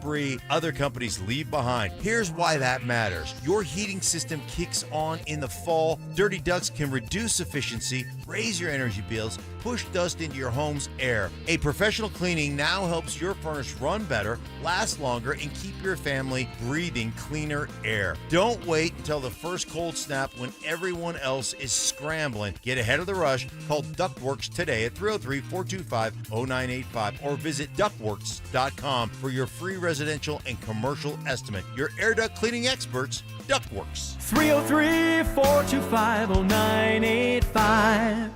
debris other companies leave behind. Here's why that matters. Your heating system kicks on in the fall. Dirty ducts can reduce efficiency, raise your energy bills, push dust into your home's air. A professional cleaning now helps your furnace run better, last longer, and keep your family breathing cleaner air. Don't wait until the first cold snap when everyone else is scrambling. Get ahead of the rush. Call Ductworks today at 303-425-0985 or visit ductworks.com for your free residential and commercial estimate. Your air duct cleaning experts, Ductworks. 303-425-0985.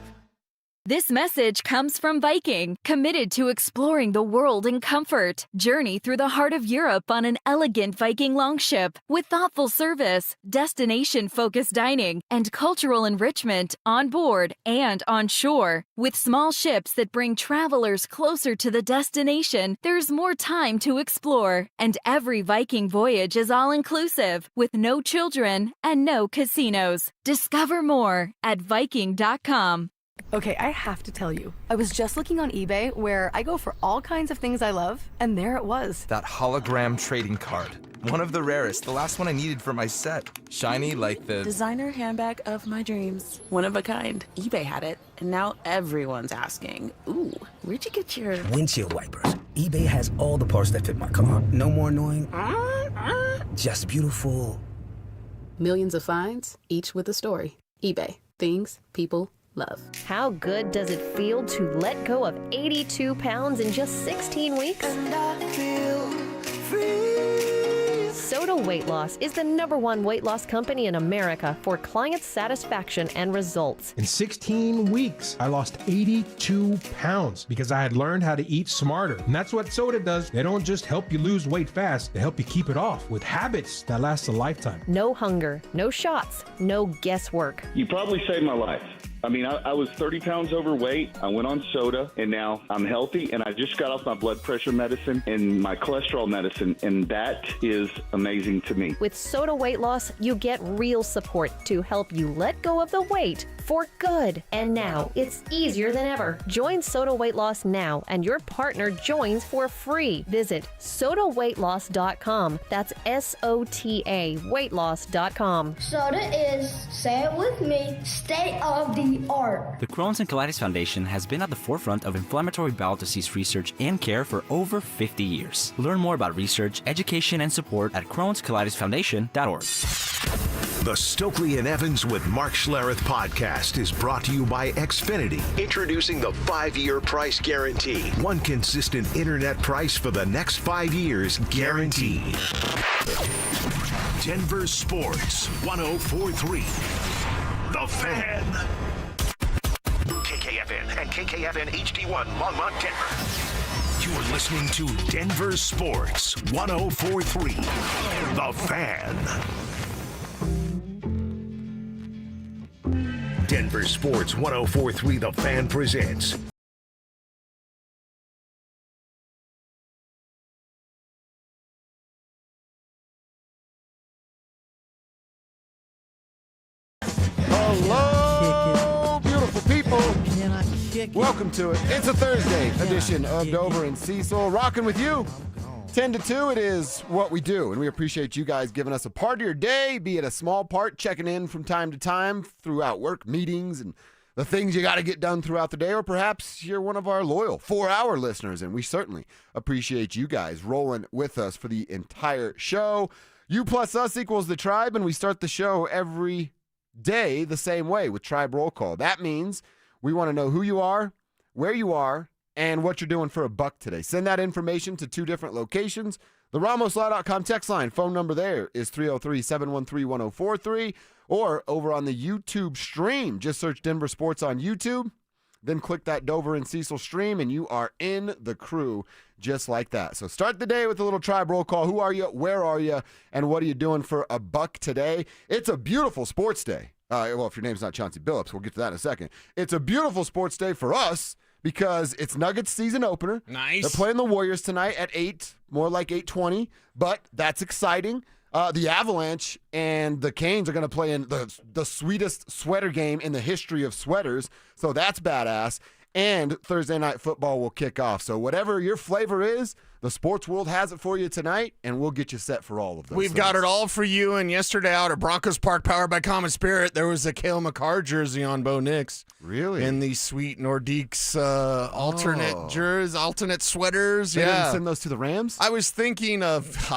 This message comes from Viking, committed to exploring the world in comfort. Journey through the heart of Europe on an elegant Viking longship with thoughtful service, destination-focused dining, and cultural enrichment on board and on shore. With small ships that bring travelers closer to the destination, there's more time to explore. And every Viking voyage is all-inclusive, with no children and no casinos. Discover more at Viking.com. Okay, I have to tell you, I was just looking on eBay where I go for all kinds of things I love, and there it was. That hologram trading card. One of the rarest, the last one I needed for my set. Shiny like the designer handbag of my dreams. One of a kind. eBay had it, and now everyone's asking, ooh, where'd you get your windshield wipers? eBay has all the parts that fit my car. No more annoying, just beautiful. Millions of finds, each with a story. eBay. Things people love. How good does it feel to let go of 82 pounds in just 16 weeks? And I feel free. Soda Weight Loss is the #1 weight loss company in America for client satisfaction and results. In 16 weeks, I lost 82 pounds because I had learned how to eat smarter. And that's what Soda does. They don't just help you lose weight fast, they help you keep it off with habits that last a lifetime. No hunger, no shots, no guesswork. You probably saved my life. I mean, I was 30 pounds overweight. I went on soda, and now I'm healthy, and I just got off my blood pressure medicine and my cholesterol medicine, and that is amazing to me. With Soda Weight Loss, you get real support to help you let go of the weight for good. And now, it's easier than ever. Join Soda Weight Loss now, and your partner joins for free. Visit sodaweightloss.com. That's SOTA weightloss.com. Soda is, say it with me, state of the art. The Crohn's and Colitis Foundation has been at the forefront of inflammatory bowel disease research and care for over 50 years. Learn more about research, education, and support at Crohn'sColitisFoundation.org. The Stokely and Evans with Mark Schlereth podcast is brought to you by Xfinity, introducing the 5-year price guarantee. One consistent internet price for the next 5 years, guaranteed. Denver Sports 104.3. The Fan. KKFN and KKFN HD1 Longmont, Denver. You're listening to Denver Sports 104.3. The Fan. Denver Sports 104.3 The Fan presents Hello, beautiful people. Welcome to it. It's a Thursday edition of Dover and Cecil. Rocking with you. 10 to 2, it is what we do, and we appreciate you guys giving us a part of your day, be it a small part, checking in from time to time throughout work meetings and the things you got to get done throughout the day, or perhaps you're one of our loyal 4-hour listeners, and we certainly appreciate you guys rolling with us for the entire show. You plus us equals the tribe, and we start the show every day the same way with Tribe Roll Call. That means we want to know who you are, where you are, and what you're doing for a buck today. Send that information to 2 different locations. The RamosLaw.com text line, phone number there is 303-713-1043, or over on the YouTube stream. Just search Denver Sports on YouTube, then click that Dover and Cecil stream, and you are in the crew just like that. So start the day with a little Tribe Roll Call. Who are you? Where are you? And what are you doing for a buck today? It's a beautiful sports day. Well, if your name's not Chauncey Billups, we'll get to that in a second. It's a beautiful sports day for us, because it's Nuggets season opener. Nice. They're playing the Warriors tonight at 8, more like 8:20, but that's exciting. The Avalanche and the Canes are going to play in the sweetest sweater game in the history of sweaters, so that's badass. and Thursday Night Football will kick off. So whatever your flavor is, the sports world has it for you tonight, and we'll get you set for all of those. We've got it all for you. And yesterday out at Broncos Park, powered by Common Spirit, there was a Cale Makar jersey on Bo Nix. Really? In the sweet Nordiques alternate sweaters. They didn't send those to the Rams? I was thinking of...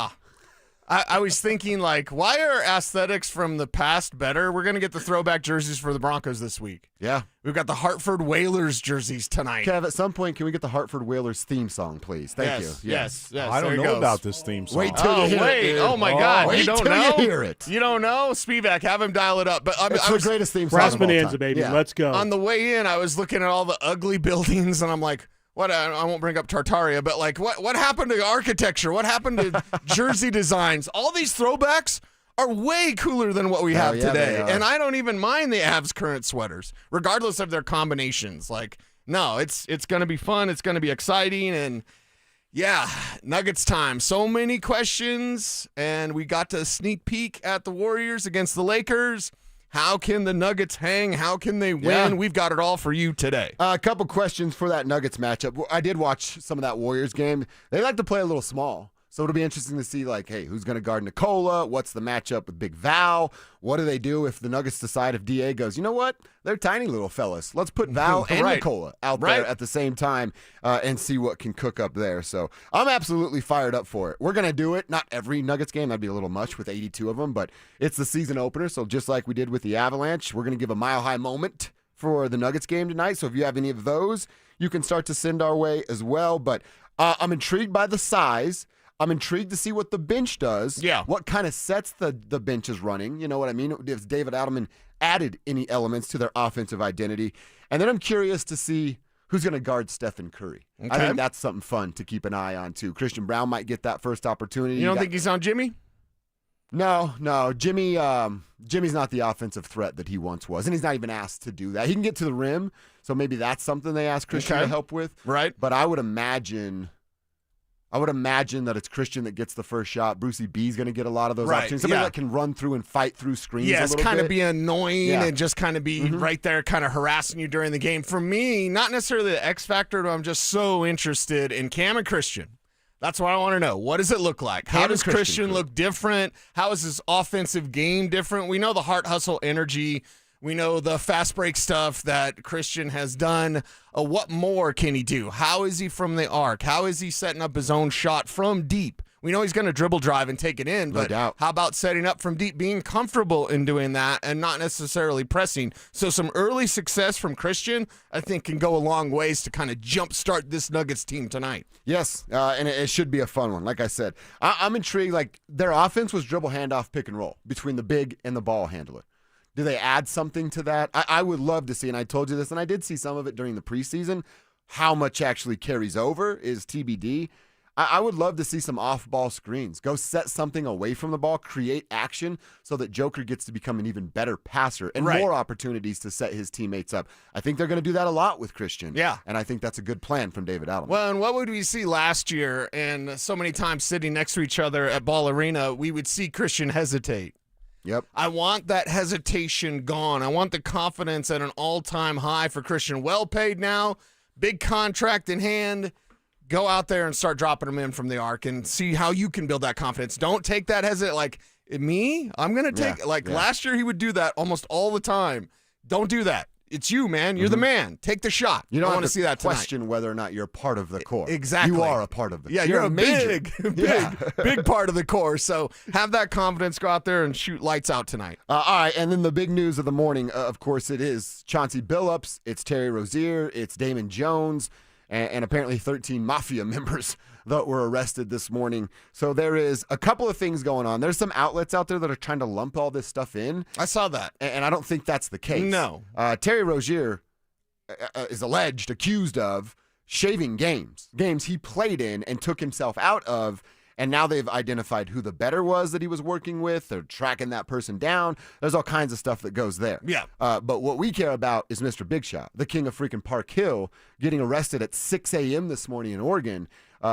I was thinking, like, why are aesthetics from the past better? We're going to get the throwback jerseys for the Broncos this week. Yeah. We've got the Hartford Whalers jerseys tonight. Kev, at some point, can we get the Hartford Whalers theme song, please? Thank you. Yes. I don't know about this theme song. Wait till you hear it, dude. Oh, my God. Wait You don't till know? you hear it. You don't know? Spivak, have him dial it up. But It's the greatest theme song Brass of all Bonanza, time. baby. Yeah. Let's go. On the way in, I was looking at all the ugly buildings, and I'm like, what? I won't bring up Tartaria, but like, what happened to architecture? What happened to jersey designs? All these throwbacks are way cooler than what we have today. And I don't even mind the Avs current sweaters, regardless of their combinations. Like, no, it's going to be fun. It's going to be exciting. And yeah, Nuggets time. So many questions, and we got to sneak peek at the Warriors against the Lakers. How can the Nuggets hang? How can they win? Yeah. We've got it all for you today. A couple questions for that Nuggets matchup. I did watch some of that Warriors game. They like to play a little small. So it'll be interesting to see, like, hey, who's going to guard Nikola? What's the matchup with Big Val? What do they do if the Nuggets decide, if DA goes, you know what? They're tiny little fellas. Let's put Val and Nikola out there at the same time and see what can cook up there. So I'm absolutely fired up for it. We're going to do it. Not every Nuggets game. That'd be a little much with 82 of them. But it's the season opener. So just like we did with the Avalanche, we're going to give a mile-high moment for the Nuggets game tonight. So if you have any of those, you can start to send our way as well. But I'm intrigued by the size. I'm intrigued to see what the bench does. Yeah. What kind of sets the bench is running. You know what I mean? If David Adelman added any elements to their offensive identity. And then I'm curious to see who's going to guard Stephen Curry. Okay. I think that's something fun to keep an eye on, too. Christian Brown might get that first opportunity. You don't think he's on Jimmy? No. Jimmy's not the offensive threat that he once was, and he's not even asked to do that. He can get to the rim, so maybe that's something they ask Christian to help with. Right. But I would imagine that it's Christian that gets the first shot. Brucey B's going to get a lot of those opportunities. Somebody that can run through and fight through screens a little kind of bit. be annoying and just kind of be right there kind of harassing you during the game. For me, not necessarily the X factor, but I'm just so interested in Cam and Christian. That's what I want to know. What does it look like? How does Christian look different? How is his offensive game different? We know the heart, hustle, energy. We know the fast break stuff that Christian has done. What more can he do? How is he from the arc? How is he setting up his own shot from deep? We know he's going to dribble drive and take it in, but how about setting up from deep, being comfortable in doing that and not necessarily pressing? So some early success from Christian, I think, can go a long ways to kind of jumpstart this Nuggets team tonight. Yes, and it should be a fun one. Like I said, I'm intrigued. Like, their offense was dribble, handoff, pick and roll between the big and the ball handler. Do they add something to that? I would love to see, and I told you this, and I did see some of it during the preseason. How much actually carries over is TBD. I would love to see some off-ball screens. Go set something away from the ball, create action so that Joker gets to become an even better passer and more opportunities to set his teammates up. I think they're going to do that a lot with Christian. Yeah. And I think that's a good plan from David Adelman. Well, and what would we see last year? And so many times sitting next to each other at Ball Arena, we would see Christian hesitate. Yep. I want that hesitation gone. I want the confidence at an all-time high for Christian. Well paid now, big contract in hand. Go out there and start dropping them in from the arc and see how you can build that confidence. Don't take that like, me? I'm going to take, last year he would do that almost all the time. Don't do that. It's you, man. You're the man. Take the shot. You don't want to see that tonight. Question whether or not you're part of the core. Exactly. You are a part of the core. Yeah, you're a big part of the core. So have that confidence. Go out there and shoot lights out tonight. All right, and then the big news of the morning, of course, it is Chauncey Billups, it's Terry Rozier, it's Damon Jones, and apparently 13 Mafia members that were arrested this morning. So there is a couple of things going on. There's some outlets out there that are trying to lump all this stuff in. I saw that. And I don't think that's the case. No. Terry Rozier is accused of shaving games he played in and took himself out of. And now they've identified who the bettor was that he was working with. They're tracking that person down. There's all kinds of stuff that goes there. Yeah. But what we care about is Mr. Big Shot, the king of freaking Park Hill, getting arrested at 6 a.m. this morning in Oregon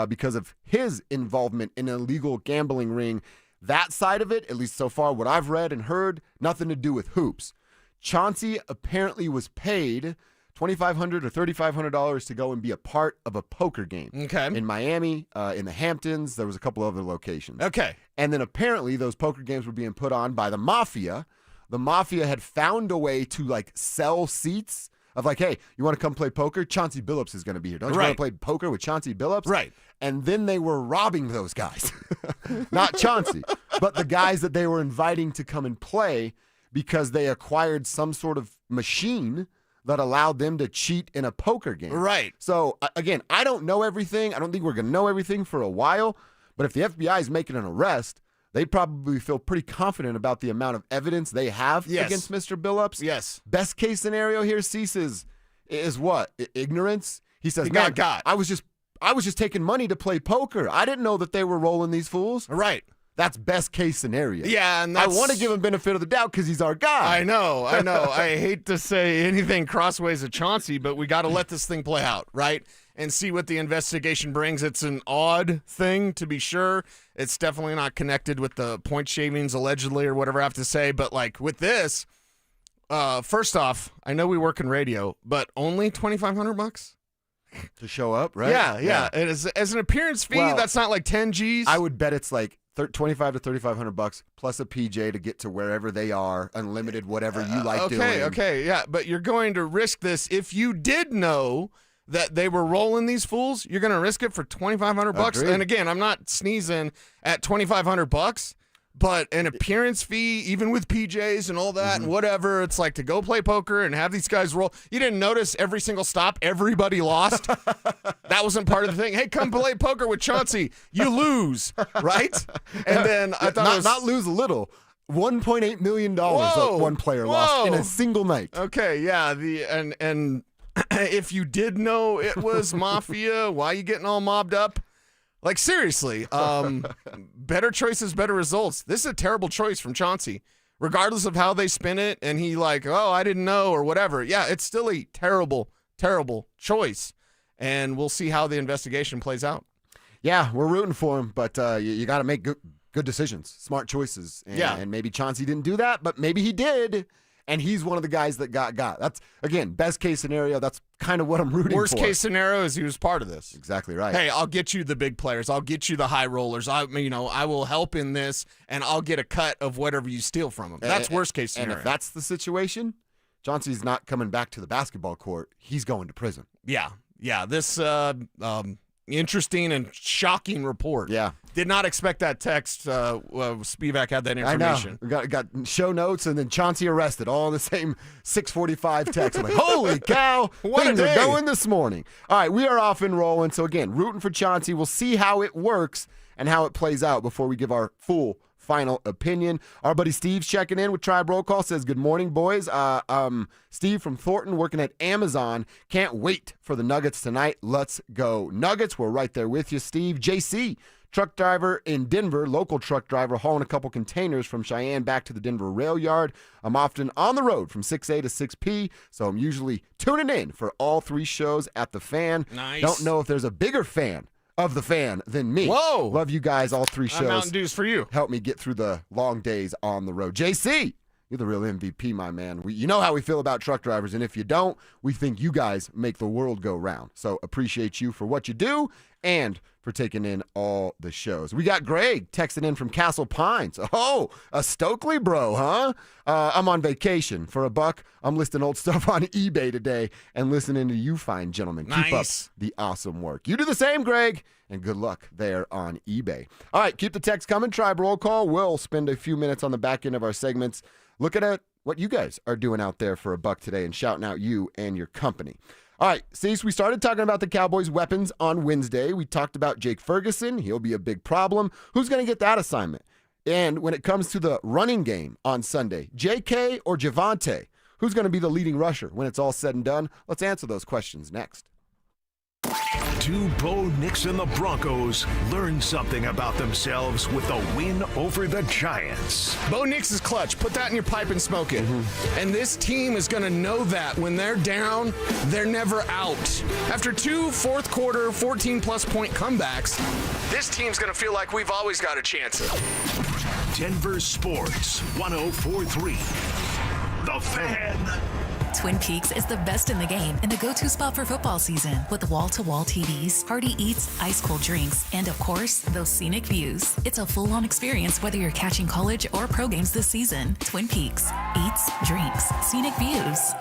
because of his involvement in an illegal gambling ring. That side of it, at least so far, what I've read and heard, nothing to do with hoops. Chauncey apparently was paid $2,500 or $3,500 to go and be a part of a poker game. Okay. In Miami, in the Hamptons, there was a couple other locations. Okay. And then apparently those poker games were being put on by the Mafia. The Mafia had found a way to like sell seats of like, hey, you want to come play poker? Chauncey Billups is going to be here. Don't you want to play poker with Chauncey Billups? Right. And then they were robbing those guys. Not Chauncey, but the guys that they were inviting to come and play because they acquired some sort of machine that allowed them to cheat in a poker game. Right. So, again, I don't know everything. I don't think we're going to know everything for a while. But if the FBI is making an arrest, they'd probably feel pretty confident about the amount of evidence they have against Mr. Billups. Yes. Best case scenario here, Cecil, is what? Ignorance? He says, He man, got. I was just taking money to play poker. I didn't know that they were rolling these fools. Right. That's best case scenario. Yeah, and I want to give him benefit of the doubt because he's our guy. I know. I hate to say anything crossways of Chauncey, but we got to let this thing play out, right? And see what the investigation brings. It's an odd thing, to be sure. It's definitely not connected with the point shavings, allegedly, or whatever I have to say. But, like, with this, first off, I know we work in radio, but only $2,500 to show up, right? Yeah. And as an appearance fee, that's not like 10 G's. I would bet it's like $2,500 to $3,500 plus a PJ to get to wherever they are, unlimited, whatever you like doing. Okay, yeah. But you're going to risk this if you did know that they were rolling these fools. You're going to risk it for $2,500. Agreed. And again, I'm not sneezing at $2,500, but an appearance fee, even with PJs and all that and whatever, it's like to go play poker and have these guys roll. You didn't notice every single stop, everybody lost. That wasn't part of the thing. Hey, come play poker with Chauncey. You lose, right? And then I thought not lose a little. $1.8 million that one player lost in a single night. Okay, yeah. And if you did know it was Mafia, why are you getting all mobbed up? Like, seriously, better choices, better results. This is a terrible choice from Chauncey. Regardless of how they spin it, and he like, oh, I didn't know, or whatever. Yeah, it's still a terrible, terrible choice. And we'll see how the investigation plays out. Yeah, we're rooting for him, but you got to make good decisions, smart choices. And maybe Chauncey didn't do that, but maybe he did. And he's one of the guys that got. That's, again, best case scenario. That's kind of what I'm rooting Worst for. Worst case scenario is he was part of this. Exactly right. Hey, I'll get you the big players. I'll get you the high rollers. I will help in this, and I'll get a cut of whatever you steal from them. That's worst case scenario. And if that's the situation, Chauncey's not coming back to the basketball court. He's going to prison. Yeah. This interesting and shocking report. Yeah. Did not expect that text. Spivak had that information. I know. We got show notes and then Chauncey arrested, all in the same 6:45 text. I'm like, holy cow, things are going this morning. All right, we are off and rolling. So again, rooting for Chauncey. We'll see how it works and how it plays out before we give our full final opinion. Our buddy Steve's checking in with Tribe Roll Call, says, good morning, boys. Steve from Thornton, working at Amazon. Can't wait for the Nuggets tonight. Let's go Nuggets. We're right there with you, Steve. JC, truck driver in Denver, local truck driver, hauling a couple containers from Cheyenne back to the Denver rail yard. I'm often on the road from 6A to 6P, so I'm usually tuning in for all three shows at the Fan. Nice. Don't know if there's a bigger fan of the Fan than me. Whoa. Love you guys, all three shows. Mountain Dew's for you. Help me get through the long days on the road. JC, you're the real MVP, my man. You know how we feel about truck drivers, and if you don't, we think you guys make the world go round. So appreciate you for what you do and for taking in all the shows. We got Greg texting in from Castle Pines. Oh, a Stokely bro, huh? I'm on vacation. For $1, I'm listing old stuff on eBay today and listening to you fine gentlemen. Nice. Keep up the awesome work. You do the same, Greg, and good luck there on eBay. All right, keep the text coming. Tribe Roll Call. We'll spend a few minutes on the back end of our segments looking at what you guys are doing out there for $1 today and shouting out you and your company. All right, Cease, we started talking about the Cowboys' weapons on Wednesday. We talked about Jake Ferguson. He'll be a big problem. Who's going to get that assignment? And when it comes to the running game on Sunday, J.K. or Javonte? Who's going to be the leading rusher when it's all said and done? Let's answer those questions next. Do Bo Nix and the Broncos learn something about themselves with a win over the Giants? Bo Nix is clutch. Put that in your pipe and smoke it. And this team is going to know that when they're down, they're never out. After 2 fourth-quarter, 14-plus point comebacks, this team's going to feel like we've always got a chance. Denver Sports 104.3. The Fan. Twin Peaks is the best in the game and the go-to spot for football season with wall-to-wall TVs, hearty eats, ice-cold drinks, and of course, those scenic views. It's a full-on experience whether you're catching college or pro games this season. Twin Peaks. Eats, drinks, scenic views.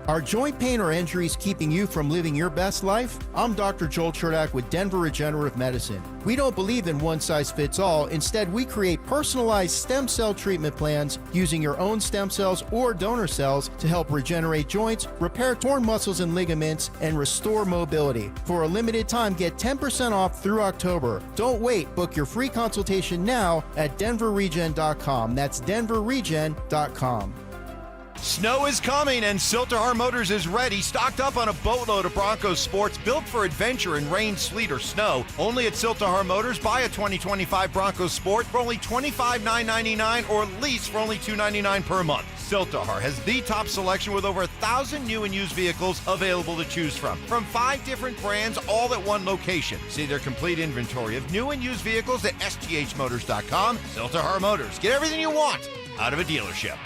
Are joint pain or injuries keeping you from living your best life? I'm Dr. Joel Cherdak with Denver Regenerative Medicine. We don't believe in one size fits all. Instead, we create personalized stem cell treatment plans using your own stem cells or donor cells to help regenerate joints, repair torn muscles and ligaments, and restore mobility. For a limited time, get 10% off through October. Don't wait. Book your free consultation now at denverregen.com. That's denverregen.com. Snow is coming, and Silterhar Motors is ready, stocked up on a boatload of Broncos sports built for adventure in rain, sleet, or snow. Only at Silterhar Motors, buy a 2025 Broncos sport for only $25,999 or lease for only $299 per month. Silterhar has the top selection with over 1,000 new and used vehicles available to choose from 5 different brands, all at one location. See their complete inventory of new and used vehicles at sthmotors.com. Silterhar Motors. Get everything you want out of a dealership.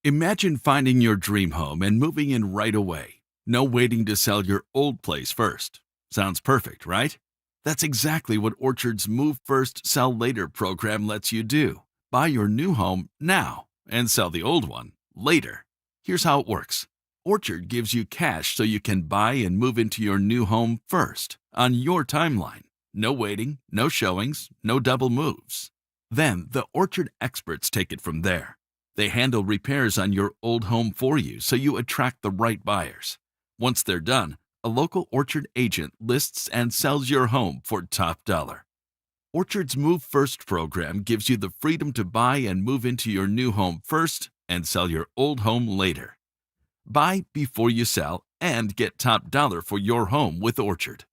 Imagine finding your dream home and moving in right away. No waiting to sell your old place first. Sounds perfect, right? That's exactly what Orchard's Move First, Sell Later program lets you do. Buy your new home now and sell the old one later. Here's how it works. Orchard gives you cash so you can buy and move into your new home first, on your timeline. No waiting, no showings, no double moves. Then the Orchard experts take it from there. They handle repairs on your old home for you so you attract the right buyers. Once they're done, a local Orchard agent lists and sells your home for top dollar. Orchard's Move First program gives you the freedom to buy and move into your new home first and sell your old home later. Buy before you sell and get top dollar for your home with Orchard.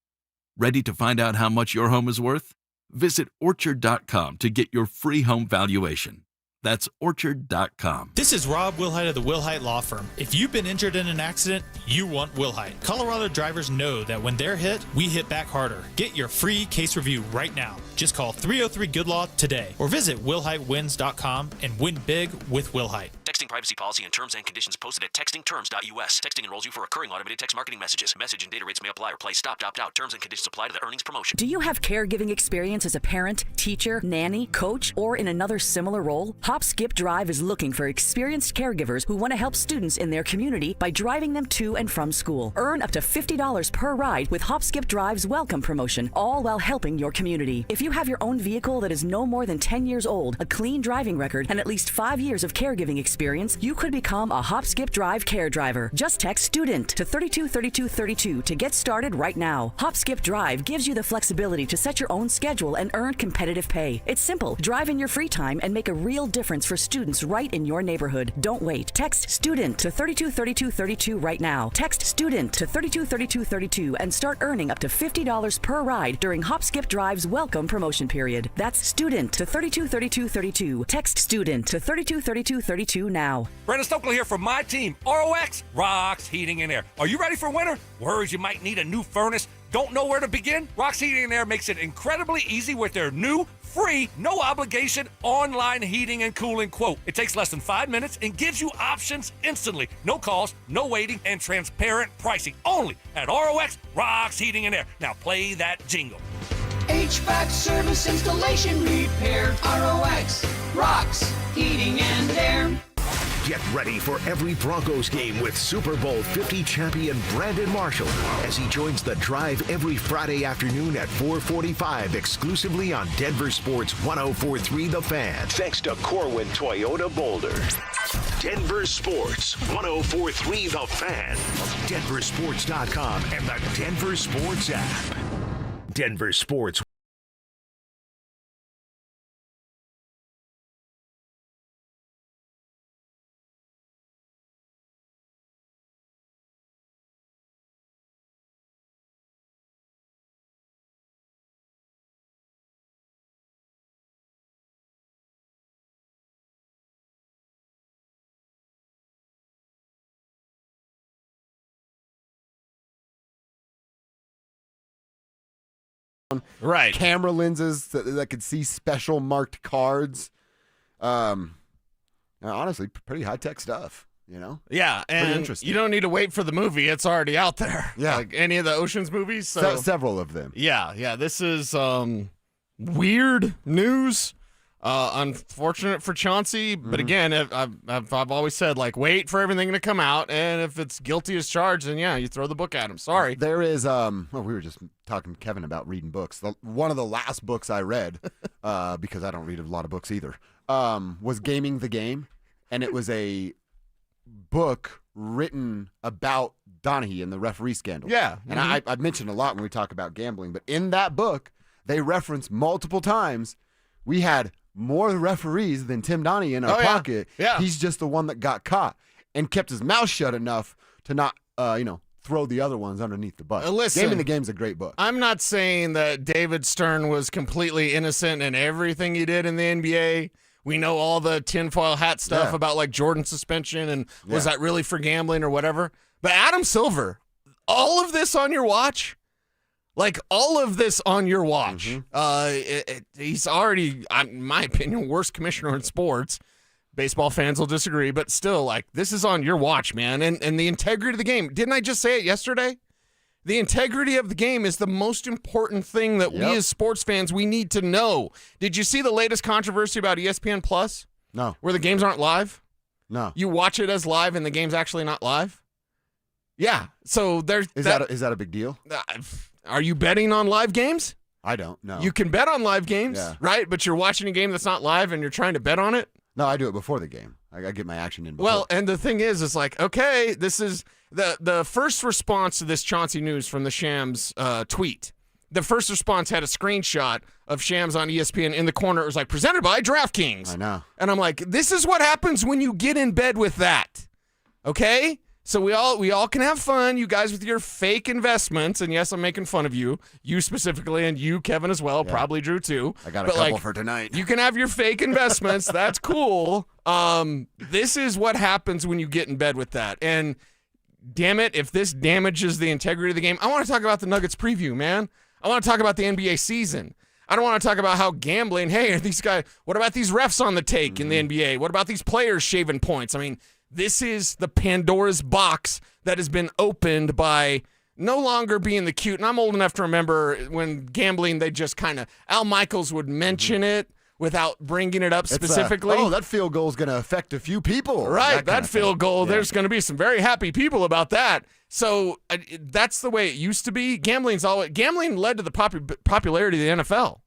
Ready to find out how much your home is worth? Visit orchard.com to get your free home valuation. That's orchard.com. This is Rob Wilhite of the Wilhite Law Firm. If you've been injured in an accident, you want Wilhite. Colorado drivers know that when they're hit, we hit back harder. Get your free case review right now. Just call 303-GOOD-LAW today or visit wilhitewins.com and win big with Wilhite. Texting privacy policy and terms and conditions posted at textingterms.us. Texting enrolls you for recurring automated text marketing messages. Message and data rates may apply or play stop, opt out. Terms and conditions apply to the earnings promotion. Do you have caregiving experience as a parent, teacher, nanny, coach, or in another similar role? Hop Skip Drive is looking for experienced caregivers who want to help students in their community by driving them to and from school. Earn up to $50 per ride with Hop Skip Drive's welcome promotion, all while helping your community. If you have your own vehicle that is no more than 10 years old, a clean driving record, and at least 5 years of caregiving experience, you could become a Hop Skip Drive care driver. Just text STUDENT to 323232 to get started right now. Hop Skip Drive gives you the flexibility to set your own schedule and earn competitive pay. It's simple. Drive in your free time and make a real difference for students right in your neighborhood. Don't wait. Text STUDENT to 323232 right now. Text STUDENT to 323232 and start earning up to $50 per ride during Hop Skip Drive's welcome promotion period. That's STUDENT to 323232. Text STUDENT to 323232 now. Brandon Stokely here from my team, ROX Rocks Heating and Air. Are you ready for winter? Worries you might need a new furnace? Don't know where to begin? Rocks Heating and Air makes it incredibly easy with their new, free, no obligation online heating and cooling quote. It takes less than 5 minutes and gives you options instantly. No calls, no waiting, and transparent pricing. Only at ROX Rocks Heating and Air. Now play that jingle. HVAC service, installation, repair. ROX Rocks Heating and Air. Get ready for every Broncos game with Super Bowl 50 champion Brandon Marshall as he joins the drive every Friday afternoon at 4:45 exclusively on Denver Sports 104.3 The Fan. Thanks to Corwin Toyota Boulder. Denver Sports 104.3 The Fan. DenverSports.com and the Denver Sports app. Denver Sports. Right. Camera lenses that could see special marked cards. Honestly, pretty high-tech stuff. You know? Yeah, Pretty and interesting. you don't need to wait for the movie. It's already out there. Yeah. Like any of the Ocean's movies. So Several of them. Yeah. This is weird news. Unfortunate for Chauncey, but again, I've always said, like, wait for everything to come out, and if it's guilty as charged, then yeah, you throw the book at him. Sorry. There is well, we were just talking to Kevin about reading books. One of the last books I read, because I don't read a lot of books either, was Gaming the Game, and it was a book written about Donaghy and the referee scandal. Yeah. And I've mentioned a lot when we talk about gambling, but in that book, they reference multiple times we had more referees than Tim Donaghy in our pocket. Yeah. He's just the one that got caught and kept his mouth shut enough to not, throw the other ones underneath the bus. Listen, Gaming the Game's a great book. I'm not saying that David Stern was completely innocent in everything he did in the NBA. We know all the tinfoil hat stuff about, like, Jordan's suspension and was that really for gambling or whatever. But Adam Silver, all of this on your watch? Like, all of this on your watch. He's already, in my opinion, worst commissioner in sports. Baseball fans will disagree, but still, like, this is on your watch, man. And the integrity of the game. Didn't I just say it yesterday? The integrity of the game is the most important thing that we as sports fans, we need to know. Did you see the latest controversy about ESPN Plus? No. Where the games aren't live? No. You watch it as live and the game's actually not live? Yeah. So there's... Is that a big deal? Are you betting on live games? I don't know. You can bet on live games, right? But you're watching a game that's not live and you're trying to bet on it? No, I do it before the game. I get my action in before. Well, and the thing is, it's like, okay, this is the first response to this Chauncey news from the Shams tweet. The first response had a screenshot of Shams on ESPN in the corner. It was like, presented by DraftKings. I know. And I'm like, this is what happens when you get in bed with that, okay? So we all can have fun, you guys, with your fake investments. And yes, I'm making fun of you specifically, and you, Kevin, as well. Yeah. Probably Drew too. I got a couple for tonight. You can have your fake investments. That's cool. This is what happens when you get in bed with that. And damn it, if this damages the integrity of the game, I want to talk about the Nuggets preview, man. I want to talk about the NBA season. I don't want to talk about how gambling. Hey, are these guys? What about these refs on the take in the NBA? What about these players shaving points? I mean. This is the Pandora's box that has been opened by no longer being the cute. And I'm old enough to remember when gambling, they just kind of, Al Michaels would mention it without bringing it up specifically. That field goal is going to affect a few people. Right, that field goal, there's going to be some very happy people about that. So that's the way it used to be. Gambling led to the popularity of the NFL.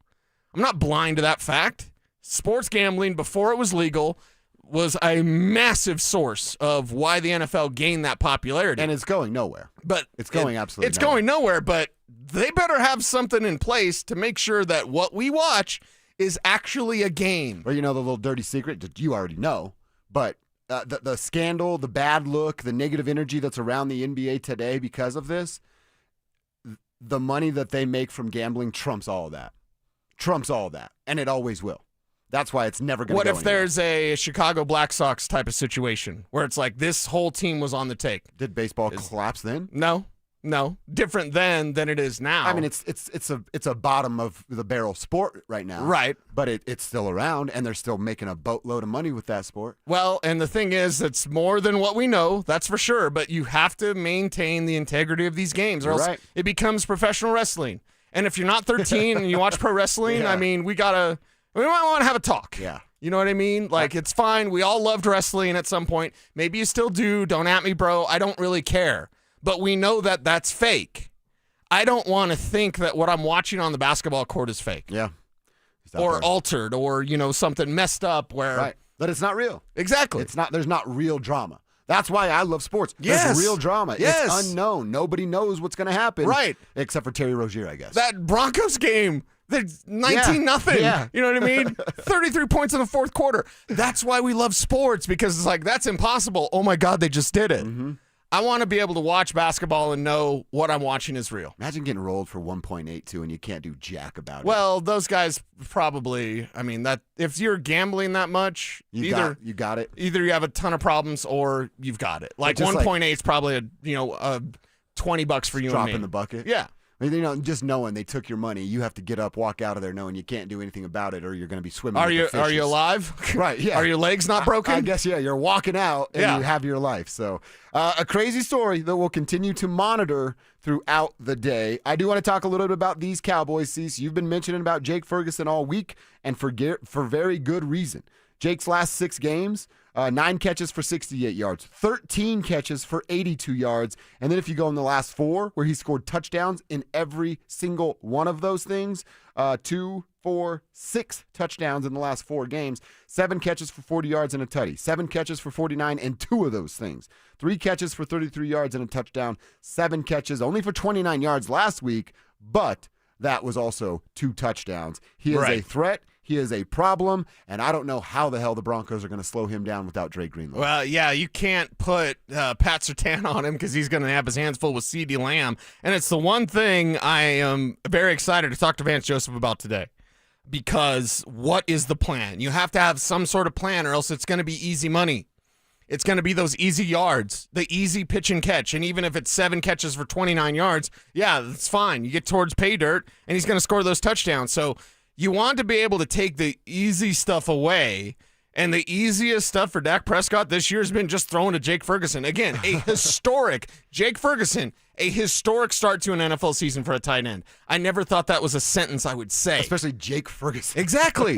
I'm not blind to that fact. Sports gambling, before it was legal, was a massive source of why the NFL gained that popularity. And it's going nowhere. But it's going absolutely It's going nowhere, but they better have something in place to make sure that what we watch is actually a game. Well, the little dirty secret that you already know, but the scandal, the bad look, the negative energy that's around the NBA today because of this, the money that they make from gambling trumps all of that. And it always will. That's why it's never going to go What if there's a Chicago Black Sox type of situation where it's like this whole team was on the take? Did baseball collapse then? No. Different then than it is now. I mean, it's a bottom of the barrel sport right now. Right. But it's still around, and they're still making a boatload of money with that sport. Well, and the thing is, it's more than what we know, that's for sure, but you have to maintain the integrity of these games, or else it becomes professional wrestling. And if you're not 13 and you watch pro wrestling, I mean, we might want to have a talk. Yeah. You know what I mean? Like, it's fine. We all loved wrestling at some point. Maybe you still do. Don't at me, bro. I don't really care. But we know that that's fake. I don't want to think that what I'm watching on the basketball court is fake. Yeah. Or altered or, something messed up where. Right. But it's not real. Exactly. There's not real drama. That's why I love sports. Yes. There's real drama. Yes. It's unknown. Nobody knows what's going to happen. Right. Except for Terry Rozier, I guess. That Broncos game. There's 19-0. Yeah. You know what I mean? 33 points in the fourth quarter. That's why we love sports, because it's like, that's impossible. Oh, my God, they just did it. Mm-hmm. I want to be able to watch basketball and know what I'm watching is real. Imagine getting rolled for 1.82 and you can't do jack about it. Well, those guys probably, I mean, that if you're gambling that much, you got it. Either you have a ton of problems or you've got it. Like 1.8 is probably a $20 for you and me. Drop in the bucket. Yeah. Just knowing they took your money, you have to get up, walk out of there knowing you can't do anything about it, or you're going to be swimming. Are with the you fishes. alive? Right. Yeah. Are your legs not broken? I guess you're walking out and you have your life. So a crazy story that we'll continue to monitor throughout the day. I do want to talk a little bit about these Cowboys, Cecil. You've been mentioning about Jake Ferguson all week, and for very good reason. Jake's last 6 games, 9 catches for 68 yards, 13 catches for 82 yards. And then if you go in the last 4, where he scored touchdowns in every single one of those things, 2, 4, 6 touchdowns in the last 4 games, 7 catches for 40 yards and a tutty, 7 catches for 49 and 2 of those things, 3 catches for 33 yards and a touchdown, 7 catches only for 29 yards last week, but that was also 2 touchdowns. He is a threat. He is a problem, and I don't know how the hell the Broncos are going to slow him down without Dre Greenlaw. Well, yeah, you can't put Pat Surtain on him because he's going to have his hands full with CeeDee Lamb, and it's the one thing I am very excited to talk to Vance Joseph about today, because what is the plan? You have to have some sort of plan, or else it's going to be easy money. It's going to be those easy yards, the easy pitch and catch, and even if it's 7 catches for 29 yards, yeah, that's fine. You get towards pay dirt, and he's going to score those touchdowns, so you want to be able to take the easy stuff away, and the easiest stuff for Dak Prescott this year has been just throwing to Jake Ferguson. Again, a historic Jake Ferguson, a historic start to an NFL season for a tight end. I never thought that was a sentence I would say. Especially Jake Ferguson. Exactly.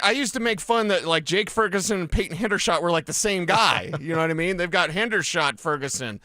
I used to make fun that like Jake Ferguson and Payton Hendershot were like the same guy. You know what I mean? They've got Hendershot Ferguson.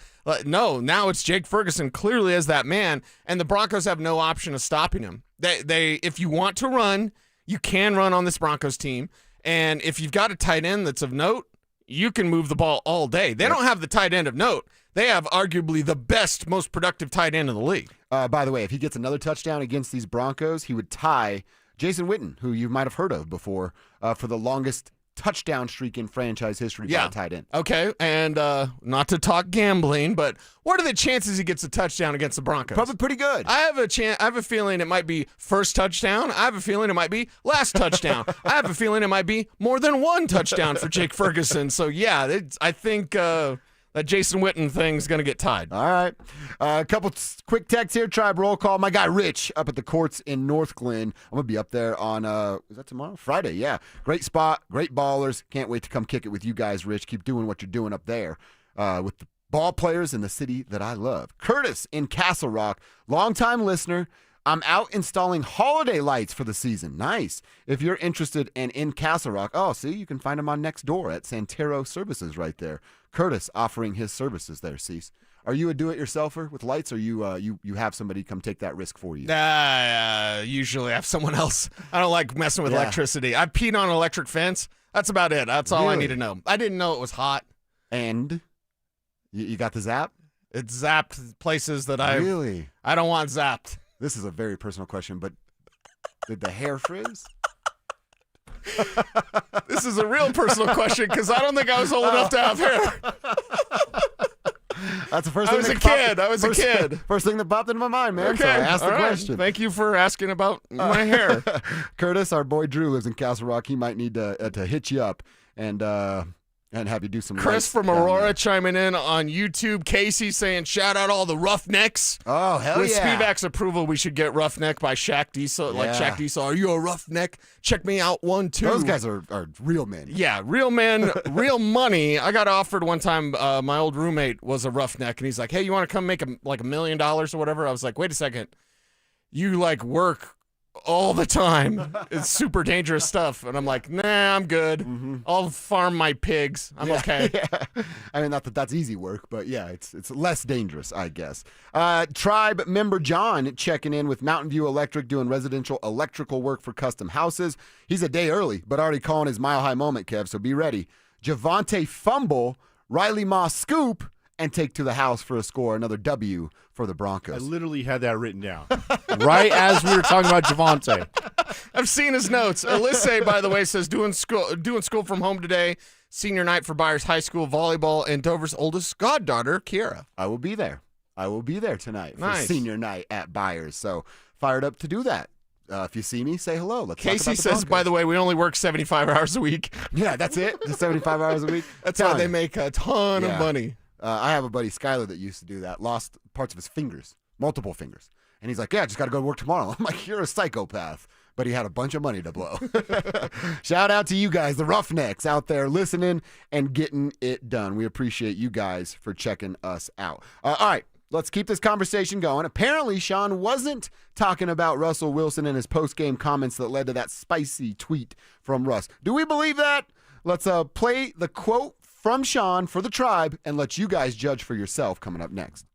No, now it's Jake Ferguson clearly as that man, and the Broncos have no option of stopping him. They if you want to run, you can run on this Broncos team. And if you've got a tight end that's of note, you can move the ball all day. They don't have the tight end of note. They have arguably the best, most productive tight end in the league. By the way, if he gets another touchdown against these Broncos, he would tie Jason Witten, who you might have heard of before, for the longest touchdown streak in franchise history by a tight end. Okay, and not to talk gambling, but what are the chances he gets a touchdown against the Broncos? Probably pretty good. I have a feeling it might be first touchdown. I have a feeling it might be last touchdown. I have a feeling it might be more than one touchdown for Jake Ferguson. So, yeah, I think that Jason Witten thing's going to get tied. All right. A couple quick texts here. Tribe roll call. My guy Rich up at the courts in North Glen. I'm going to be up there on, is that tomorrow? Friday, yeah. Great spot, great ballers. Can't wait to come kick it with you guys, Rich. Keep doing what you're doing up there with the ball players in the city that I love. Curtis in Castle Rock, longtime listener. I'm out installing holiday lights for the season. Nice. If you're interested and in Castle Rock, you can find him on next door at Santero Services right there. Curtis offering his services there, Cease. Are you a do-it-yourselfer with lights, or you have somebody come take that risk for you? Usually I have someone else. I don't like messing with electricity. I've peed on an electric fence. That's about it. That's all I need to know. I didn't know it was hot. And you got the zap? It zapped places that I don't want zapped. This is a very personal question, but did the hair frizz? This is a real personal question because I don't think I was old enough to have hair. That's the first thing. I was a kid. First thing that popped into my mind, man. Okay. So I asked the All right. question. Thank you for asking about my hair. Curtis, our boy Drew lives in Castle Rock. He might need to hit you up and have you do some. Chris from Aurora chiming in on YouTube. Casey saying, shout out all the Roughnecks. Oh, hell With yeah. Spivak's approval, we should get Roughneck by Shaq Diesel. Yeah. Like Shaq Diesel, are you a roughneck? Check me out 1, 2. Those guys are real men. Yeah, real men, real money. I got offered one time, my old roommate was a roughneck, and he's like, hey, you want to come make $1 million or whatever? I was like, wait a second. You work all the time. It's super dangerous stuff. And I'm like, nah, I'm good. Mm-hmm. I'll farm my pigs. I'm okay. Yeah. I mean, not that that's easy work, but yeah, it's less dangerous, I guess. Tribe member John checking in with Mountain View Electric, doing residential electrical work for custom houses. He's a day early, but already calling his mile high moment, Kev, so be ready. Javonte fumble, Riley Moss scoop, and take to the house for a score, another W for the Broncos. I literally had that written down right as we were talking about Javonte. I've seen his notes. Alyssa, by the way, says doing school from home today. Senior night for Byers High School volleyball and Dover's oldest goddaughter, Kiera. I will be there. tonight for senior night at Byers. So fired up to do that. If you see me, say hello. Let's Casey talk about the says, Broncos. by the way, we only work 75 hours a week. Yeah, that's it. Just 75 hours a week. That's why they make a ton of money. I have a buddy, Skyler, that used to do that. Lost parts of his fingers, multiple fingers. And he's like, yeah, I just got to go to work tomorrow. I'm like, you're a psychopath. But he had a bunch of money to blow. Shout out to you guys, the Roughnecks out there listening and getting it done. We appreciate you guys for checking us out. All right, let's keep this conversation going. Apparently, Sean wasn't talking about Russell Wilson and his post-game comments that led to that spicy tweet from Russ. Do we believe that? Let's play the quote from Sean for the Tribe and let you guys judge for yourself coming up next.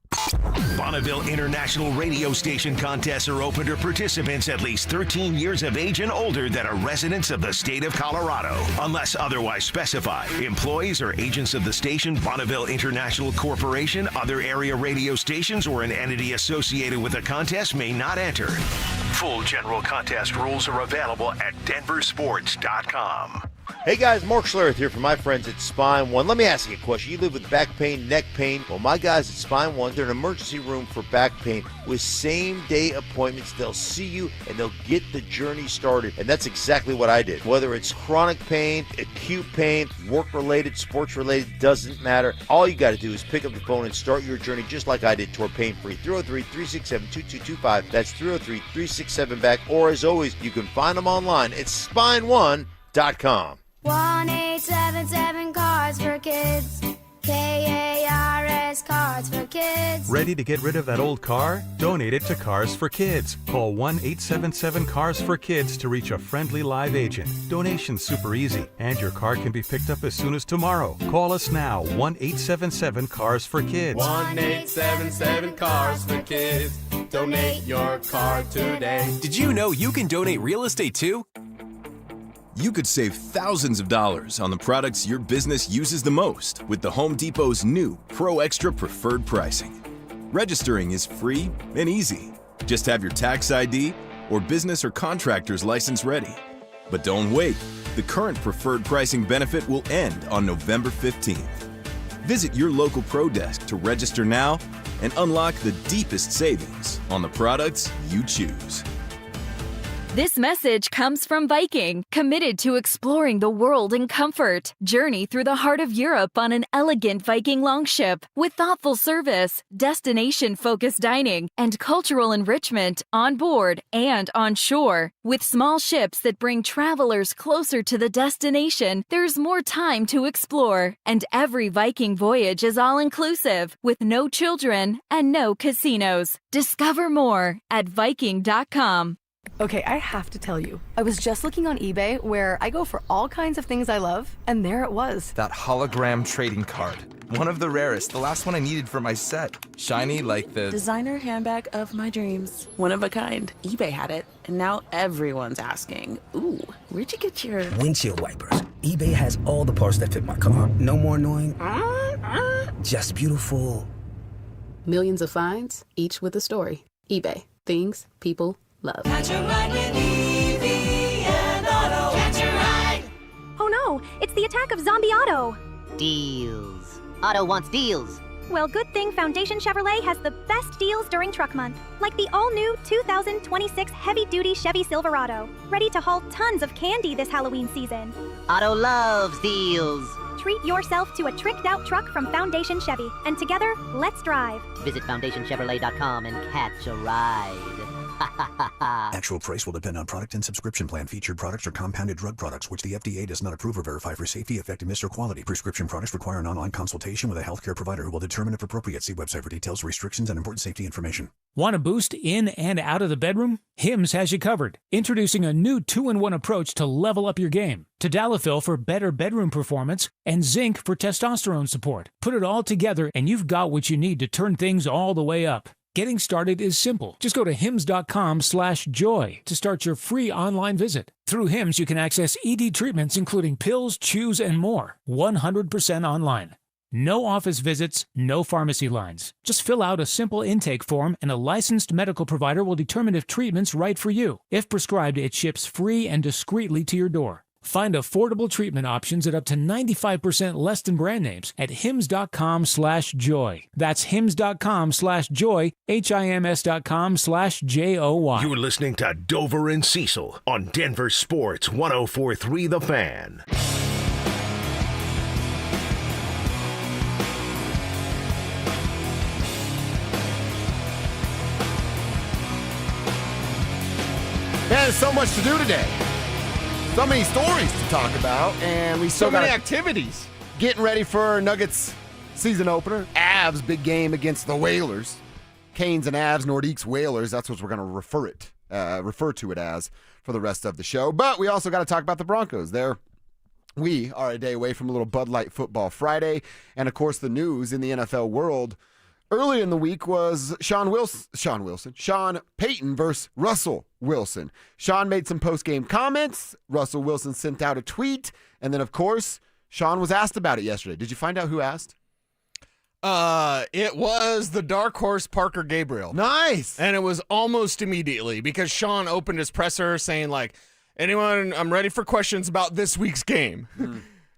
Bonneville International Radio Station contests are open to participants at least 13 years of age and older that are residents of the state of Colorado. Unless otherwise specified, employees or agents of the station, Bonneville International Corporation, other area radio stations, or an entity associated with the contest may not enter. Full general contest rules are available at DenverSports.com. Hey guys, Mark Schlereth here from my friends at Spine One. Let me ask you a question. You live with back pain, neck pain? Well, my guys at Spine One, they're an emergency room for back pain with same-day appointments. They'll see you and they'll get the journey started. And that's exactly what I did. Whether it's chronic pain, acute pain, work-related, sports-related, doesn't matter. All you got to do is pick up the phone and start your journey just like I did toward pain-free. 303-367-2225. That's 303-367-BACK. Or as always, you can find them online at spineone.com. 1-877 Cards for Kids. KARS Cards for Kids. Ready to get rid of that old car? Donate it to Cars for Kids. Call 1-877-CARS-FOR-KIDS to reach a friendly live agent. Donation's super easy, and your car can be picked up as soon as tomorrow. Call us now, 1-877-CARS-FOR-KIDS. 1-877-CARS-FOR-KIDS. Donate your car today. Did you know you can donate real estate too? You could save thousands of dollars on the products your business uses the most with the Home Depot's new Pro Extra Preferred Pricing. Registering is free and easy. Just have your tax ID or business or contractor's license ready. But don't wait. The current preferred pricing benefit will end on November 15th. Visit your local Pro Desk to register now and unlock the deepest savings on the products you choose. This message comes from Viking, committed to exploring the world in comfort. Journey through the heart of Europe on an elegant Viking longship with thoughtful service, destination-focused dining, and cultural enrichment on board and on shore. With small ships that bring travelers closer to the destination, there's more time to explore. And every Viking voyage is all-inclusive, with no children and no casinos. Discover more at Viking.com. Okay, I have to tell you, I was just looking on eBay where I go for all kinds of things I love, and there it was. That hologram trading card. One of the rarest, the last one I needed for my set. Shiny like the designer handbag of my dreams. One of a kind. eBay had it, and now everyone's asking, ooh, where'd you get your windshield wipers? eBay has all the parts that fit my car. No more annoying, just beautiful. Millions of finds, each with a story. eBay. Things people love. Catch a ride with EV and Auto. Catch a ride. Oh no, it's the attack of Zombie Auto. Deals. Auto wants deals. Well, good thing Foundation Chevrolet has the best deals during Truck Month. Like the all-new 2026 heavy-duty Chevy Silverado. Ready to haul tons of candy this Halloween season. Auto loves deals. Treat yourself to a tricked-out truck from Foundation Chevy. And together, let's drive. Visit FoundationChevrolet.com and catch a ride. Actual price will depend on product and subscription plan. Featured products are compounded drug products, which the FDA does not approve or verify for safety, effectiveness, or quality. Prescription products require an online consultation with a healthcare provider who will determine if appropriate. See website for details, restrictions, and important safety information. Want a boost in and out of the bedroom? Hims has you covered. Introducing a new 2-in-1 approach to level up your game. Tadalafil for better bedroom performance and zinc for testosterone support. Put it all together and you've got what you need to turn things all the way up. Getting started is simple. Just go to hims.com/joy to start your free online visit. Through Hims, you can access ED treatments including pills, chews, and more. 100% online. No office visits, no pharmacy lines. Just fill out a simple intake form and a licensed medical provider will determine if treatment's right for you. If prescribed, it ships free and discreetly to your door. Find affordable treatment options at up to 95% less than brand names at hims.com/joy. That's hims.com/joy, HIMS.com/JOY. You're listening to Dover and Cecil on Denver Sports 104.3 The Fan. there's so much to do today. So many stories to talk about, and we still so many got activities. Getting ready for Nuggets season opener. Avs big game against the Whalers. Canes and Avs, Nordiques Whalers. That's what we're going to refer to it as for the rest of the show. But we also got to talk about the Broncos. We are a day away from a little Bud Light Football Friday, and of course the news in the NFL world early in the week was Sean Payton versus Russell Wilson. Sean made some post-game comments. Russell Wilson sent out a tweet. And then, of course, Sean was asked about it yesterday. Did you find out who asked? It was the dark horse Parker Gabriel. Nice. And it was almost immediately because Sean opened his presser saying, like, anyone, I'm ready for questions about this week's game.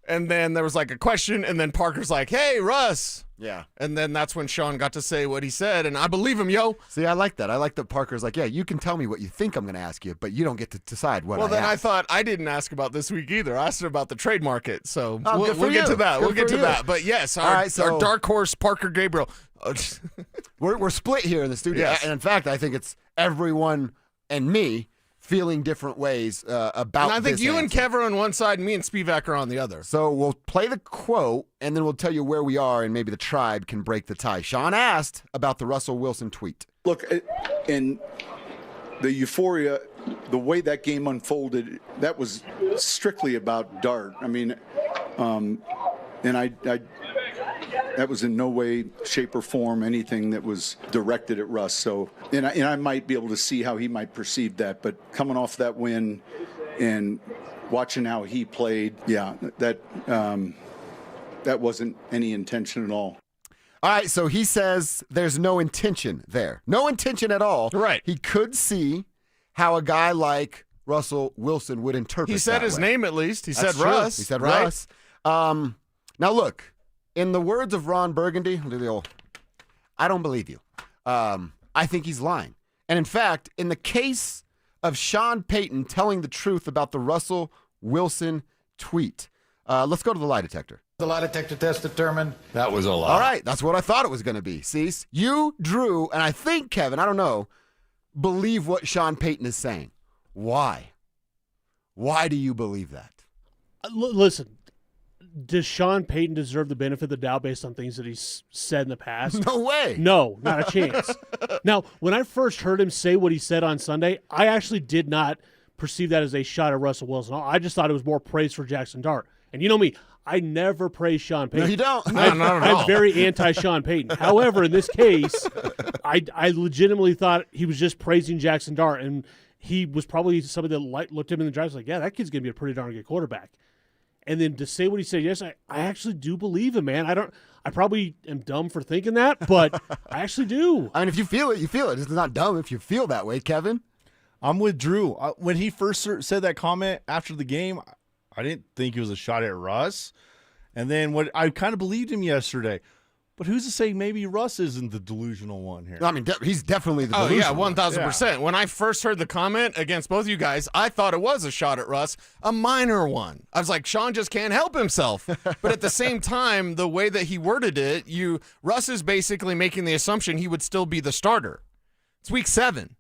And then there was like a question, and then Parker's like, hey, Russ. Yeah. And then that's when Sean got to say what he said, and I believe him, yo. See, I like that. I like that Parker's like, yeah, you can tell me what you think I'm going to ask you, but you don't get to decide what I thought I didn't ask about this week either. I asked about the trade market, so we'll you. get to that. Good We'll get for to you. that. But yes, our dark horse Parker Gabriel. We're split here in the studio. Yes. And in fact, I think it's everyone and me feeling different ways about And I think this you answer. and Kev are on one side, and me and Spivak are on the other. So we'll play the quote, and then we'll tell you where we are, and maybe the tribe can break the tie. Sean asked about the Russell Wilson tweet. Look, in the euphoria, the way that game unfolded, that was strictly about Dart. I mean, and I that was in no way, shape, or form anything that was directed at Russ. So, and I might be able to see how he might perceive that. But coming off that win and watching how he played, yeah, that wasn't any intention at all. All right, so he says there's no intention there. No intention at all. Right. He could see how a guy like Russell Wilson would interpret He said that his way. name at least. He That's said true. Russ. He said right? Russ. Now, look, in the words of Ron Burgundy, I'll do the old, I don't believe you. I think he's lying. And in fact, in the case of Sean Payton telling the truth about the Russell Wilson tweet, let's go to the lie detector. The lie detector test determined That was a lie. All right, that's what I thought it was going to be. Cease, you, Drew, and I think Kevin, I don't know, believe what Sean Payton is saying. Why? Why do you believe that? Listen, does Sean Payton deserve the benefit of the doubt based on things that he's said in the past? No way. No, not a chance. Now, when I first heard him say what he said on Sunday, I actually did not perceive that as a shot at Russell Wilson. I just thought it was more praise for Jackson Dart. And you know me, I never praise Sean Payton. No, you don't. No, not at all. I'm very anti-Sean Payton. However, in this case, I legitimately thought he was just praising Jackson Dart, and he was probably somebody that looked at him in the draft and was like, yeah, that kid's going to be a pretty darn good quarterback. And then to say what he said yesterday, I actually do believe him, man. I probably am dumb for thinking that, but I actually do. I mean, if you feel it, you feel it. It's not dumb if you feel that way, Kevin. I'm with Drew. When he first said that comment after the game, I didn't think it was a shot at Russ. And then I kind of believed him yesterday. But who's to say maybe Russ isn't the delusional one here? I mean, he's definitely the delusional one. one. 1,000%. When I first heard the comment against both of you guys, I thought it was a shot at Russ, a minor one. I was like, Sean just can't help himself. But at the same time, the way that he worded it, Russ is basically making the assumption he would still be the starter. It's week 7.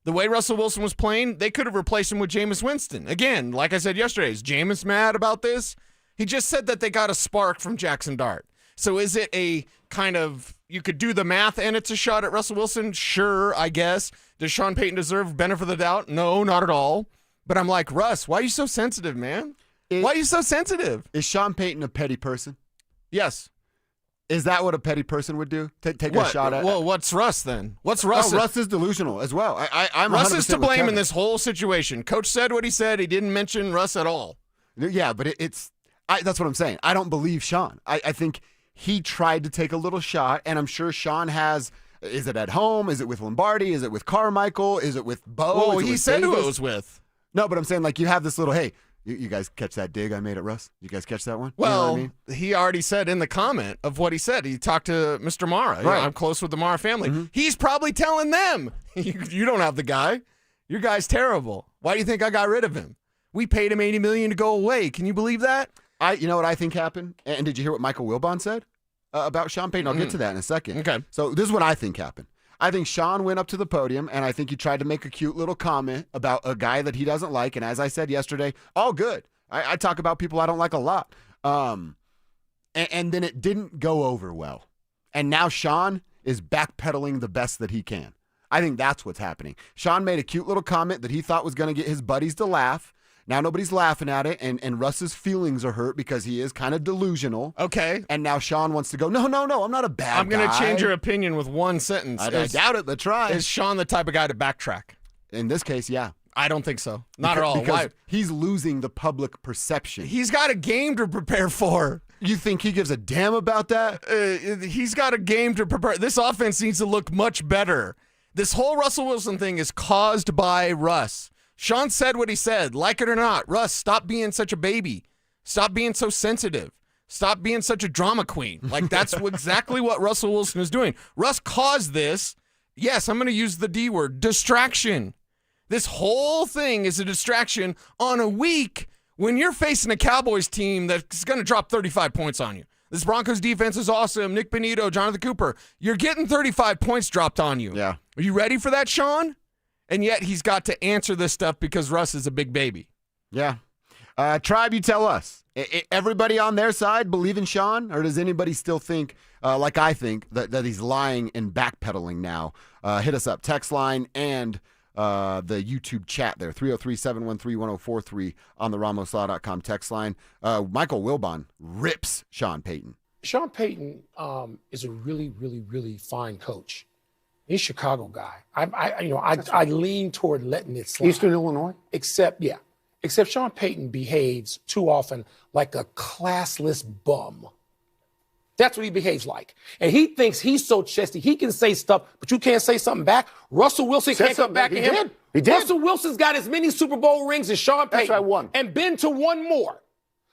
The way Russell Wilson was playing, they could have replaced him with Jameis Winston. Again, like I said yesterday, is Jameis mad about this? He just said that they got a spark from Jackson Dart. So is it a kind of, you could do the math and it's a shot at Russell Wilson? Sure, I guess. Does Sean Payton deserve benefit of the doubt? No, not at all. But I'm like, Russ, why are you so sensitive, man? Why are you so sensitive? Is Sean Payton a petty person? Yes. Is that what a petty person would do? Take a shot at? Well, what's Russ then? What's Russ? Oh, Russ is delusional as well. I'm Russ is to 100% with blame Kevin. in this whole situation. Coach said what he said. He didn't mention Russ at all. Yeah, but that's what I'm saying. I don't believe Sean. I think he tried to take a little shot, and I'm sure Sean has. Is it at home? Is it with Lombardi? Is it with Carmichael? Is it with Bo? Well, Is it he with said who Davis? it was with. No, but I'm saying, like, you have this little, hey, you guys catch that dig I made at Russ? You guys catch that one? Well, you know what I mean? he already said in the comment of what he said. He talked to Mr. Mara. You know, Right. I'm close with the Mara family. Mm-hmm. He's probably telling them, you don't have the guy. Your guy's terrible. Why do you think I got rid of him? We paid him $80 million to go away. Can you believe that? You know what I think happened? And did you hear what Michael Wilbon said about Sean Payton? I'll get to that in a second. Okay. So this is what I think happened. I think Sean went up to the podium, and I think he tried to make a cute little comment about a guy that he doesn't like. And as I said yesterday, all good. I talk about people I don't like a lot. And then it didn't go over well. And now Sean is backpedaling the best that he can. I think that's what's happening. Sean made a cute little comment that he thought was going to get his buddies to laugh. Now nobody's laughing at it, and Russ's feelings are hurt because he is kind of delusional. Okay. And now Sean wants to go, no, I'm not a bad guy. I'm going to change your opinion with one sentence. I doubt it, but try. Is Sean the type of guy to backtrack? In this case, yeah. I don't think so. Not at all. Because Why? he's losing the public perception. He's got a game to prepare for. You think he gives a damn about that? He's got a game to prepare. This offense needs to look much better. This whole Russell Wilson thing is caused by Russ. Sean said what he said. Like it or not, Russ, stop being such a baby. Stop being so sensitive. Stop being such a drama queen. Like, that's exactly what Russell Wilson is doing. Russ caused this. Yes, I'm going to use the D word, distraction. This whole thing is a distraction on a week when you're facing a Cowboys team that's going to drop 35 points on you. This Broncos defense is awesome. Nick Benito, Jonathan Cooper. You're getting 35 points dropped on you. Yeah. Are you ready for that, Sean? And yet he's got to answer this stuff because Russ is a big baby. Yeah. Tribe, you tell us. Everybody on their side believe in Sean, or does anybody still think, like I think, that he's lying and backpedaling now? Hit us up. Text line and the YouTube chat there, 303-713-1043 on the RamosLaw.com text line. Michael Wilbon rips Sean Payton. Sean Payton is a really, really, really fine coach. He's a Chicago guy. I lean toward letting it slide. Eastern Illinois? Except Sean Payton behaves too often like a classless bum. That's what he behaves like. And he thinks he's so chesty. He can say stuff, but you can't say something back. Russell Wilson can't come back at him. He did. Russell Wilson's got as many Super Bowl rings as Sean Payton. That's right, one. And been to one more.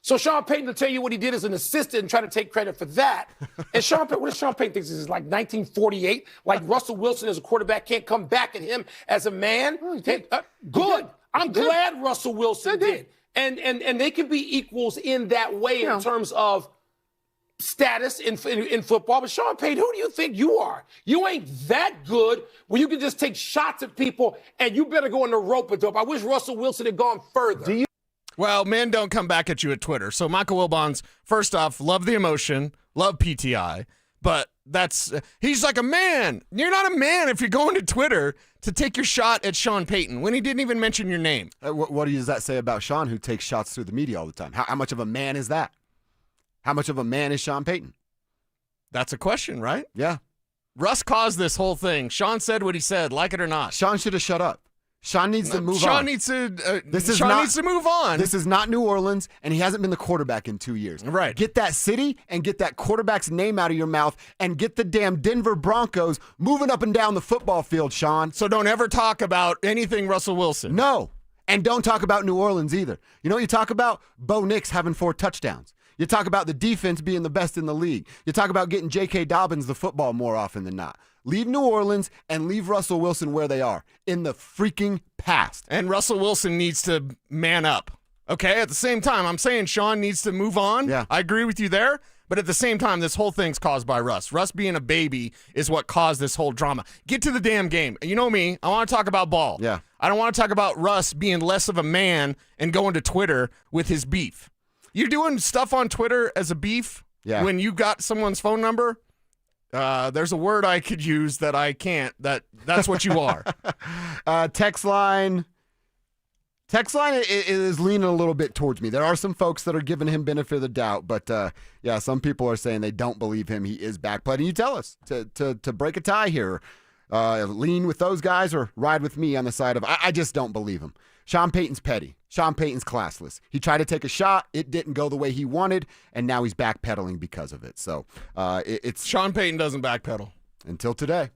So Sean Payton will tell you what he did as an assistant and try to take credit for that. And what does Sean Payton think this is, like 1948? Like Russell Wilson as a quarterback can't come back at him as a man? Good. I'm glad Russell Wilson did. And they can be equals in that way in terms of status in football. But Sean Payton, who do you think you are? You ain't that good where you can just take shots at people and you better go in the rope-a-dope. I wish Russell Wilson had gone further. Well, men don't come back at you at Twitter. So Michael Wilbon's, first off, love the emotion, love PTI, but he's like a man. You're not a man if you're going to Twitter to take your shot at Sean Payton when he didn't even mention your name. What does that say about Sean, who takes shots through the media all the time? How much of a man is that? How much of a man is Sean Payton? That's a question, right? Yeah. Russ caused this whole thing. Sean said what he said, like it or not. Sean should have shut up. Sean needs to move on. Sean needs to move on. This is not New Orleans, and he hasn't been the quarterback in 2 years. Right. Get that city and get that quarterback's name out of your mouth and get the damn Denver Broncos moving up and down the football field, Sean. So don't ever talk about anything Russell Wilson. No. And don't talk about New Orleans either. You know what you talk about? Bo Nix having 4 touchdowns. You talk about the defense being the best in the league. You talk about getting J.K. Dobbins the football more often than not. Leave New Orleans and leave Russell Wilson where they are, in the freaking past. And Russell Wilson needs to man up. Okay, at the same time, I'm saying Sean needs to move on. Yeah. I agree with you there. But at the same time, this whole thing's caused by Russ. Russ being a baby is what caused this whole drama. Get to the damn game. You know me, I want to talk about ball. Yeah. I don't want to talk about Russ being less of a man and going to Twitter with his beef. You're doing stuff on Twitter as a beef when you got someone's phone number? There's a word I could use that I can't. That's what you are. Text line is leaning a little bit towards me. There are some folks that are giving him benefit of the doubt, but some people are saying they don't believe him. He is back. But you tell us to break a tie here. Lean with those guys or ride with me on the side of I just don't believe him. Sean Payton's petty. Sean Payton's classless. He tried to take a shot. It didn't go the way he wanted, and now he's backpedaling because of it. So it's Sean Payton doesn't backpedal. Until today.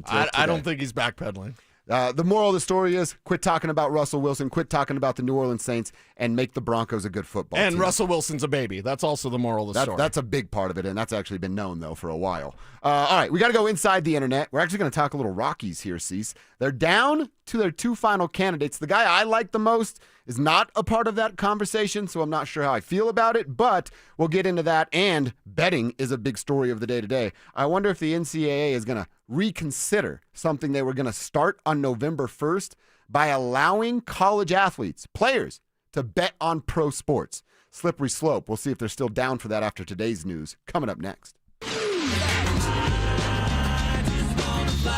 I don't think he's backpedaling. The moral of the story is quit talking about Russell Wilson, quit talking about the New Orleans Saints, and make the Broncos a good football team. And Russell Wilson's a baby. That's also the moral of the story. That's a big part of it, and that's actually been known, though, for a while. All right, we got to go inside the internet. We're actually going to talk a little Rockies here, Cecil. They're down to their 2 final candidates. The guy I like the most is not a part of that conversation, so I'm not sure how I feel about it, but we'll get into that. And betting is a big story of the day today. I wonder if the NCAA is going to reconsider something they were going to start on November 1st by allowing college athletes, players, to bet on pro sports. Slippery slope. We'll see if they're still down for that after today's news. Coming up next.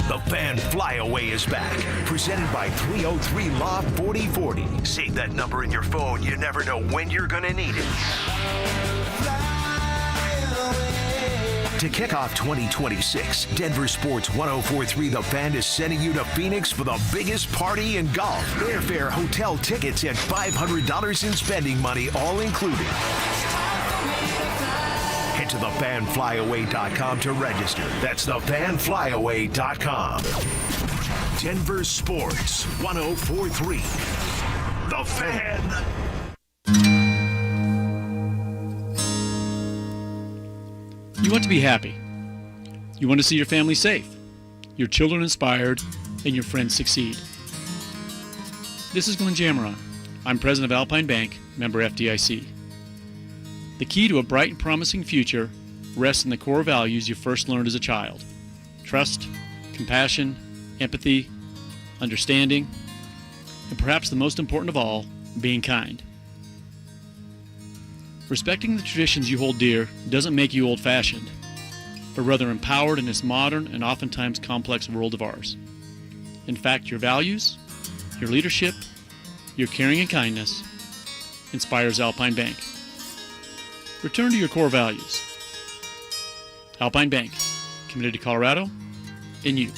The Fan Flyaway is back, presented by 303 Law 4040. Save that number in your phone. You never know when you're going to need it. To kick off 2026, DenverSports 1043 The Fan is sending you to Phoenix for the biggest party in golf. Airfare, hotel tickets, and $500 in spending money, all included. Head to thefanflyaway.com to register. That's thefanflyaway.com. DenverSports 1043 The Fan. You want to be happy. You want to see your family safe, your children inspired, and your friends succeed. This is Glenn Jameron. I'm president of Alpine Bank, member FDIC. The key to a bright and promising future rests in the core values you first learned as a child: trust, compassion, empathy, understanding, and perhaps the most important of all, being kind. Respecting the traditions you hold dear doesn't make you old-fashioned, but rather empowered in this modern and oftentimes complex world of ours. In fact, your values, your leadership, your caring and kindness inspires Alpine Bank. Return to your core values. Alpine Bank, committed to Colorado and you.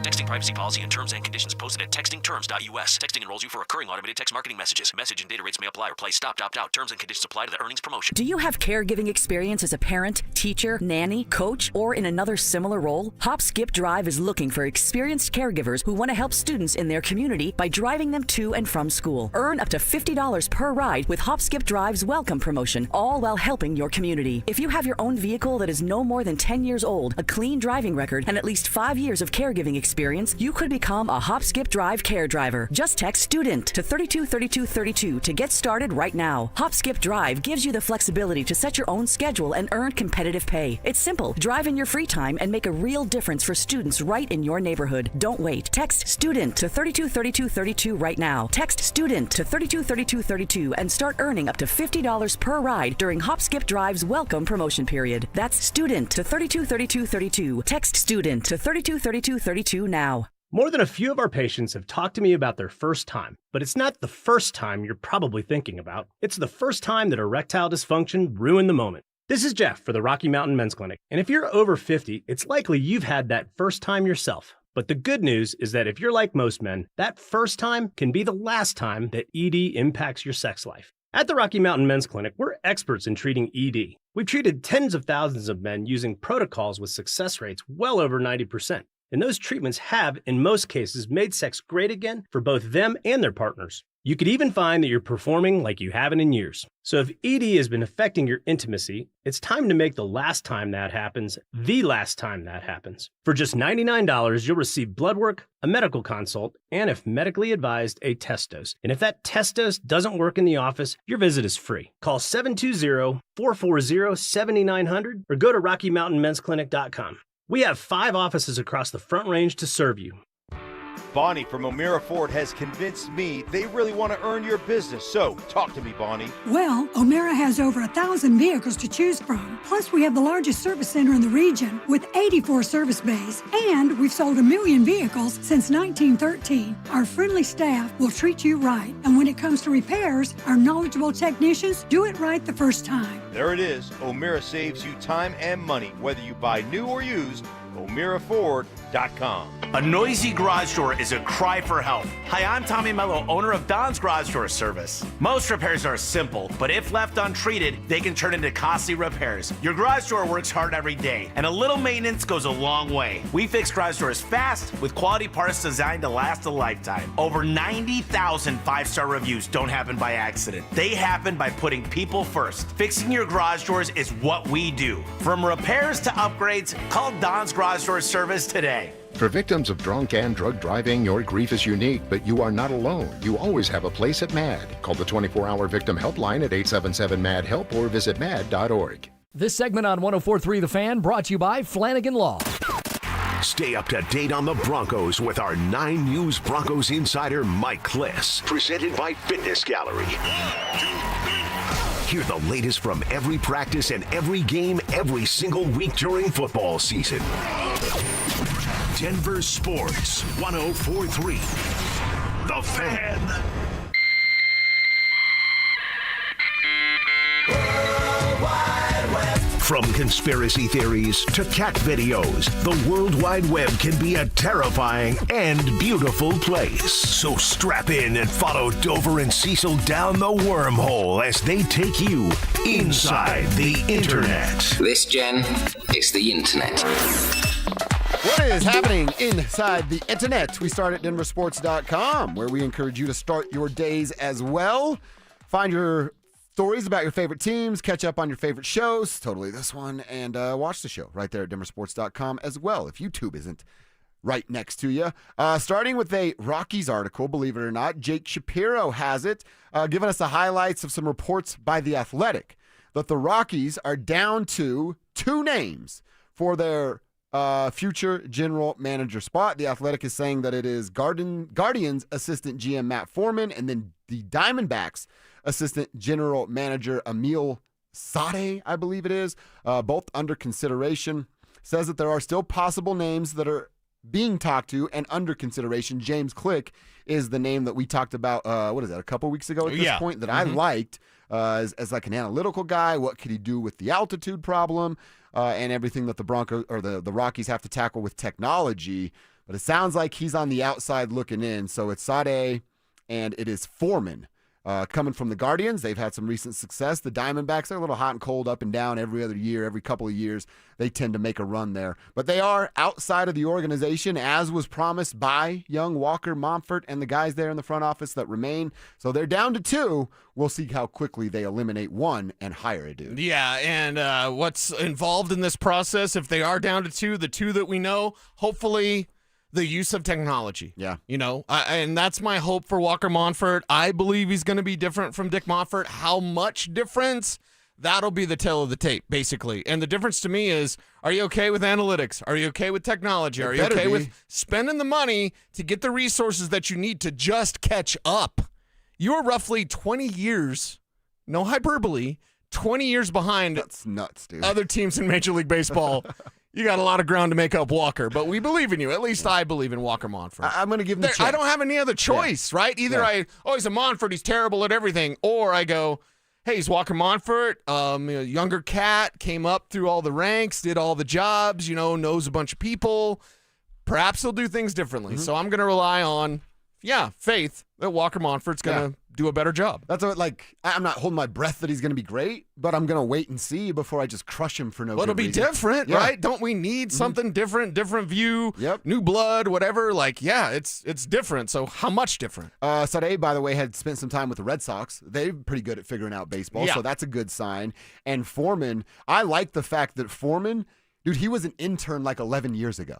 Texting privacy policy and terms and conditions posted at textingterms.us. Texting enrolls you for recurring automated text marketing messages. Message and data rates may apply. Replace stop, opt out. Terms and conditions apply to the earnings promotion. Do you have caregiving experience as a parent, teacher, nanny, coach, or in another similar role? Hop Skip Drive is looking for experienced caregivers who want to help students in their community by driving them to and from school. Earn up to $50 per ride with Hop Skip Drive's welcome promotion, all while helping your community. If you have your own vehicle that is no more than 10 years old, a clean driving record, and at least 5 years of caregiving experience, you could become a Hop Skip Drive care driver. Just text STUDENT to 323232 to get started right now. Hop Skip Drive gives you the flexibility to set your own schedule and earn competitive pay. It's simple. Drive in your free time and make a real difference for students right in your neighborhood. Don't wait. Text STUDENT to 323232 right now. Text STUDENT to 323232 and start earning up to $50 per ride during Hop Skip Drive's welcome promotion period. That's STUDENT to 323232. Text STUDENT to 323232 now. More than a few of our patients have talked to me about their first time, but it's not the first time you're probably thinking about. It's the first time that erectile dysfunction ruined the moment. This is Jeff for the Rocky Mountain Men's Clinic, and if you're over 50, it's likely you've had that first time yourself. But the good news is that if you're like most men, that first time can be the last time that ED impacts your sex life. At the Rocky Mountain Men's Clinic, we're experts in treating ED. We've treated tens of thousands of men using protocols with success rates well over 90%. And those treatments have, in most cases, made sex great again for both them and their partners. You could even find that you're performing like you haven't in years. So if ED has been affecting your intimacy, it's time to make the last time that happens the last time that happens. For just $99, you'll receive blood work, a medical consult, and if medically advised, a test dose. And if that test dose doesn't work in the office, your visit is free. Call 720-440-7900 or go to RockyMountainMen'sClinic.com. We have 5 offices across the Front Range to serve you. Bonnie from O'Meara Ford has convinced me they really want to earn your business. So, talk to me, Bonnie. Well, O'Meara has over 1,000 vehicles to choose from. Plus, we have the largest service center in the region with 84 service bays. And we've sold 1 million vehicles since 1913. Our friendly staff will treat you right. And when it comes to repairs, our knowledgeable technicians do it right the first time. There it is. O'Meara saves you time and money, whether you buy new or used. O'MearaFord.com. A noisy garage door is a cry for help. Hi, I'm Tommy Mello, owner of Don's Garage Door Service. Most repairs are simple, but if left untreated, they can turn into costly repairs. Your garage door works hard every day, and a little maintenance goes a long way. We fix garage doors fast with quality parts designed to last a lifetime. Over 90,000 5-star reviews don't happen by accident. They happen by putting people first. Fixing your garage doors is what we do. From repairs to upgrades, call Don's Garage Door Service today. For victims of drunk and drug driving, your grief is unique, but you are not alone. You always have a place at MAD. Call the 24-hour victim helpline at 877-MAD-HELP or visit mad.org. This segment on 104.3 The Fan brought to you by Flanagan Law. Stay up to date on the Broncos with our 9 News Broncos insider, Mike Kliss. Presented by Fitness Gallery. Hear the latest from every practice and every game every single week during football season. Denver Sports 104.3 The Fan. From conspiracy theories to cat videos, the World Wide Web can be a terrifying and beautiful place. So strap in and follow Dover and Cecil down the wormhole as they take you inside the Internet. This, Jen, is the Internet. What is happening inside the Internet? We start at DenverSports.com, where we encourage you to start your days as well. Find your stories about your favorite teams, catch up on your favorite shows, totally this one, and watch the show right there at DenverSports.com as well, if YouTube isn't right next to you. Starting with a Rockies article, believe it or not, Jake Shapiro has it, giving us the highlights of some reports by The Athletic, that the Rockies are down to 2 names for their future general manager spot. The Athletic is saying that it is Guardians assistant GM Matt Foreman and then the Diamondbacks assistant general manager Emil Sade, I believe it is, both under consideration. Says that there are still possible names that are being talked to and under consideration. James Click is the name that we talked about, a couple weeks ago at this point that I liked as like an analytical guy. What could he do with the altitude problem and everything that the Broncos or the Rockies have to tackle with technology. But it sounds like he's on the outside looking in. So it's Sade and it is Foreman. Coming from the Guardians, they've had some recent success. The Diamondbacks are a little hot and cold, up and down every other year, every couple of years. They tend to make a run there. But they are outside of the organization, as was promised by Young, Walker, Monfort, and the guys there in the front office that remain. So they're down to 2. We'll see how quickly they eliminate 1 and hire a dude. Yeah, and what's involved in this process, if they are down to 2, the 2 that we know, hopefully the use of technology. Yeah. And that's my hope for Walker Monfort. I believe he's going to be different from Dick Monfort. How much difference? That'll be the tale of the tape, basically. And the difference to me is, are you okay with analytics? Are you okay with technology? Are you okay with spending the money to get the resources that you need to just catch up? You're roughly 20 years, no hyperbole, 20 years behind. That's nuts, dude. Other teams in Major League Baseball. You got a lot of ground to make up Walker, but we believe in you. At least I believe in Walker Monfort. I'm going to give him the chance. I don't have any other choice, right? Either he's a Monfort, he's terrible at everything, or I go, hey, he's Walker Monfort, younger cat, came up through all the ranks, did all the jobs, knows a bunch of people. Perhaps he'll do things differently. So I'm going to rely on, faith that Walker Monfort's going to do a better job. That's what, I'm not holding my breath that he's going to be great, but I'm going to wait and see before I just crush him for no Well, it'll good be reason. different, right? Don't we need something different view, new blood, whatever? It's different. So how much different? Sade, by the way, had spent some time with the Red Sox. They're pretty good at figuring out baseball, so that's a good sign. And Foreman, I like the fact that Foreman, dude, he was an intern 11 years ago.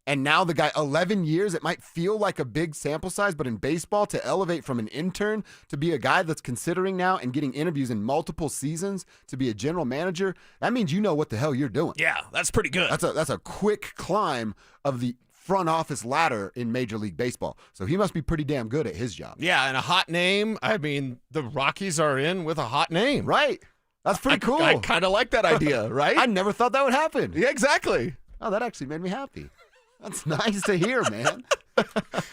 And now the guy, 11 years, it might feel like a big sample size, but in baseball, to elevate from an intern to be a guy that's considering now and getting interviews in multiple seasons to be a general manager, that means you know what the hell you're doing. Yeah, that's pretty good. That's a quick climb of the front office ladder in Major League Baseball. So he must be pretty damn good at his job. Yeah, and a hot name. I mean, the Rockies are in with a hot name. Right. That's pretty cool. I kind of like that idea, right? I never thought that would happen. Yeah, exactly. Oh, that actually made me happy. That's nice to hear, man.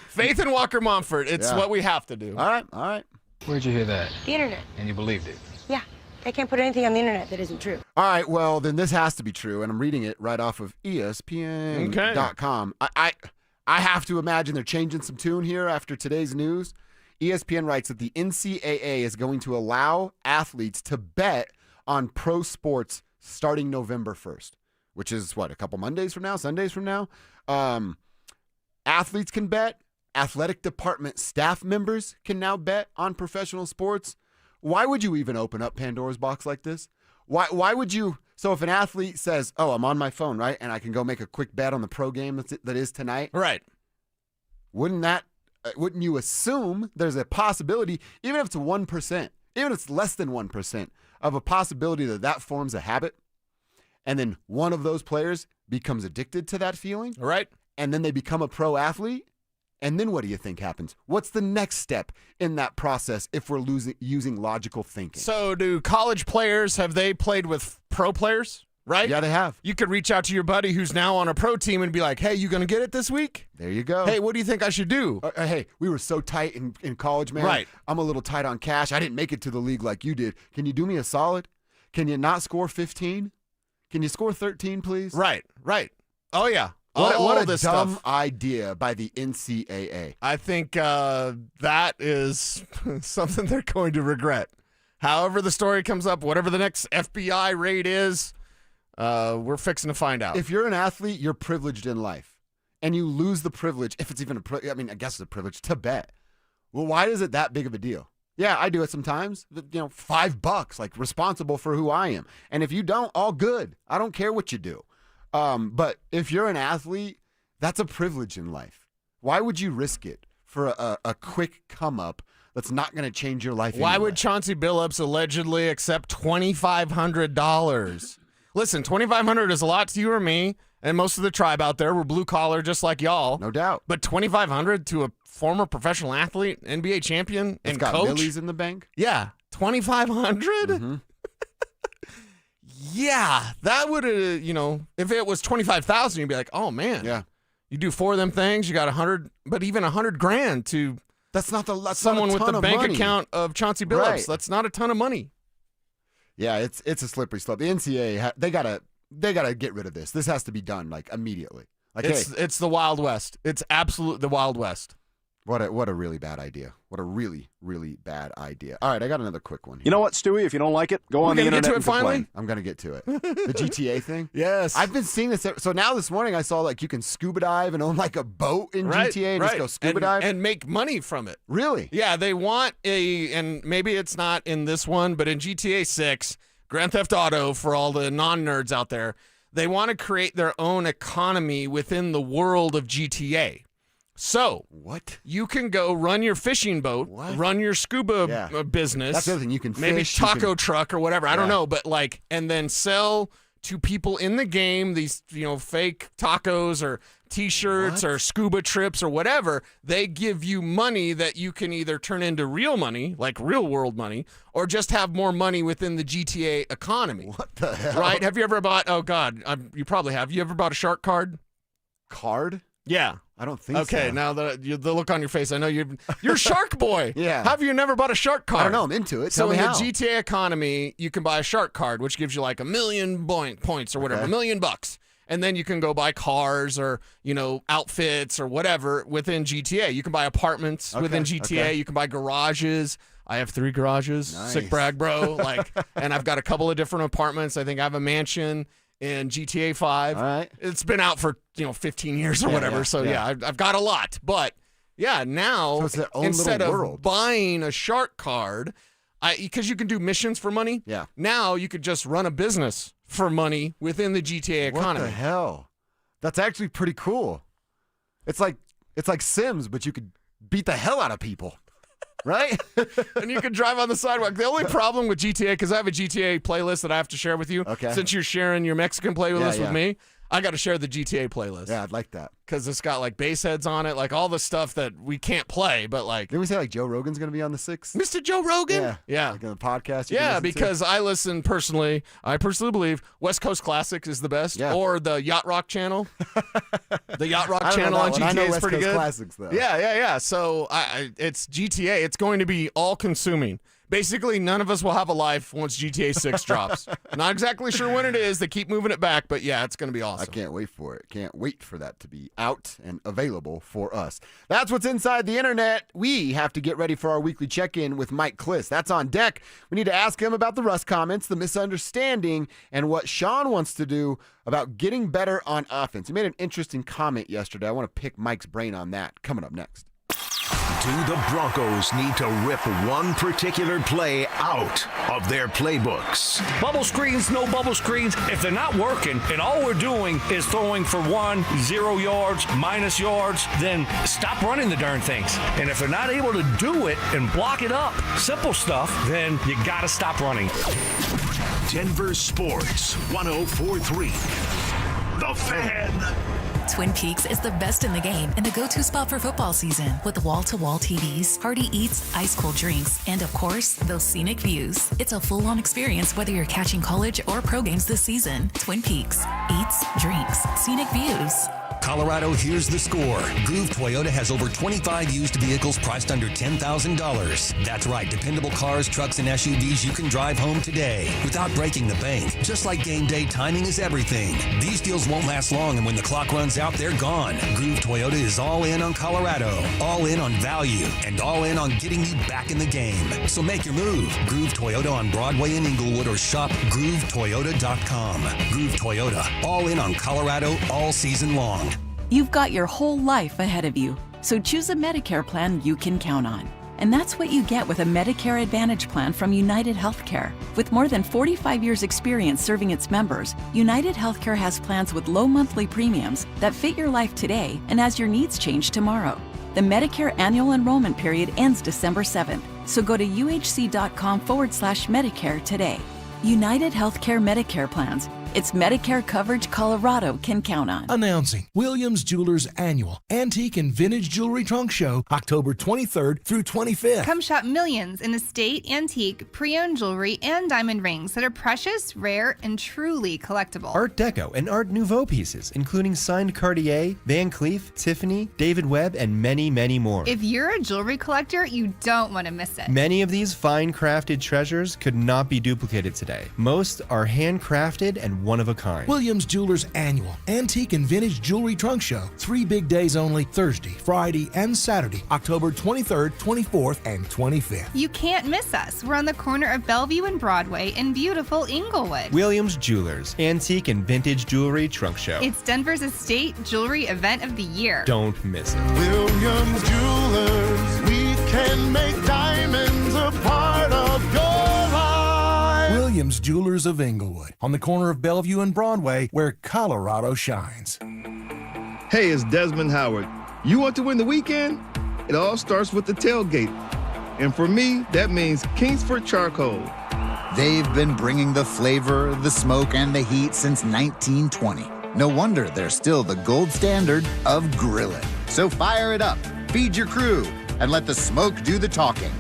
Faith in Walker Monfort. It's what we have to do. All right. Where'd you hear that? The internet. And you believed it? Yeah. They can't put anything on the internet that isn't true. All right, well, then this has to be true, and I'm reading it right off of ESPN.com. I have to imagine they're changing some tune here after today's news. ESPN writes that the NCAA is going to allow athletes to bet on pro sports starting November 1st, which is, a couple Sundays from now? Athletes can bet. Athletic department staff members can now bet on professional sports. Why would you even open up Pandora's box like this? Why would you So if an athlete says, oh, I'm on my phone, right, and I can go make a quick bet on the pro game that is tonight. Right. Wouldn't you assume there's a possibility, even if it's 1%, even if it's less than 1%, of a possibility that forms a habit, and then one of those players becomes addicted to that feeling? Right. And then they become a pro athlete? And then what do you think happens? What's the next step in that process if we're using logical thinking? So do college players, have they played with pro players, right? Yeah, they have. You could reach out to your buddy who's now on a pro team and be like, hey, you going to get it this week? There you go. Hey, what do you think I should do? Hey, we were so tight in college, man. Right. I'm a little tight on cash. I didn't make it to the league like you did. Can you do me a solid? Can you not score 15? Can you score 13, please? Right. Oh, yeah. What a dumb stuff. idea by the NCAA. I think that is something they're going to regret. However the story comes up, whatever the next FBI raid is, we're fixing to find out. If you're an athlete, you're privileged in life. And you lose the privilege, if it's even I guess it's a privilege, to bet. Well, why is it that big of a deal? Yeah, I do it sometimes. $5, like responsible for who I am. And if you don't, all good. I don't care what you do. But if you're an athlete, that's a privilege in life. Why would you risk it for a quick come up that's not going to change your life? Why anyway? would Chauncey Billups allegedly accept $2,500? Listen, $2,500 is a lot to you or me, and most of the tribe out there were blue collar just like y'all. No doubt. But $2,500 to a former professional athlete, NBA champion, it's and got coach? millies in the bank? Yeah, $2,500? Mm-hmm. Yeah, that would have, if it was $25,000, you'd be like, oh man, yeah, you do 4 of them things, you got 100, but even $100,000 to someone with the bank account of Chauncey Billups. Right. That's not a ton of money. Yeah, it's a slippery slope. The NCAA they gotta get rid of this. This has to be done like immediately. Like It's the Wild West. It's absolute the Wild West. What a really bad idea. What a really, really bad idea. All right, I got another quick one here. You know what, Stewie? If you don't like it, go on the internet get to it and finally? complain. I'm going to get to it. The GTA thing? Yes. I've been seeing this. So now this morning I saw like you can scuba dive and own like a boat in GTA and just go scuba dive. And make money from it. Really? Yeah, they want and maybe it's not in this one, but in GTA 6, Grand Theft Auto, for all the non-nerds out there, they want to create their own economy within the world of GTA. So, what? You can go run your fishing boat, run your scuba business. That's the other thing. You can maybe fish, taco truck or whatever. I don't Yeah. know, but and then sell to people in the game these, fake tacos or T-shirts or scuba trips or whatever. They give you money that you can either turn into real money, like real world money, or just have more money within the GTA economy. What the hell? Right? Have you ever bought? Oh God, you probably have. You ever bought a shark card? Card? Yeah. I don't think so. Okay, now the look on your face, I know you're a shark boy. Yeah. Have you never bought a shark card? I don't know. I'm into it. So Tell me in how. the GTA economy, you can buy a shark card, which gives you like 1 million points or whatever, $1 million. And then you can go buy cars or, outfits or whatever within GTA. You can buy apartments within GTA. Okay. You can buy garages. I have 3 garages. Nice. Sick brag, bro. And I've got a couple of different apartments. I think I have a mansion in GTA 5. All right. It's been out for 15 years or whatever. Yeah, so yeah. I've got a lot. But yeah, now So it's their own instead little of world. buying a shark card, because you can do missions for money. Yeah. Now you could just run a business for money within the GTA economy. What the hell? That's actually pretty cool. It's like Sims, but you could beat the hell out of people. Right? And you can drive on the sidewalk. The only problem with GTA, because I have a GTA playlist that I have to share with you. Okay. Since you're sharing your Mexican playlist Yeah. with me, I got to share the GTA playlist. Yeah, I'd like that. Because it's got like bass heads on it, like all the stuff that we can't play, but like. Didn't we say like Joe Rogan's going to be on the 6th? Mr. Joe Rogan? Yeah. Yeah. Like on the podcast? you can Yeah, listen to? because I personally believe West Coast Classics is the best, or the Yacht Rock channel. The Yacht Rock I don't know channel that on one. I know GTA is West pretty Coast good. Classics, though. Yeah. So it's GTA. It's going to be all consuming. Basically, none of us will have a life once GTA 6 drops. Not exactly sure when it is. They keep moving it back, but yeah, it's going to be awesome. I can't wait for it. Can't wait for that to be out and available for us. That's what's inside the internet. We have to get ready for our weekly check-in with Mike Kliss. That's on deck. We need to ask him about the Russ comments, the misunderstanding, and what Sean wants to do about getting better on offense. He made an interesting comment yesterday. I want to pick Mike's brain on that. Coming up next. Do the Broncos need to rip one particular play out of their playbooks? Bubble screens, no bubble screens. If they're not working and all we're doing is throwing for 1, 0 yards, minus yards, then stop running the darn things. And if they're not able to do it and block it up, simple stuff, then you got to stop running. Denver Sports 104.3. The Fan. Twin Peaks is the best in the game and the go-to spot for football season with wall-to-wall TVs, hearty eats, ice-cold drinks, and of course, those scenic views. It's a full-on experience whether you're catching college or pro games this season. Twin Peaks. Eats, drinks, scenic views. Colorado hears the score. Groove Toyota has over 25 used vehicles priced under $10,000. That's right, dependable cars, trucks, and SUVs you can drive home today without breaking the bank. Just like game day, timing is everything. These deals won't last long, and when the clock runs out, they're gone. Groove Toyota is all in on Colorado, all in on value, and all in on getting you back in the game. So make your move. Groove Toyota on Broadway in Inglewood or shop GrooveToyota.com. Groove Toyota, all in on Colorado all season long. You've got your whole life ahead of you, so choose a Medicare plan you can count on. And that's what you get with a Medicare Advantage plan from United Healthcare. With more than 45 years' experience serving its members, United Healthcare has plans with low monthly premiums that fit your life today and as your needs change tomorrow. The Medicare annual enrollment period ends December 7th, so go to uhc.com/Medicare today. United Healthcare Medicare plans. It's Medicare coverage Colorado can count on. Announcing Williams Jewelers Annual Antique and Vintage Jewelry Trunk Show, October 23rd through 25th. Come shop millions in estate, antique, pre-owned jewelry, and diamond rings that are precious, rare, and truly collectible. Art Deco and Art Nouveau pieces, including signed Cartier, Van Cleef, Tiffany, David Webb, and many, many more. If you're a jewelry collector, you don't want to miss it. Many of these fine crafted treasures could not be duplicated today. Most are handcrafted and one of a kind. Williams Jewelers Annual Antique and Vintage Jewelry Trunk Show. 3 big days only, Thursday, Friday, and Saturday, October 23rd, 24th, and 25th. You can't miss us. We're on the corner of Bellevue and Broadway in beautiful Inglewood. Williams Jewelers Antique and Vintage Jewelry Trunk Show. It's Denver's estate jewelry event of the year. Don't miss it. Williams Jewelers, we can make diamonds a part of your life. Williams Jewelers of Inglewood, on the corner of Bellevue and Broadway, where Colorado shines. Hey, it's Desmond Howard. You want to win the weekend? It all starts with the tailgate. And for me, that means Kingsford Charcoal. They've been bringing the flavor, the smoke, and the heat since 1920. No wonder they're still the gold standard of grilling. So fire it up, feed your crew, and let the smoke do the talking.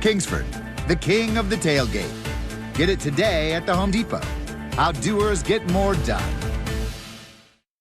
Kingsford, the king of the tailgate. Get it today at the Home Depot. How doers get more done.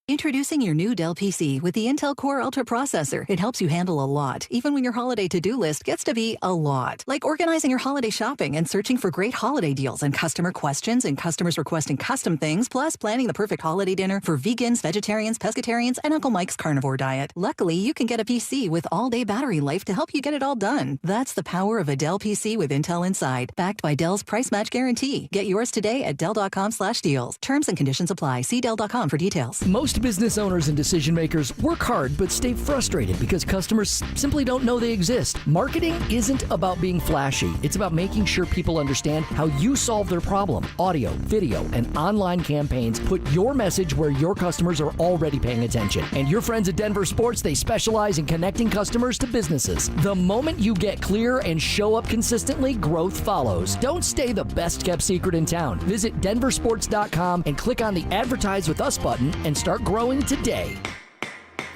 Introducing your new Dell PC with the Intel Core Ultra processor. It helps you handle a lot, even when your holiday to-do list gets to be a lot. Like organizing your holiday shopping and searching for great holiday deals and customer questions and customers requesting custom things, plus planning the perfect holiday dinner for vegans, vegetarians, pescatarians, and Uncle Mike's carnivore diet. Luckily, you can get a PC with all-day battery life to help you get it all done. That's the power of a Dell PC with Intel inside, backed by Dell's price match guarantee. Get yours today at Dell.com/deals. Terms and conditions apply. See Dell.com for details. Most business owners and decision makers work hard but stay frustrated because customers simply don't know they exist. Marketing isn't about being flashy. It's about making sure people understand how you solve their problem. Audio, video, and online campaigns put your message where your customers are already paying attention. And your friends at DenverSports, they specialize in connecting customers to businesses. The moment you get clear and show up consistently, growth follows. Don't stay the best kept secret in town. Visit DenverSports.com and click on the Advertise with Us button and start growing today.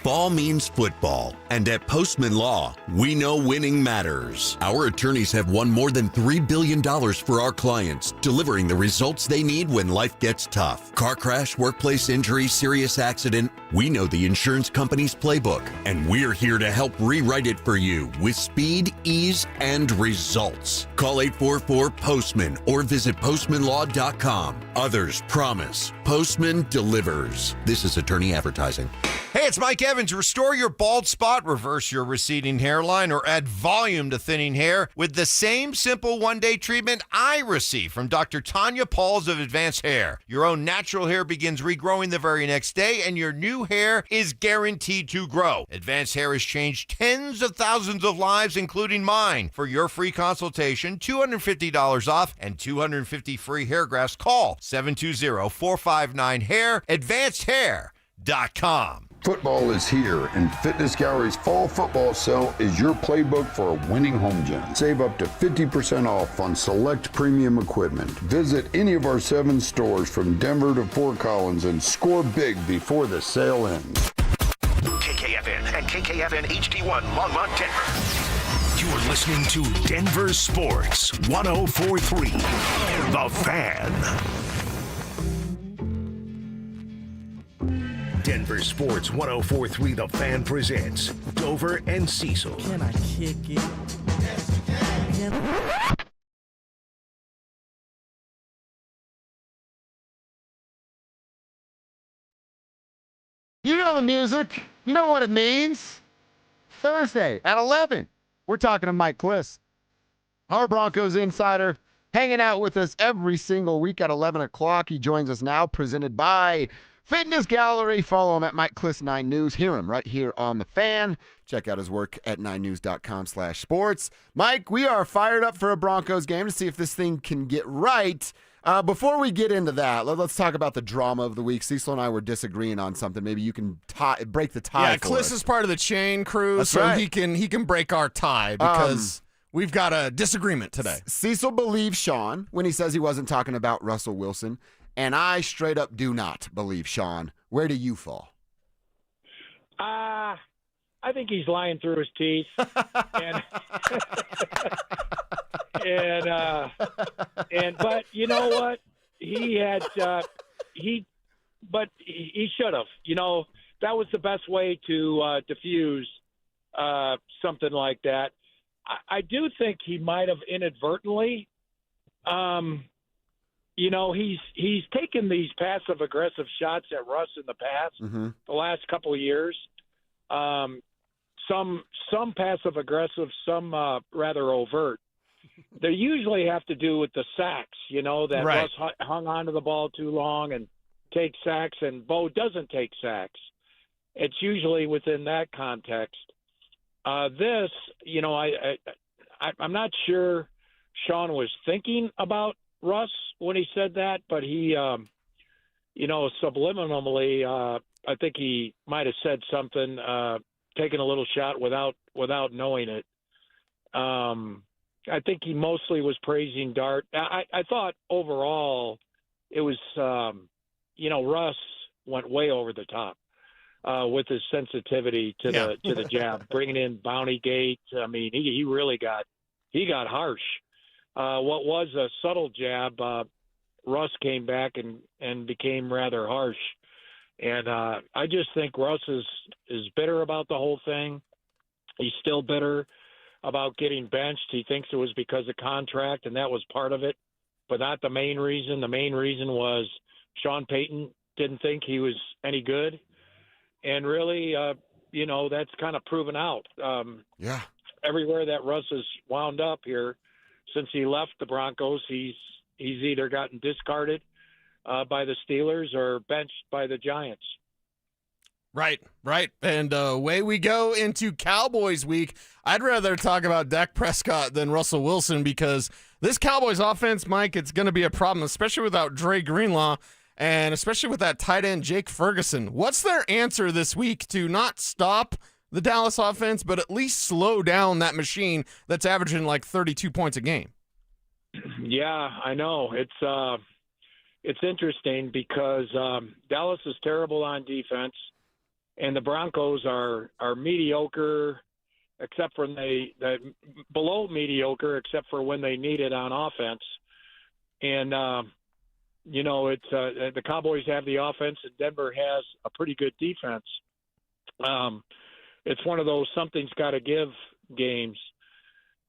Fall means football, and at Postman Law, we know winning matters. Our attorneys have won more than $3 billion for our clients, delivering the results they need when life gets tough. Car crash, workplace injury, serious accident. We know the insurance company's playbook, and we're here to help rewrite it for you with speed, ease, and results. Call 844-POSTMAN or visit postmanlaw.com. Others promise. Postman delivers. This is attorney advertising. Hey, it's Mike Evans. Restore your bald spot, reverse your receding hairline, or add volume to thinning hair with the same simple one-day treatment I receive from Dr. Tanya Pauls of Advanced Hair. Your own natural hair begins regrowing the very next day, and your new hair is guaranteed to grow. Advanced Hair has changed tens of thousands of lives, including mine. For your free consultation, $250 off, and 250 free hair grafts, call 720-459-HAIR, advancedhair.com. Football is here, and Fitness Gallery's fall football sale is your playbook for a winning home gym. Save up to 50% off on select premium equipment. Visit any of our 7 stores from Denver to Fort Collins and score big before the sale ends. KKFN and KKFN HD1 Longmont, Denver. You're listening to Denver Sports 104.3 The Fan. Denver Sports 104.3 The Fan presents Dover and Cecil. Can I kick it? You know the music. You know what it means. Thursday at 11. We're talking to Mike Kliss, our Broncos insider, hanging out with us every single week at 11 o'clock. He joins us now, presented by Fitness Gallery. Follow him at Mike Kliss 9 News. Hear him right here on The Fan. Check out his work at 9news.com/sports. Mike, we are fired up for a Broncos game to see if this thing can get right. Before we get into that, let's talk about the drama of the week. Cecil and I were disagreeing on something. Maybe you can break the tie. Yeah, for Kliss us. is part of the chain crew, That's so right. he can break our tie because we've got a disagreement today. Cecil believes Sean when he says he wasn't talking about Russell Wilson, and I straight up do not believe Sean. Where do you fall? I think he's lying through his teeth. But you know what? He should have. You know, that was the best way to diffuse something like that. I do think he might have inadvertently. You know, he's taken these passive aggressive shots at Russ in the past, the last couple of years. Some passive aggressive, some rather overt. They usually have to do with the sacks, you know, that right. Russ hung onto the ball too long and takes sacks, and Bo doesn't take sacks. It's usually within that context. This, you know, I'm not sure Sean was thinking about Russ when he said that, but he, you know, subliminally, I think he might have said something, taking a little shot without knowing it. I think he mostly was praising Dart. I thought overall it was, you know, Russ went way over the top with his sensitivity to the jab, bringing in Bounty Gate. I mean, he really got harsh. What was a subtle jab, Russ came back and became rather harsh. And I just think Russ is bitter about the whole thing. He's still bitter about getting benched. He thinks it was because of contract, and that was part of it, but not the main reason. The main reason was Sean Payton didn't think he was any good. And really, you know, that's kind of proven out. Yeah. Everywhere that Russ has wound up here since he left the Broncos, he's either gotten discarded by the Steelers or benched by the Giants. Right. And away we go into Cowboys week. I'd rather talk about Dak Prescott than Russell Wilson because this Cowboys offense, Mike, it's going to be a problem, especially without Dre Greenlaw and especially with that tight end Jake Ferguson. What's their answer this week to not stop the Dallas offense, but at least slow down that machine that's averaging like 32 points a game? Yeah, I know. It's interesting because Dallas is terrible on defense. And the Broncos are mediocre, except for below mediocre, except for when they need it on offense. And you know, it's the Cowboys have the offense, and Denver has a pretty good defense. It's one of those something's got to give games.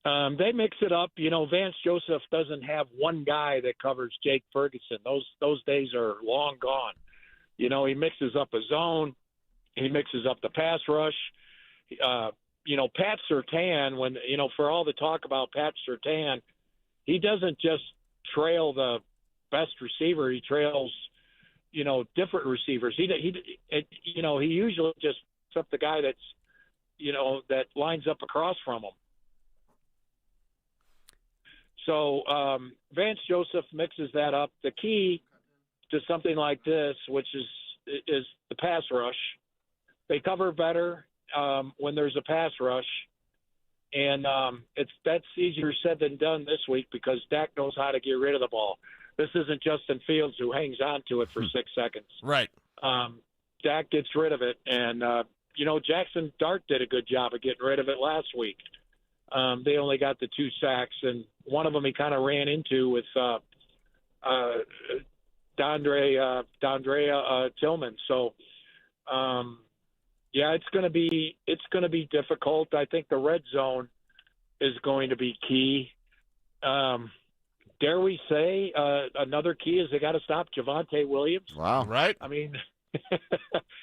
They mix it up. You know, Vance Joseph doesn't have one guy that covers Jake Ferguson. Those days are long gone. You know, he mixes up a zone. He mixes up the pass rush. Pat Surtain, for all the talk about Pat Surtain, he doesn't just trail the best receiver. He trails, different receivers. He usually just picks up the guy that's, that lines up across from him. So Vance Joseph mixes that up. The key to something like this, which is the pass rush. They cover better when there's a pass rush, and that's easier said than done this week because Dak knows how to get rid of the ball. This isn't Justin Fields who hangs on to it for 6 seconds. Right. Dak gets rid of it, and Jackson Dart did a good job of getting rid of it last week. They only got the 2 sacks, and one of them he kind of ran into with Dondrea Tillman. So, it's going to be difficult. I think the red zone is going to be key. Dare we say another key is they got to stop Javonte Williams. Wow, right? I mean,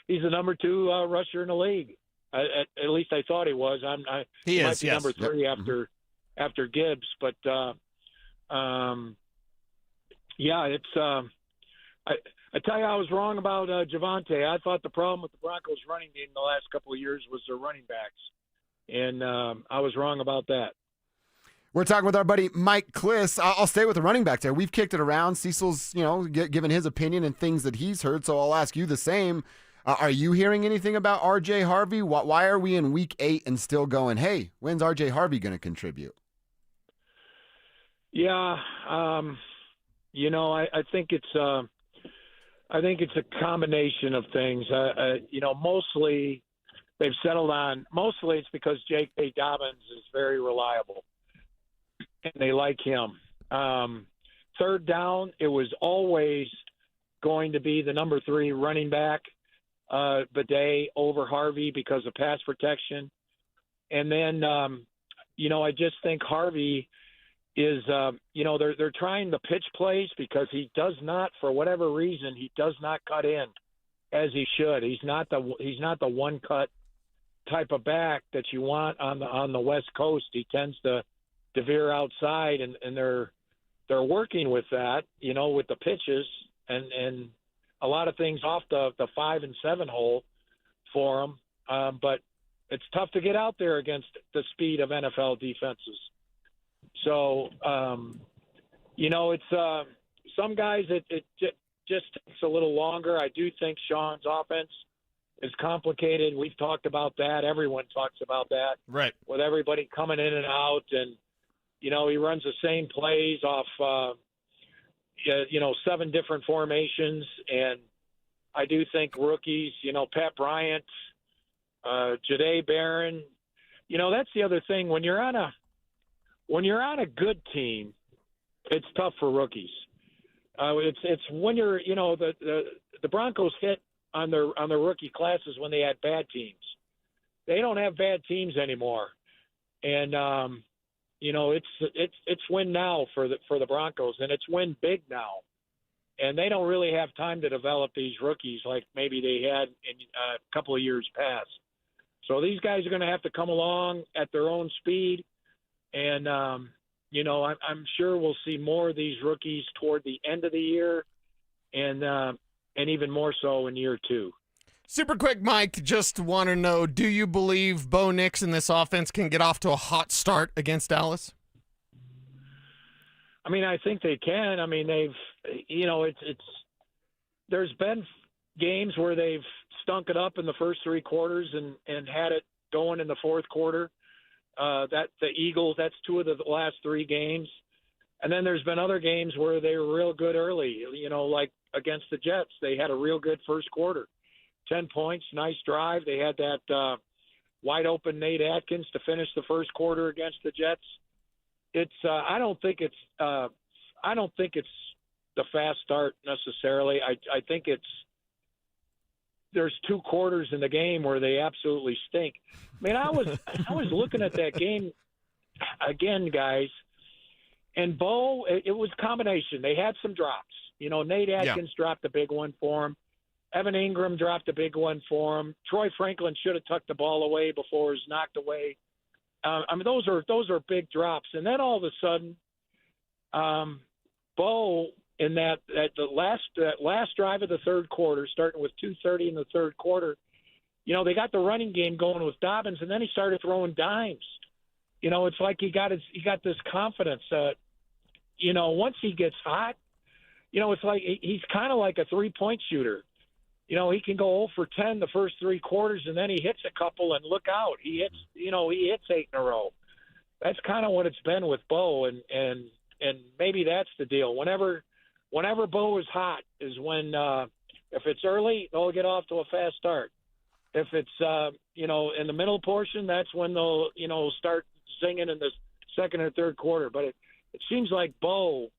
he's the number 2 rusher in the league. At least I thought he was. He might be number 3 after Gibbs, but it's. I tell you, I was wrong about Javonte. I thought the problem with the Broncos running game the last couple of years was their running backs, and I was wrong about that. We're talking with our buddy Mike Kliss. I'll stay with the running back there. We've kicked it around. Cecil's, given his opinion and things that he's heard, so I'll ask you the same. Are you hearing anything about R.J. Harvey? Why are we in week 8 and still going, hey, when's R.J. Harvey going to contribute? Yeah, I think it's a combination of things. Mostly they've settled on. Mostly it's because J.K. Dobbins is very reliable, and they like him. Third down, it was always going to be the number 3 running back, Bidet over Harvey because of pass protection. And then, I just think Harvey is, they're trying the pitch plays because he does not, for whatever reason, he does not cut in as he should. He's not the one cut type of back that you want on the West Coast. He tends to veer outside, and they're working with that, with the pitches and a lot of things off the 5 and 7 hole for him. But it's tough to get out there against the speed of NFL defenses. So, it's some guys it just takes a little longer. I do think Sean's offense is complicated. We've talked about that. Everyone talks about that. Right. With everybody coming in and out, and he runs the same plays off 7 different formations, and I do think rookies, Pat Bryant, Jahdae Barron, that's the other thing. When you're on a good team, it's tough for rookies. It's when you're, the Broncos hit on their rookie classes when they had bad teams. They don't have bad teams anymore, and it's win now for the Broncos, and it's win big now. And they don't really have time to develop these rookies like maybe they had in a couple of years past. So these guys are going to have to come along at their own speed. And, I'm sure we'll see more of these rookies toward the end of the year and even more so in year 2. Super quick, Mike, just want to know, do you believe Bo Nix and this offense can get off to a hot start against Dallas? I mean, I think they can. I mean, they've, there's been games where they've stunk it up in the first 3 quarters and had it going in the fourth quarter. That the Eagles, that's 2 of the last 3 games. And then there's been other games where they were real good early, like against the Jets. They had a real good first quarter. 10 points, nice drive. They had that wide open Nate Atkins to finish the first quarter against the Jets. It's I don't think it's the fast start necessarily. I think there's 2 quarters in the game where they absolutely stink. I mean, I was looking at that game again, guys, and Bo, it was a combination. They had some drops. Nate Atkins dropped a big one for him. Evan Ingram dropped a big one for him. Troy Franklin should have tucked the ball away before it was knocked away. I mean, those are big drops. And then all of a sudden, Bo in that last drive of the third quarter, starting with 2:30 in the third quarter, they got the running game going with Dobbins, and then he started throwing dimes. It's like he got this confidence that, once he gets hot, it's like he's kind of like a 3-point shooter. He can go 0 for 10 the first 3 quarters, and then he hits a couple, and look out, he hits 8 in a row. That's kind of what it's been with Bo, and maybe that's the deal. Whenever Bo is hot is when, if it's early, they'll get off to a fast start. If it's in the middle portion, that's when they'll start singing in the second or third quarter. But it seems like Bo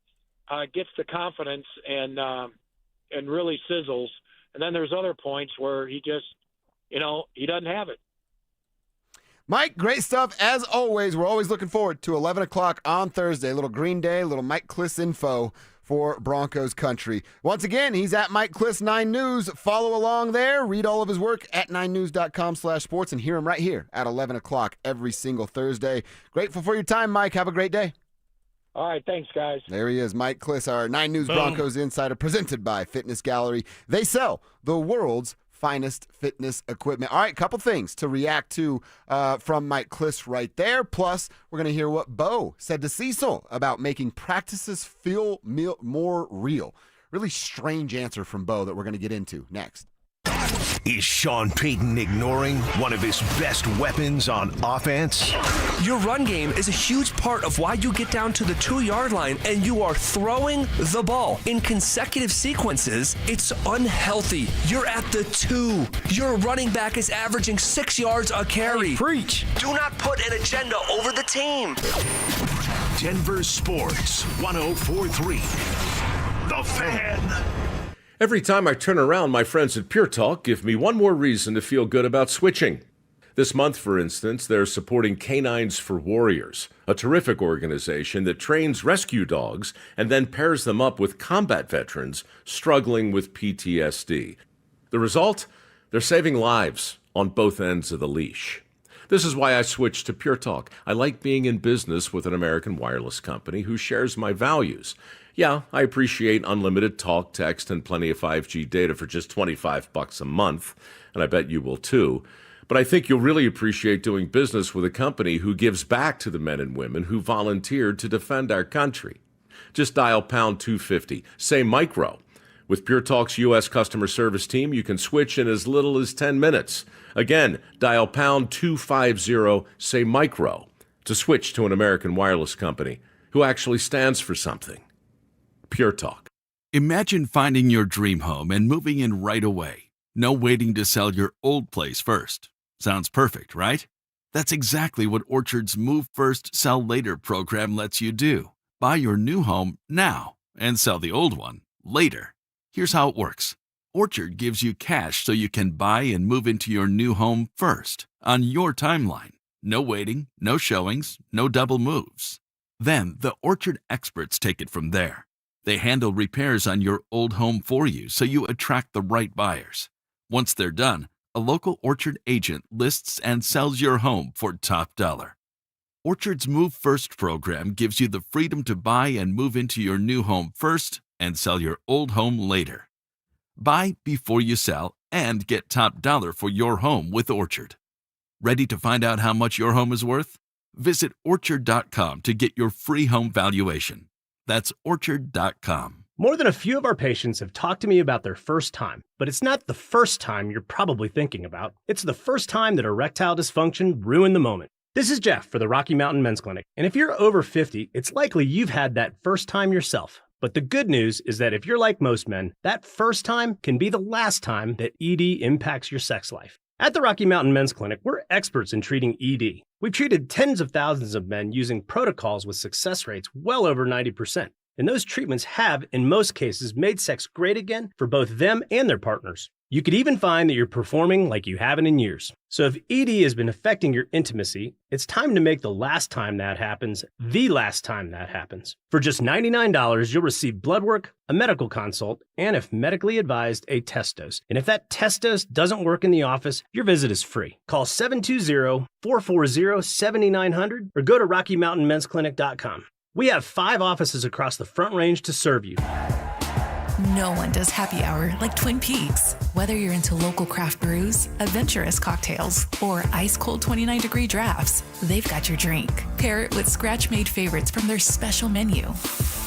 gets the confidence and really sizzles. And then there's other points where he just, he doesn't have it. Mike, great stuff. As always, we're always looking forward to 11 o'clock on Thursday. A little Green Day, a little Mike Kliss info for Broncos country. Once again, he's at Mike Kliss 9 News. Follow along there. Read all of his work at 9news.com/sports and hear him right here at 11 o'clock every single Thursday. Grateful for your time, Mike. Have a great day. All right, thanks, guys. There he is, Mike Kliss, our 9 News Broncos insider, presented by Fitness Gallery. They sell the world's finest fitness equipment. All right, couple things to react to from Mike Kliss right there. Plus, we're going to hear what Bo said to Cecil about making practices feel more real. Really strange answer from Bo that we're going to get into next. Is Sean Payton ignoring one of his best weapons on offense? Your run game is a huge part of why you get down to the 2-yard line and you are throwing the ball in consecutive sequences. It's unhealthy. You're at the 2. Your running back is averaging 6 yards a carry. Hey, preach. Do not put an agenda over the team. Denver Sports 104.3. The Fan. Every time I turn around, my friends at Pure Talk give me one more reason to feel good about switching. This month, for instance, they're supporting Canines for Warriors, a terrific organization that trains rescue dogs and then pairs them up with combat veterans struggling with PTSD. The result? They're saving lives on both ends of the leash. This is why I switched to Pure Talk. I like being in business with an American wireless company who shares my values. Yeah, I appreciate unlimited talk, text, and plenty of 5G data for just $25 a month, and I bet you will too. But I think you'll really appreciate doing business with a company who gives back to the men and women who volunteered to defend our country. Just dial pound 250, say micro. With Pure Talk's U.S. customer service team, you can switch in as little as 10 minutes. Again, dial pound 250, say micro, to switch to an American wireless company who actually stands for something. Pure Talk. Imagine finding your dream home and moving in right away. No waiting to sell your old place first. Sounds perfect, right? That's exactly what Orchard's Move First, Sell Later program lets you do. Buy your new home now and sell the old one later. Here's how it works. Orchard gives you cash so you can buy and move into your new home first, on your timeline. No waiting, no showings, no double moves. Then the Orchard experts take it from there. They handle repairs on your old home for you so you attract the right buyers. Once they're done, a local Orchard agent lists and sells your home for top dollar. Orchard's Move First program gives you the freedom to buy and move into your new home first and sell your old home later. Buy before you sell and get top dollar for your home with Orchard. Ready to find out how much your home is worth? Visit Orchard.com to get your free home valuation. That's Orchard.com. More than a few of our patients have talked to me about their first time, but it's not the first time you're probably thinking about. It's the first time that erectile dysfunction ruined the moment. This is Jeff for the Rocky Mountain Men's Clinic, and if you're over 50, it's likely you've had that first time yourself. But the good news is that if you're like most men, that first time can be the last time that ED impacts your sex life. At the Rocky Mountain Men's Clinic, we're experts in treating ED. We've treated tens of thousands of men using protocols with success rates well over 90%. And those treatments have, in most cases, made sex great again for both them and their partners. You could even find that you're performing like you haven't in years. So if ED has been affecting your intimacy, it's time to make the last time that happens the last time that happens. For just $99, you'll receive blood work, a medical consult, and if medically advised, a test dose. And if that test dose doesn't work in the office, your visit is free. Call 720-440-7900 or go to RockyMountainMen'sClinic.com. We have 5 offices across the Front Range to serve you. No one does happy hour like Twin Peaks. Whether you're into local craft brews, adventurous cocktails, or ice-cold 29-degree drafts, they've got your drink. Pair it with scratch-made favorites from their special menu.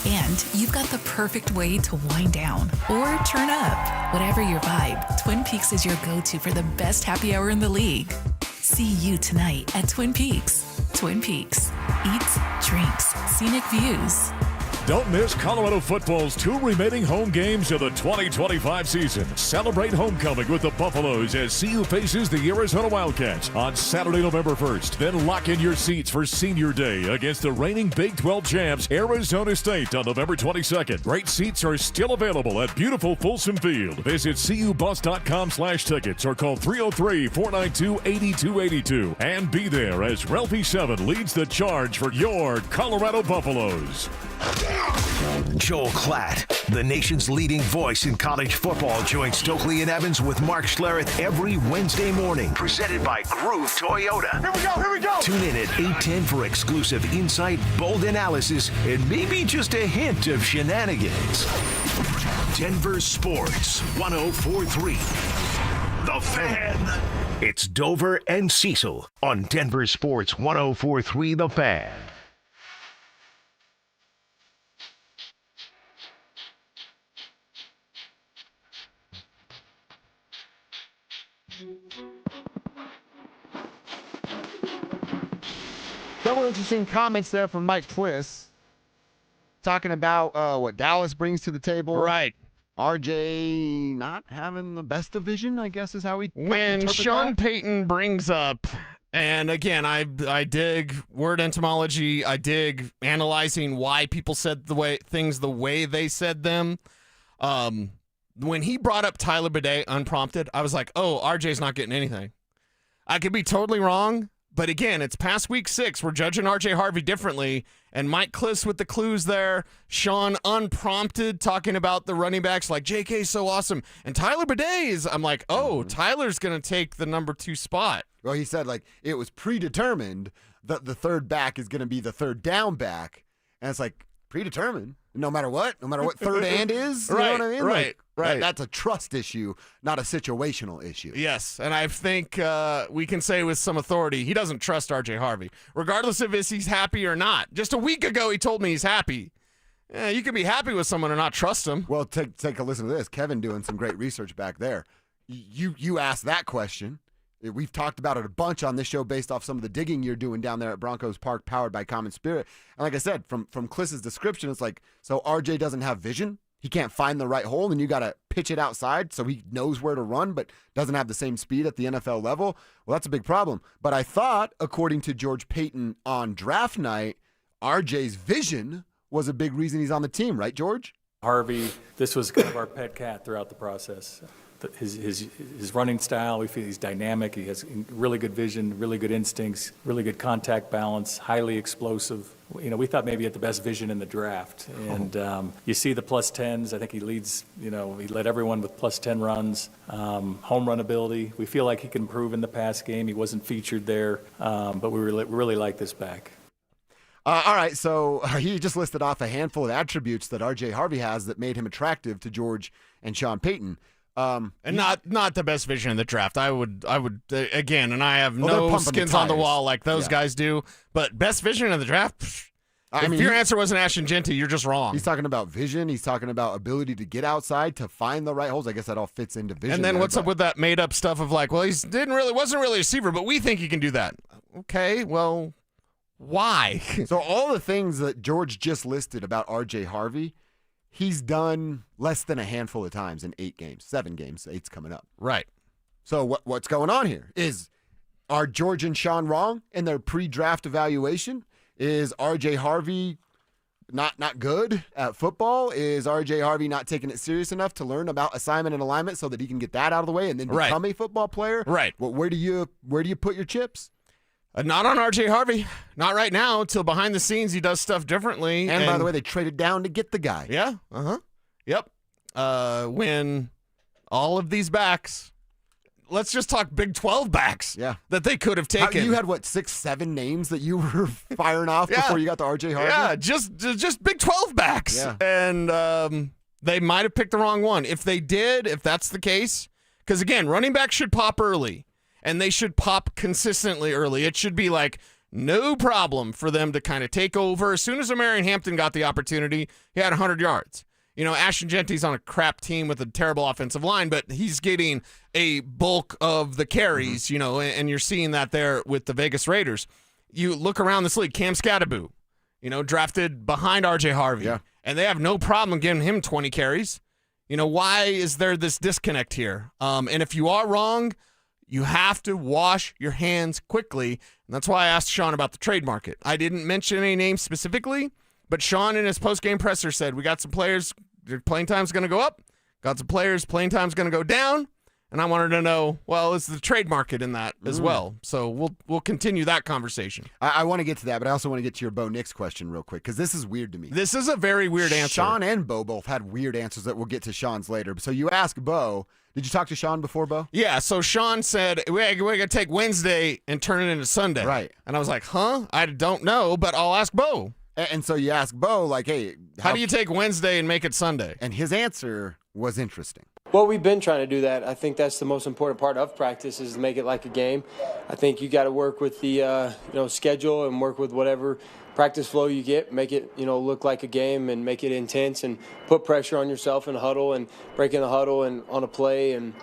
And you've got the perfect way to wind down or turn up. Whatever your vibe, Twin Peaks is your go-to for the best happy hour in the league. See you tonight at Twin Peaks. Twin Peaks. Eats, drinks, scenic views. Don't miss Colorado football's 2 remaining home games of the 2025 season. Celebrate homecoming with the Buffaloes as CU faces the Arizona Wildcats on Saturday, November 1st. Then lock in your seats for Senior Day against the reigning Big 12 champs, Arizona State, on November 22nd. Great seats are still available at beautiful Folsom Field. Visit cubus.com/tickets or call 303-492-8282 and be there as Ralphie 7 leads the charge for your Colorado Buffaloes. Joel Klatt, the nation's leading voice in college football, joins Stokely and Evans with Mark Schlereth every Wednesday morning. Presented by Groove Toyota. Here we go. Tune in at 8:10 for exclusive insight, bold analysis, and maybe just a hint of shenanigans. Denver Sports 104.3. The Fan. It's Dover and Cecil on Denver Sports 104.3 The Fan. Several interesting comments there from Mike Twist, talking about what Dallas brings to the table. Right. RJ not having the best of vision, I guess is how we When Sean Payton brings up, and again, I dig word entomology. I dig analyzing why people said things the way they said them. When he brought up Tyler Bidet unprompted, I was like, oh, RJ's not getting anything. I could be totally wrong. But again, it's past week 6. We're judging R.J. Harvey differently. And Mike Kliss with the clues there. Sean unprompted talking about the running backs like J.K.'s so awesome. And Tyler Bidet I'm like, oh, Tyler's going to take the number 2 spot. Well, he said like it was predetermined that the third back is going to be the third down back. And it's like predetermined. No matter what third and is. You know what I mean? Right. That's a trust issue, not a situational issue. Yes, and I think we can say with some authority, he doesn't trust R.J. Harvey, regardless of if he's happy or not. Just a week ago, he told me he's happy. Yeah, you can be happy with someone and not trust them. Well, take a listen to this. Kevin doing some great research back there. You asked that question. We've talked about it a bunch on this show based off some of the digging you're doing down there at Broncos Park, powered by Common Spirit. And like I said, from Kliss's description, it's like, so RJ doesn't have vision. He can't find the right hole, and you got to pitch it outside so he knows where to run, but doesn't have the same speed at the NFL level. Well, that's a big problem. But I thought, according to George Payton on draft night, RJ's vision was a big reason he's on the team, right, George? Harvey, this was kind of our pet cat throughout the process. His running style, we feel he's dynamic. He has really good vision, really good instincts, really good contact balance, highly explosive. We thought maybe he had the best vision in the draft. And you see the plus 10s. I think he leads, he led everyone with plus 10 runs. Home run ability. We feel like he can improve in the pass game. He wasn't featured there, but we really like this back. All right, so he just listed off a handful of attributes that R.J. Harvey has that made him attractive to George and Sean Payton. And not the best vision in the draft. I would again, and I have no skins on the wall like those guys do. But best vision in the draft. If your answer wasn't Ashton Genty, you're just wrong. He's talking about vision. He's talking about ability to get outside to find the right holes. I guess that all fits into vision. And then what's up with that made up stuff of like, well, wasn't really a receiver, but we think he can do that. Okay, well, why? So all the things that George just listed about R.J. Harvey, he's done less than a handful of times in 8 games, 7 games. 8's coming up. Right. So what's going on here? Are George and Sean wrong in their pre-draft evaluation? Is R.J. Harvey not good at football? Is RJ Harvey not taking it serious enough to learn about assignment and alignment so that he can get that out of the way and then become a football player? Right. Well, where do you put your chips? Not on RJ Harvey. Not right now. Till behind the scenes, he does stuff differently. And by the way, they traded down to get the guy. Yeah. Yep. When all of these backs, let's just talk Big 12 backs. Yeah. That they could have taken. You had 6, 7 names that you were firing off before you got to RJ Harvey. Yeah. Just Big 12 backs. Yeah. And they might have picked the wrong one. If they did, if that's the case, because again, running backs should pop early. And they should pop consistently early. It should be like no problem for them to kind of take over. As soon as Marion Hampton got the opportunity, he had 100 yards. Ashton Genty's on a crap team with a terrible offensive line, but he's getting a bulk of the carries, and you're seeing that there with the Vegas Raiders. You look around this league, Cam Scatterbu, drafted behind RJ Harvey, and they have no problem giving him 20 carries. Why is there this disconnect here? And if you are wrong, you have to wash your hands quickly, and that's why I asked Sean about the trade market. I didn't mention any names specifically, but Sean in his post-game presser said, we got some players, their playing time's going to go up, got some players, playing time's going to go down, and I wanted to know, well, is the trade market in that as well? So we'll continue that conversation. I want to get to that, but I also want to get to your Bo Nix question real quick, because this is weird to me. This is a very weird answer. Sean and Bo both had weird answers that we'll get to Sean's later. So you ask Bo, did you talk to Sean before, Bo? Yeah, so Sean said, we're going to take Wednesday and turn it into Sunday. Right. And I was like, I don't know, but I'll ask Bo. And so you ask Bo, like, hey. How do you take Wednesday and make it Sunday? And his answer was interesting. Well, we've been trying to do that. I think that's the most important part of practice is to make it like a game. I think you got to work with the schedule and work with whatever practice flow you get, make it look like a game and make it intense and put pressure on yourself in a huddle and break in the huddle and on a play and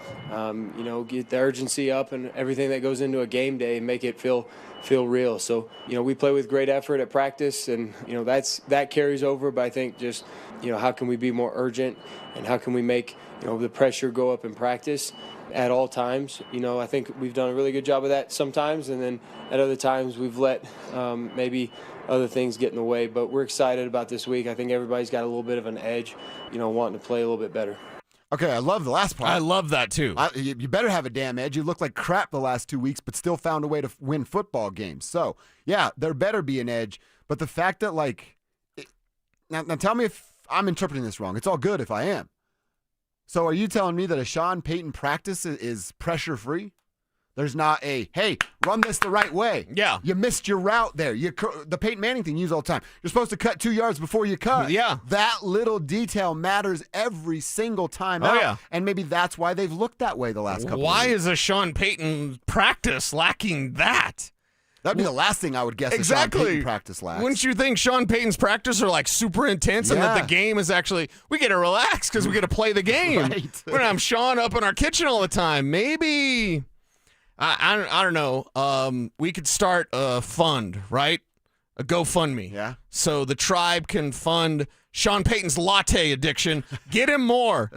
get the urgency up and everything that goes into a game day and make it feel real. So we play with great effort at practice and that carries over. But I think just how can we be more urgent and how can we make the pressure go up in practice at all times. I think we've done a really good job of that sometimes, and then at other times we've let maybe other things get in the way. But we're excited about this week. I think everybody's got a little bit of an edge, wanting to play a little bit better. Okay, I love the last part. I love that too. You better have a damn edge. You look like crap the last 2 weeks, but still found a way to win football games. So, yeah, there better be an edge. But the fact that, now tell me if I'm interpreting this wrong. It's all good if I am. So are you telling me that a Sean Payton practice is pressure-free? There's not hey, run this the right way. Yeah. You missed your route there. The Peyton Manning thing you use all the time. You're supposed to cut 2 yards before you cut. Yeah. That little detail matters every single time out. Yeah. And maybe that's why they've looked that way the last couple of weeks. Why is a Sean Payton practice lacking that? That'd be the last thing I would guess. Exactly. A Sean Payton practice lacks. Wouldn't you think Sean Payton's practice are super intense and that the game is actually, we get to relax because we get to play the game. Right. We're not Sean up in our kitchen all the time. Maybe, I don't know. We could start a fund, right? A GoFundMe. Yeah. So the tribe can fund Sean Payton's latte addiction. Get him more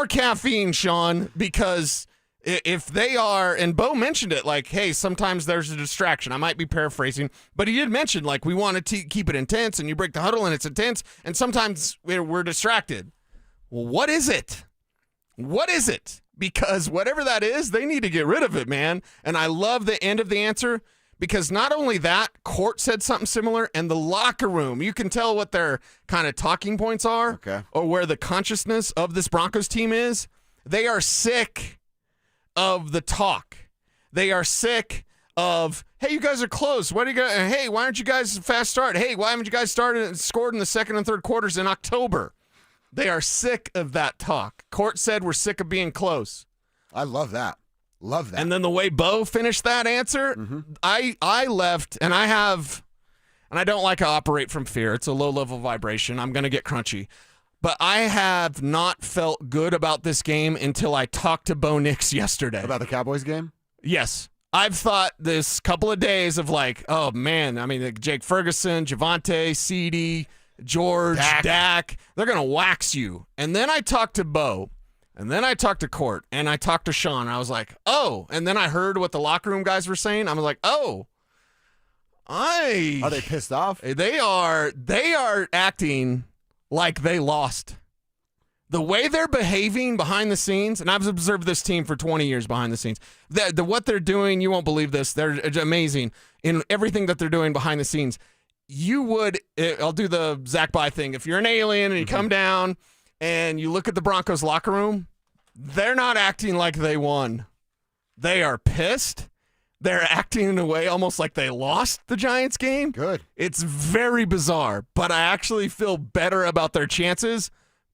caffeine, Sean, because if they are, and Bo mentioned it, hey, sometimes there's a distraction. I might be paraphrasing, but he did mention, we want to keep it intense, and you break the huddle, and it's intense, and sometimes we're distracted. Well, what is it? What is it? Because whatever that is, they need to get rid of it, man. And I love the end of the answer, because not only that, Court said something similar, and the locker room, you can tell what their kind of talking points are, or where the consciousness of this Broncos team is. They are sick of the talk. They are sick of, hey, you guys are close. Hey, why aren't you guys fast start? Hey, why haven't you guys scored in the second and third quarters in October? They are sick of that talk. Court said we're sick of being close. I love that. Love that. And then the way Bo finished that answer, I left, and I don't like to operate from fear. It's a low-level vibration. I'm going to get crunchy. But I have not felt good about this game until I talked to Bo Nix yesterday. About the Cowboys game? Yes. I've thought this couple of days of oh, man, I mean, Jake Ferguson, Javonte, CeeDee, George, Dak, they're going to wax you. And then I talked to Bo, and then I talked to Court, and I talked to Sean. And I was like, oh. And then I heard what the locker room guys were saying. I was like, oh. Are they pissed off? They are acting like they lost. The way they're behaving behind the scenes, and I've observed this team for 20 years behind the scenes, what they're doing, you won't believe this, they're amazing in everything that they're doing behind the scenes. I'll do the Zach Bye thing. If you're an alien and you come down and you look at the Broncos locker room, they're not acting like they won. They are pissed. They're acting in a way almost like they lost the Giants game. Good. It's very bizarre, but I actually feel better about their chances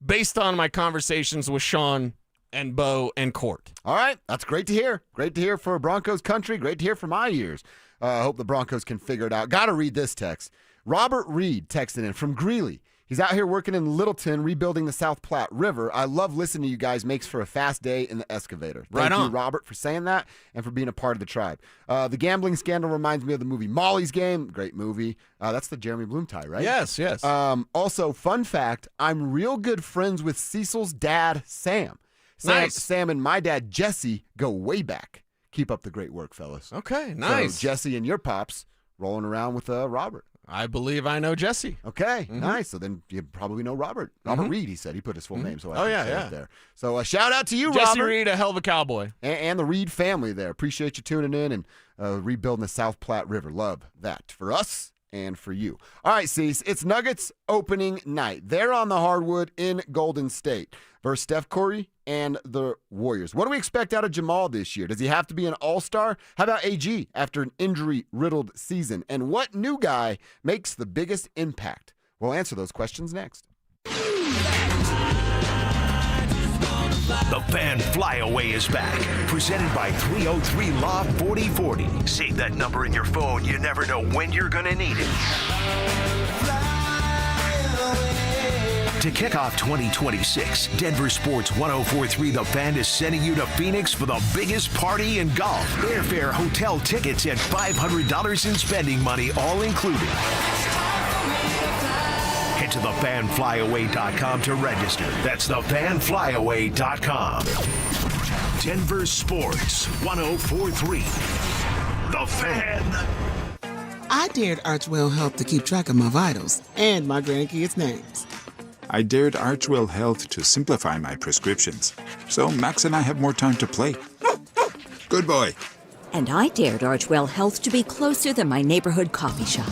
based on my conversations with Sean and Bo and Court. All right. That's great to hear. Great to hear for Broncos country. Great to hear for my ears. I hope the Broncos can figure it out. Got to read this text. Robert Reed texted in from Greeley. He's out here working in Littleton, rebuilding the South Platte River. I love listening to you guys. Makes for a fast day in the excavator. Thank you, Robert, for saying that and for being a part of the tribe. The gambling scandal reminds me of the movie Molly's Game. Great movie. That's the Jeremy Bloom tie, right? Yes. Also, fun fact, I'm real good friends with Cecil's dad, Sam. Nice. Sam and my dad, Jesse, go way back. Keep up the great work, fellas. Okay, nice. So Jesse and your pops rolling around with Robert. I believe I know Jesse. Okay, nice. So then you probably know Robert. Robert Reed, he said. He put his full name. So I say it there. So shout out to you, Jesse Robert. Reed, a hell of a cowboy. And the Reed family there. Appreciate you tuning in and rebuilding the South Platte River. Love that for us and for you. All right, Cease, it's Nuggets opening night. They're on the hardwood in Golden State versus Steph Curry and the Warriors. What do we expect out of Jamal this year? Does he have to be an all-star? How about AG after an injury-riddled season? And what new guy makes the biggest impact? We'll answer those questions next. The Fan Flyaway is back, presented by 303 Law 4040. Save that number in your phone. You never know when you're going to need it. To kick off 2026, DenverSports 1043 The Fan is sending you to Phoenix for the biggest party in golf. Airfare, hotel tickets, and $500 in spending money, all included. Head to thefanflyaway.com to register. That's thefanflyaway.com. DenverSports 1043 The Fan. I dared Archwell Health to keep track of my vitals and my grandkids' names. I dared Archwell Health to simplify my prescriptions, so Max and I have more time to play. Good boy. And I dared Archwell Health to be closer than my neighborhood coffee shop.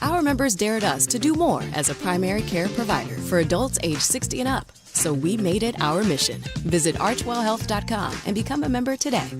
Our members dared us to do more as a primary care provider for adults age 60 and up. So we made it our mission. Visit archwellhealth.com and become a member today.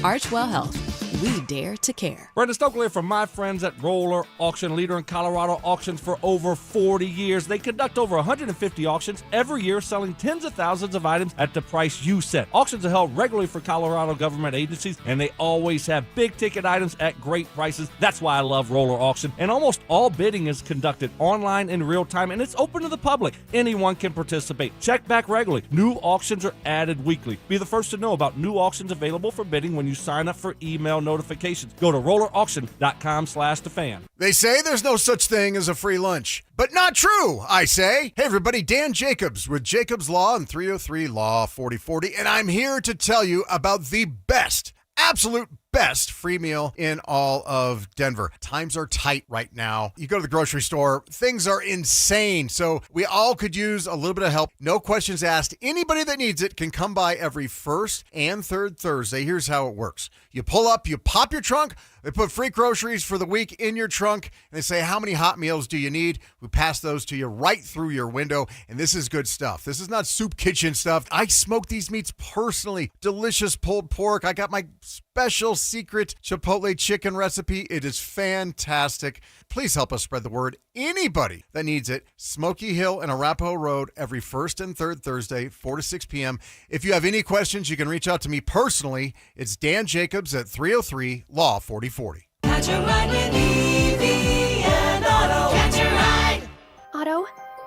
Archwell Health. We dare to care. Brenda Stokely from my friends at Roller Auction, leader in Colorado auctions for over 40 years. They conduct over 150 auctions every year, selling tens of thousands of items at the price you set. Auctions are held regularly for Colorado government agencies, and they always have big-ticket items at great prices. That's why I love Roller Auction. And almost all bidding is conducted online in real time, and it's open to the public. Anyone can participate. Check back regularly. New auctions are added weekly. Be the first to know about new auctions available for bidding when you sign up for email notifications. Go to rollerauction.com/thefan. They say there's no such thing as a free lunch, but not true, I say. Hey everybody, Dan Jacobs with Jacobs Law and 303 Law 4040, and I'm here to tell you about the best, absolute best free meal in all of Denver. Times are tight right now. You go to the grocery store, things are insane. So we all could use a little bit of help. No questions asked. Anybody that needs it can come by every first and third Thursday. Here's how it works. You pull up, you pop your trunk, they put free groceries for the week in your trunk, and they say, how many hot meals do you need? We pass those to you right through your window, and this is good stuff. This is not soup kitchen stuff. I smoke these meats personally. Delicious pulled pork. I got my special secret Chipotle chicken recipe. It is fantastic. Please help us spread the word. Anybody that needs it, Smoky Hill and Arapahoe Road every first and third Thursday, 4 to 6 p.m. If you have any questions, you can reach out to me personally. It's Dan Jacobs at 303 Law 4040. Catch a ride with EV and Auto. Catch a ride. Otto,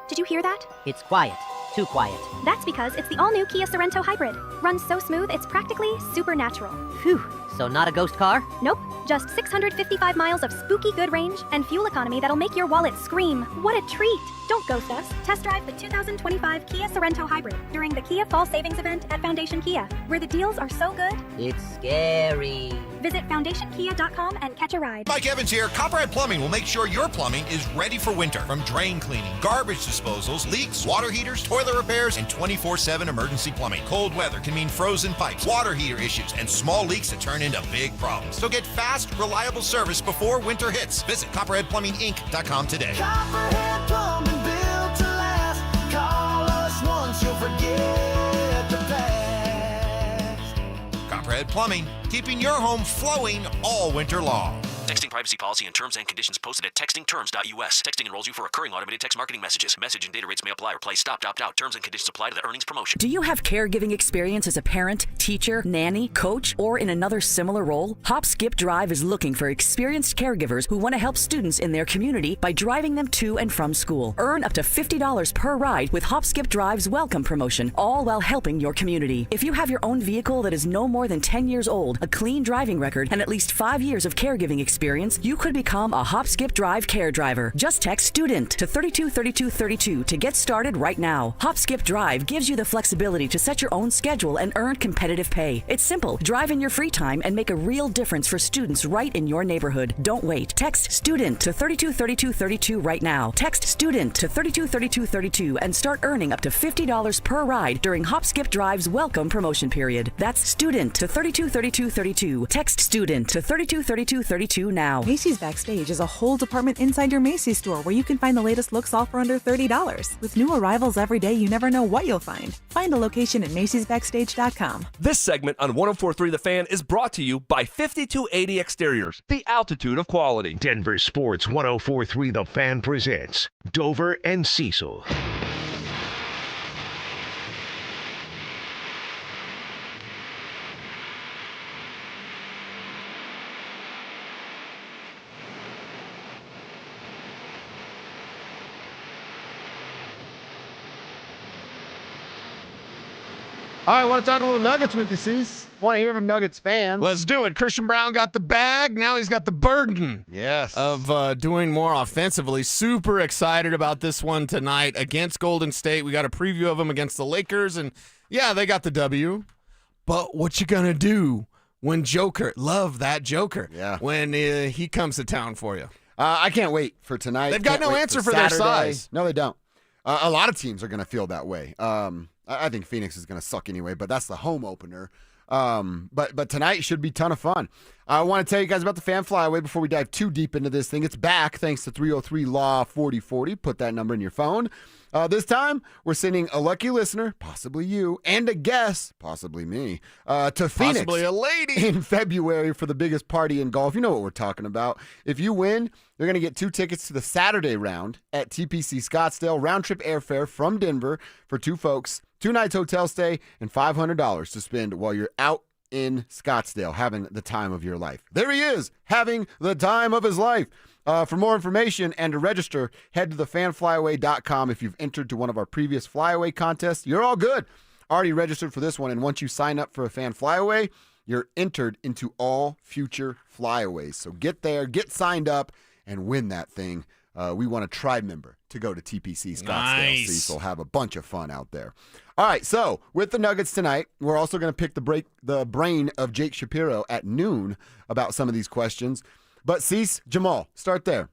did you hear that? It's quiet. Too quiet. That's because it's the all-new Kia Sorento Hybrid. Runs so smooth, it's practically supernatural. Phew, So not a ghost car? Nope, just 655 miles of spooky good range and fuel economy that'll make your wallet scream. What a treat! Don't ghost us. Test drive the 2025 Kia Sorento Hybrid during the Kia Fall Savings Event at Foundation Kia, where the deals are so good. It's scary. Visit foundationkia.com and catch a ride. Mike Evans here. Copperhead Plumbing will make sure your plumbing is ready for winter. From drain cleaning, garbage disposals, leaks, water heaters, toilet repairs, and 24/7 emergency plumbing. Cold weather can mean frozen pipes, water heater issues, and small leaks that turn into big problems. So get fast, reliable service before winter hits. Visit CopperheadPlumbingInc.com today. Copperhead Plumbing, built to last. Call us once, you'll forget the past. Copperhead Plumbing, keeping your home flowing all winter long. Texting privacy policy and terms and conditions posted at textingterms.us. Texting enrolls you for recurring automated text marketing messages. Message and data rates may apply. Replace stop, opt out. Terms and conditions apply to the earnings promotion. Do you have caregiving experience as a parent, teacher, nanny, coach, or in another similar role? Hop Skip Drive is looking for experienced caregivers who want to help students in their community by driving them to and from school. Earn up to $50 per ride with Hop Skip Drive's welcome promotion, all while helping your community. If you have your own vehicle that is no more than 10 years old, a clean driving record, and at least 5 years of caregiving experience, you could become a Hop Skip Drive care driver. Just text STUDENT to 323232 to get started right now. Hop Skip Drive gives you the flexibility to set your own schedule and earn competitive pay. It's simple. Drive in your free time and make a real difference for students right in your neighborhood. Don't wait. Text STUDENT to 323232 right now. Text STUDENT to 323232 and start earning up to $50 per ride during Hop Skip Drive's welcome promotion period. That's STUDENT to 323232. Text STUDENT to 323232 now. Macy's Backstage is a whole department inside your Macy's store where you can find the latest looks all for under $30. With new arrivals every day, you never know what you'll find. Find a location at macy'sbackstage.com. This segment on 104.3 The Fan is brought to you by 5280 Exteriors, the altitude of quality. Denver Sports 104.3 The Fan presents Dover and Cecil. All right, I want to talk a little Nuggets with you, Cease. Want to hear from Nuggets fans. Let's do it. Christian Brown got the bag. Now he's got the burden of doing more offensively. Super excited about this one tonight against Golden State. We got a preview of them against the Lakers, and yeah, they got the W. But what you going to do when Joker, love that Joker, when he comes to town for you? I can't wait for tonight. They've got no answer for their size. No, they don't. A lot of teams are going to feel that way. I think Phoenix is going to suck anyway, but that's the home opener. But tonight should be a ton of fun. I want to tell you guys about the Fan Flyaway before we dive too deep into this thing. It's back thanks to 303 Law 4040. Put that number in your phone. This time, we're sending a lucky listener, possibly you, and a guest, possibly me, to Phoenix. Possibly a lady. In February for the biggest party in golf. You know what we're talking about. If you win, you're going to get 2 tickets to the Saturday round at TPC Scottsdale. Round trip airfare from Denver for 2 folks, 2 nights hotel stay, and $500 to spend while you're out in Scottsdale having the time of your life. There he is, having the time of his life. For more information and to register, head to thefanflyaway.com. If you've entered to one of our previous flyaway contests, you're all good. Already registered for this one, and once you sign up for a Fan Flyaway, you're entered into all future flyaways. So get there, get signed up, and win that thing. We want a tribe member to go to TPC Scottsdale. Nice. Cecil, have a bunch of fun out there. All right, so with the Nuggets tonight, we're also going to pick the brain of Jake Shapiro at noon about some of these questions. But Cease, Jamal, start there.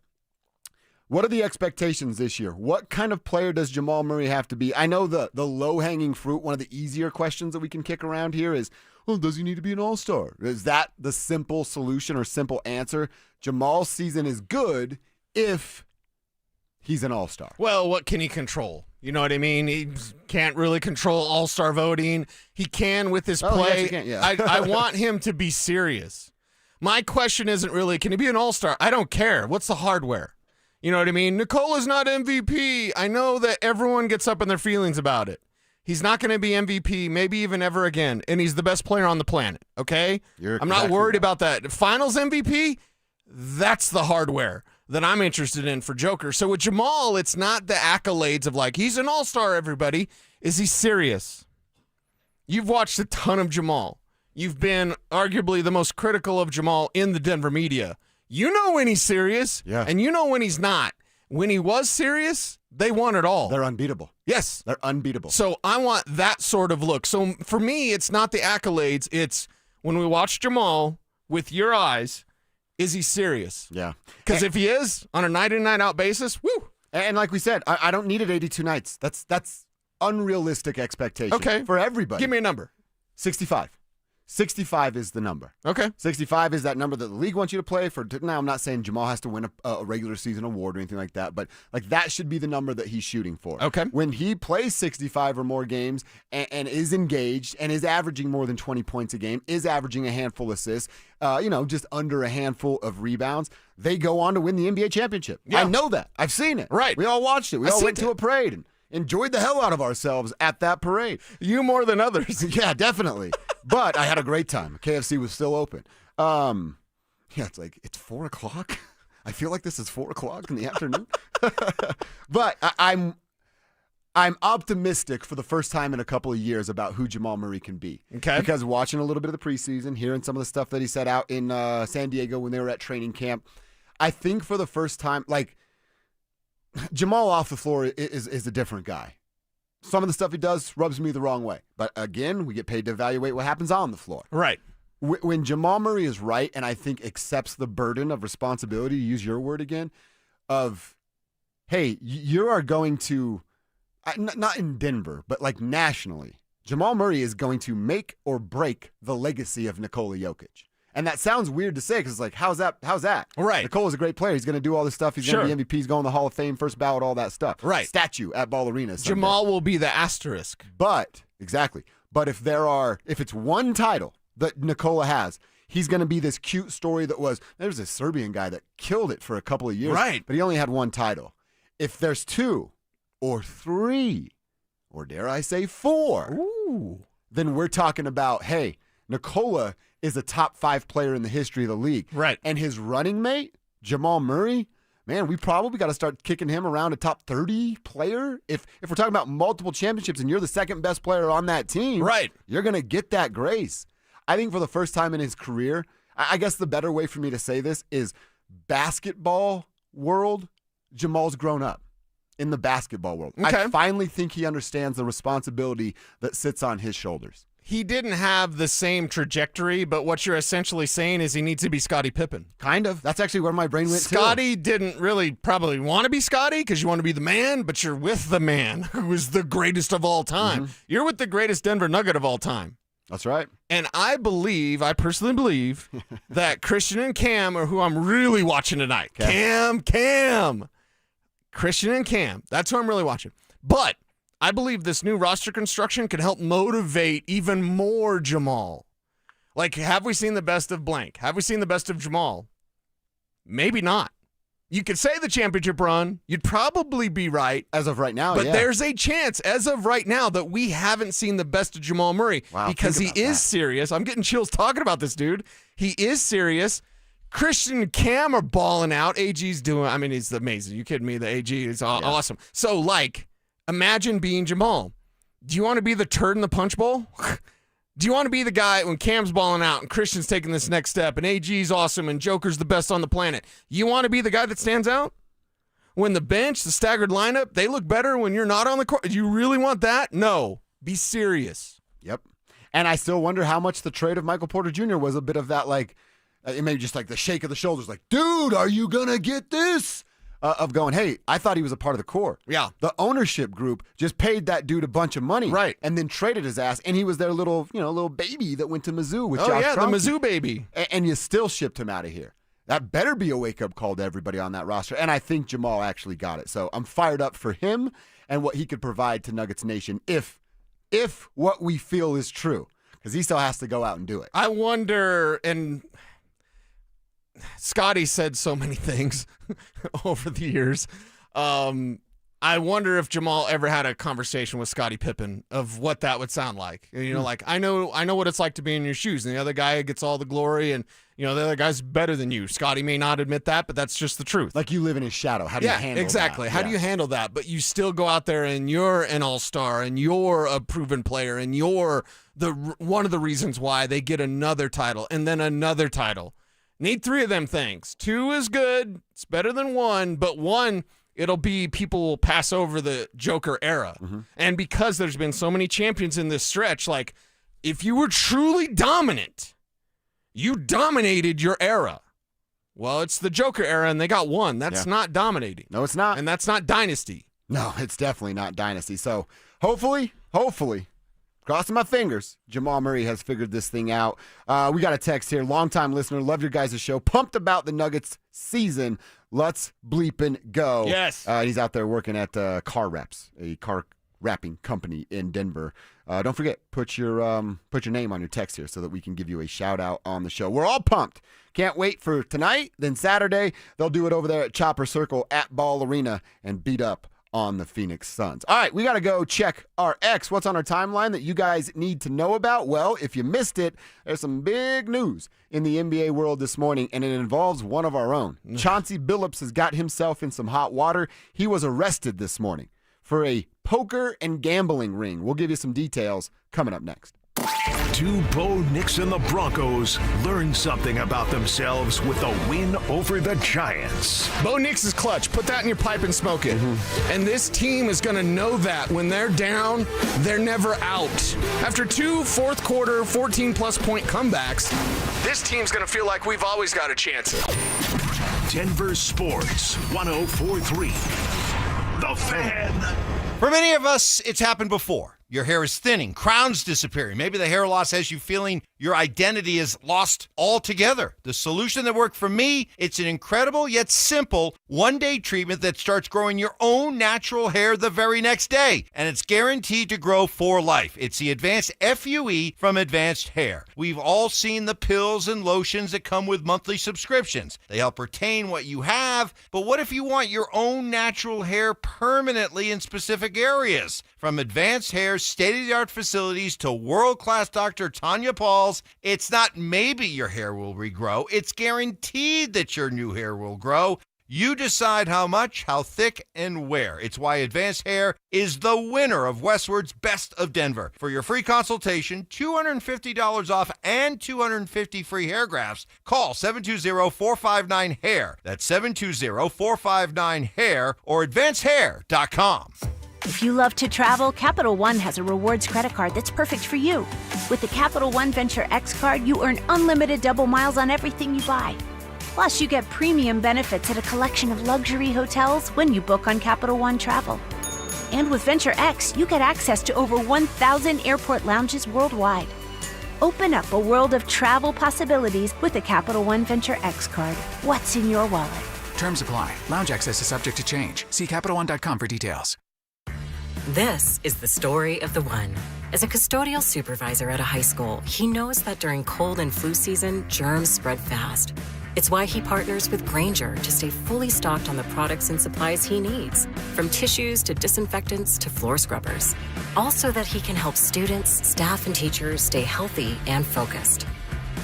What are the expectations this year? What kind of player does Jamal Murray have to be? I know the low-hanging fruit, one of the easier questions that we can kick around here is, well, does he need to be an all-star? Is that the simple solution or simple answer? Jamal's season is good if he's an all-star. Well, what can he control? You know what I mean? He can't really control all-star voting. He can with his play. Yes, he can, yeah. I want him to be serious. My question isn't really, can he be an all-star? I don't care. What's the hardware? You know what I mean? Nikola's not MVP. I know that everyone gets up in their feelings about it. He's not going to be MVP, maybe even ever again, and he's the best player on the planet, okay? I'm not worried about that. Finals MVP, that's the hardware that I'm interested in for Joker. So with Jamal, it's not the accolades of like, he's an all-star, everybody. Is he serious? You've watched a ton of Jamal. You've been arguably the most critical of Jamal in the Denver media. You know when he's serious, and you know when he's not. When he was serious, they won it all. They're unbeatable. Yes. They're unbeatable. So I want that sort of look. So for me, it's not the accolades. It's when we watch Jamal with your eyes, is he serious? Yeah. Because if he is, on a night-in, night-out basis, woo. And like we said, I don't need it 82 nights. That's unrealistic expectation for everybody. Give me a number. 65. 65 is the number. Okay. 65 is that number that the league wants you to play for. Now, I'm not saying Jamal has to win a regular season award or anything like that, but like that should be the number that he's shooting for. Okay. When he plays 65 or more games and is engaged and is averaging more than 20 points a game, is averaging a handful of assists, just under a handful of rebounds, they go on to win the NBA championship. Yeah. I know that. I've seen it. Right. We all watched it. We all went to a parade and enjoyed the hell out of ourselves at that parade. You more than others. Yeah, definitely. But I had a great time. KFC was still open. It's 4 o'clock. I feel like this is 4 o'clock in the afternoon. But I'm optimistic for the first time in a couple of years about who Jamal Murray can be. Okay. Because watching a little bit of the preseason, hearing some of the stuff that he said out in San Diego when they were at training camp, I think for the first time, Jamal off the floor is a different guy. Some of the stuff he does rubs me the wrong way. But again, we get paid to evaluate what happens on the floor. Right. When Jamal Murray is right, and I think accepts the burden of responsibility, to use your word again, of, hey, you are going to, not in Denver, but like nationally, Jamal Murray is going to make or break the legacy of Nikola Jokic. And that sounds weird to say because it's like, how's that? Right. Nikola's a great player. He's going to do all this stuff. He's going to be MVP. He's going to the Hall of Fame, first ballot, all that stuff. Right. Statue at Ball Arena someday. Jamal will be the asterisk. But if it's one title that Nikola has, he's going to be this cute story there's a Serbian guy that killed it for a couple of years. Right. But he only had one title. If there's 2 or 3, or dare I say 4, then we're talking about, hey, Nikola is a top 5 player in the history of the league. Right. And his running mate, Jamal Murray, man, we probably got to start kicking him around a top 30 player. If we're talking about multiple championships and you're the second best player on that team, right, you're going to get that grace. I think for the first time in his career, I guess the better way for me to say this is basketball world, Jamal's grown up in the basketball world. Okay. I finally think he understands the responsibility that sits on his shoulders. He didn't have the same trajectory, but what you're essentially saying is he needs to be Scottie Pippen. Kind of. That's actually where my brain went to. Scottie didn't really probably want to be Scottie because you want to be the man, but you're with the man who is the greatest of all time. Mm-hmm. You're with the greatest Denver Nugget of all time. That's right. And I personally believe, that Christian and Cam are who I'm really watching tonight. Okay. Cam. Christian and Cam. That's who I'm really watching. But I believe this new roster construction can help motivate even more Jamal. Like, have we seen the best of blank? Have we seen the best of Jamal? Maybe not. You could say the championship run. You'd probably be right. As of right now, but there's a chance, as of right now, that we haven't seen the best of Jamal Murray. Wow, because he is serious. I'm getting chills talking about this dude. He is serious. Christian and Cam are balling out. AG's doing, he's amazing. You kidding me? The AG is awesome. So, imagine being Jamal. Do you want to be the turd in the punch bowl? Do you want to be the guy when Cam's balling out and Christian's taking this next step and AG's awesome and Joker's the best on the planet? You want to be the guy that stands out? When the bench, the staggered lineup, they look better when you're not on the court. Do you really want that? No. Be serious. Yep. And I still wonder how much the trade of Michael Porter Jr. was a bit of that, maybe just the shake of the shoulders, dude, are you going to get this? Of going, hey, I thought he was a part of the core. Yeah. The ownership group just paid that dude a bunch of money. Right. And then traded his ass. And he was their little baby that went to Mizzou with Josh Kroenke. The Mizzou baby. And you still shipped him out of here. That better be a wake-up call to everybody on that roster. And I think Jamal actually got it. So I'm fired up for him and what he could provide to Nuggets Nation if what we feel is true. Because he still has to go out and do it. I wonder, and Scottie said so many things over the years. I wonder if Jamal ever had a conversation with Scottie Pippen of what that would sound like. You know, like I know what it's like to be in your shoes, and the other guy gets all the glory, and the other guy's better than you. Scottie may not admit that, but that's just the truth. Like you live in his shadow. How do you handle exactly. that? How do you handle that? But you still go out there and you're an all-star, and you're a proven player, and you're one of the reasons why they get another title and then another title. Need 3 of them things. 2 is good. It's better than 1, but 1. It'll be people will pass over the Joker era. And because there's been so many champions in this stretch, like if you were truly dominant, you dominated your era. Well, it's the Joker era and they got 1. That's not dominating. No, it's not. And that's not dynasty. No, it's definitely not dynasty. So hopefully, crossing my fingers, Jamal Murray has figured this thing out. We got a text here. Longtime listener. Love your guys' show. Pumped about the Nuggets season. Let's bleepin' go. Yes. He's out there working at Car Wraps, a car wrapping company in Denver. Don't forget, put your name on your text here so that we can give you a shout out on the show. We're all pumped. Can't wait for tonight. Then Saturday, they'll do it over there at Chopper Circle at Ball Arena and beat up on the Phoenix Suns. All right, we got to go check our X. What's on our timeline that you guys need to know about? Well, if you missed it, there's some big news in the NBA world this morning, and it involves one of our own. Chauncey Billups has got himself in some hot water. He was arrested this morning for a poker and gambling ring. We'll give you some details coming up next. Do Bo Nix and the Broncos learn something about themselves with a win over the Giants? Bo Nix is clutch. Put that in your pipe and smoke it. And this team is going to know that when they're down, they're never out. After 2 fourth-quarter, 14-plus point comebacks, this team's going to feel like we've always got a chance. Denver Sports 104.3. The Fan. For many of us, it's happened before. Your hair is thinning, crowns disappearing. Maybe the hair loss has you feeling your identity is lost altogether. The solution that worked for me, it's an incredible yet simple one-day treatment that starts growing your own natural hair the very next day. And it's guaranteed to grow for life. It's the Advanced FUE from Advanced Hair. We've all seen the pills and lotions that come with monthly subscriptions. They help retain what you have, but what if you want your own natural hair permanently in specific areas? From Advanced Hair's state-of-the-art facilities to world-class Dr. Tanya Paul's, it's not maybe your hair will regrow. It's guaranteed that your new hair will grow. You decide how much, how thick, and where. It's why Advanced Hair is the winner of Westward's Best of Denver. For your free consultation, $250 off and 250 free hair grafts, call 720-459-HAIR. That's 720-459-HAIR or advancedhair.com. If you love to travel, Capital One has a rewards credit card that's perfect for you. With the Capital One Venture X card, you earn unlimited double miles on everything you buy. Plus, you get premium benefits at a collection of luxury hotels when you book on Capital One Travel. And with Venture X, you get access to over 1,000 airport lounges worldwide. Open up a world of travel possibilities with the Capital One Venture X card. What's in your wallet? Terms apply. Lounge access is subject to change. See CapitalOne.com for details. This is the story of the one. As a custodial supervisor at a high school, he knows that during cold and flu season, germs spread fast. It's why he partners with Grainger to stay fully stocked on the products and supplies he needs, from tissues to disinfectants to floor scrubbers. All so that he can help students, staff, and teachers stay healthy and focused.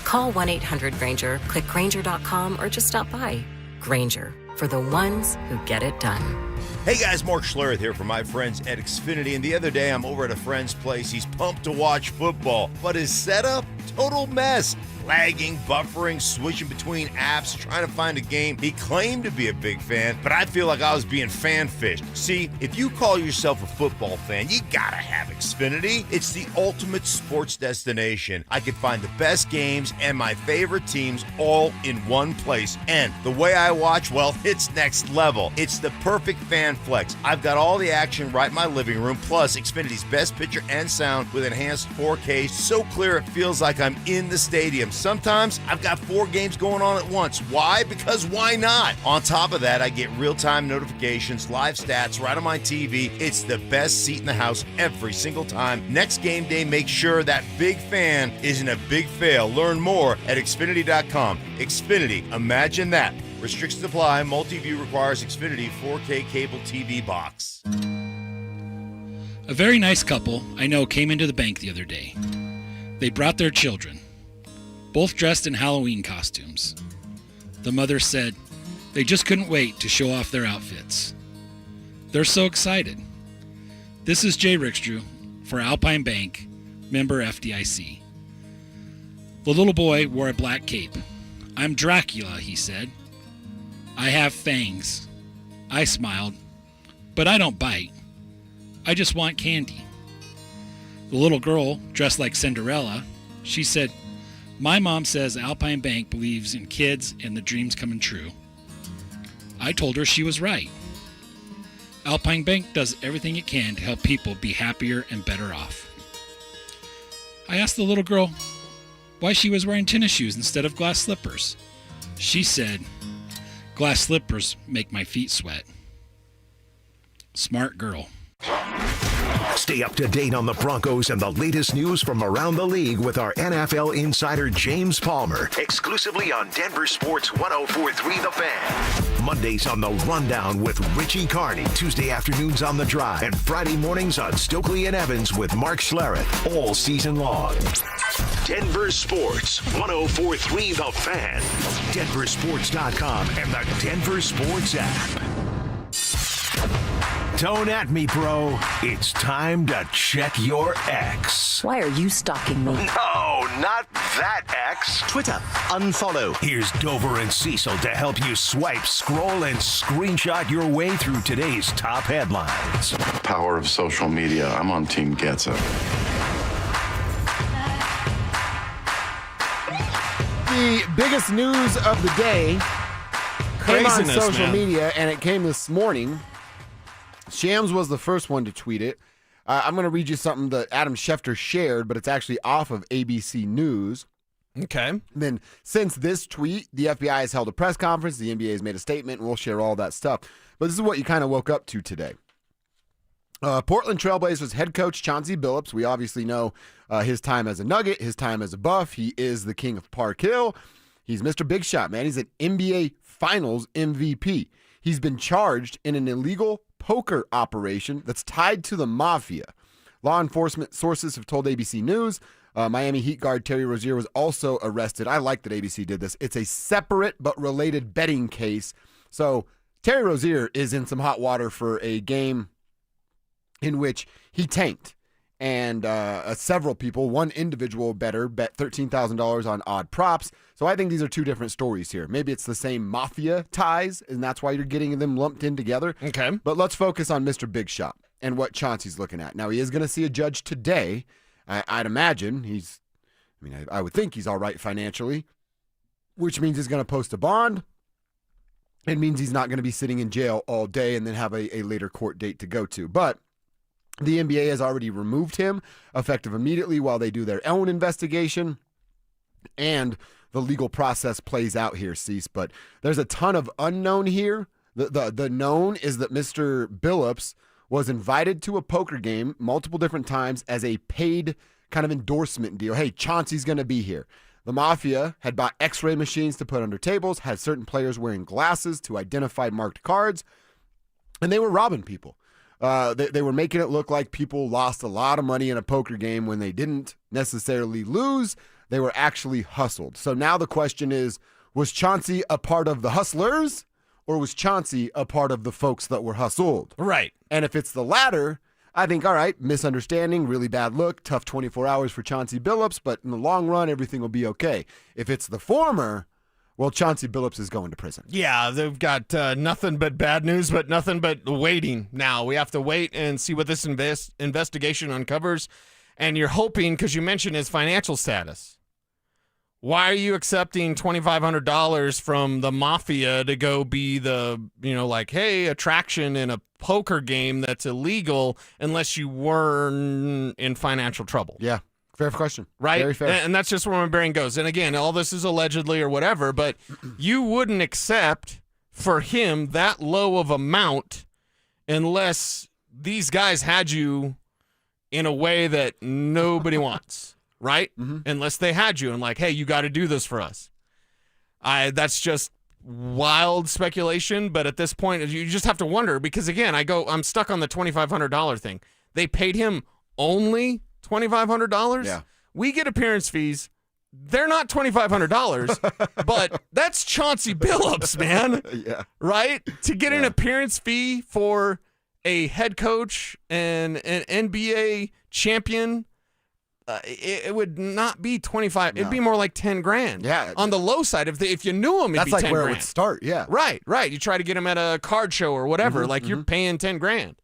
Call 1-800-GRAINGER, click Grainger.com, or just stop by. Grainger, for the ones who get it done. Hey guys, Mark Schlereth here from my friends at Xfinity, and the other day I'm over at a friend's place. He's pumped to watch football, but his setup, total mess. Lagging, buffering, switching between apps, trying to find a game. He claimed to be a big fan, but I feel like I was being fan-fished. See, if you call yourself a football fan, you gotta have Xfinity. It's the ultimate sports destination. I can find the best games and my favorite teams all in one place. And the way I watch, well, it's next level. It's the perfect fan flex. I've got all the action right in my living room, plus Xfinity's best picture and sound with enhanced 4K, so clear it feels like I'm in the stadium. Sometimes I've got 4 games going on at once. Why? Because why not? On top of that, I get real-time notifications, live stats right on my TV. It's the best seat in the house every single time. Next game day, make sure that big fan isn't a big fail. Learn more at Xfinity.com. Xfinity, imagine that. Restrictions apply. Multi-view requires Xfinity 4K cable TV box. A very nice couple I know came into the bank the other day. They brought their children, both dressed in Halloween costumes. The mother said they just couldn't wait to show off their outfits. They're so excited. This is Jay Rickstrew for Alpine Bank, member FDIC. The little boy wore a black cape. "I'm Dracula," he said. "I have fangs." I smiled, "But I don't bite. I just want candy." The little girl, dressed like Cinderella, she said, "My mom says Alpine Bank believes in kids and the dreams coming true." I told her she was right. Alpine Bank does everything it can to help people be happier and better off. I asked the little girl why she was wearing tennis shoes instead of glass slippers. She said, "Glass slippers make my feet sweat." Smart girl. Stay up to date on the Broncos and the latest news from around the league with our NFL insider James Palmer, exclusively on Denver Sports 104.3 The Fan. Mondays on The Rundown with Richie Carney, Tuesday afternoons on The Drive, and Friday mornings on Stokely and Evans with Mark Schlereth, all season long. Denver Sports 104.3 The Fan, DenverSports.com, and the Denver Sports app. Don't at me, bro. It's time to check your ex. Why are you stalking me? No, not that ex. Twitter, unfollow. Here's Dover and Cecil to help you swipe, scroll, and screenshot your way through today's top headlines. Power of social media. I'm on Team Gets It. The biggest news of the day came on Craziness, social man. media, and it came this morning. Shams was the first one to tweet it. I'm going to read you something that Adam Schefter shared, but it's actually off of ABC News. Okay. And then since this tweet, the FBI has held a press conference, the NBA has made a statement, and we'll share all that stuff. But this is what you kind of woke up to today. Portland Trailblazers head coach Chauncey Billups. We obviously know his time as a Nugget, his time as a Buff. He is the king of Park Hill. He's Mr. Big Shot, man. He's an NBA Finals MVP. He's been charged in an illegal poker operation that's tied to the mafia. Law enforcement sources have told ABC News. Miami Heat guard Terry Rozier was also arrested. I like that ABC did this. It's a separate but related betting case. So Terry Rozier is in some hot water for a game in which he tanked. And several people, one individual bettor, bet $13,000 on odd props. So I think these are two different stories here. Maybe it's the same mafia ties, and that's why you're getting them lumped in together. Okay. But let's focus on Mr. Big Shot and what Chauncey's looking at. Now, he is going to see a judge today. I'd imagine I would think he's all right financially, which means he's going to post a bond. It means he's not going to be sitting in jail all day and then have a later court date to go to. But the NBA has already removed him, effective immediately, while they do their own investigation. And the legal process plays out here, Cease. But there's a ton of unknown here. The known is that Mr. Billups was invited to a poker game multiple different times as a paid kind of endorsement deal. Hey, Chauncey's going to be here. The Mafia had bought x-ray machines to put under tables, had certain players wearing glasses to identify marked cards, and they were robbing people. They were making it look like people lost a lot of money in a poker game when they didn't necessarily lose. They were actually hustled. So now the question is, was Chauncey a part of the hustlers, or was Chauncey a part of the folks that were hustled? Right. And if it's the latter, I think, all right, misunderstanding, really bad look, tough 24 hours for Chauncey Billups, but in the long run, everything will be okay. If it's the former, well, Chauncey Billups is going to prison. Yeah, they've got nothing but bad news, but nothing but waiting now. We have to wait and see what this investigation uncovers. And you're hoping, because you mentioned his financial status. Why are you accepting $2,500 from the mafia to go be the, hey, attraction in a poker game that's illegal unless you weren't in financial trouble? Yeah. Fair question. Right? Very fair. And that's just where my brain goes. And again, all this is allegedly or whatever, but you wouldn't accept for him that low of amount unless these guys had you in a way that nobody wants, right? Mm-hmm. Unless they had you and like, hey, you got to do this for us. That's just wild speculation, but at this point, you just have to wonder because, again, I'm stuck on the $2,500 thing. They paid him only $2,500? Yeah. We get appearance fees. They're not $2,500, but that's Chauncey Billups, man. Yeah. Right? To get an appearance fee for a head coach and an NBA champion, it would not be 25. No. It'd be more like 10 grand. Yeah. On the low side, if you knew him, it'd That's be like 10 where grand. it would start. Yeah. Right. You try to get him at a card show or whatever. You're paying 10 grand.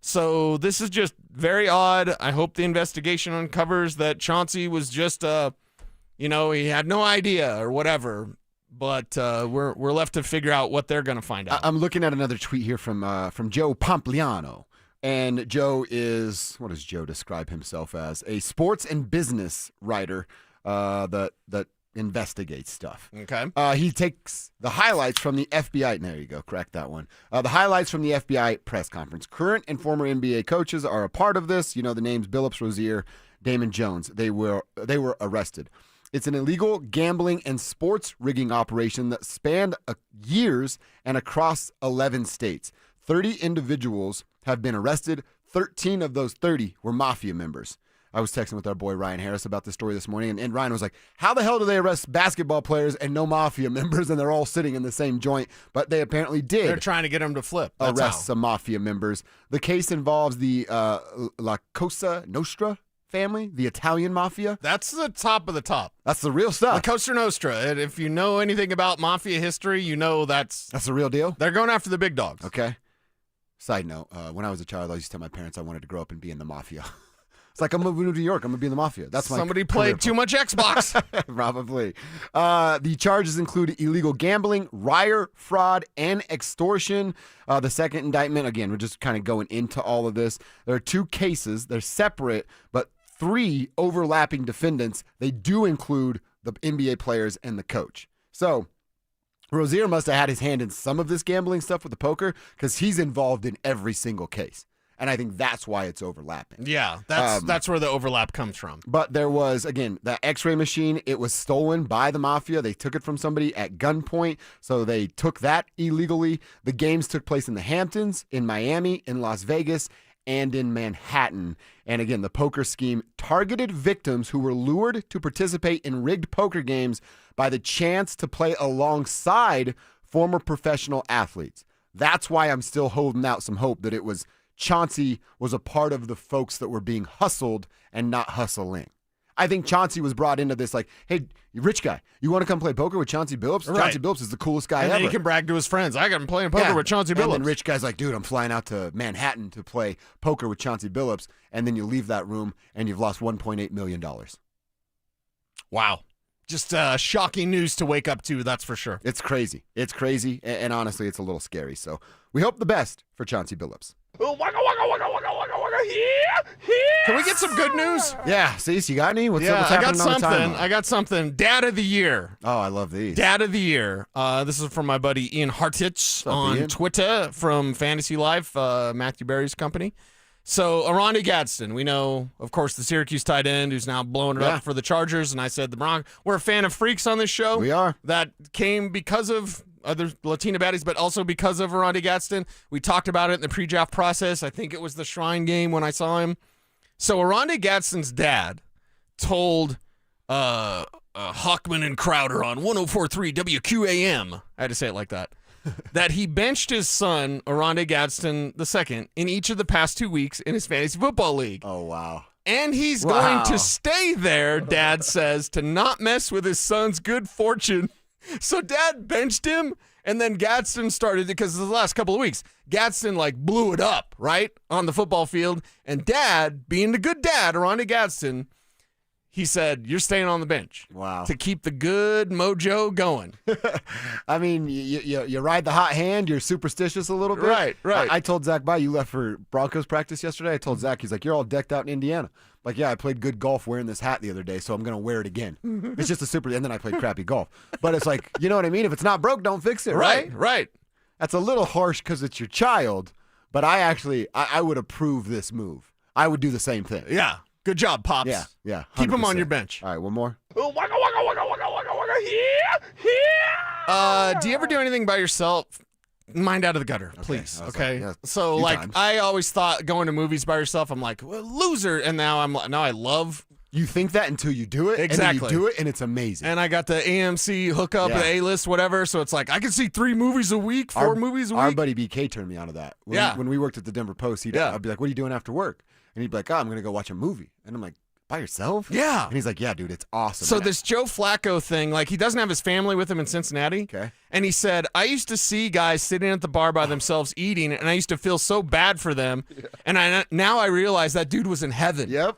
So this is just very odd. I hope the investigation uncovers that Chauncey was just, he had no idea or whatever. But we're left to figure out what they're going to find out. I'm looking at another tweet here from Joe Pompliano. And Joe is, what does Joe describe himself as? A sports and business writer that investigates stuff. Okay. He takes the highlights from the FBI. There you go. Correct that one. The highlights from the FBI press conference. Current and former NBA coaches are a part of this. You know the names Billups, Rozier, Damon Jones. They were arrested. It's an illegal gambling and sports rigging operation that spanned years and across 11 states. 30 individuals have been arrested. 13 of those 30 were mafia members. I was texting with our boy Ryan Harris about this story this morning, and Ryan was like, how the hell do they arrest basketball players and no mafia members, and they're all sitting in the same joint? But they apparently did. They're trying to get them to flip. That's arrest some mafia members. The case involves the La Cosa Nostra family, the Italian mafia. That's the top of the top. That's the real stuff. La Cosa Nostra. And if you know anything about mafia history, you know that's the real deal. They're going after the big dogs. Okay. Side note, when I was a child, I used to tell my parents I wanted to grow up and be in the mafia. It's like, I'm moving to New York. I'm going to be in the mafia. That's my Somebody played too much Xbox. Probably. The charges include illegal gambling, wire fraud, and extortion. The second indictment, again, we're just kind of going into all of this. There are 2 cases. They're separate, but 3 overlapping defendants. They do include the NBA players and the coach. So Rozier must have had his hand in some of this gambling stuff with the poker because he's involved in every single case. And I think that's why it's overlapping. Yeah, that's where the overlap comes from. But there was, again, that X-ray machine. It was stolen by the mafia. They took it from somebody at gunpoint, so they took that illegally. The games took place in the Hamptons, in Miami, in Las Vegas, and in Manhattan. And again, the poker scheme targeted victims who were lured to participate in rigged poker games by the chance to play alongside former professional athletes. That's why I'm still holding out some hope that it was Chauncey was a part of the folks that were being hustled and not hustling. I think Chauncey was brought into this like, hey, you rich guy, you want to come play poker with Chauncey Billups? Right. Chauncey Billups is the coolest guy and ever. And he can brag to his friends. I got him playing poker with Chauncey Billups. And then rich guy's like, dude, I'm flying out to Manhattan to play poker with Chauncey Billups. And then you leave that room and you've lost $1.8 million. Wow. Just shocking news to wake up to, that's for sure. It's crazy. It's crazy. And honestly, it's a little scary. So we hope the best for Chauncey Billups. Can we get some good news? Yeah, Cecil, you got any? What's I happening got on the something. timeline? I got something. Dad of the year. Oh, I love these. Dad of the year. This is from my buddy Ian Hartitz on Ian? Twitter from Fantasy Life, Matthew Berry's company. So, Aronde Gadsden, we know, of course, the Syracuse tight end who's now blowing it up for the Chargers. And I said the Broncos. We're a fan of freaks on this show. We are. That came because of other Latina baddies, but also because of Aronde Gadsden. We talked about it in the pre-draft process. I think it was the Shrine game when I saw him. So Aronde Gadsden's dad told Hockman and Crowder on 104.3 WQAM, I had to say it like that, that he benched his son, Aronde Gadsden II, in each of the past 2 weeks in his fantasy football league. Oh, wow. And he's going to stay there, Dad says, to not mess with his son's good fortune. So Dad benched him, and then Gadsden started, because the last couple of weeks, Gadsden blew it up, right, on the football field. And Dad, being the good dad, Aronde Gadsden, he said, you're staying on the bench. Wow. To keep the good mojo going. I mean, you ride the hot hand. You're superstitious a little bit. Right. I told Zach, you left for Broncos practice yesterday. I told Zach, he's like, you're all decked out in Indiana. Like, yeah, I played good golf wearing this hat the other day, so I'm going to wear it again. It's just a super, and then I played crappy golf. But it's like, you know what I mean? If it's not broke, don't fix it, right? Right. That's a little harsh because it's your child, but I would approve this move. I would do the same thing. Yeah. Good job, Pops. Yeah. Keep him on 100%. your bench. All right, one more. Do you ever do anything by yourself? Mind out of the gutter, please. Okay. Yeah, So few like, times. I always thought going to movies by yourself, I'm like, well, loser. And now I love. You think that until you do it. Exactly. And then you do it, and it's amazing. And I got the AMC hookup, Yeah. the A-list, whatever. So it's like, I can see 3 movies a week, 4 movies a week. Our buddy BK turned me onto that. When we worked at the Denver Post, I'd be like, what are you doing after work? And he'd be like, I'm going to go watch a movie. And I'm like, by yourself? Yeah. And he's like, yeah, dude, it's awesome. So And this Joe Flacco thing, like he doesn't have his family with him in Cincinnati. Okay. And he said, I used to see guys sitting at the bar by themselves eating, and I used to feel so bad for them. Yeah. And now I realize that dude was in heaven. Yep.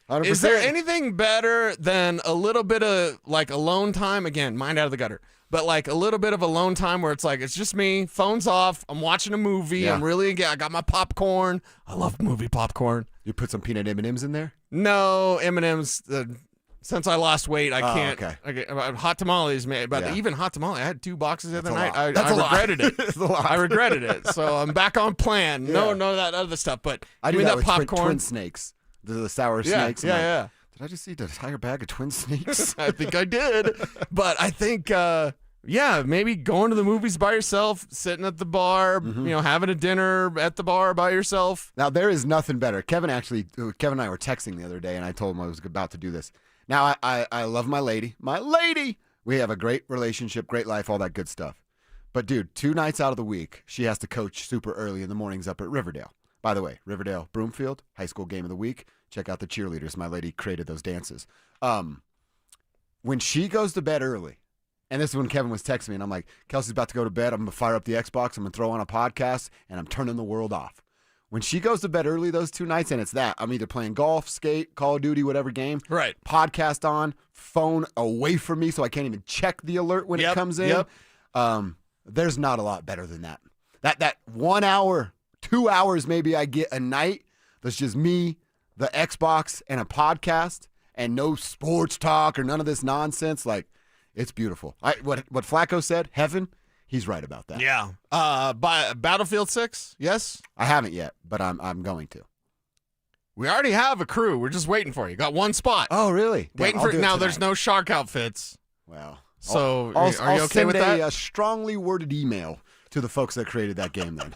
100%. Is there anything better than a little bit of like alone time? Again, mind out of the gutter. But like a little bit of alone time where it's like, it's just me, phone's off, I'm watching a movie, Yeah. I got my popcorn. I love movie popcorn. You put some peanut M&Ms in there? No, M&M's. Since I lost weight, I Oh, can't. okay. Hot tamales, but Yeah. even hot tamale, I had 2 boxes the other night. I That's a lot. regretted it. That's a lot. I regretted it. So I'm back on plan. Yeah. No, none of that other stuff. But I do mean, that with popcorn. twin snakes. The sour Yeah, snakes. yeah, I'm like, yeah. Did I just eat an entire bag of twin snakes? I think I did. But I think, maybe going to the movies by yourself, sitting at the bar, having a dinner at the bar by yourself. Now, there is nothing better. Kevin and I were texting the other day, and I told him I was about to do this. Now, I love my lady. My lady! We have a great relationship, great life, all that good stuff. But, dude, 2 nights out of the week, she has to coach super early in the mornings up at Riverdale. By the way, Riverdale, Broomfield, high school game of the week. Check out the cheerleaders. My lady created those dances. When she goes to bed early, and this is when Kevin was texting me, and I'm like, Kelsey's about to go to bed. I'm going to fire up the Xbox. I'm going to throw on a podcast, and I'm turning the world off. When she goes to bed early those 2 nights, and it's that, I'm either playing golf, skate, Call of Duty, whatever game. Right. Podcast on, phone away from me so I can't even check the alert when it comes in. Yep. There's not a lot better than that. That 1 hour, 2 hours maybe I get a night that's just me, the Xbox, and a podcast, and no sports talk or none of this nonsense. Like, it's beautiful. What Flacco said, heaven, he's right about that. Yeah. By Battlefield 6, yes? I haven't yet, but I'm going to. We already have a crew. We're just waiting for you. Got 1 spot. Oh, really? Waiting for now. There's no shark outfits. Well, so I'll are you okay with send that? a strongly worded email to the folks that created that game then.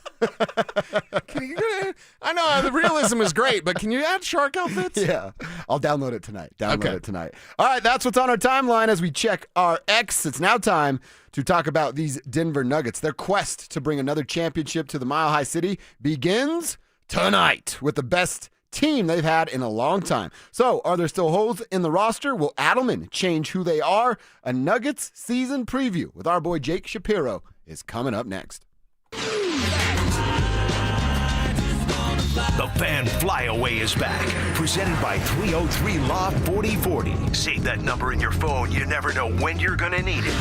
I know the realism is great, but can you add shark outfits? Yeah. I'll download it tonight. It tonight. All right, that's what's on our timeline as we check our X. It's now time to talk about these Denver Nuggets. Their quest to bring another championship to the Mile High City begins tonight with the best team they've had in a long time. So, are there still holes in the roster? Will Adelman change who they are? A Nuggets season preview with our boy Jake Shapiro is coming up next. The Fan Flyaway is back, presented by 303 Law 4040. Save that number in your phone. You never know when you're going to need it.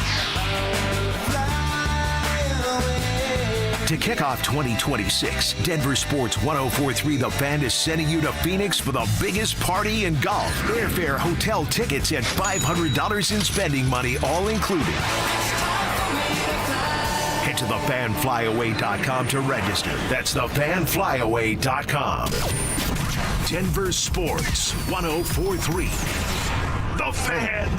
To kick off 2026, DenverSports 1043 The Fan is sending you to Phoenix for the biggest party in golf. Airfare, hotel tickets, and $500 in spending money all included. Head to thefanflyaway.com to register. That's thefanflyaway.com. Denver Sports 1043. The Fan.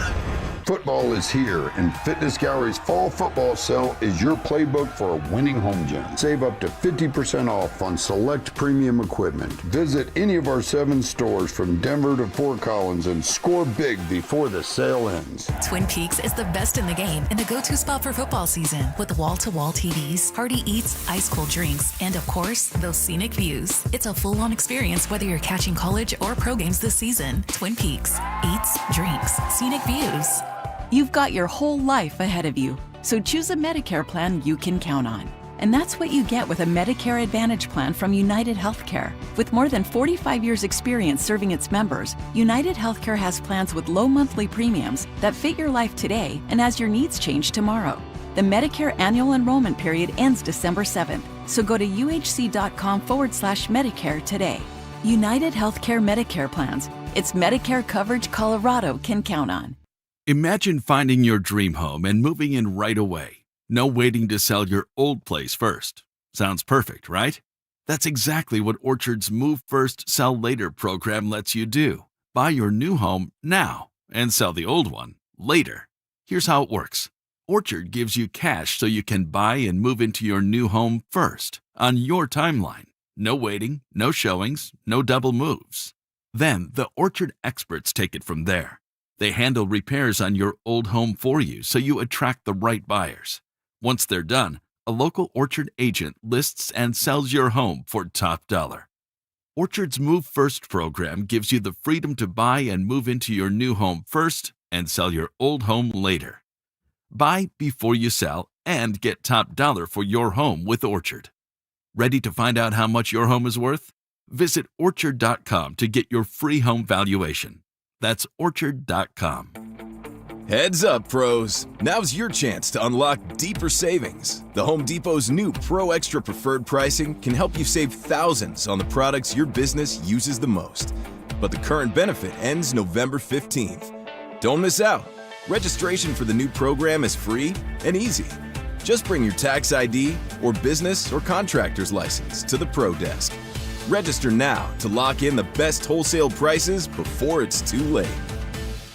Football is here, and Fitness Gallery's fall football sale is your playbook for a winning home gym. Save up to 50% off on select premium equipment. Visit any of our 7 stores from Denver to Fort Collins and score big before the sale ends. Twin Peaks is the best in the game and the go-to spot for football season with wall-to-wall TVs, hearty eats, ice-cold drinks, and of course, those scenic views. It's a full-on experience whether you're catching college or pro games this season. Twin Peaks. Eats, drinks, scenic views. You've got your whole life ahead of you, so choose a Medicare plan you can count on. And that's what you get with a Medicare Advantage plan from United Healthcare. With more than 45 years' experience serving its members, United Healthcare has plans with low monthly premiums that fit your life today and as your needs change tomorrow. The Medicare annual enrollment period ends December 7th, so go to uhc.com/Medicare today. United Healthcare Medicare plans. It's Medicare coverage Colorado can count on. Imagine finding your dream home and moving in right away. No waiting to sell your old place first. Sounds perfect, right? That's exactly what Orchard's Move First, Sell Later program lets you do. Buy your new home now and sell the old one later. Here's how it works. Orchard gives you cash so you can buy and move into your new home first, on your timeline. No waiting, no showings, no double moves. Then the Orchard experts take it from there. They handle repairs on your old home for you so you attract the right buyers. Once they're done, a local Orchard agent lists and sells your home for top dollar. Orchard's Move First program gives you the freedom to buy and move into your new home first and sell your old home later. Buy before you sell and get top dollar for your home with Orchard. Ready to find out how much your home is worth? Visit Orchard.com to get your free home valuation. That's Orchard.com. Heads up, pros. Now's your chance to unlock deeper savings. The Home Depot's new Pro Extra Preferred pricing can help you save thousands on the products your business uses the most. But the current benefit ends November 15th. Don't miss out. Registration for the new program is free and easy. Just bring your tax ID or business or contractor's license to the Pro Desk. Register now to lock in the best wholesale prices before it's too late.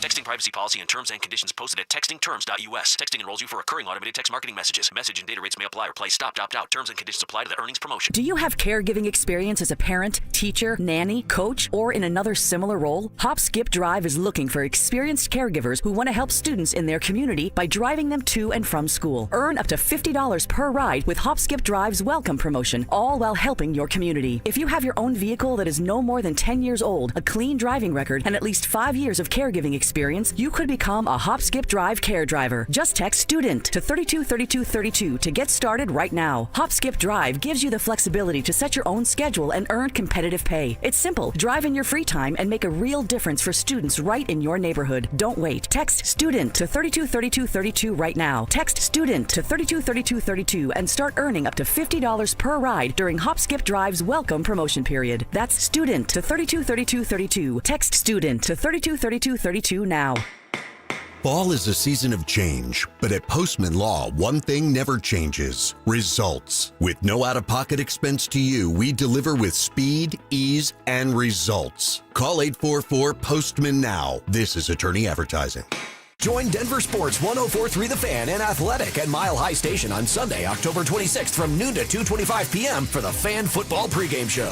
Texting privacy policy and terms and conditions posted at textingterms.us. Texting enrolls you for recurring automated text marketing messages. Message and data rates may apply or play. Stop, opt out. Terms and conditions apply to the earnings promotion. Do you have caregiving experience as a parent, teacher, nanny, coach, or in another similar role? Hop Skip Drive is looking for experienced caregivers who want to help students in their community by driving them to and from school. Earn up to $50 per ride with Hop Skip Drive's welcome promotion, all while helping your community. If you have your own vehicle that is no more than 10 years old, a clean driving record, and at least 5 years of caregiving experience, you could become a Hop Skip Drive care driver. Just text STUDENT to 323232 to get started right now. Hop Skip Drive gives you the flexibility to set your own schedule and earn competitive pay. It's simple. Drive in your free time and make a real difference for students right in your neighborhood. Don't wait. Text STUDENT to 323232 right now. Text STUDENT to 323232 and start earning up to $50 per ride during Hop Skip Drive's welcome promotion period. That's STUDENT to 323232. Text STUDENT to 323232 now. Fall is a season of change, but at Postman Law, one thing never changes: results. With no out-of-pocket expense to you, we deliver with speed, ease, and results. Call 844-POSTMAN now. This is attorney advertising. Join Denver Sports 104.3 The Fan and Athletic at Mile High Station on Sunday, October 26th from noon to 2:25 p.m. for the Fan Football pregame show.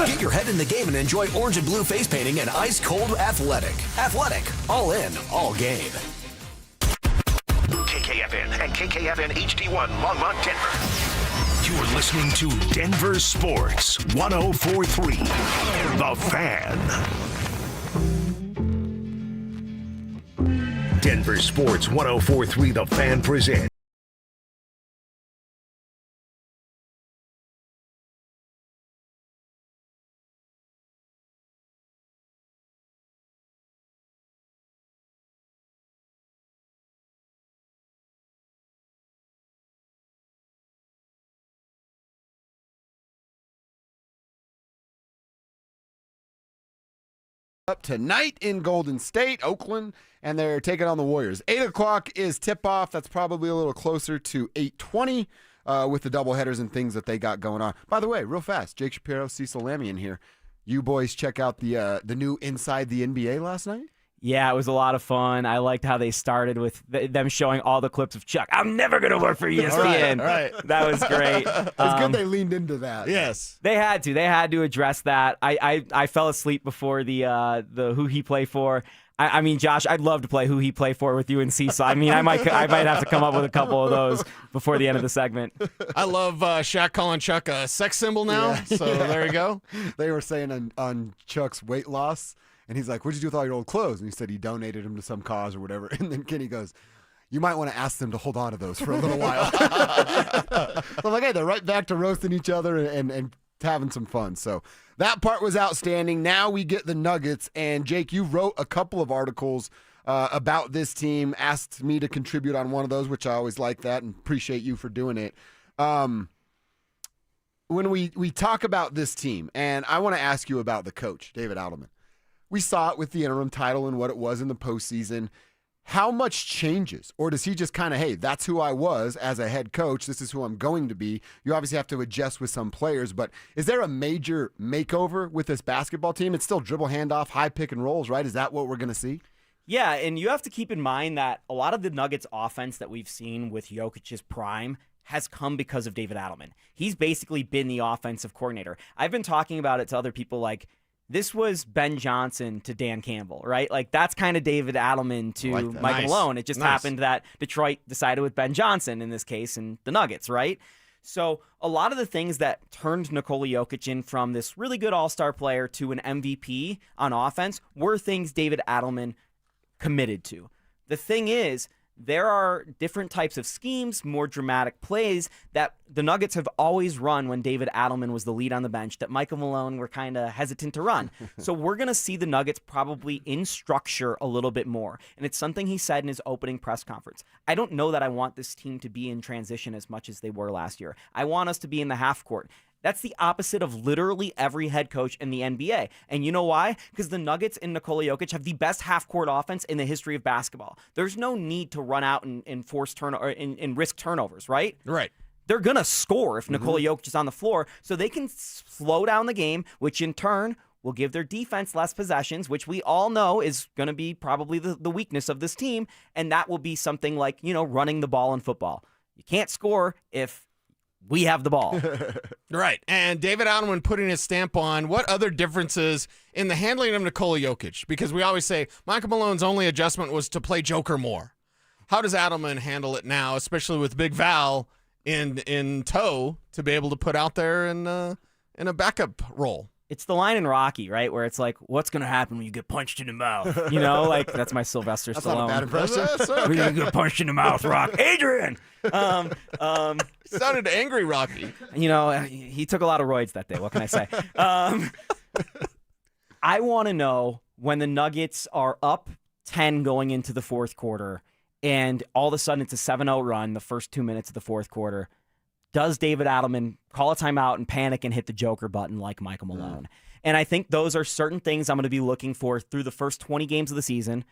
Get your head in the game and enjoy orange and blue face painting and ice-cold Athletic. Athletic, all in, all game. KKFN and KKFN HD1 Longmont, Denver. You're listening to Denver Sports 104.3 The Fan. Denver Sports 104.3 The Fan presents. Up tonight in Golden State, Oakland, and they're taking on the Warriors. 8 o'clock is tip-off. That's probably a little closer to 8:20 with the doubleheaders and things that they got going on. By the way, real fast, Jake Shapiro, Cecil Lamian here. You boys check out the new Inside the NBA last night? Yeah, it was a lot of fun. I liked how they started with them showing all the clips of Chuck. I'm never going to work for ESPN. All right. That was great. It's good they leaned into that. Yes. They had to. They had to address that. I fell asleep before the who he play for. I mean, Josh, I'd love to play who he play for with you and Cecil. I mean, I might have to come up with a couple of those before the end of the segment. I love Shaq calling Chuck a sex symbol now. So there you go. They were saying on Chuck's weight loss, and he's like, "What'd you do with all your old clothes?" And he said he donated them to some cause or whatever. And then Kenny goes, "You might want to ask them to hold on to those for a little while." So I'm like, hey, they're right back to roasting each other and having some fun. So that part was outstanding. Now we get the Nuggets. And Jake, you wrote a couple of articles about this team, asked me to contribute on one of those, which I always like that and appreciate you for doing it. When we talk about this team, and I want to ask you about the coach, David Adelman. We saw it with the interim title and what it was in the postseason. How much changes? Or does he just kind of, hey, that's who I was as a head coach. This is who I'm going to be. You obviously have to adjust with some players, but is there a major makeover with this basketball team? It's still dribble handoff, high pick and rolls, right? Is that what we're going to see? Yeah, and you have to keep in mind that a lot of the Nuggets offense that we've seen with Jokic's prime has come because of David Adelman. He's basically been the offensive coordinator. I've been talking about it to other people like, this was Ben Johnson to Dan Campbell, right? Like, that's kind of David Adelman to Michael Malone. It just happened that Detroit decided with Ben Johnson in this case and the Nuggets, right? So a lot of the things that turned Nikola Jokic in from this really good all-star player to an MVP on offense were things David Adelman committed to. The thing is, there are different types of schemes, more dramatic plays that the Nuggets have always run when David Adelman was the lead on the bench that Michael Malone were kind of hesitant to run. So we're going to see the Nuggets probably in structure a little bit more. And it's something he said in his opening press conference. I don't know that I want this team to be in transition as much as they were last year. I want us to be in the half court. That's the opposite of literally every head coach in the NBA. And you know why? Because the Nuggets and Nikola Jokic have the best half-court offense in the history of basketball. There's no need to run out and force and risk turnovers, right? Right. They're going to score if Nikola Jokic is on the floor, so they can slow down the game, which in turn will give their defense less possessions, which we all know is going to be probably the weakness of this team, and that will be something like, running the ball in football. You can't score if we have the ball. Right. And David Adelman putting his stamp on what other differences in the handling of Nikola Jokic? Because we always say Michael Malone's only adjustment was to play Joker more. How does Adelman handle it now, especially with Big Val in tow to be able to put out there in a backup role? It's the line in Rocky, right, where it's like, what's going to happen when you get punched in the mouth? Like, that's my Sylvester That's Stallone. not a bad impression. When you get punched in the mouth, Rock. Adrian! Sounded angry, Rocky. He took a lot of roids that day. What can I say? I want to know when the Nuggets are up 10 going into the fourth quarter, and all of a sudden it's a 7-0 run the first 2 minutes of the fourth quarter. Does David Adelman call a timeout and panic and hit the Joker button like Michael Malone? And I think those are certain things I'm going to be looking for through the first 20 games of the season.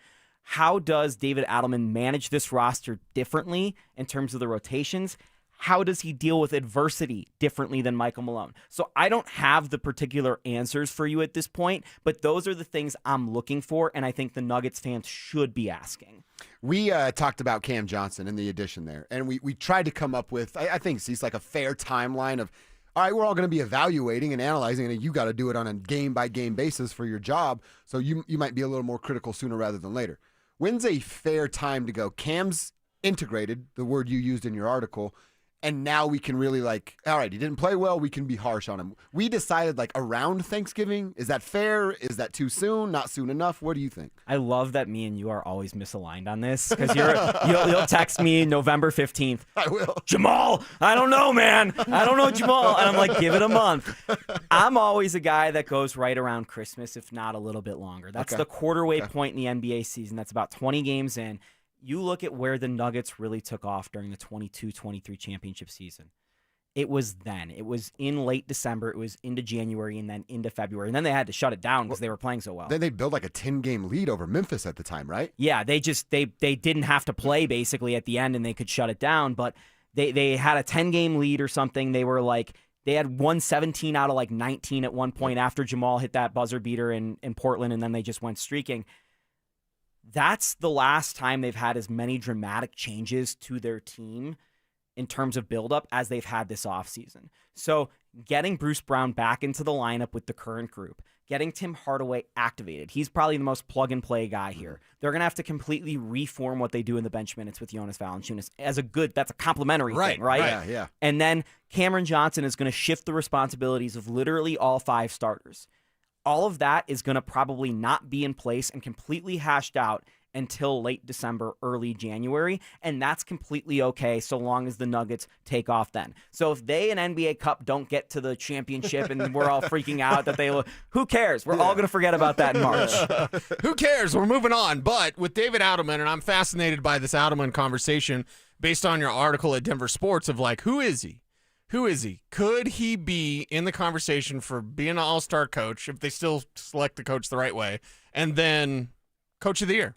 How does David Adelman manage this roster differently in terms of the rotations? How does he deal with adversity differently than Michael Malone? So I don't have the particular answers for you at this point, but those are the things I'm looking for, and I think the Nuggets fans should be asking. We talked about Cam Johnson and the addition there, and we tried to come up with, I think, it's like a fair timeline of, all right, we're all going to be evaluating and analyzing, and you got to do it on a game-by-game basis for your job, so you might be a little more critical sooner rather than later. When's a fair time to go? Cam's integrated, the word you used in your article, and now we can really all right, he didn't play well, we can be harsh on him. We decided around Thanksgiving. Is that fair? Is that too soon? Not soon enough? What do you think? I love that me and you are always misaligned on this because you'll text me November 15th. I will. Jamal, I don't know, man. I don't know, Jamal. And I'm like, give it a month. I'm always a guy that goes right around Christmas, if not a little bit longer. That's the quarter-way point in the NBA season. That's about 20 games in. You look at where the Nuggets really took off during the 22-23 championship season. It was then. It was in late December. It was into January and then into February. And then they had to shut it down because they were playing so well. Then they built a 10-game lead over Memphis at the time, right? Yeah, they didn't have to play basically at the end and they could shut it down. But they had a 10-game lead or something. They were they had won 17 out of 19 at one point after Jamal hit that buzzer beater in Portland, and then they just went streaking. That's the last time they've had as many dramatic changes to their team in terms of buildup as they've had this offseason. So getting Bruce Brown back into the lineup with the current group, getting Tim Hardaway activated. He's probably the most plug-and-play guy here. They're going to have to completely reform what they do in the bench minutes with Jonas Valanciunas. That's a complimentary thing, right? Yeah. And then Cameron Johnson is going to shift the responsibilities of literally all 5 starters. All of that is going to probably not be in place and completely hashed out until late December, early January, and that's completely okay so long as the Nuggets take off then. So if they an NBA Cup don't get to the championship and we're all freaking out that who cares? We're all going to forget about that in March. Who cares? We're moving on. But with David Adelman, and I'm fascinated by this Adelman conversation based on your article at Denver Sports of who is he? Who is he? Could he be in the conversation for being an all-star coach if they still select the coach the right way, and then coach of the year?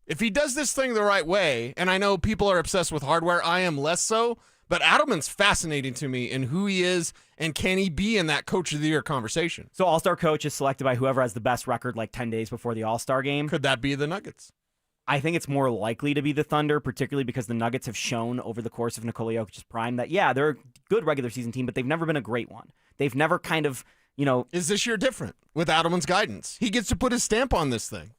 If he does this thing the right way, and I know people are obsessed with hardware, I am less so, but Adelman's fascinating to me in who he is, and can he be in that coach of the year conversation? So all-star coach is selected by whoever has the best record 10 days before the all-star game. Could that be the Nuggets? I think it's more likely to be the Thunder, particularly because the Nuggets have shown over the course of Nikola Jokic's prime that, yeah, they're a good regular season team, but they've never been a great one. They've never kind of, Is this year different with Adelman's guidance? He gets to put his stamp on this thing.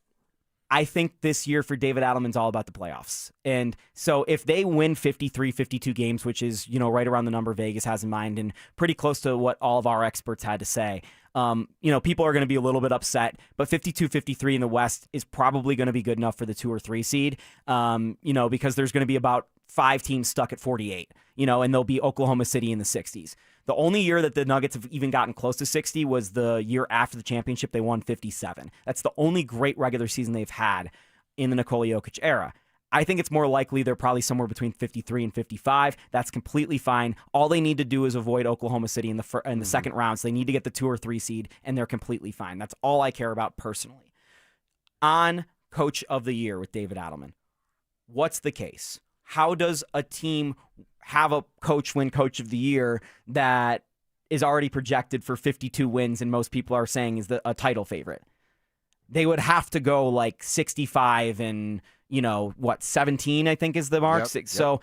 I think this year for David Adelman's all about the playoffs. And so if they win 53, 52 games, which is, right around the number Vegas has in mind and pretty close to what all of our experts had to say, people are going to be a little bit upset, but 52, 53 in the West is probably going to be good enough for the 2 or 3 seed, because there's going to be about 5 teams stuck at 48, and there'll be Oklahoma City in the 60s. The only year that the Nuggets have even gotten close to 60 was the year after the championship. They won 57. That's the only great regular season they've had in the Nikola Jokic era. I think it's more likely they're probably somewhere between 53 and 55. That's completely fine. All they need to do is avoid Oklahoma City in the second round. So they need to get the 2 or 3 seed, and they're completely fine. That's all I care about personally. On Coach of the Year with David Adelman, what's the case? How does a team have a coach win Coach of the Year that is already projected for 52 wins and most people are saying is a title favorite? They would have to go like 65 and 17, I think is the mark. Yep. So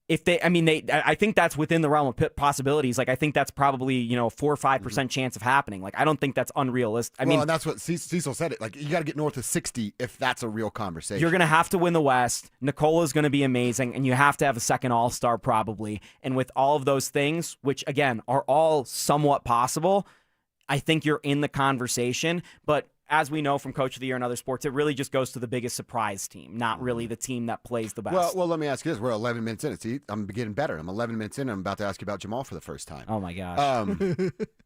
if I think that's within the realm of possibilities. Like, I think that's probably, 4 or 5% chance of happening. Like, I don't think that's unrealistic. And that's what Cecil said. It like, you got to get north of 60 if that's a real conversation. You're going to have to win the West. Nicola's going to be amazing, and you have to have a second All-Star probably. And with all of those things, which again are all somewhat possible, I think you're in the conversation. But as we know from Coach of the Year in other sports, it really just goes to the biggest surprise team, not really the team that plays the best. Well, let me ask you this. We're 11 minutes in. See, I'm getting better. I'm 11 minutes in, and I'm about to ask you about Jamal for the first time. Oh, my gosh.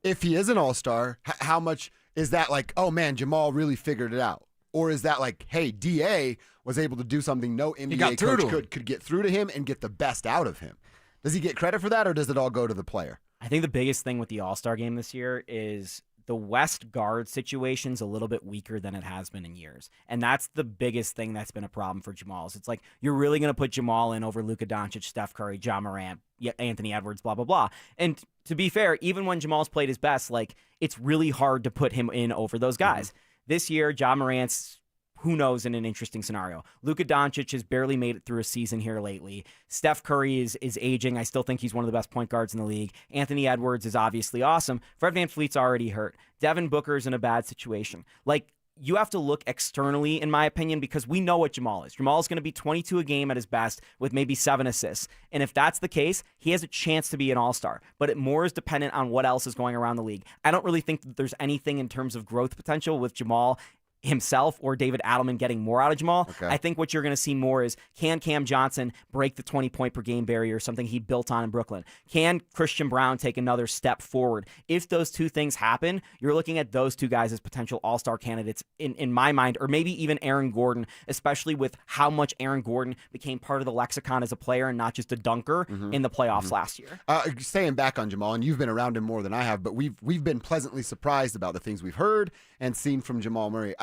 If he is an all-star, how much is that like, oh, man, Jamal really figured it out? Or is that like, hey, D.A. was able to do something no NBA coach could get through to him and get the best out of him? Does he get credit for that, or does it all go to the player? I think the biggest thing with the All-Star game this year is the West guard situation's a little bit weaker than it has been in years. And that's the biggest thing that's been a problem for Jamal. It's like, you're really going to put Jamal in over Luka Doncic, Steph Curry, Ja Morant, Anthony Edwards, blah, blah, blah. And to be fair, even when Jamal's played his best, like, it's really hard to put him in over those guys. Mm-hmm. This year, Ja Morant's, who knows, in an interesting scenario. Luka Doncic has barely made it through a season here lately. Steph Curry is aging. I still think he's one of the best point guards in the league. Anthony Edwards is obviously awesome. Fred VanVleet's already hurt. Devin Booker's in a bad situation. Like, you have to look externally, in my opinion, because we know what Jamal is. Jamal is going to be 22 a game at his best with maybe 7 assists. And if that's the case, he has a chance to be an all-star. But it more is dependent on what else is going around the league. I don't really think that there's anything in terms of growth potential with Jamal himself or David Adelman getting more out of Jamal. Okay. I think what you're going to see more is, can Cam Johnson break the 20-point per game barrier, something he built on in Brooklyn? Can Christian Brown take another step forward? If those two things happen, you're looking at those two guys as potential all-star candidates in my mind, or maybe even Aaron Gordon, especially with how much Aaron Gordon became part of the lexicon as a player and not just a dunker in the playoffs last year. Staying back on Jamal, and you've been around him more than I have, but we've been pleasantly surprised about the things we've heard and seen from Jamal Murray.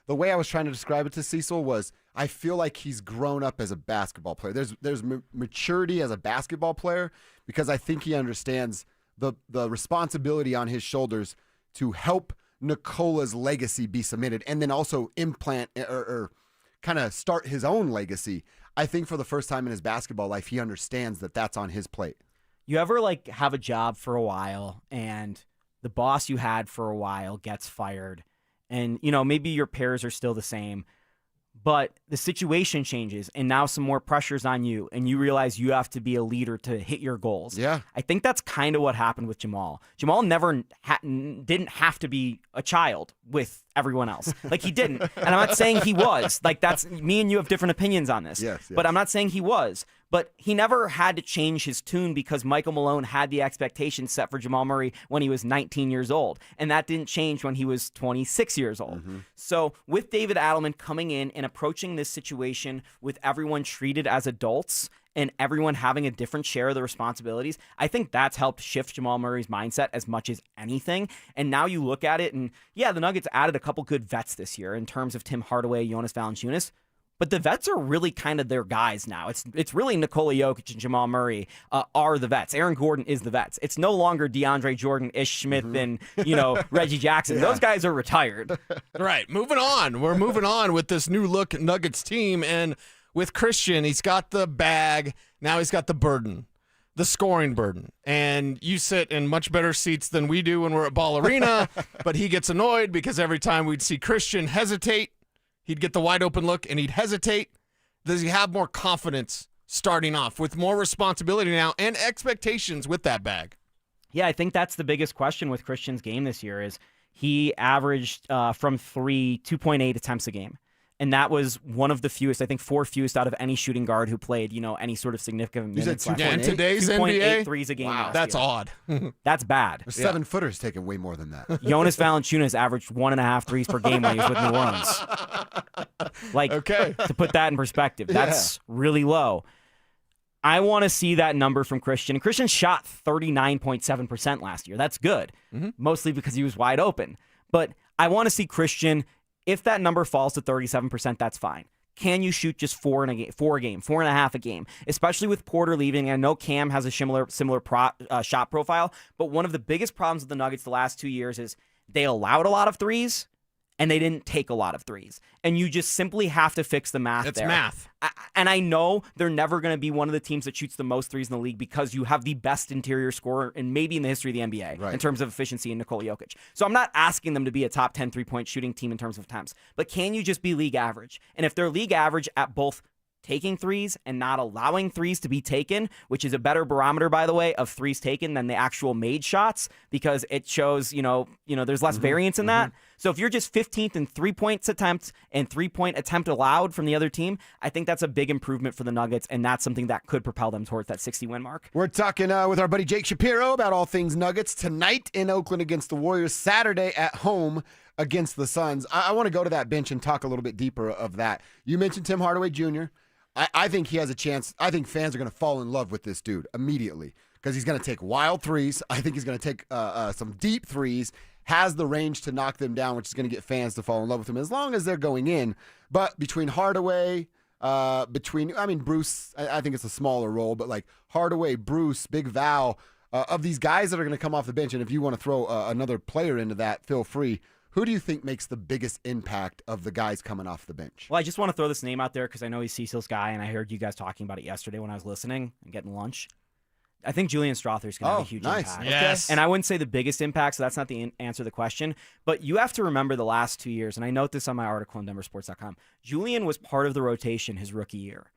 The way I was trying to describe it to Cecil was, I feel like he's grown up as a basketball player. There's maturity as a basketball player, because I think he understands the responsibility on his shoulders to help Nikola's legacy be cemented, and then also implant or kind of start his own legacy. I think for the first time in his basketball life, he understands that that's on his plate. You ever like have a job for a while and the boss you had for a while gets fired, and maybe your peers are still the same, but the situation changes and now some more pressure's on you and you realize you have to be a leader to hit your goals. Yeah. I think that's kind of what happened with Jamal. Jamal never didn't have to be a child with everyone else. Like, he didn't. And I'm not saying he was. Like, that's me and you have different opinions on this. Yes. But I'm not saying he was. But he never had to change his tune because Michael Malone had the expectations set for Jamal Murray when he was 19 years old. And that didn't change when he was 26 years old. Mm-hmm. So with David Adelman coming in and approaching this situation with everyone treated as adults and everyone having a different share of the responsibilities, I think that's helped shift Jamal Murray's mindset as much as anything. And now you look at it and, yeah, the Nuggets added a couple good vets this year in terms of Tim Hardaway, Jonas Valanciunas. But the vets are really kind of their guys now. It's really Nikola Jokic and Jamal Murray are the vets. Aaron Gordon is the vets. It's no longer DeAndre Jordan, Ish Smith, and Reggie Jackson. Those guys are retired. Right. Moving on. We're moving on with this new look Nuggets team, and with Christian, he's got the bag. Now he's got the burden. The scoring burden. And you sit in much better seats than we do when we're at Ball Arena, but he gets annoyed because every time we'd see Christian hesitate, he'd get the wide open look and he'd hesitate. Does he have more confidence starting off with more responsibility now and expectations with that bag? Yeah, I think that's the biggest question with Christian's game this year is he averaged from 3 2.8 attempts a game. And that was one of the fewest, I think 4th fewest out of any shooting guard who played, any sort of significant minutes. In today's NBA? 2.8 threes a game. Wow, that's odd. That's bad. A 7-footer's taking way more than that. Jonas Valanciunas averaged 1.5 threes per game when he was with New Orleans. To put that in perspective, that's really low. I want to see that number from Christian. And Christian shot 39.7% last year. That's good, mostly because he was wide open. But I want to see Christian. If that number falls to 37%, that's fine. Can you shoot just 4 a game, 4.5 a game? Especially with Porter leaving. I know Cam has a similar shot profile, but one of the biggest problems with the Nuggets the last 2 years is they allowed a lot of threes, and they didn't take a lot of threes. And you just simply have to fix the math there. It's math. And I know they're never going to be one of the teams that shoots the most threes in the league because you have the best interior scorer and maybe in the history of the NBA in terms of efficiency in Nikola Jokic. So I'm not asking them to be a top 10 3-point shooting team in terms of attempts. But can you just be league average? And if they're league average at both taking threes and not allowing threes to be taken, which is a better barometer, by the way, of threes taken than the actual made shots because it shows, there's less variance in that. So if you're just 15th in 3-point attempts and 3-point attempt allowed from the other team, I think that's a big improvement for the Nuggets, and that's something that could propel them towards that 60-win mark. We're talking with our buddy Jake Shapiro about all things Nuggets tonight in Oakland against the Warriors, Saturday at home against the Suns. I want to go to that bench and talk a little bit deeper of that. You mentioned Tim Hardaway Jr., I think he has a chance. I think fans are going to fall in love with this dude immediately because he's going to take wild threes. I think he's going to take some deep threes, has the range to knock them down, which is going to get fans to fall in love with him as long as they're going in. But between Hardaway, Bruce, I think it's a smaller role, but like Hardaway, Bruce, Big Val, of these guys that are going to come off the bench, and if you want to throw another player into that, feel free. Who do you think makes the biggest impact of the guys coming off the bench? Well, I just want to throw this name out there because I know he's Cecil's guy, and I heard you guys talking about it yesterday when I was listening and getting lunch. I think Julian Strother is going to have a huge impact. Yes. And I wouldn't say the biggest impact, so that's not the answer to the question. But you have to remember the last 2 years, and I note this on my article on DenverSports.com. Julian was part of the rotation his rookie year,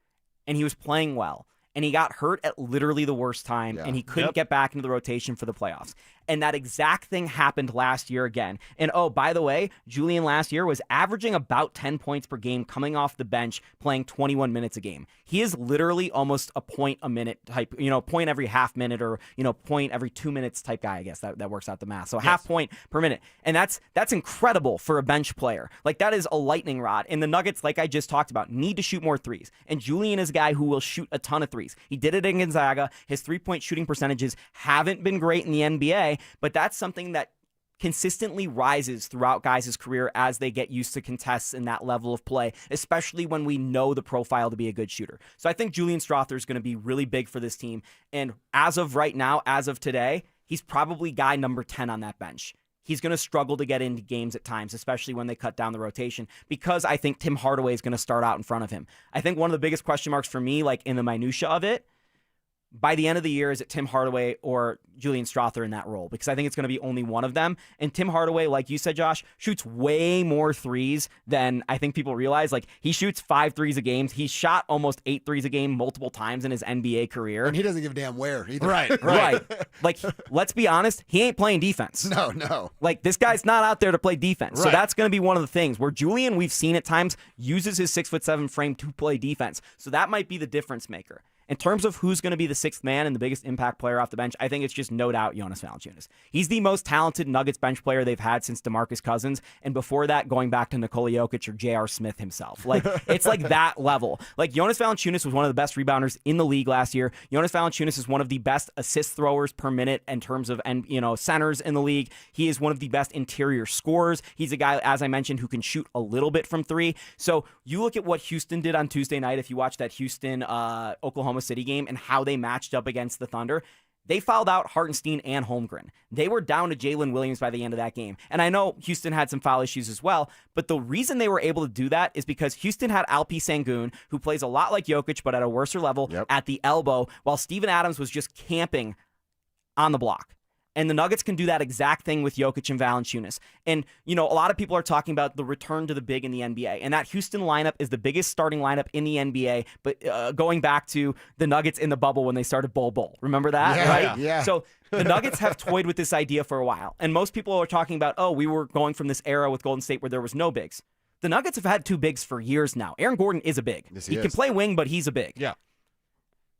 and he was playing well. And he got hurt at literally the worst time, and he couldn't get back into the rotation for the playoffs. And that exact thing happened last year again. And oh, by the way, Julian last year was averaging about 10 points per game coming off the bench, playing 21 minutes a game. He is literally almost a point a minute type, point every half minute or, point every 2 minutes type guy, I guess. That works out the math. So half point per minute. And that's incredible for a bench player. Like, that is a lightning rod. And the Nuggets, like I just talked about, need to shoot more threes. And Julian is a guy who will shoot a ton of threes. He did it in Gonzaga. His 3-point shooting percentages haven't been great in the NBA, but that's something that consistently rises throughout guys' career as they get used to contests in that level of play, especially when we know the profile to be a good shooter. So I think Julian Strother is going to be really big for this team. And as of right now, as of today, he's probably guy number 10 on that bench. He's going to struggle to get into games at times, especially when they cut down the rotation, because I think Tim Hardaway is going to start out in front of him. I think one of the biggest question marks for me, like in the minutia of it, by the end of the year, is it Tim Hardaway or Julian Strother in that role? Because I think it's going to be only one of them. And Tim Hardaway, like you said, Josh, shoots way more threes than I think people realize. Like, he shoots 5 threes a game. He's shot almost 8 threes a game multiple times in his NBA career. And he doesn't give a damn where either. Right. Like, let's be honest, he ain't playing defense. No. Like, this guy's not out there to play defense. So that's going to be one of the things where Julian, we've seen at times, uses his 6'7" frame to play defense. So that might be the difference maker. In terms of who's going to be the sixth man and the biggest impact player off the bench, I think it's just no doubt Jonas Valanciunas. He's the most talented Nuggets bench player they've had since DeMarcus Cousins, and before that, going back to Nikola Jokic or J.R. Smith himself. Like, it's like that level. Like, Jonas Valanciunas was one of the best rebounders in the league last year. Jonas Valanciunas is one of the best assist throwers per minute in terms of centers in the league. He is one of the best interior scorers. He's a guy, as I mentioned, who can shoot a little bit from three. So you look at what Houston did on Tuesday night, if you watch that Houston Oklahoma City game and how they matched up against the Thunder. They fouled out Hartenstein and Holmgren. They were down to Jalen Williams by the end of that game. And I know Houston had some foul issues as well, but the reason they were able to do that is because Houston had Alpi Sengun, who plays a lot like Jokic, but at a worse level, at the elbow, while Steven Adams was just camping on the block. And the Nuggets can do that exact thing with Jokic and Valanciunas. And, a lot of people are talking about the return to the big in the NBA. And that Houston lineup is the biggest starting lineup in the NBA, but going back to the Nuggets in the bubble when they started Bol. Remember that, right? Yeah. So the Nuggets have toyed with this idea for a while. And most people are talking about, we were going from this era with Golden State where there was no bigs. The Nuggets have had two bigs for years now. Aaron Gordon is a big. Yes, he can play wing, but he's a big. Yeah.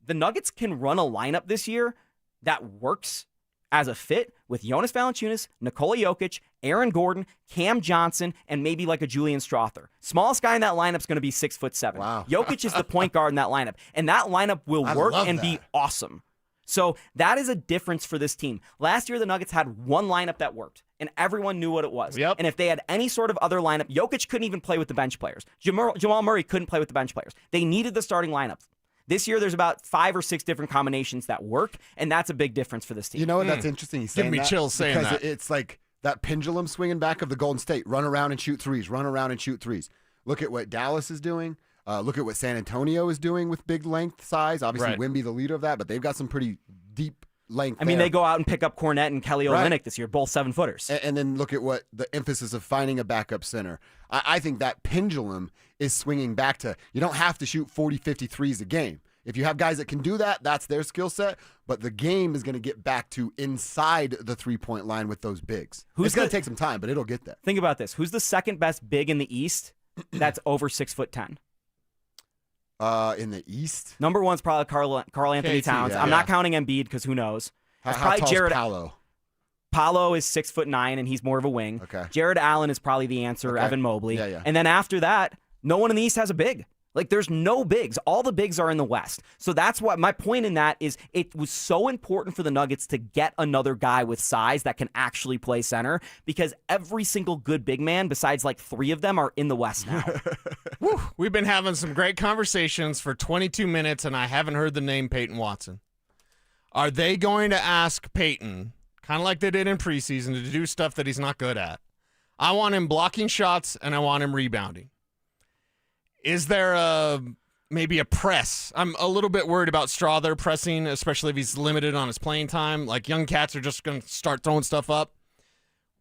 The Nuggets can run a lineup this year that works as a fit with Jonas Valanciunas, Nikola Jokic, Aaron Gordon, Cam Johnson, and maybe like a Julian Strother. Smallest guy in that lineup is going to be 6'7". Wow. Jokic is the point guard in that lineup, and that lineup will work and be awesome. So that is a difference for this team. Last year, the Nuggets had one lineup that worked, and everyone knew what it was. Yep. And if they had any sort of other lineup, Jokic couldn't even play with the bench players. Jamal Murray couldn't play with the bench players. They needed the starting lineup. This year, there's about 5 or 6 different combinations that work, and that's a big difference for this team. You know what? That's interesting. He's saying Give me that chills saying because that. It's like that pendulum swinging back of the Golden State. Run around and shoot threes. Run around and shoot threes. Look at what Dallas is doing. Look at what San Antonio is doing with big length size. Obviously, Right. Wemby the leader of that, but they've got some pretty deep length. I mean, there. they go out and pick up Cornette and Kelly Olynyk this year, both 7-footers. And then look at what the emphasis of finding a backup center. I think that pendulum is swinging back to you don't have to shoot 40, 50 threes a game. If you have guys that can do that, that's their skill set. But the game is going to get back to inside the three-point line with those bigs. It's going to take some time, but it'll get there. Think about this. Who's the second best big in the East that's over 6'10"? In the East? Number one's probably Karl Anthony Towns. yeah, I'm yeah. not counting Embiid because who knows. It's How probably tall's Jared Paolo? Paolo is 6'9", and he's more of a wing. Okay. Jared Allen is probably the answer. Okay. Evan Mobley. Yeah. And then after that, no one in the East has a big. Like, there's no bigs. All the bigs are in the West. So that's what my point in that is it was so important for the Nuggets to get another guy with size that can actually play center because every single good big man, besides like 3 of them, are in the West now. Whew. We've been having some great conversations for 22 minutes, and I haven't heard the name Payton Watson. Are they going to ask Payton, kind of like they did in preseason, to do stuff that he's not good at? I want him blocking shots, and I want him rebounding. Is there maybe a press? I'm a little bit worried about Strother pressing, especially if he's limited on his playing time. Like, young cats are just going to start throwing stuff up.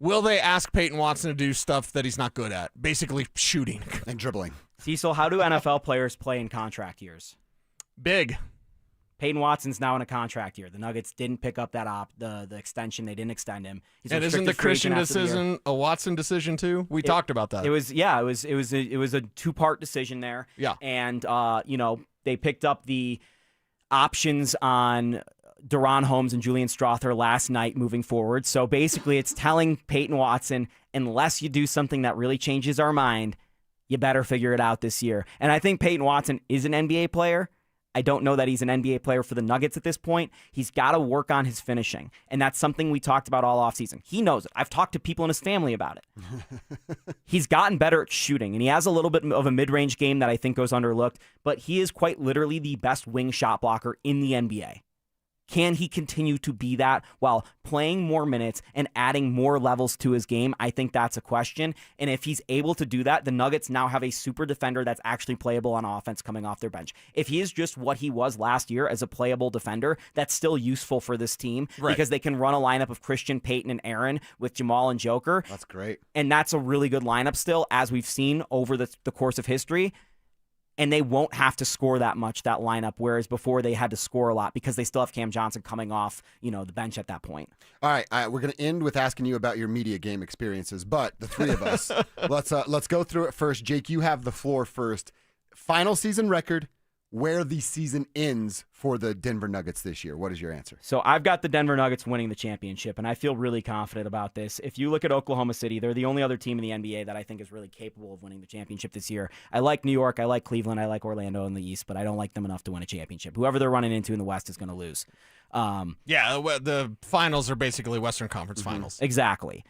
Will they ask Payton Watson to do stuff that he's not good at? Basically shooting. And dribbling. Cecil, how do NFL players play in contract years? Big. Peyton Watson's now in a contract year. The Nuggets didn't pick up that the extension. They didn't extend him. He's and isn't the Christian decision a Watson decision too? We talked about that. It was a 2-part decision there. Yeah. And they picked up the options on Deron Holmes and Julian Strother last night moving forward. So basically it's telling Peyton Watson, unless you do something that really changes our mind, you better figure it out this year. And I think Peyton Watson is an NBA player. I don't know that he's an NBA player for the Nuggets at this point. He's got to work on his finishing, and that's something we talked about all offseason. He knows it. I've talked to people in his family about it. He's gotten better at shooting, and he has a little bit of a mid-range game that I think goes underlooked, but he is quite literally the best wing shot blocker in the NBA. Can he continue to be that while playing more minutes and adding more levels to his game? I think that's a question. And if he's able to do that, the Nuggets now have a super defender that's actually playable on offense coming off their bench. If he is just what he was last year as a playable defender, that's still useful for this team because they can run a lineup of Christian, Payton, and Aaron with Jamal and Joker. That's great. And that's a really good lineup still, as we've seen over the course of history. And they won't have to score that much, that lineup, whereas before they had to score a lot because they still have Cam Johnson coming off, the bench at that point. All right, we're going to end with asking you about your media game experiences, but the three of us, let's go through it first. Jake, you have the floor first. Final season record, where the season ends for the Denver Nuggets this year? What is your answer? So I've got the Denver Nuggets winning the championship, and I feel really confident about this. If you look at Oklahoma City, they're the only other team in the NBA that I think is really capable of winning the championship this year. I like New York, I like Cleveland, I like Orlando in the East, but I don't like them enough to win a championship. Whoever they're running into in the West is going to lose. The finals are basically Western Conference finals. Exactly.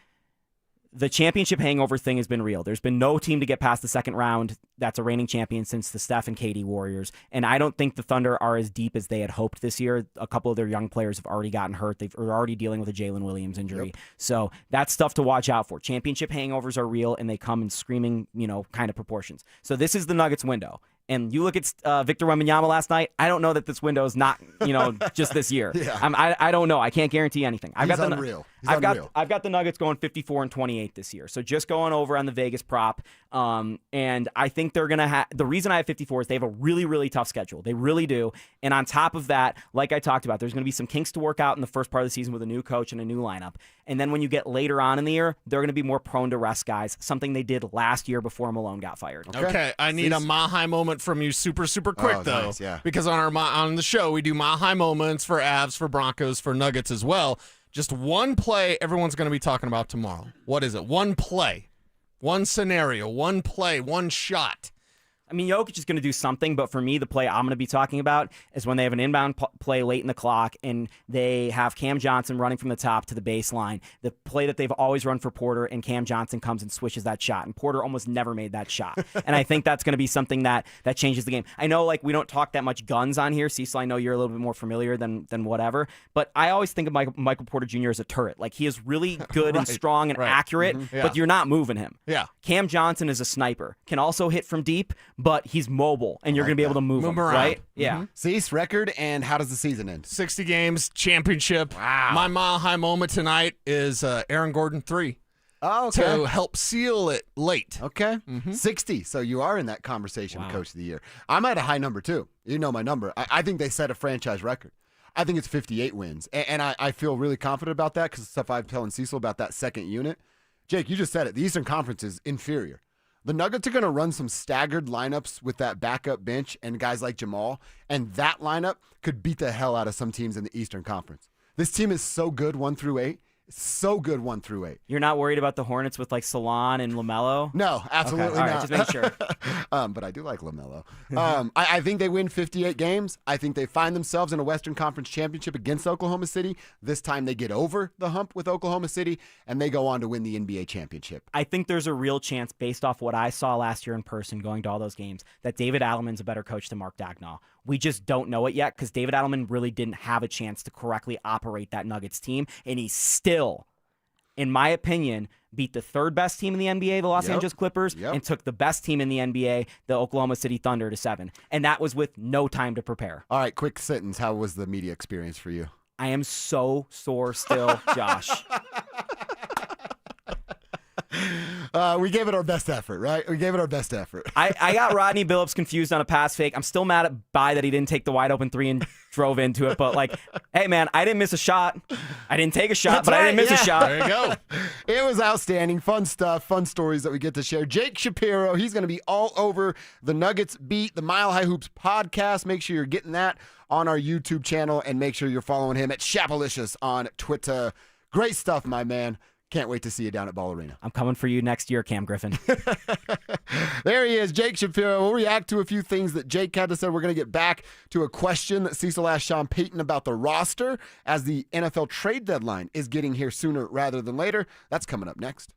The championship hangover thing has been real. There's been no team to get past the second round that's a reigning champion since the Steph and KD Warriors. And I don't think the Thunder are as deep as they had hoped this year. A couple of their young players have already gotten hurt. They're already dealing with a Jalen Williams injury. Yep. So that's stuff to watch out for. Championship hangovers are real, and they come in screaming, kind of proportions. So this is the Nuggets window. And you look at Victor Wembanyama last night, I don't know that this window is not, just this year. Yeah. I don't know. I can't guarantee anything. He's unreal. He's unreal. I've got the Nuggets going 54-28 this year. So just going over on the Vegas prop. And I think they're going to have, the reason I have 54 is they have a really, really tough schedule. They really do. And on top of that, like I talked about, there's going to be some kinks to work out in the first part of the season with a new coach and a new lineup. And then when you get later on in the year, they're going to be more prone to rest guys, something they did last year before Malone got fired. Okay. I need a Mahai moment from you super quick, though. Nice, yeah. Because on the show, we do Mahai moments for Avs, for Broncos, for Nuggets as well. Just one play everyone's going to be talking about tomorrow. What is it? One play, one scenario, one play, one shot. I mean, Jokic is going to do something, but for me, the play I'm going to be talking about is when they have an inbound play late in the clock and they have Cam Johnson running from the top to the baseline. The play that they've always run for Porter, and Cam Johnson comes and swishes that shot, and Porter almost never made that shot. And I think that's going to be something that changes the game. I know, we don't talk that much guns on here. Cecil, I know you're a little bit more familiar than whatever, but I always think of Michael Porter Jr. as a turret. He is really good and strong and accurate, but you're not moving him. Yeah. Cam Johnson is a sniper, can also hit from deep, but he's mobile, and you're going to be able to move him, around. right? Yeah. Cease record, and how does the season end? 60 games, championship. Wow. My mile high moment tonight is Aaron Gordon 3. Oh, okay. To help seal it late. Okay. 60. So you are in that conversation of Coach of the Year. I'm at a high number, too. You know my number. I think they set a franchise record. I think it's 58 wins, and I feel really confident about that because the stuff I've telling Cecil about that second unit. Jake, you just said it. The Eastern Conference is inferior. The Nuggets are going to run some staggered lineups with that backup bench and guys like Jamal, and that lineup could beat the hell out of some teams in the Eastern Conference. This team is so good 1 through 8. So good 1 through 8. You're not worried about the Hornets with Salon and LaMelo? No, absolutely not. All right, just make sure. But I do like LaMelo. I think they win 58 games. I think they find themselves in a Western Conference championship against Oklahoma City. This time they get over the hump with Oklahoma City, and they go on to win the NBA championship. I think there's a real chance, based off what I saw last year in person going to all those games, that David Adelman's a better coach than Mark Daigneault. We just don't know it yet because David Adelman really didn't have a chance to correctly operate that Nuggets team, and he still, in my opinion, beat the third best team in the NBA, the Los Angeles Clippers, and took the best team in the NBA, the Oklahoma City Thunder, to 7. And that was with no time to prepare. All right, quick sentence. How was the media experience for you? I am so sore still, Josh. We gave it our best effort, right? We gave it our best effort. I got Rodney Billups confused on a pass fake. I'm still mad at Bai that he didn't take the wide open 3 and drove into it. But hey man, I didn't miss a shot. I didn't take a shot, That's but right, I didn't miss a shot. There you go. It was outstanding. Fun stuff, fun stories that we get to share. Jake Shapiro, he's going to be all over the Nuggets Beat, the Mile High Hoops podcast. Make sure you're getting that on our YouTube channel, and make sure you're following him at Shapalicious on Twitter. Great stuff, my man. Can't wait to see you down at Ball Arena. I'm coming for you next year, Cam Griffin. There he is, Jake Shapiro. We'll react to a few things that Jake had to say. We're going to get back to a question that Cecil asked Sean Payton about the roster as the NFL trade deadline is getting here sooner rather than later. That's coming up next.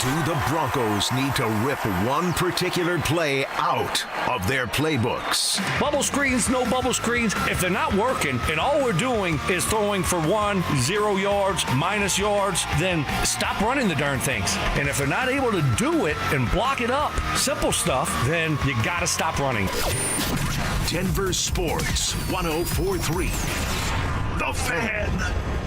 Do the Broncos need to rip one particular play out of their playbooks? Bubble screens, no bubble screens. If they're not working and all we're doing is throwing for 0 yards, minus yards, then stop running the darn things. And if they're not able to do it and block it up, simple stuff, then you got to stop running. Denver Sports 104.3. The Fan.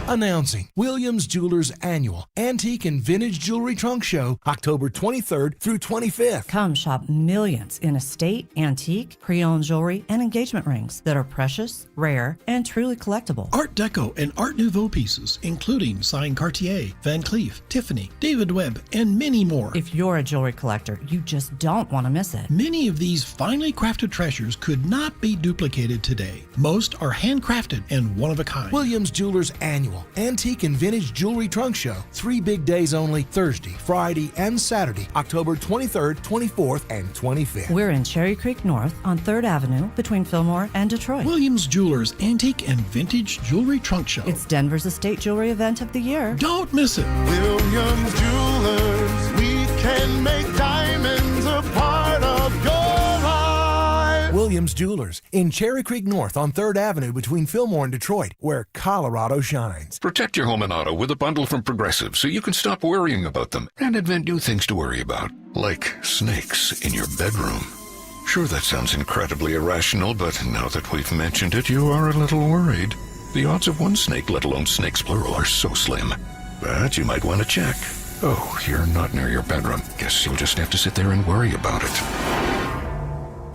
Announcing Williams Jewelers Annual Antique and Vintage Jewelry Trunk Show, October 23rd through 25th. Come shop millions in estate, antique, pre-owned jewelry, and engagement rings that are precious, rare, and truly collectible. Art Deco and Art Nouveau pieces, including signed Cartier, Van Cleef, Tiffany, David Webb, and many more. If you're a jewelry collector, you just don't want to miss it. Many of these finely crafted treasures could not be duplicated today. Most are handcrafted and one of a kind. Williams Jewelers Annual Antique and Vintage Jewelry Trunk Show. 3 big days only, Thursday, Friday, and Saturday, October 23rd, 24th, and 25th. We're in Cherry Creek North on 3rd Avenue between Fillmore and Detroit. Williams Jewelers Antique and Vintage Jewelry Trunk Show. It's Denver's estate jewelry event of the year. Don't miss it. Williams Jewelers, we can make diamonds a part of your life. Williams Jewelers in Cherry Creek North on 3rd Avenue between Fillmore and Detroit, where Colorado shines. Protect your home and auto with a bundle from Progressive so you can stop worrying about them and invent new things to worry about, like snakes in your bedroom. Sure, that sounds incredibly irrational, but now that we've mentioned it, you are a little worried. The odds of one snake, let alone snakes plural, are so slim. But you might want to check. Oh, you're not near your bedroom. Guess you'll just have to sit there and worry about it.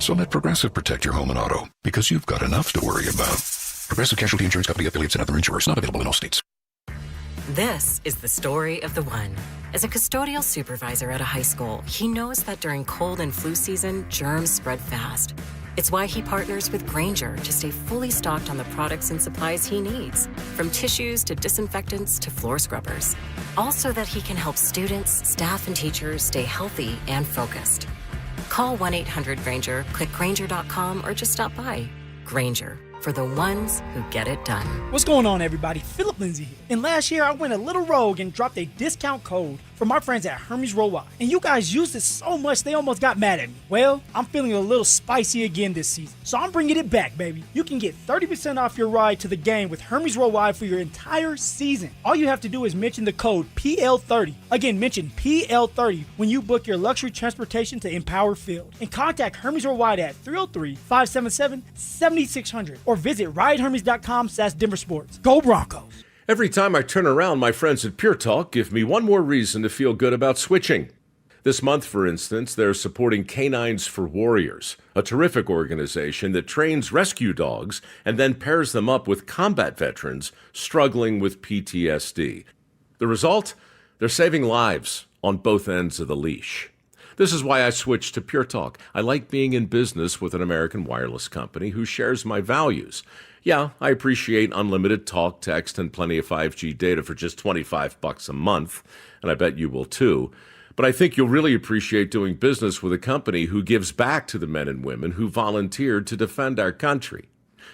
So let Progressive protect your home and auto, because you've got enough to worry about. Progressive Casualty Insurance Company, affiliates, and other insurers. Not available in all states. This is the story of the one. As a custodial supervisor at a high school, he knows that during cold and flu season, germs spread fast. It's why he partners with Grainger to stay fully stocked on the products and supplies he needs, from tissues to disinfectants to floor scrubbers. Also that he can help students, staff, and teachers stay healthy and focused. Call 1-800-GRAINGER, click Grainger.com, or just stop by. Grainger, for the ones who get it done. What's going on, everybody? Philip Lindsay here. And last year, I went a little rogue and dropped a discount code for my friends at Hermes Worldwide. And you guys used it so much, they almost got mad at me. Well, I'm feeling a little spicy again this season. So I'm bringing it back, baby. You can get 30% off your ride to the game with Hermes Worldwide for your entire season. All you have to do is mention the code PL30. Again, mention PL30 when you book your luxury transportation to Empower Field. And contact Hermes Worldwide at 303-577-7600 or visit ridehermes.com/DenverSports. Go Broncos! Every time I turn around, my friends at Pure Talk give me one more reason to feel good about switching. This month, for instance, they're supporting Canines for Warriors, a terrific organization that trains rescue dogs and then pairs them up with combat veterans struggling with PTSD. The result? They're saving lives on both ends of the leash. This is why I switched to Pure Talk. I like being in business with an American wireless company who shares my values. Yeah, I appreciate unlimited talk, text, and plenty of 5G data for just $25 a month, and I bet you will too. But I think you'll really appreciate doing business with a company who gives back to the men and women who volunteered to defend our country.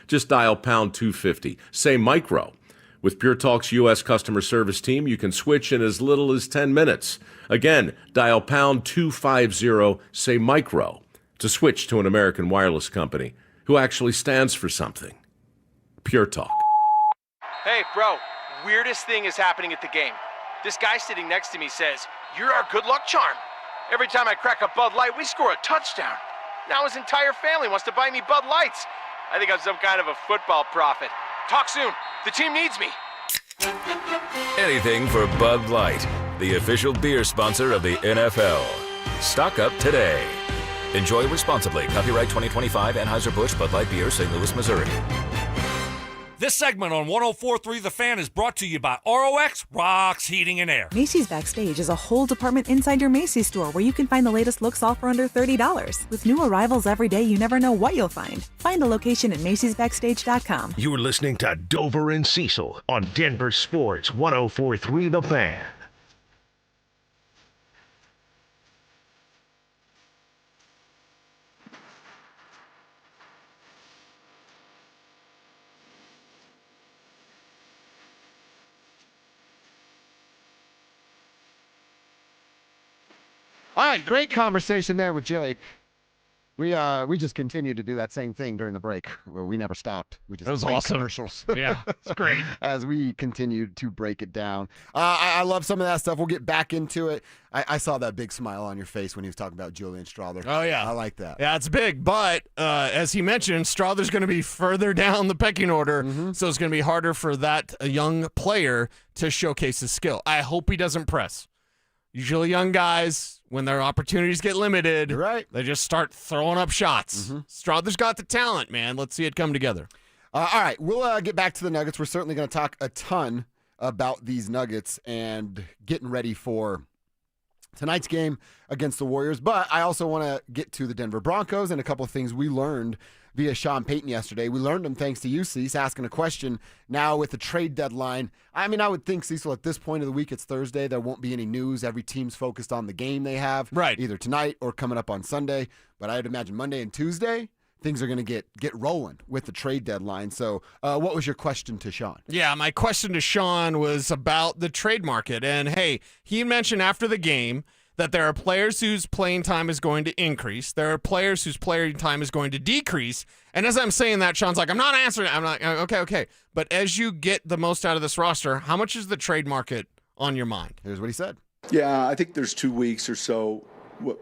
Just dial pound 250, say micro. With Pure Talk's U.S. customer service team, you can switch in as little as 10 minutes. Again, dial pound 250, say micro, to switch to an American wireless company who actually stands for something. Pure Talk. Hey, bro, weirdest thing is happening at the game. This guy sitting next to me says, "You're our good luck charm." Every time I crack a Bud Light, we score a touchdown. Now his entire family wants to buy me Bud Lights. I think I'm some kind of a football prophet. Talk soon. The team needs me. Anything for Bud Light, the official beer sponsor of the NFL. Stock up today. Enjoy responsibly. Copyright 2025 Anheuser-Busch Bud Light Beer, St. Louis, Missouri. This segment on 104.3 The Fan is brought to you by ROX Rocks Heating and Air. Macy's Backstage is a whole department inside your Macy's store where you can find the latest looks all for under $30. With new arrivals every day, you never know what you'll find. Find a location at macy'sbackstage.com. You're listening to Dover and Cecil on Denver Sports 104.3 The Fan. All right, great conversation there with Jake. We just continued to do that same thing during the break where we never stopped. We just That was played awesome. commercials. Yeah, it's great. As we continued to break it down. I love some of that stuff. We'll get back into it. I saw that big smile on your face when he was talking about Julian Strawther. Oh, yeah. I like that. Yeah, it's big. But as he mentioned, Strawther's going to be further down the pecking order, so it's going to be harder for that young player to showcase his skill. I hope he doesn't press. Usually young guys, when their opportunities get limited, they just start throwing up shots. Strawther's got the talent, man. Let's see it come together. All right, we'll get back to the Nuggets. We're certainly going to talk a ton about these Nuggets and getting ready for tonight's game against the Warriors. But I also want to get to the Denver Broncos and a couple of things we learned via Sean Payton yesterday. We learned them thanks to you, Cecil, asking a question now with the trade deadline. I mean, I would think, Cecil, at this point of the week, it's Thursday. There won't be any news. Every team's focused on the game they have, either tonight or coming up on Sunday. But I'd imagine Monday and Tuesday, things are going to get rolling with the trade deadline. So what was your question to Sean? Yeah, my question to Sean was about the trade market. And, hey, he mentioned after the game that there are players whose playing time is going to increase. There are players whose playing time is going to decrease. And as I'm saying that, Sean's like, I'm not answering it. I'm like, okay. But as you get the most out of this roster, how much is the trade market on your mind? Here's what he said. Yeah, I think there's 2 weeks or so.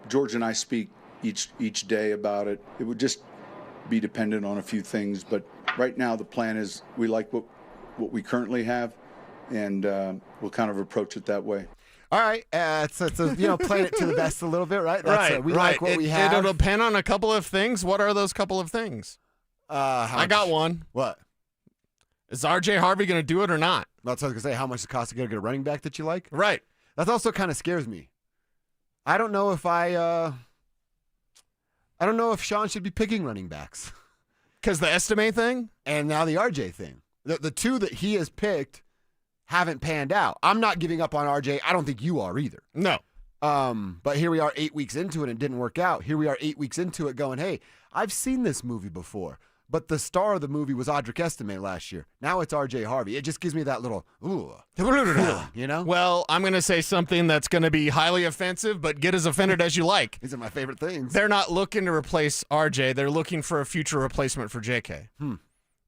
George and I speak each day about it. It would just be dependent on a few things. But right now the plan is we like what we currently have, and we'll kind of approach it that way. All right, it's playing it to the best a little bit, right? That's we like what we have. It'll depend on a couple of things. What are those couple of things? I got one. What? Is RJ Harvey going to do it or not? That's what I was going to say. How much it costs to get a running back that you like? Right. That also kind of scares me. I don't know if I don't know if Sean should be picking running backs. Because the Estime thing? And now the RJ thing. The two that he has picked haven't panned out. I'm not giving up on RJ. I don't think you are either. No. But here we are 8 weeks into it and it didn't work out. Here we are 8 weeks into it going, hey, I've seen this movie before. But the star of the movie was Audric Estime last year. Now it's RJ Harvey. It just gives me that little, you know? Well, I'm going to say something that's going to be highly offensive, but get as offended as you like. These are my favorite things. They're not looking to replace RJ. They're looking for a future replacement for JK.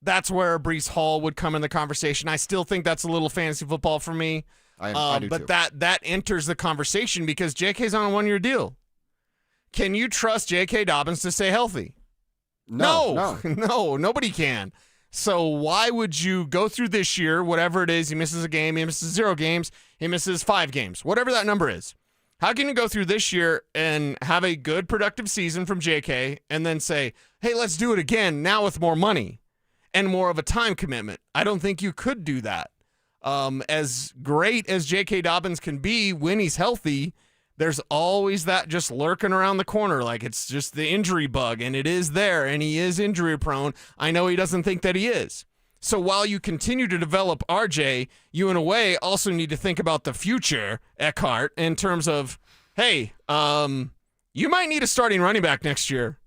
That's where Breece Hall would come in the conversation. I still think that's a little fantasy football for me. I do but too. that enters the conversation because JK's on a one-year deal. Can you trust J.K. Dobbins to stay healthy? No, nobody can. So why would you go through this year, whatever it is, he misses a game, he misses 0 games, he misses 5 games, whatever that number is. How can you go through this year and have a good, productive season from J.K. and then say, hey, let's do it again now with more money and more of a time commitment? I don't think you could do that. As great as J.K. Dobbins can be when he's healthy, there's always that just lurking around the corner. Like it's just the injury bug, and it is there, and he is injury prone. I know he doesn't think that he is. So while you continue to develop RJ, you in a way also need to think about the future, Eckhart, in terms of, hey, you might need a starting running back next year.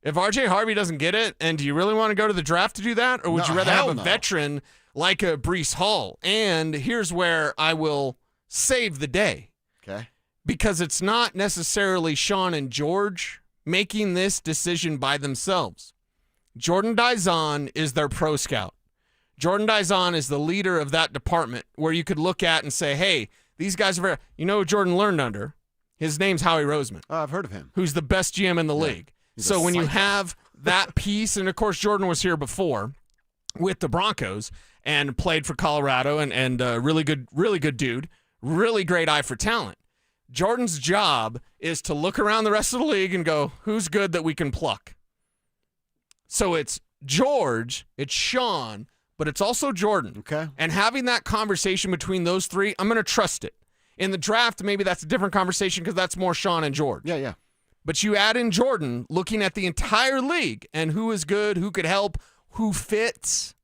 If RJ Harvey doesn't get it, and do you really want to go to the draft to do that? Or would you rather have a veteran like a Breece Hall? And here's where I will save the day. Okay. Because it's not necessarily Sean and George making this decision by themselves. Jordan Dizon is their pro scout. Jordan Dizon is the leader of that department where you could look at and say, hey, these guys are very... You know who Jordan learned under? His name's Howie Roseman. Oh, I've heard of him. Who's the best GM in the league. So when you have that piece, and of course Jordan was here before with the Broncos and played for Colorado and really good dude, really great eye for talent. Jordan's job is to look around the rest of the league and go, who's good that we can pluck? So it's George, it's Sean, but it's also Jordan. Okay. And having that conversation between those three, I'm going to trust it. In the draft, maybe that's a different conversation because that's more Sean and George. Yeah. But you add in Jordan, looking at the entire league and who is good, who could help, who fits.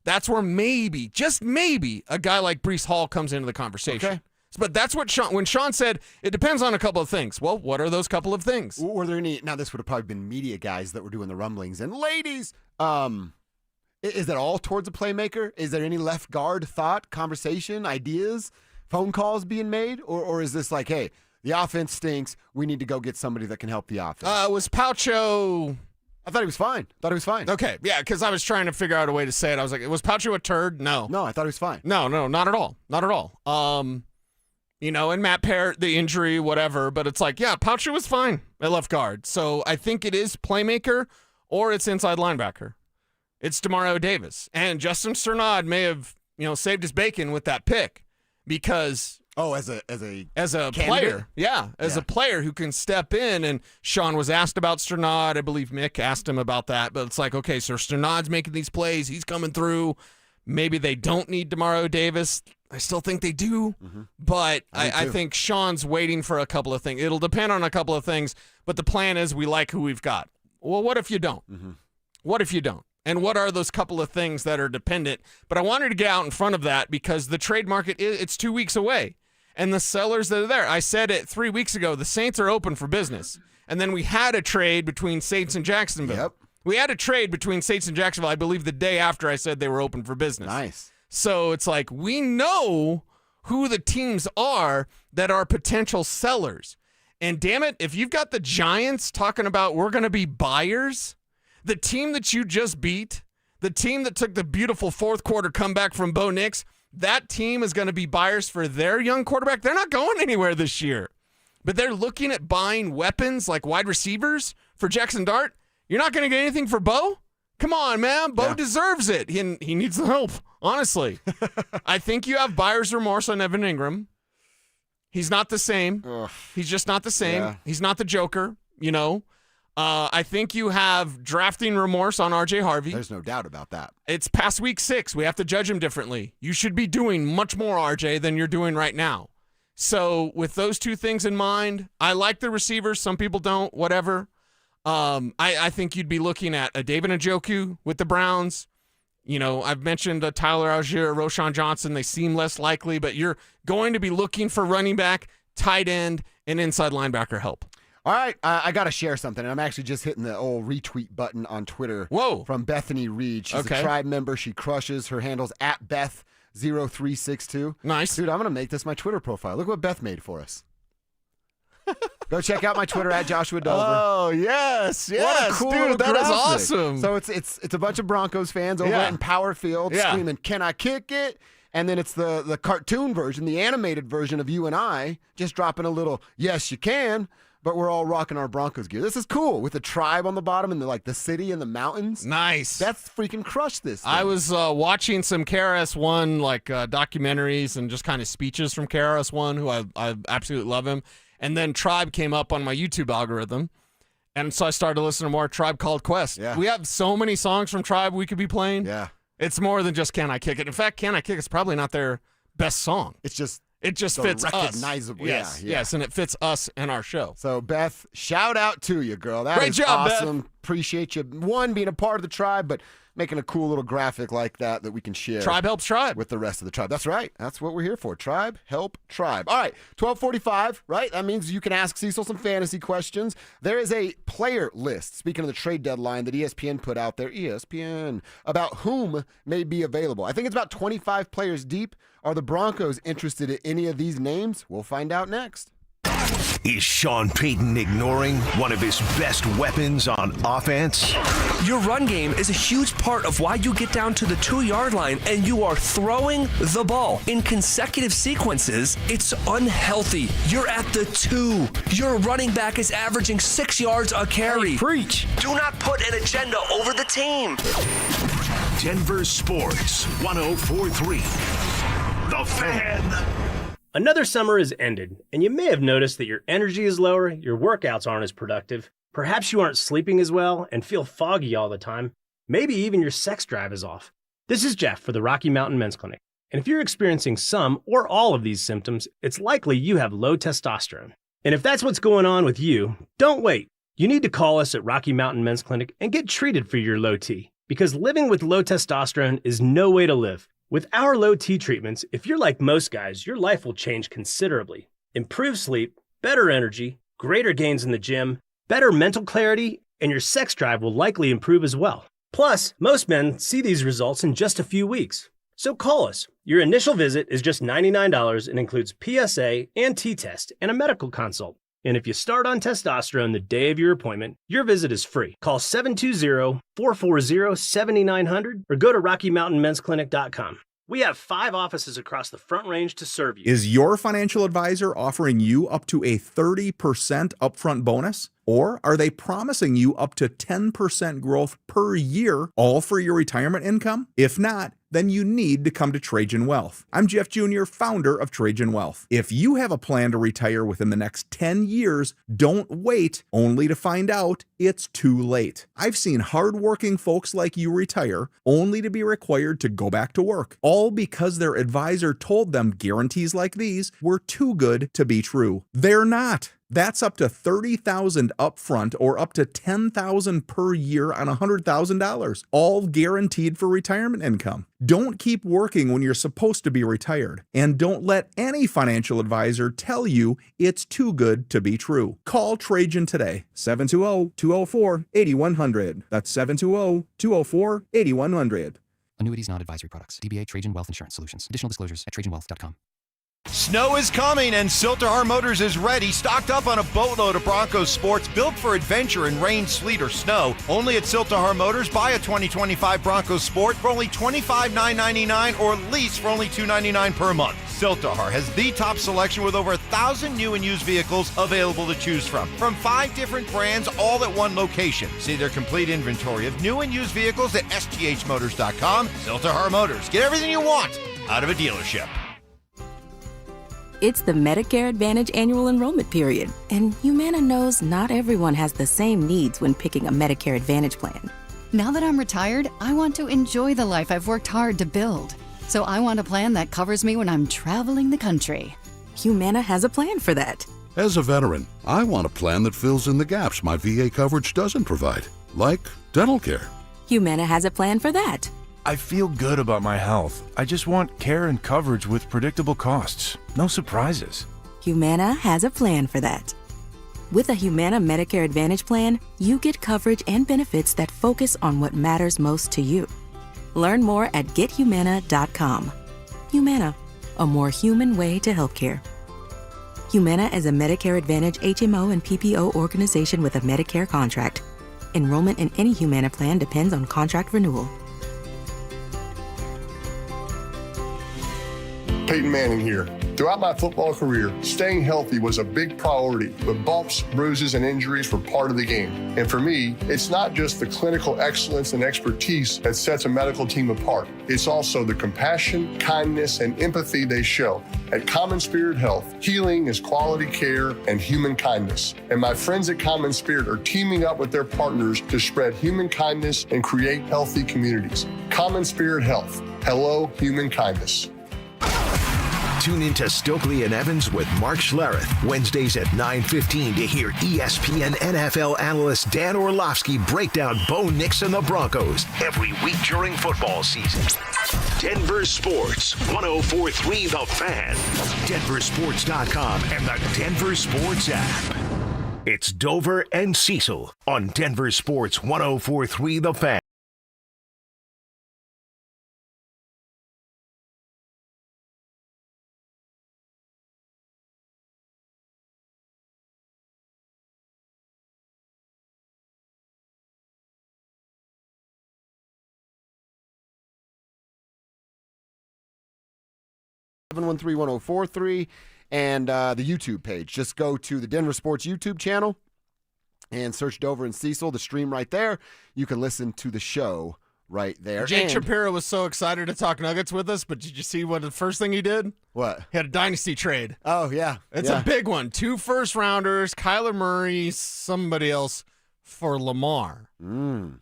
That's where maybe, just maybe, a guy like Breece Hall comes into the conversation. Okay. But that's what when Sean said, it depends on a couple of things. Well, what are those couple of things? Were there any, now this would have probably been media guys that were doing the rumblings. And ladies, is that all towards a playmaker? Is there any left guard thought, conversation, ideas, phone calls being made? Or is this like, hey, the offense stinks. We need to go get somebody that can help the offense. Was Paucho... I thought he was fine. Okay, yeah, because I was trying to figure out a way to say it. I was like, was Paucho a turd? No. No, I thought he was fine. No, not at all. Not at all. And Matt Parrott, the injury, whatever, but it's like, yeah, Paucho was fine at left guard. So I think it is playmaker or it's inside linebacker. It's Demario Davis. And Justin Strnad may have, saved his bacon with that pick because... Oh, as a player. Yeah, as a player who can step in. And Sean was asked about Strnad. I believe Mick asked him about that. But it's like, okay, so Strnad's making these plays. He's coming through. Maybe they don't need Demario Davis. I still think they do. Mm-hmm. But I think Sean's waiting for a couple of things. It'll depend on a couple of things. But the plan is we like who we've got. Well, what if you don't? Mm-hmm. What if you don't? And what are those couple of things that are dependent? But I wanted to get out in front of that because the trade market, it's 2 weeks away. And the sellers that are there, I said it 3 weeks ago, the Saints are open for business. And then we had a trade between Saints and Jacksonville. Yep. We had a trade between Saints and Jacksonville, I believe, the day after I said they were open for business. Nice. So it's like we know who the teams are that are potential sellers. And damn it, if you've got the Giants talking about we're going to be buyers, the team that you just beat, the team that took the beautiful fourth quarter comeback from Bo Nix, that team is going to be buyers for their young quarterback. They're not going anywhere this year. But they're looking at buying weapons like wide receivers for Jackson Dart. You're not going to get anything for Bo? Come on, man. Bo deserves it. He needs the help, honestly. I think you have buyer's remorse on Evan Ingram. He's not the same. Ugh. He's just not the same. Yeah. He's not the Joker, I think you have drafting remorse on RJ Harvey. There's no doubt about that. It's past week 6. We have to judge him differently. You should be doing much more, RJ, than you're doing right now. So with those two things in mind, I like the receivers. Some people don't, whatever. I think you'd be looking at a David Njoku with the Browns. I've mentioned Tyler Algier, Roshan Johnson. They seem less likely, but you're going to be looking for running back, tight end, and inside linebacker help. All right, I got to share something, and I'm actually just hitting the old retweet button on Twitter. Whoa. From Bethany Reed. She's a Tribe member. She crushes. Her handle's @Beth0362. Nice. Dude, I'm going to make this my Twitter profile. Look what Beth made for us. Go check out my Twitter @Joshua Dover. Oh, yes. What a cool dude, that graphic. is awesome. So it's a bunch of Broncos fans over in Power Field screaming, "Can I kick it?" And then it's the cartoon version, the animated version of you and I, just dropping a little, "Yes, you can." But we're all rocking our Broncos gear. This is cool with the tribe on the bottom and the city and the mountains. Nice. That's freaking crushed this thing. I was watching some KRS-One documentaries and just kind of speeches from KRS-One, who I absolutely love him. And then Tribe came up on my YouTube algorithm. And so I started listening to more Tribe Called Quest. Yeah. We have so many songs from Tribe we could be playing. Yeah. It's more than just Can I Kick It. In fact, Can I Kick It's probably not their best song. It just fits us. Recognizable. Yes, and it fits us and our show. So, Beth, shout out to you, girl. That Great is job, awesome. Beth. Appreciate you, one, being a part of the tribe, but making a cool little graphic like that we can share. Tribe helps tribe. With the rest of the tribe. That's right. That's what we're here for. Tribe, help tribe. All right, 12:45, right? That means you can ask Cecil some fantasy questions. There is a player list, speaking of the trade deadline, that ESPN put out there, ESPN, about whom may be available. I think it's about 25 players deep. Are the Broncos interested in any of these names? We'll find out next. Is Sean Payton ignoring one of his best weapons on offense? Your run game is a huge part of why you get down to the 2-yard line and you are throwing the ball in consecutive sequences. It's unhealthy. You're at the 2. Your running back is averaging 6 yards a carry. Hey, preach. Do not put an agenda over the team. Denver Sports 104.3. The Fan. Another summer has ended, and you may have noticed that your energy is lower, your workouts aren't as productive, perhaps you aren't sleeping as well and feel foggy all the time, maybe even your sex drive is off. This is Jeff for the Rocky Mountain Men's Clinic, and if you're experiencing some or all of these symptoms, it's likely you have low testosterone. And if that's what's going on with you, don't wait. You need to call us at Rocky Mountain Men's Clinic and get treated for your low T, because living with low testosterone is no way to live. With our low T treatments, if you're like most guys, your life will change considerably. Improved sleep, better energy, greater gains in the gym, better mental clarity, and your sex drive will likely improve as well. Plus, most men see these results in just a few weeks. So call us. Your initial visit is just $99 and includes PSA and T-test and a medical consult. And if you start on testosterone the day of your appointment, your visit is free. Call 720-440-7900 or go to RockyMountainMen'sClinic.com. We have 5 offices across the Front Range to serve you. Is your financial advisor offering you up to a 30% upfront bonus? Or are they promising you up to 10% growth per year, all for your retirement income? If not, then you need to come to Trajan Wealth. I'm Jeff Jr., founder of Trajan Wealth. If you have a plan to retire within the next 10 years, don't wait only to find out it's too late. I've seen hardworking folks like you retire only to be required to go back to work, all because their advisor told them guarantees like these were too good to be true. They're not. That's up to $30,000 upfront or up to $10,000 per year on $100,000, all guaranteed for retirement income. Don't keep working when you're supposed to be retired, and don't let any financial advisor tell you it's too good to be true. Call Trajan today, 720-204-8100. That's 720-204-8100. Annuities not advisory products. DBA Trajan Wealth Insurance Solutions. Additional disclosures at TrajanWealth.com. Snow is coming, and Silterhar Motors is ready, stocked up on a boatload of Broncos sports built for adventure in rain, sleet, or snow. Only at Silterhar Motors, buy a 2025 Broncos sport for only $25,999 or lease for only $299 per month. Silterhar has the top selection with over 1,000 new and used vehicles available to choose from 5 different brands, all at one location. See their complete inventory of new and used vehicles at sthmotors.com. Silterhar Motors. Get everything you want out of a dealership. It's the Medicare Advantage annual enrollment period, and Humana knows not everyone has the same needs when picking a Medicare Advantage plan. Now that I'm retired, I want to enjoy the life I've worked hard to build. So I want a plan that covers me when I'm traveling the country. Humana has a plan for that. As a veteran, I want a plan that fills in the gaps my VA coverage doesn't provide, like dental care. Humana has a plan for that. I feel good about my health. I just want care and coverage with predictable costs. No surprises. Humana has a plan for that. With a Humana Medicare Advantage plan, you get coverage and benefits that focus on what matters most to you. Learn more at gethumana.com. Humana, a more human way to healthcare. Humana is a Medicare Advantage HMO and PPO organization with a Medicare contract. Enrollment in any Humana plan depends on contract renewal. Payton Manning here. Throughout my football career, staying healthy was a big priority, but bumps, bruises, and injuries were part of the game. And for me, it's not just the clinical excellence and expertise that sets a medical team apart. It's also the compassion, kindness, and empathy they show. At Common Spirit Health, healing is quality care and human kindness. And my friends at Common Spirit are teaming up with their partners to spread human kindness and create healthy communities. Common Spirit Health. Hello, human kindness. Tune into Stokely and Evans with Mark Schlereth, Wednesdays at 9:15 to hear ESPN NFL analyst Dan Orlovsky break down Bo Nix and the Broncos every week during football season. Denver Sports, 104.3 The Fan, DenverSports.com, and the Denver Sports app. It's Dover and Cecil on Denver Sports 104.3 The Fan. (713-1043) and the YouTube page. Just go to the Denver Sports YouTube channel and search Dover and Cecil, the stream right there. You can listen to the show right there. Jake Shapiro was so excited to talk Nuggets with us, but did you see what the first thing he did? What? He had a dynasty trade. Oh, yeah. It's a big one. 2 first-rounders, Kyler Murray, somebody else for Lamar. And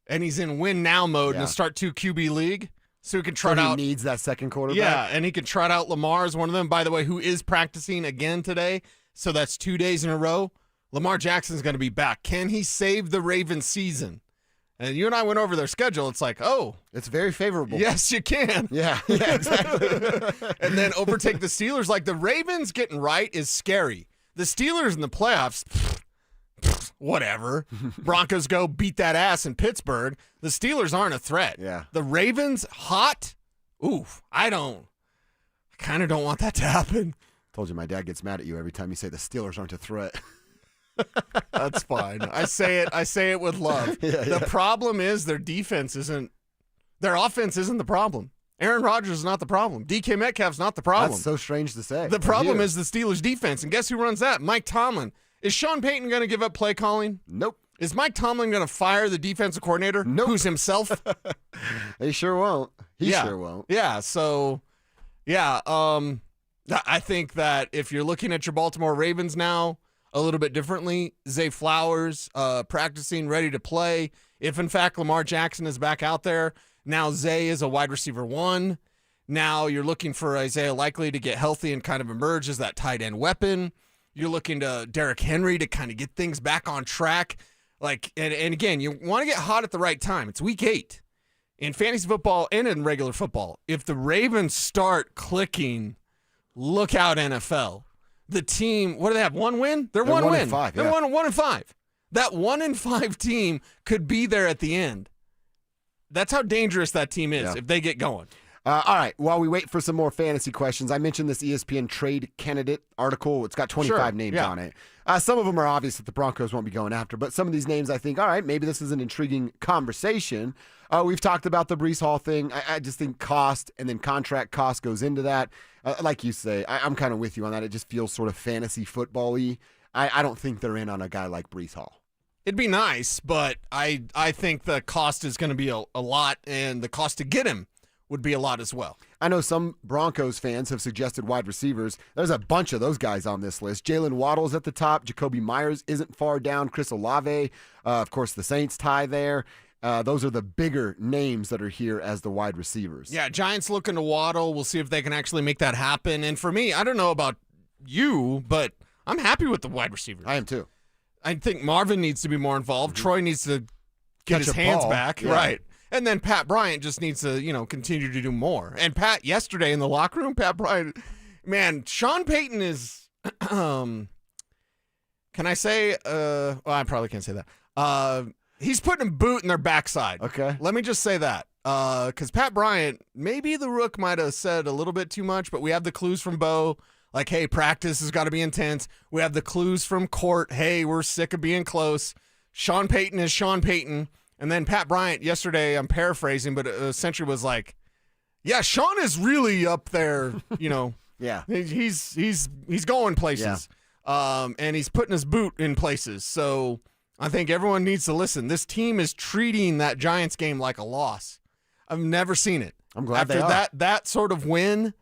he's in win-now mode in the start 2 QB league. So he can trot out. He needs that second quarterback. Yeah, and he can trot out Lamar as one of them, by the way, who is practicing again today. So that's 2 days in a row. Lamar Jackson's going to be back. Can he save the Ravens season? And you and I went over their schedule. It's like, oh. It's very favorable. Yes, you can. Yeah exactly. And then overtake the Steelers. Like, the Ravens getting right is scary. The Steelers in the playoffs, whatever. Broncos go beat that ass in Pittsburgh. The Steelers aren't a threat. Yeah. The Ravens, hot, I kind of don't want that to happen. Told you my dad gets mad at you every time you say the Steelers aren't a threat. That's fine. I say it with love. The problem is their offense isn't the problem. Aaron Rodgers is not the problem. DK Metcalf's not the problem. That's so strange to say. The problem is the Steelers defense. And guess who runs that? Mike Tomlin. Is Sean Payton going to give up play calling? Nope. Is Mike Tomlin going to fire the defensive coordinator? Nope. Who's himself? He sure won't. He sure won't. Yeah, so, I think that if you're looking at your Baltimore Ravens now a little bit differently, Zay Flowers practicing, ready to play. If, in fact, Lamar Jackson is back out there, now Zay is a wide receiver 1. Now you're looking for Isaiah Likely to get healthy and kind of emerge as that tight end weapon. You're looking to Derrick Henry to kind of get things back on track. And again, you want to get hot at the right time. It's week 8 in fantasy football and in regular football. If the Ravens start clicking, look out, NFL. The team, what do they have? 1 win? They're 1 win. 1-5, They're 1-5. That 1-5 team could be there at the end. That's how dangerous that team is if they get going. All right, while we wait for some more fantasy questions, I mentioned this ESPN trade candidate article. It's got 25 names on it. Some of them are obvious that the Broncos won't be going after, but some of these names I think, all right, maybe this is an intriguing conversation. We've talked about the Breece Hall thing. I just think cost and then contract cost goes into that. Like you say, I'm kind of with you on that. It just feels sort of fantasy football-y. I don't think they're in on a guy like Breece Hall. It'd be nice, but I think the cost is going to be a lot, and the cost to get him would be a lot as well. I know some Broncos fans have suggested wide receivers. There's a bunch of those guys on this list. Jalen Waddle's at the top. Jacoby Myers isn't far down. Chris Olave, of course, the Saints tie there. Those are the bigger names that are here as the wide receivers. Yeah, Giants looking to Waddle. We'll see if they can actually make that happen. And for me, I don't know about you, but I'm happy with the wide receivers. I am too. I think Marvin needs to be more involved. Mm-hmm. Troy needs to get his hands back. Yeah. Right. And then Pat Bryant just needs to, continue to do more. And Pat, yesterday in the locker room, Pat Bryant, man, Sean Payton is, can I say, well, I probably can't say that. He's putting a boot in their backside. Okay. Let me just say that. Because Pat Bryant, maybe the Rook might have said a little bit too much, but we have the clues from Bo. Like, hey, practice has got to be intense. We have the clues from Court. Hey, we're sick of being close. Sean Payton is Sean Payton. And then Pat Bryant yesterday, I'm paraphrasing, but essentially was like, yeah, Sean is really up there, Yeah. He's going places. Yeah. And he's putting his boot in places. So I think everyone needs to listen. This team is treating that Giants game like a loss. I've never seen it. I'm glad After that sort of win,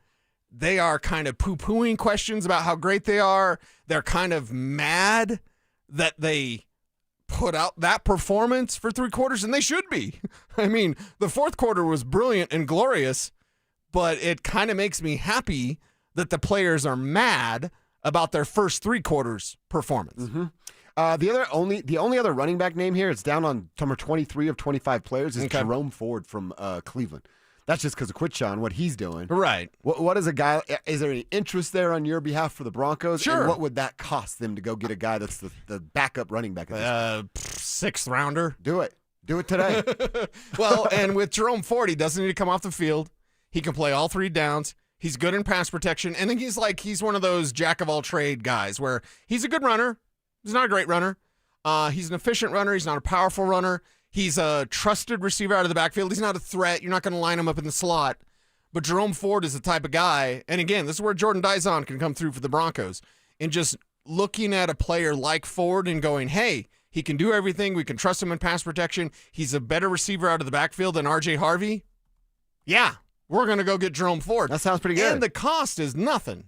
they are kind of poo-pooing questions about how great they are. They're kind of mad that they put out that performance for 3 quarters, and they should be. I mean, the 4th quarter was brilliant and glorious, but it kind of makes me happy that the players are mad about their first 3 quarters performance. Mm-hmm. The only other running back name here, it's down on number 23 of 25 players, is Jerome Ford from Cleveland. That's just because of Quitshawn, what he's doing. Right. What is a guy? Is there any interest there on your behalf for the Broncos? Sure. And what would that cost them to go get a guy that's the backup running back? 6th rounder. Do it. Do it today. Well, and with Jerome Ford, he doesn't need to come off the field. He can play all 3 downs. He's good in pass protection. And then he's one of those jack of all trade guys where he's a good runner. He's not a great runner. He's an efficient runner. He's not a powerful runner. He's a trusted receiver out of the backfield. He's not a threat. You're not going to line him up in the slot. But Jerome Ford is the type of guy, and again, this is where Jordan Dizon can come through for the Broncos. And just looking at a player like Ford and going, hey, he can do everything. We can trust him in pass protection. He's a better receiver out of the backfield than R.J. Harvey. Yeah, we're going to go get Jerome Ford. That sounds pretty good. And the cost is nothing.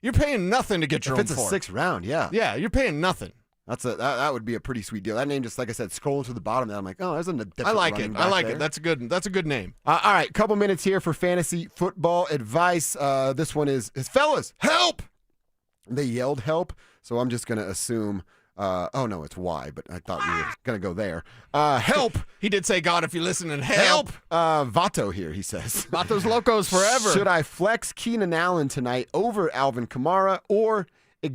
You're paying nothing to get Jerome Ford. If it's a 6th round, yeah. Yeah, you're paying nothing. That would be a pretty sweet deal. That name, just like I said, scrolling to the bottom, and I'm like, oh, there's a different. I like it. I like it. That's a good name. All right, couple minutes here for fantasy football advice. This one is fellas, help! They yelled help, so I'm just gonna assume. Oh no, it's why, but I thought we were gonna go there. Help! He did say, God, if you're listening, help! Vato here, he says. Vato's Locos forever. Should I flex Keenan Allen tonight over Alvin Kamara or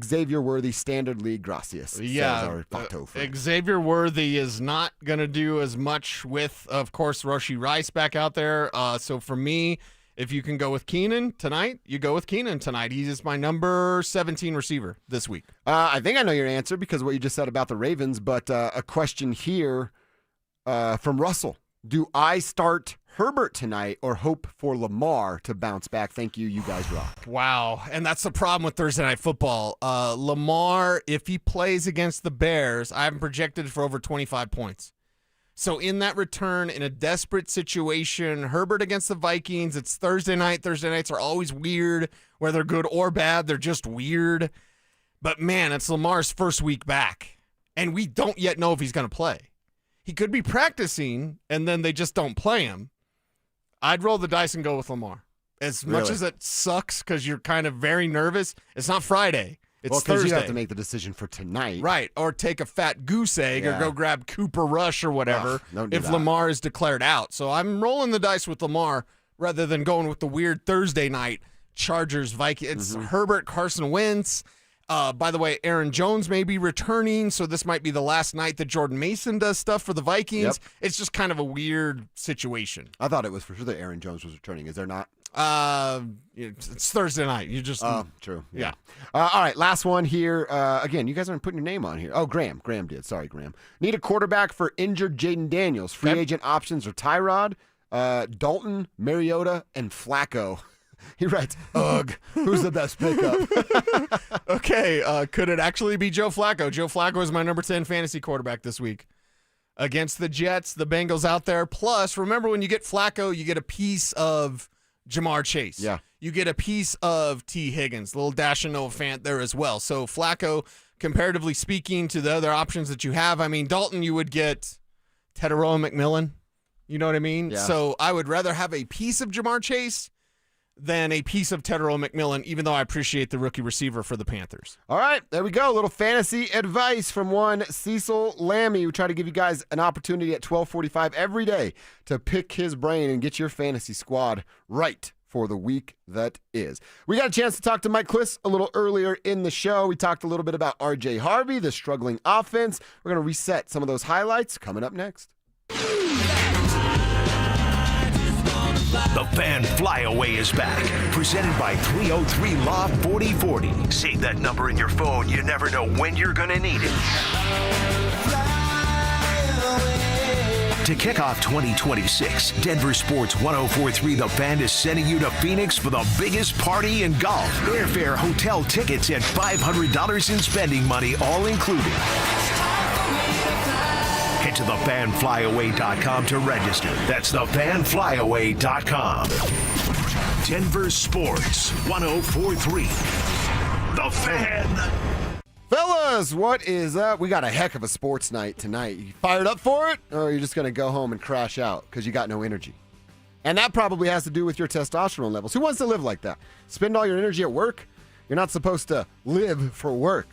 Xavier Worthy, standard league? Gracias. Yeah, Xavier Worthy is not going to do as much with, of course, Rashee Rice back out there. So for me, If you can go with Keenan tonight, you go with Keenan tonight. He is my number 17 receiver this week. I think I know your answer because of what you just said about the Ravens, but a question here from Russell. Do I start Herbert tonight or hope for Lamar to bounce back? Thank you. You guys rock. Wow. And that's the problem with Thursday Night Football. Lamar, if he plays against the Bears, I haven't projected for over 25 points. So in that return, in a desperate situation, Herbert against the Vikings, it's Thursday night. Thursday nights are always weird, whether good or bad. They're just weird. But, man, it's Lamar's first week back, and we don't yet know if he's going to play. He could be practicing, and then they just don't play him. I'd roll the dice and go with Lamar. As much as it sucks because you're kind of very nervous, it's not Friday. It's Thursday. You have to make the decision for tonight. Right, or take a fat goose egg or go grab Cooper Rush or whatever if Lamar is declared out. So I'm rolling the dice with Lamar rather than going with the weird Thursday night Chargers Vikings. It's Herbert, Carson Wentz. By the way, Aaron Jones may be returning, so this might be the last night that Jordan Mason does stuff for the Vikings. Yep. It's just kind of a weird situation. I thought it was for sure that Aaron Jones was returning. Is there not? It's Thursday night. You just true. Yeah. All right, last one here. Again, you guys aren't putting your name on here. Oh, Graham did. Sorry, Graham. Need a quarterback for injured Jaden Daniels. Free agent options are Tyrod, Dalton, Mariota, and Flacco. He writes, ugh, who's the best pickup? Okay, could it actually be Joe Flacco? Joe Flacco is my number 10 fantasy quarterback this week. Against the Jets, the Bengals out there. Plus, remember when you get Flacco, you get a piece of Jamar Chase. Yeah. You get a piece of T. Higgins, little dash of Noah Fant there as well. So Flacco, comparatively speaking to the other options that you have, I mean, Dalton, you would get Tedero McMillan. You know what I mean? Yeah. So I would rather have a piece of Jamar Chase than a piece of Tedero McMillan, even though I appreciate the rookie receiver for the Panthers. All right, there we go. A little fantasy advice from one Cecil Lammy. We try to give you guys an opportunity at 12:45 every day to pick his brain and get your fantasy squad right for the week that is. We got a chance to talk to Mike Kliss a little earlier in the show. We talked a little bit about R.J. Harvey, the struggling offense. We're going to reset some of those highlights coming up next. The Fan Flyaway is back, presented by 303 Law 4040. Save that number in your phone. You never know when you're going to need it. To kick off 2026, Denver Sports 1043 The Fan is sending you to Phoenix for the biggest party in golf. Airfare, hotel tickets, and $500 in spending money, all included. Head to thefanflyaway.com to register. That's thefanflyaway.com. Denver Sports 1043. The Fan. Fellas, what is up? We got a heck of a sports night tonight. You fired up for it? Or are you just going to go home and crash out because you got no energy? And that probably has to do with your testosterone levels. Who wants to live like that? Spend all your energy at work? You're not supposed to live for work.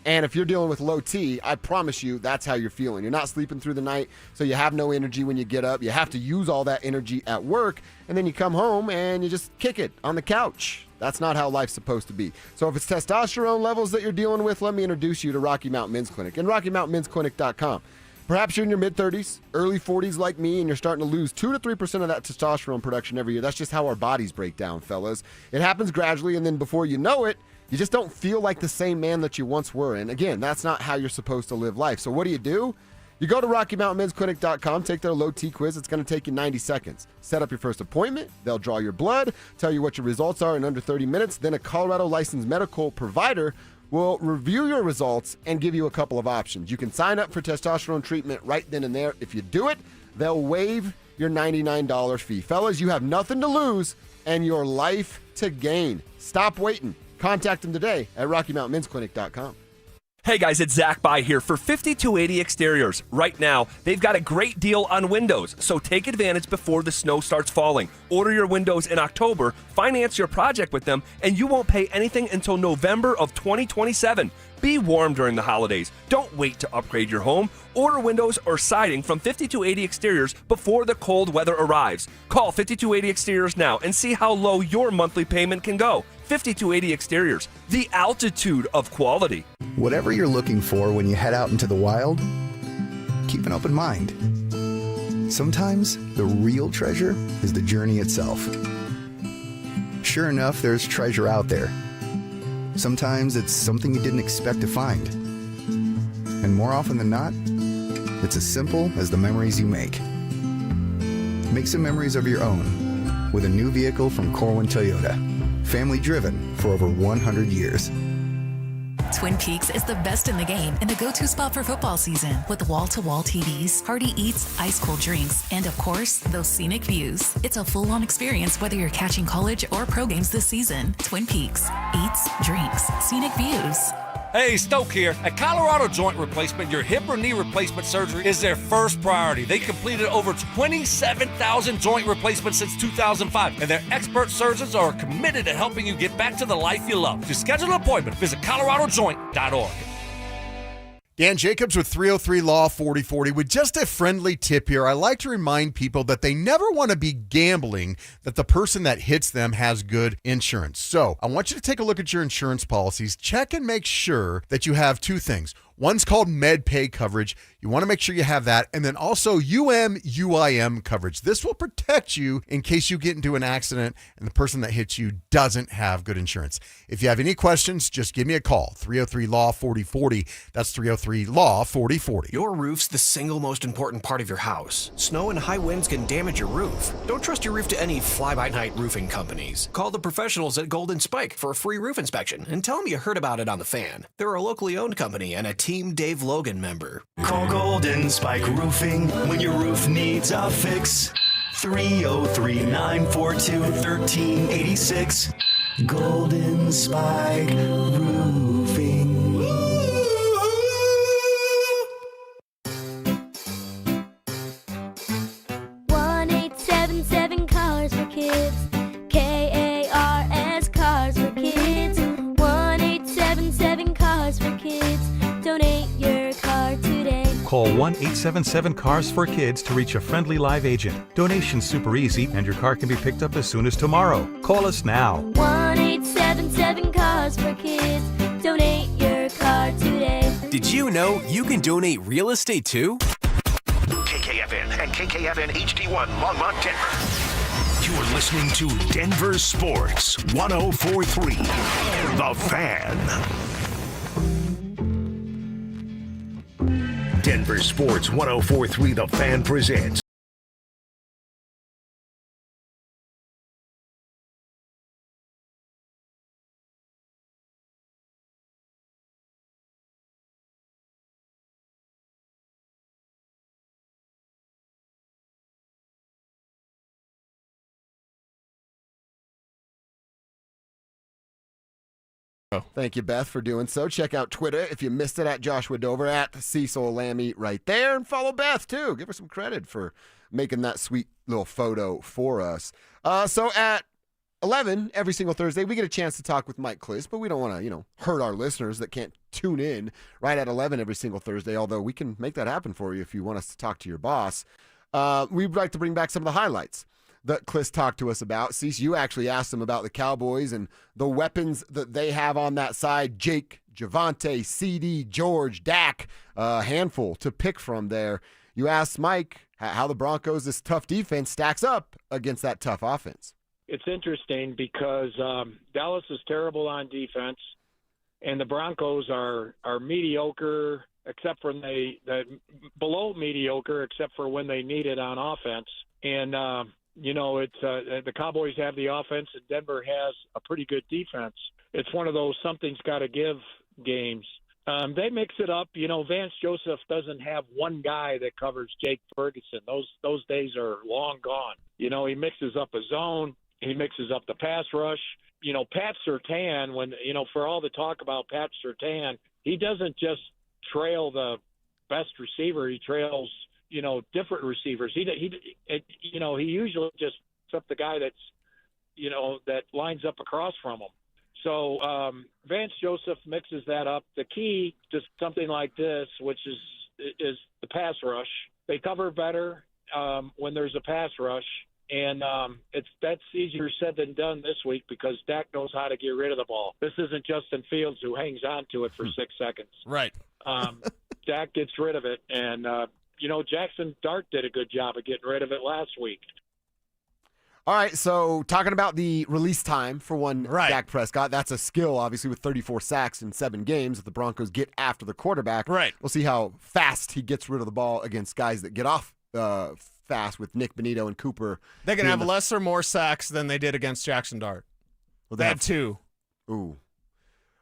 And if you're dealing with low T, I promise you that's how you're feeling. You're not sleeping through the night, so you have no energy when you get up. You have to use all that energy at work, and then you come home and you just kick it on the couch. That's not how life's supposed to be. So if it's testosterone levels that you're dealing with, let me introduce you to Rocky Mountain Men's Clinic and RockyMountainMen'sClinic.com. Perhaps you're in your mid-30s, early 40s like me, and you're starting to lose 2 to 3% of that testosterone production every year. That's just how our bodies break down, fellas. It happens gradually, and then before you know it, you just don't feel like the same man that you once were. And again, that's not how you're supposed to live life. So what do? You go to RockyMountainMen'sClinic.com, take their low T quiz. It's going to take you 90 seconds. Set up your first appointment. They'll draw your blood, tell you what your results are in under 30 minutes. Then a Colorado licensed medical provider will review your results and give you a couple of options. You can sign up for testosterone treatment right then and there. If you do it, they'll waive your $99 fee. Fellas, you have nothing to lose and your life to gain. Stop waiting. Contact them today at RockyMountainMen'sClinic.com. Hey guys, it's Zach By here for 5280 Exteriors. Right now, they've got a great deal on windows, so take advantage before the snow starts falling. Order your windows in October, finance your project with them, and you won't pay anything until November of 2027. Be warm during the holidays. Don't wait to upgrade your home. Order windows or siding from 5280 Exteriors before the cold weather arrives. Call 5280 Exteriors now and see how low your monthly payment can go. 5280 Exteriors, the altitude of quality. Whatever you're looking for when you head out into the wild, keep an open mind. Sometimes the real treasure is the journey itself. Sure enough, there's treasure out there. Sometimes it's something you didn't expect to find. And more often than not, it's as simple as the memories you make. Make some memories of your own with a new vehicle from Corwin Toyota. Family driven for over 100 years. Twin Peaks is the best in the game and the go-to spot for football season with wall-to-wall TVs, hearty eats, ice-cold drinks, and of course, those scenic views. It's a full-on experience whether you're catching college or pro games this season. Twin Peaks. Eats, drinks, scenic views. Hey, Stoke here. At Colorado Joint Replacement, your hip or knee replacement surgery is their first priority. They completed over 27,000 joint replacements since 2005, and their expert surgeons are committed to helping you get back to the life you love. To schedule an appointment, visit coloradojoint.org. Dan Jacobs with 303 Law 4040. With just a friendly tip here, I like to remind people that they never want to be gambling that the person that hits them has good insurance. So I want you to take a look at your insurance policies. Check and make sure that you have two things. One's called MedPay coverage. You want to make sure you have that. And then also UM/UIM coverage. This will protect you in case you get into an accident and the person that hits you doesn't have good insurance. If you have any questions, just give me a call. 303 Law 4040. That's 303 Law 4040. Your roof's the single most important part of your house. Snow and high winds can damage your roof. Don't trust your roof to any fly-by-night roofing companies. Call the professionals at Golden Spike for a free roof inspection and tell them you heard about it on The Fan. They're a locally owned company and a Team Dave Logan member. Call Golden Spike Roofing when your roof needs a fix. 303-942-1386. Golden Spike Roofing. 1-877 Cars for Kids. KARS Cars for Kids. 1-877 Cars for Kids. Donate your car today. Call 1-877-CARS-FOR-KIDS to reach a friendly live agent. Donation's super easy, and your car can be picked up as soon as tomorrow. Call us now. 1-877 Cars for Kids. Donate your car today. Did you know you can donate real estate too? KKFN and KKFN HD1 Longmont, Denver. You're listening to Denver Sports 104.3. The Fan. Denver Sports 104.3 The Fan presents Thank you, Beth, for doing so. Check out Twitter if you missed it at Joshua Dover, at Cecil Lammy right there. And follow Beth, too. Give her some credit for making that sweet little photo for us. So at 11 every single Thursday, we get a chance to talk with Mike Kliss, but we don't want to, hurt our listeners that can't tune in right at 11 every single Thursday, although we can make that happen for you if you want us to talk to your boss. We'd like to bring back some of the highlights that Kliss talked to us about. Cease, you actually asked him about the Cowboys and the weapons that they have on that side. Jake, Javonte, CD, George, Dak, a handful to pick from there. You asked Mike how the Broncos, this tough defense, stacks up against that tough offense. It's interesting because Dallas is terrible on defense, and the Broncos are mediocre, except for below mediocre, except for when they need it on offense. And it's the Cowboys have the offense, and Denver has a pretty good defense. It's one of those something's got to give games. They mix it up. Vance Joseph doesn't have one guy that covers Jake Ferguson. Those days are long gone. He mixes up a zone. He mixes up the pass rush. Pat Surtain, for all the talk about Pat Surtain, he doesn't just trail the best receiver. He trails different receivers. He usually just picks up the guy that's, that lines up across from him. So Vance Joseph mixes that up. The key to something like this, which is the pass rush. They cover better when there's a pass rush, and that's easier said than done this week because Dak knows how to get rid of the ball. This isn't Justin Fields who hangs on to it for 6 seconds. Right. Dak gets rid of it, and Jackson Dart did a good job of getting rid of it last week. All right, so talking about the release time for one Dak Prescott, that's a skill, obviously, with 34 sacks in 7 games that the Broncos get after the quarterback. Right. We'll see how fast he gets rid of the ball against guys that get off fast with Nick Bonito and Cooper. They can have less or more sacks than they did against Jackson Dart. Well, they had 2. Ooh.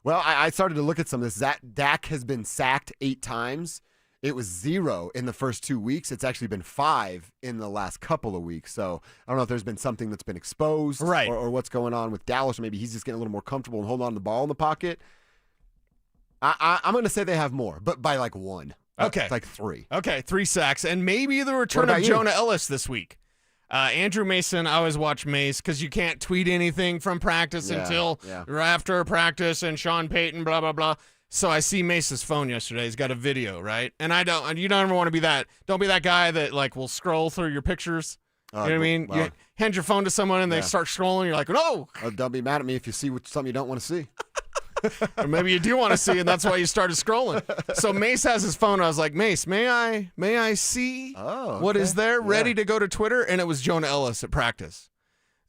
Well, I started to look at some of this. Dak has been sacked 8 times. It was 0 in the first 2 weeks. It's actually been 5 in the last couple of weeks. So I don't know if there's been something that's been exposed or what's going on with Dallas. Or maybe he's just getting a little more comfortable and holding on to the ball in the pocket. I'm going to say they have more, but by like 1. Okay. It's like 3. Okay, 3 sacks. And maybe the return of Jonah Ellis this week. Andrew Mason, I always watch Mace because you can't tweet anything from practice until after practice and Sean Payton, blah, blah, blah. So I see Mace's phone yesterday. He's got a video, right? And you don't ever want to be that. Don't be that guy that like will scroll through your pictures. You know what I mean? Well, you hand your phone to someone and they start scrolling. You're like, no. Don't be mad at me if you see something you don't want to see. Or maybe you do want to see, and that's why you started scrolling. So Mace has his phone. I was like, Mace, may I see what is there ready to go to Twitter? And it was Jonah Ellis at practice.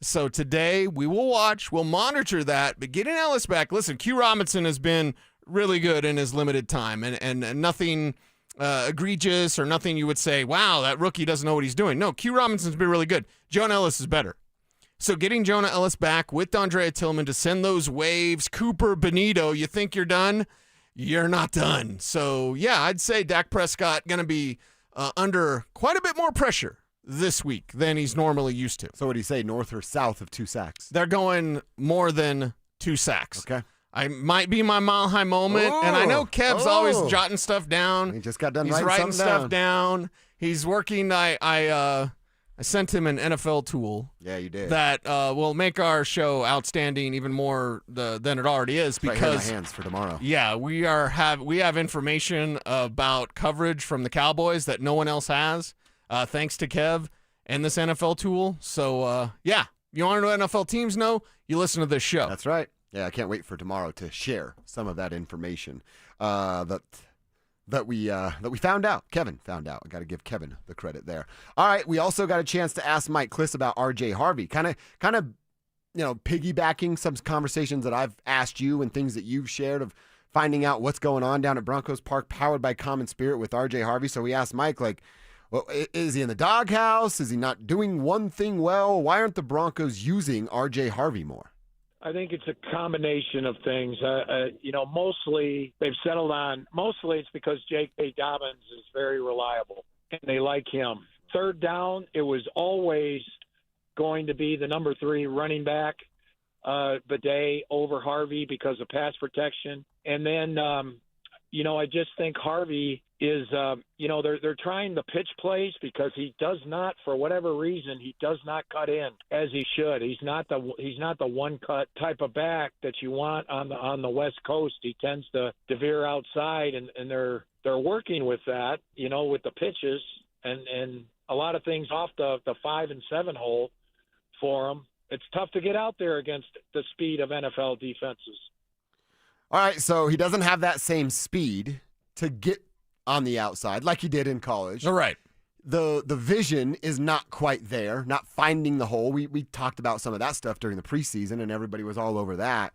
So today we will watch. We'll monitor that. But getting Ellis back, listen, Q Robinson has been really good in his limited time, and nothing egregious or nothing you would say, wow, that rookie doesn't know what he's doing. No, Q Robinson's been really good. Jonah Ellis is better. So getting Jonah Ellis back with D'Andrea Tillman to send those waves, Cooper, Bonito, you think you're done? You're not done. So, yeah, I'd say Dak Prescott going to be under quite a bit more pressure this week than he's normally used to. So what do you say, north or south of 2 sacks? They're going more than 2 sacks. Okay. I might be my mile high moment, and I know Kev's always jotting stuff down. He just got done He's writing stuff down. He's working. I sent him an NFL tool. Yeah, you did. That will make our show outstanding even more than it already is. It's right because here in my hands for tomorrow. Yeah, we have information about coverage from the Cowboys that no one else has, thanks to Kev and this NFL tool. So yeah, you want to know what NFL teams know? You listen to this show. That's right. Yeah, I can't wait for tomorrow to share some of that information that we found out. Kevin found out. I got to give Kevin the credit there. All right, we also got a chance to ask Mike Kliss about R.J. Harvey. Kind of, piggybacking some conversations that I've asked you and things that you've shared of finding out what's going on down at Broncos Park, powered by Common Spirit with R.J. Harvey. So we asked Mike, well, is he in the doghouse? Is he not doing one thing well? Why aren't the Broncos using R.J. Harvey more? I think it's a combination of things. Mostly they've settled on. Mostly it's because J.K. Dobbins is very reliable and they like him. Third down, it was always going to be the number 3 running back, Bidet over Harvey because of pass protection. And then, I just think Harvey is, they're trying the pitch plays because he does not, for whatever reason, he does not cut in as he should. He's not the one cut type of back that you want on the West Coast. He tends to veer outside, and they're working with that, with the pitches and a lot of things off the 5 and 7 hole for him. It's tough to get out there against the speed of NFL defenses. All right, so he doesn't have that same speed to get on the outside like he did in college. All right. The vision is not quite there, not finding the hole. We talked about some of that stuff during the preseason, and everybody was all over that.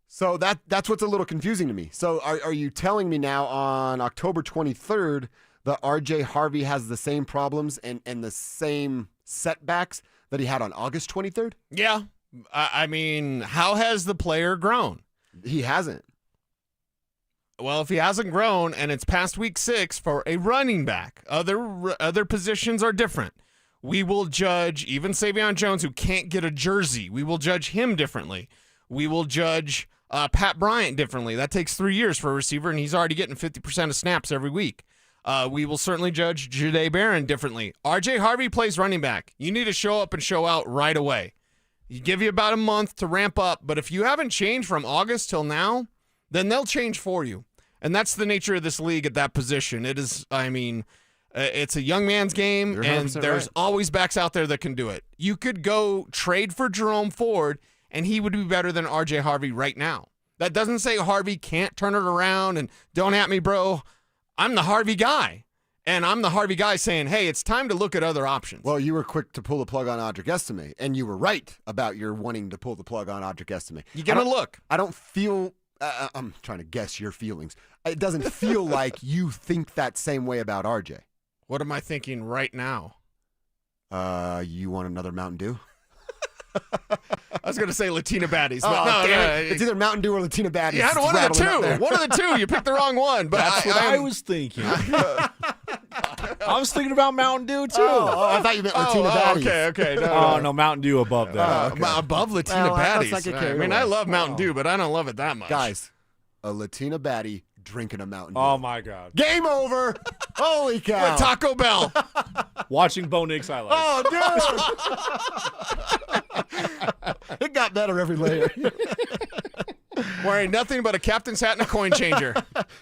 So that's what's a little confusing to me. So are you telling me now on October 23rd that R.J. Harvey has the same problems and the same setbacks that he had on August 23rd? Yeah. I mean, how has the player grown? He hasn't. Well, if he hasn't grown and it's past week 6 for a running back, other positions are different. We will judge even Savion Jones, who can't get a jersey. We will judge him differently. We will judge Pat Bryant differently. That takes 3 years for a receiver, and he's already getting 50% of snaps every week. We will certainly judge Jahdae Barron differently. R.J. Harvey plays running back. You need to show up and show out right away. You give you about a month to ramp up, but if you haven't changed from August till now, then they'll change for you. And that's the nature of this league at that position. It is, it's a young man's game, and there's always backs out there that can do it. You could go trade for Jerome Ford, and he would be better than R.J. Harvey right now. That doesn't say Harvey can't turn it around, and don't at me, bro. I'm the Harvey guy. And I'm the Harvey guy saying, hey, it's time to look at other options. Well, you were quick to pull the plug on Audric Estime, and you were right about your wanting to pull the plug on Audric Estime. You give him a look. I don't feel I'm trying to guess your feelings. It doesn't feel like you think that same way about RJ. What am I thinking right now? You want another Mountain Dew? I was going to say Latina Baddies, Oh, but no. It's either Mountain Dew or Latina Baddies. You had one of the two. One of the two. You picked the wrong one. But That's what I was thinking. I was thinking about Mountain Dew, too. Oh, I thought you meant Latina Baddies. Okay. No, Mountain Dew above that. Above Latina Baddies. Let's not get carried away. I love Mountain Dew, but I don't love it that much. Guys, a Latina Baddie drinking a Mountain Dew. Oh, my God. Game over. Holy cow. With Taco Bell. Watching Bo Nix highlights. Oh, dude. It got better every layer. Wearing nothing but a captain's hat and a coin changer.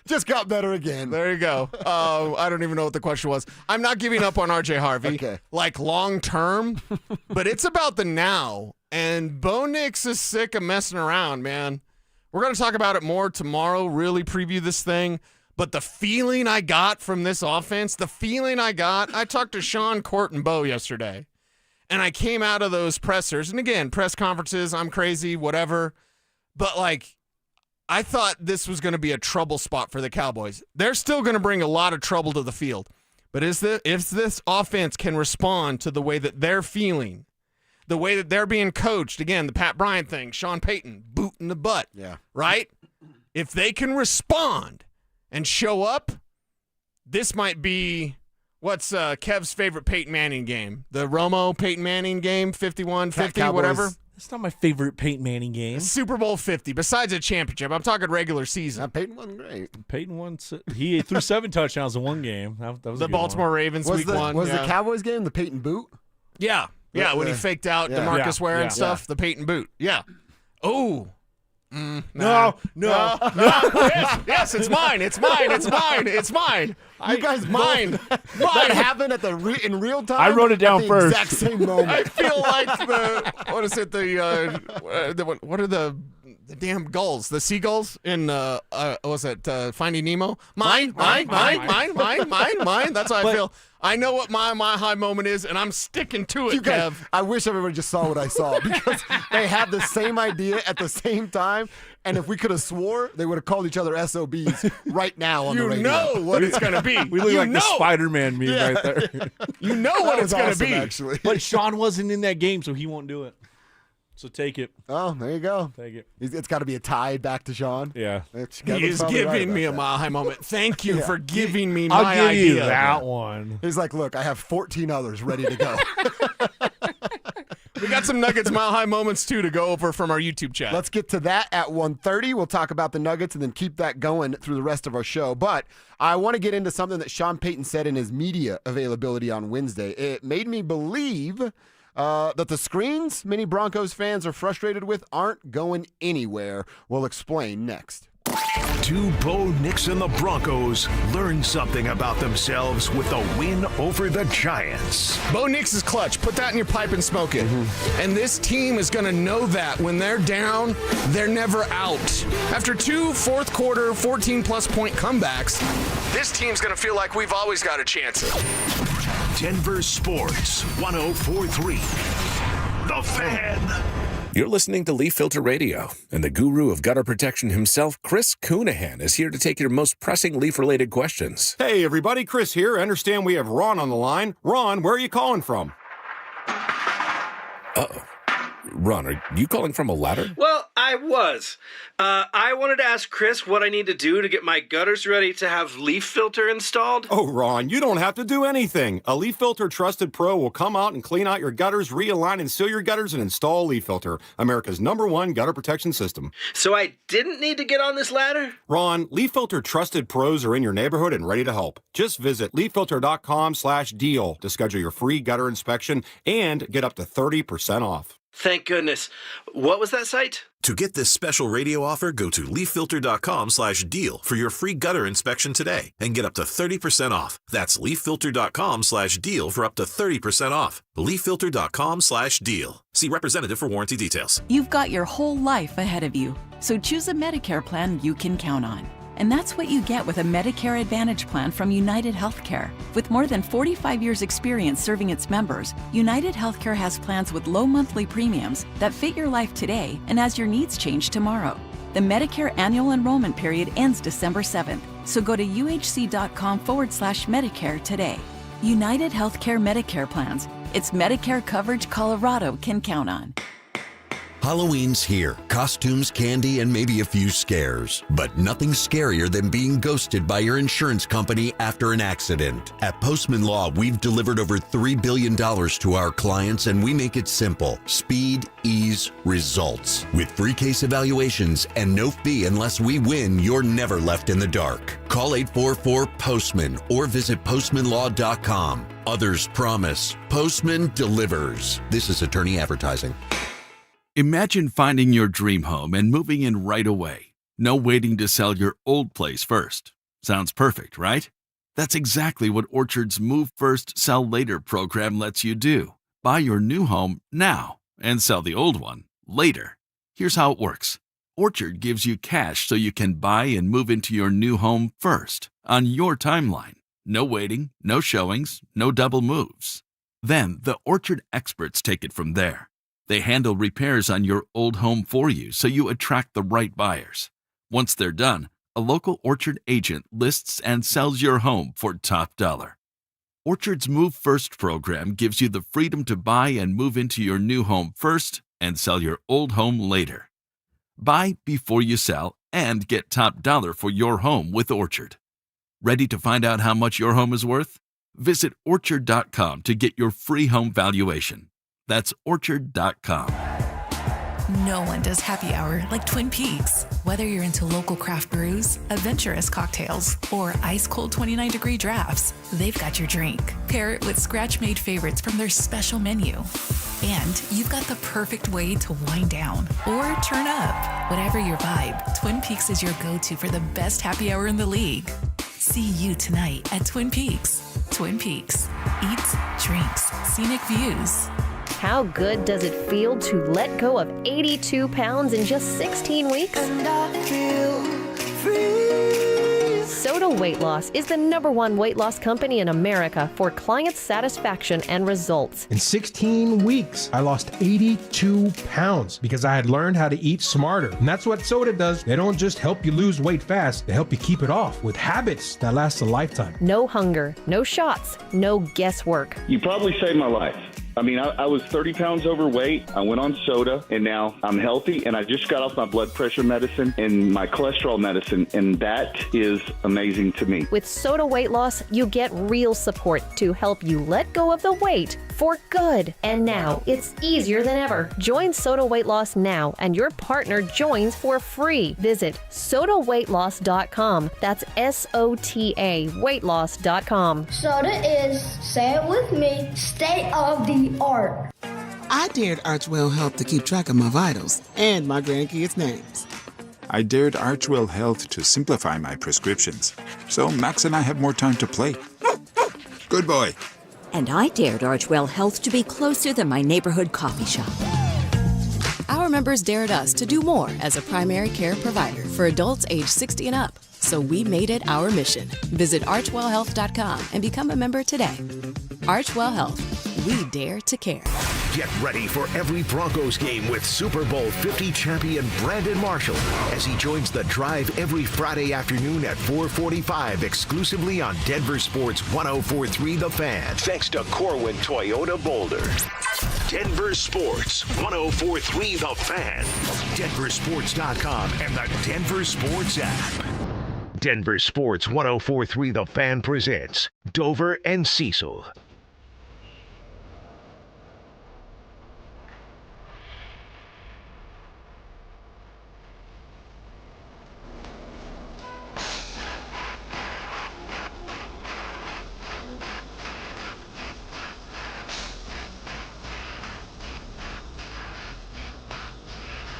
Just got better again. There you go. I don't even know what the question was. I'm not giving up on RJ Harvey, like long term, but it's about the now. And Bo Nix is sick of messing around, man. We're going to talk about it more tomorrow, really preview this thing. But the feeling I got from this offense, I talked to Sean, Court, and Bo yesterday. And I came out of those pressers. And again, press conferences, I'm crazy, whatever. But, I thought this was going to be a trouble spot for the Cowboys. They're still going to bring a lot of trouble to the field. But if this offense can respond to the way that they're feeling, the way that they're being coached, again, the Pat Bryant thing, Sean Payton, boot in the butt, right? If they can respond and show up, this might be, what's Kev's favorite Peyton Manning game? The Romo Peyton Manning game, 51-50, whatever? That's not my favorite Peyton Manning game. Super Bowl 50, besides a championship. I'm talking regular season. Peyton wasn't great. Peyton won. He threw 7 touchdowns in one game. That was the Baltimore Ravens week 1. Was the Cowboys game the Peyton boot? Yeah. Yeah, when he faked out DeMarcus Ware and stuff, the Peyton boot. Yeah. Oh. No. Yes, it's mine. You guys mine. That happened in real time. I wrote it down at the first. Exact same moment. I feel like what are the damn gulls? The seagulls in Finding Nemo? Mine. That's how I feel. I know what my high moment is, and I'm sticking to it, Kev. I wish everybody just saw what I saw because they had the same idea at the same time, and if we could have swore, they would have called each other SOBs right now on the radio. You know what it's going to be. We look like the Spider-Man meme right there. You know what it's going to be. Actually. But Sean wasn't in that game, so he won't do it. So take it. Oh, there you go. Take it. It's got to be a tie back to Sean. Yeah. He is giving me a mile high moment. Thank you for giving me I'll my give idea. you that one. He's like, look, I have 14 others ready to go. We got some Nuggets mile high moments, too, to go over from our YouTube chat. Let's get to that at 1:30. We'll talk about the Nuggets and then keep that going through the rest of our show. But I want to get into something that Sean Payton said in his media availability on Wednesday. It made me believe that the screens many Broncos fans are frustrated with aren't going anywhere. We'll explain next. Do Bo Nix and the Broncos learn something about themselves with a win over the Giants? Bo Nix is clutch. Put that in your pipe and smoke it. And this team is going to know that when they're down, they're never out. After 2 fourth quarter, 14-plus point comebacks, this team's going to feel like we've always got a chance. Denver Sports 104.3. The Fan. You're listening to Leaf Filter Radio, and the guru of gutter protection himself, Chris Coonahan, is here to take your most pressing leaf-related questions. Hey, everybody. Chris here. I understand we have Ron on the line. Ron, where are you calling from? Uh-oh. Ron, are you calling from a ladder? Well, I was. I wanted to ask Chris what I need to do to get my gutters ready to have leaf filter installed. Oh, Ron, you don't have to do anything. A Leaf Filter Trusted Pro will come out and clean out your gutters, realign and seal your gutters, and install a Leaf Filter, America's #1 gutter protection system. So I didn't need to get on this ladder? Ron, Leaf Filter Trusted Pros are in your neighborhood and ready to help. Just visit leaffilter.com/deal to schedule your free gutter inspection and get up to 30% off. Thank goodness. What was that site? To get this special radio offer, go to leaffilter.com/deal for your free gutter inspection today and get up to 30% off. That's leaffilter.com/deal for up to 30% off. leaffilter.com/deal. See representative for warranty details. You've got your whole life ahead of you, so choose a Medicare plan you can count on. And that's what you get with a Medicare Advantage plan from United Healthcare. With more than 45 years' experience serving its members, United Healthcare has plans with low monthly premiums that fit your life today and as your needs change tomorrow. The Medicare annual enrollment period ends December 7th, so go to uhc.com/Medicare today. United Healthcare Medicare plans. It's Medicare coverage Colorado can count on. Halloween's here. Costumes, candy, and maybe a few scares. But nothing scarier than being ghosted by your insurance company after an accident. At Postman Law, we've delivered over $3 billion to our clients, and we make it simple. Speed, ease, results. With free case evaluations and no fee unless we win, you're never left in the dark. Call 844-POSTMAN or visit postmanlaw.com. Others promise. Postman delivers. This is attorney advertising. Imagine finding your dream home and moving in right away. No waiting to sell your old place first. Sounds perfect, right? That's exactly what Orchard's Move First, Sell Later program lets you do. Buy your new home now and sell the old one later. Here's how it works. Orchard gives you cash so you can buy and move into your new home first, on your timeline. No waiting, no showings, no double moves. Then the Orchard experts take it from there. They handle repairs on your old home for you so you attract the right buyers. Once they're done, a local Orchard agent lists and sells your home for top dollar. Orchard's Move First program gives you the freedom to buy and move into your new home first and sell your old home later. Buy before you sell and get top dollar for your home with Orchard. Ready to find out how much your home is worth? Visit Orchard.com to get your free home valuation. That's Orchard.com. No one does happy hour like Twin Peaks. Whether you're into local craft brews, adventurous cocktails, or ice-cold 29-degree drafts, they've got your drink. Pair it with scratch-made favorites from their special menu. And you've got the perfect way to wind down or turn up. Whatever your vibe, Twin Peaks is your go-to for the best happy hour in the league. See you tonight at Twin Peaks. Twin Peaks. Eats, drinks, scenic views. How good does it feel to let go of 82 pounds in just 16 weeks? And I feel free. Soda Weight Loss is the #1 weight loss company in America for client satisfaction and results. In 16 weeks, I lost 82 pounds because I had learned how to eat smarter. And that's what soda does. They don't just help you lose weight fast, they help you keep it off with habits that last a lifetime. No hunger, no shots, no guesswork. You probably saved my life. I mean, I was 30 pounds overweight. I went on soda, and now I'm healthy, and I just got off my blood pressure medicine and my cholesterol medicine, and that is amazing to me. With Soda Weight Loss, you get real support to help you let go of the weight for good. And now it's easier than ever. Join Soda Weight Loss now, and your partner joins for free. Visit sodaweightloss.com. That's SOTA weightloss.com. Soda is, say it with me, state of the art. I dared Archwell Health to keep track of my vitals and my grandkids' names. I dared Archwell Health to simplify my prescriptions, so Max and I have more time to play. Good boy. And I dared Archwell Health to be closer than my neighborhood coffee shop. Our members dared us to do more as a primary care provider for adults age 60 and up. So we made it our mission. Visit archwellhealth.com and become a member today. Archwell Health. We dare to care. Get ready for every Broncos game with Super Bowl 50 champion Brandon Marshall as he joins the drive every Friday afternoon at 4:45 exclusively on Denver Sports 104.3 The Fan. Thanks to Corwin Toyota Boulder. Denver Sports 104.3 The Fan. DenverSports.com and the Denver Sports app. Denver Sports 104.3 The Fan presents Dover and Cecil.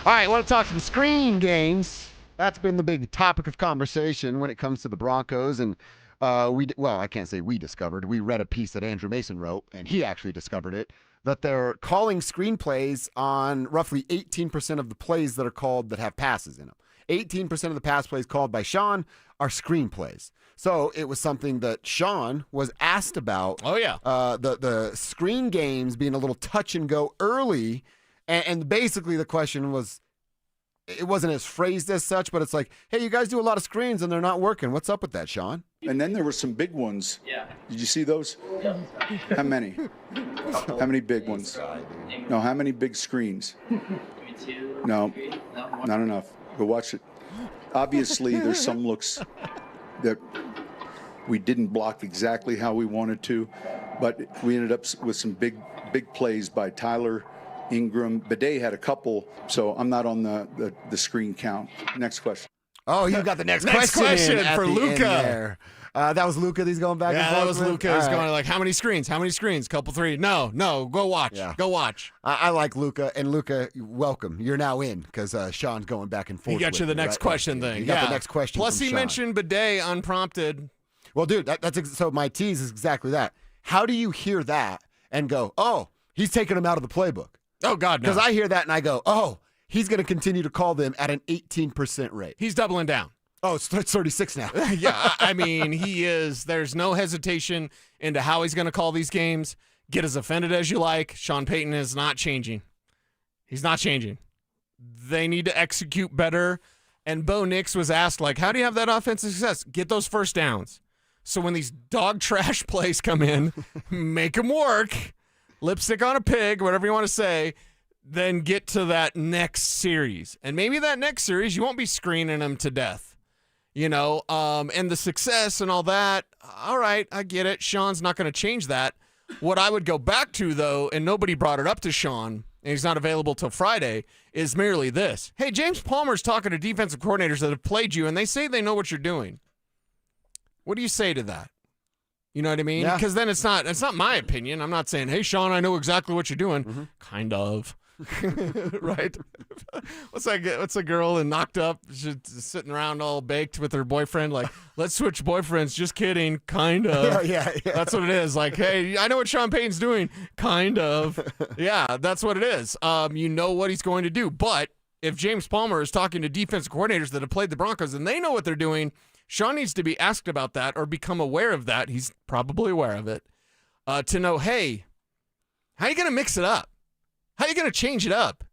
All right, I want to talk some screen games. That's been the big topic of conversation when it comes to the Broncos. And I can't say we discovered. We read a piece that Andrew Mason wrote, and he actually discovered it, that they're calling screenplays on roughly 18% of the plays that are called that have passes in them. 18% of the pass plays called by Sean are screen plays. So it was something that Sean was asked about. Oh, yeah. The screen games being a little touch and go early. And basically the question was, it wasn't as phrased as such, but it's like, hey, you guys do a lot of screens and they're not working. What's up with that, Sean? And then there were some big ones. Yeah. Did you see those? Yeah. How many? How many big ones? No, how many big screens? No, not enough. Go watch it. Obviously, there's some looks that we didn't block exactly how we wanted to, but we ended up with some big plays by Tyler, Ingram. Bidet had a couple, so I'm not on the screen count. Next question. Oh, you got the next question for Luca. That was Luca. He's going back and forth. Yeah, that was with? Luca. He's All right. going like, how many screens? How many screens? Couple, three. No, go watch. Yeah. Go watch. I like Luca, and Luca, welcome. You're now in because Sean's going back and forth. He got you the next question thing. You got the next question. Plus, from he Sean. mentioned Bidet unprompted. Well, dude, so my tease is exactly that. How do you hear that and go, oh, he's taking him out of the playbook? Oh, God, no. Because I hear that and I go, oh, he's going to continue to call them at an 18% rate. He's doubling down. Oh, it's 36 now. Yeah, I mean, he is. There's no hesitation into how he's going to call these games. Get as offended as you like. Sean Payton is not changing. He's not changing. They need to execute better. And Bo Nix was asked, like, how do you have that offensive success? Get those first downs. So when these dog trash plays come in, make them work. Lipstick on a pig, whatever you want to say, then get to that next series. And maybe that next series, you won't be screening them to death. You know, and the success and all that, all right, I get it. Sean's not going to change that. What I would go back to, though, and nobody brought it up to Sean, and he's not available till Friday, is merely this. Hey, James Palmer's talking to defensive coordinators that have played you, and they say they know what you're doing. What do you say to that? You know what I mean? Because then it's not my opinion. I'm not saying, hey, Sean, I know exactly what you're doing. Mm-hmm. Kind of. Right? What's a girl in Knocked Up? She's sitting around all baked with her boyfriend, like, let's switch boyfriends. Just kidding. Kind of. Yeah. That's what it is. Like, hey, I know what Sean Payton's doing. Kind of. Yeah, that's what it is. You know what he's going to do. But if James Palmer is talking to defensive coordinators that have played the Broncos and they know what they're doing, Sean needs to be asked about that or become aware of that. He's probably aware of it. To know, hey, how are you going to mix it up? How are you going to change it up?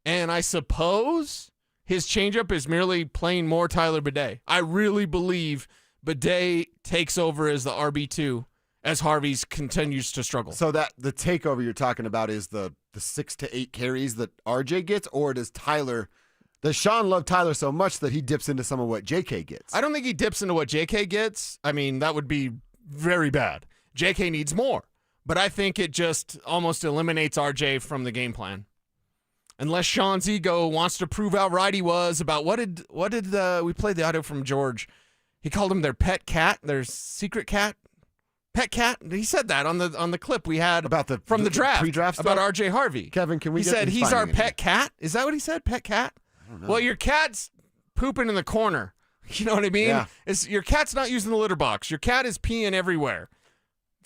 And I suppose his changeup is merely playing more Tyler Bidet. I really believe Bidet takes over as the RB2 as Harvey's continues to struggle. So that the takeover you're talking about is the 6 to 8 carries that RJ gets, or does Sean love Tyler so much that he dips into some of what JK gets? I don't think he dips into what JK gets. I mean, that would be very bad. JK needs more. But I think it just almost eliminates RJ from the game plan. Unless Sean's ego wants to prove how right he was about what did we played the audio from George. He called him their pet cat, their secret cat. Pet cat. He said that on the clip we had about the draft pre-draft about stuff? RJ Harvey. Kevin, can we? He said he's our pet cat. Is that what he said? Pet cat. I don't know. Well, your cat's pooping in the corner. You know what I mean? Yeah. Your cat's not using the litter box. Your cat is peeing everywhere.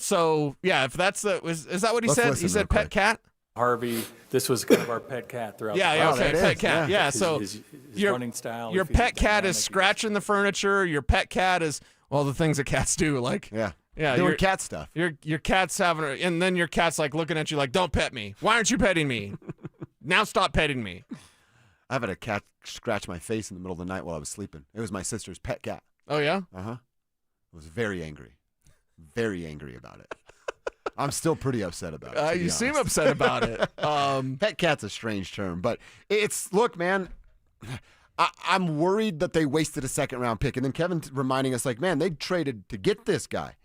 So yeah, if that's is that what he said? He said pet cat. Harvey, this was kind of our pet cat throughout. Yeah, the okay, pet cat. Yeah, so his your running style. Your pet cat is scratching the furniture. Your pet cat is the things that cats do, like doing cat stuff. Your cat's having, and then your cat's like looking at you like, "Don't pet me. Why aren't you petting me? Now stop petting me." I've had a cat scratch my face in the middle of the night while I was sleeping. It was my sister's pet cat. Oh yeah. I was very angry about it. I'm still pretty upset about it. You seem upset about it. Pet cat's a strange term, but look, man, I'm worried that they wasted a second-round pick. And then Kevin reminding us, like, man, they traded to get this guy.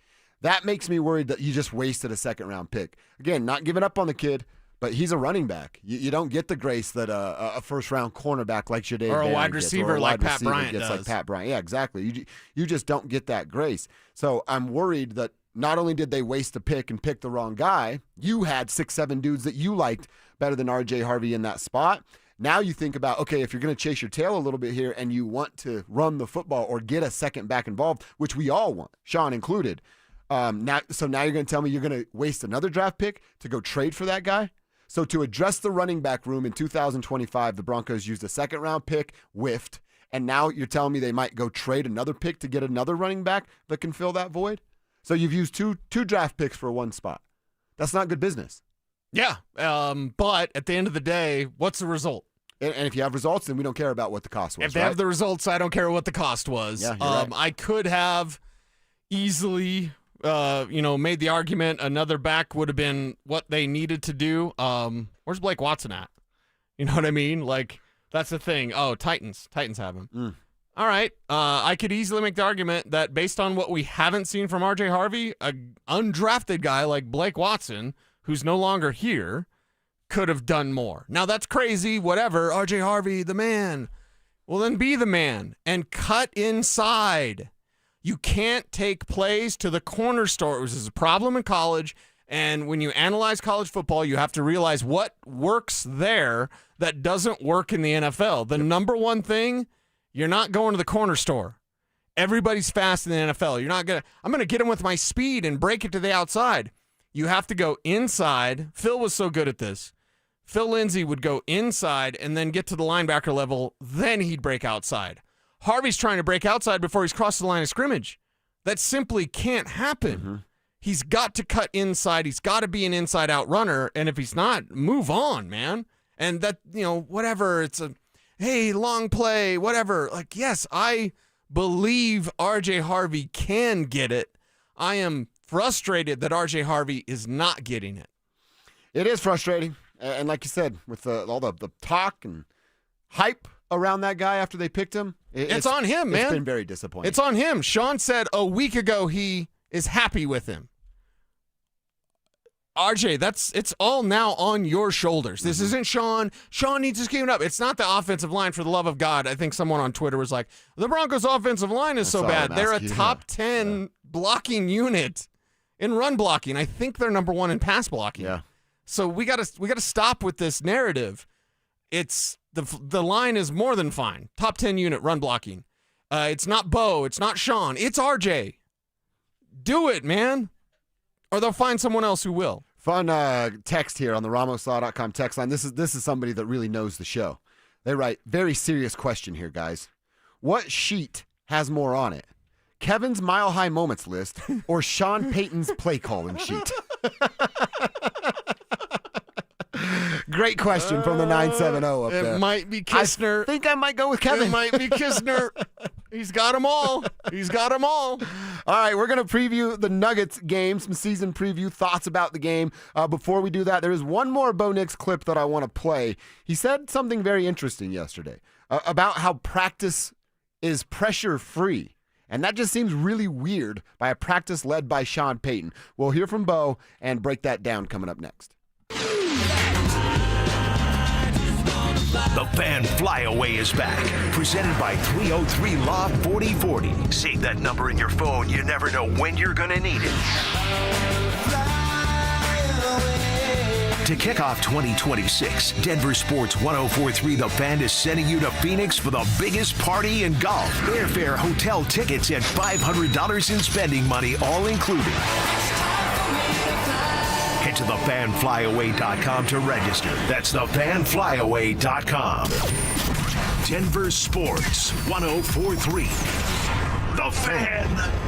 That makes me worried that you just wasted a second-round pick. Again, not giving up on the kid, but he's a running back. You don't get the grace that a first-round cornerback like Ja'Day or a Barron wide gets, receiver or a like wide Pat receiver Bryant gets, does. like Pat Bryant. Yeah, exactly. You just don't get that grace. So I'm worried that not only did they waste a pick and pick the wrong guy, you had 6-7 dudes that you liked better than RJ Harvey in that spot. Now you think about, okay, if you're going to chase your tail a little bit here and you want to run the football or get a second back involved, which we all want, Sean included. Now you're going to tell me you're going to waste another draft pick to go trade for that guy? So to address the running back room in 2025, the Broncos used a second-round pick, whiffed, and now you're telling me they might go trade another pick to get another running back that can fill that void? So you've used two draft picks for one spot. That's not good business. Yeah, but at the end of the day, what's the result? And if you have results, then we don't care about what the cost was. If they have the results, I don't care what the cost was. Yeah, you're right. I could have easily, made the argument another back would have been what they needed to do. Where's Blake Watson at? You know what I mean? Like, that's the thing. Oh, Titans have him. All right. I could easily make the argument that based on what we haven't seen from RJ Harvey, an undrafted guy like Blake Watson, who's no longer here, could have done more. Now, that's crazy. Whatever. RJ Harvey, the man. Well, then be the man and cut inside. You can't take plays to the corner store. This is a problem in college. And when you analyze college football, you have to realize what works there that doesn't work in the NFL. The number one thing, you're not going to the corner store. Everybody's fast in the NFL. I'm going to get him with my speed and break it to the outside. You have to go inside. Phil was so good at this. Phil Lindsay would go inside and then get to the linebacker level. Then he'd break outside. Harvey's trying to break outside before he's crossed the line of scrimmage. That simply can't happen. Mm-hmm. He's got to cut inside. He's got to be an inside-out runner. And if he's not, move on, man. And that, whatever. It's hey, long play, whatever. Like, yes, I believe RJ Harvey can get it. I am frustrated that RJ Harvey is not getting it. It is frustrating. And like you said, with all the talk and hype around that guy after they picked him, it's on him, man. It's been very disappointing. It's on him. Sean said a week ago he is happy with him. RJ, it's all now on your shoulders. This isn't Sean. Sean needs to keep it up. It's not the offensive line, for the love of God. I think someone on Twitter was like, the Broncos' offensive line is so bad. They're a top 10 blocking unit in run blocking. I think they're number 1 in pass blocking. Yeah. So we gotta stop with this narrative. It's the line is more than fine. Top 10 unit run blocking. It's not Bo. It's not Sean. It's RJ. Do it, man. Or they'll find someone else who will. Fun text here on the RamosLaw.com text line. This is somebody that really knows the show. They write, very serious question here, guys. What sheet has more on it? Kevin's Mile High Moments list or Sean Payton's play calling sheet? Great question from the 970 up there. It might be Kistner. I think I might go with Kevin. It might be Kistner. He's got them all. He's got them all. All right, we're going to preview the Nuggets game, some season preview, thoughts about the game. Before we do that, there is one more Bo Nix clip that I want to play. He said something very interesting yesterday about how practice is pressure-free. And that just seems really weird by a practice led by Sean Payton. We'll hear from Bo and break that down coming up next. The Fan Flyaway is back, presented by 303 Law 4040. Save that number in your phone. You never know when you're going to need it. To kick off 2026, DenverSports 1043 The Fan is sending you to Phoenix for the biggest party in golf. Airfare, hotel tickets, and $500 in spending money, all included. Head to thefanflyaway.com to register. That's thefanflyaway.com. Denver Sports 1043. The Fan.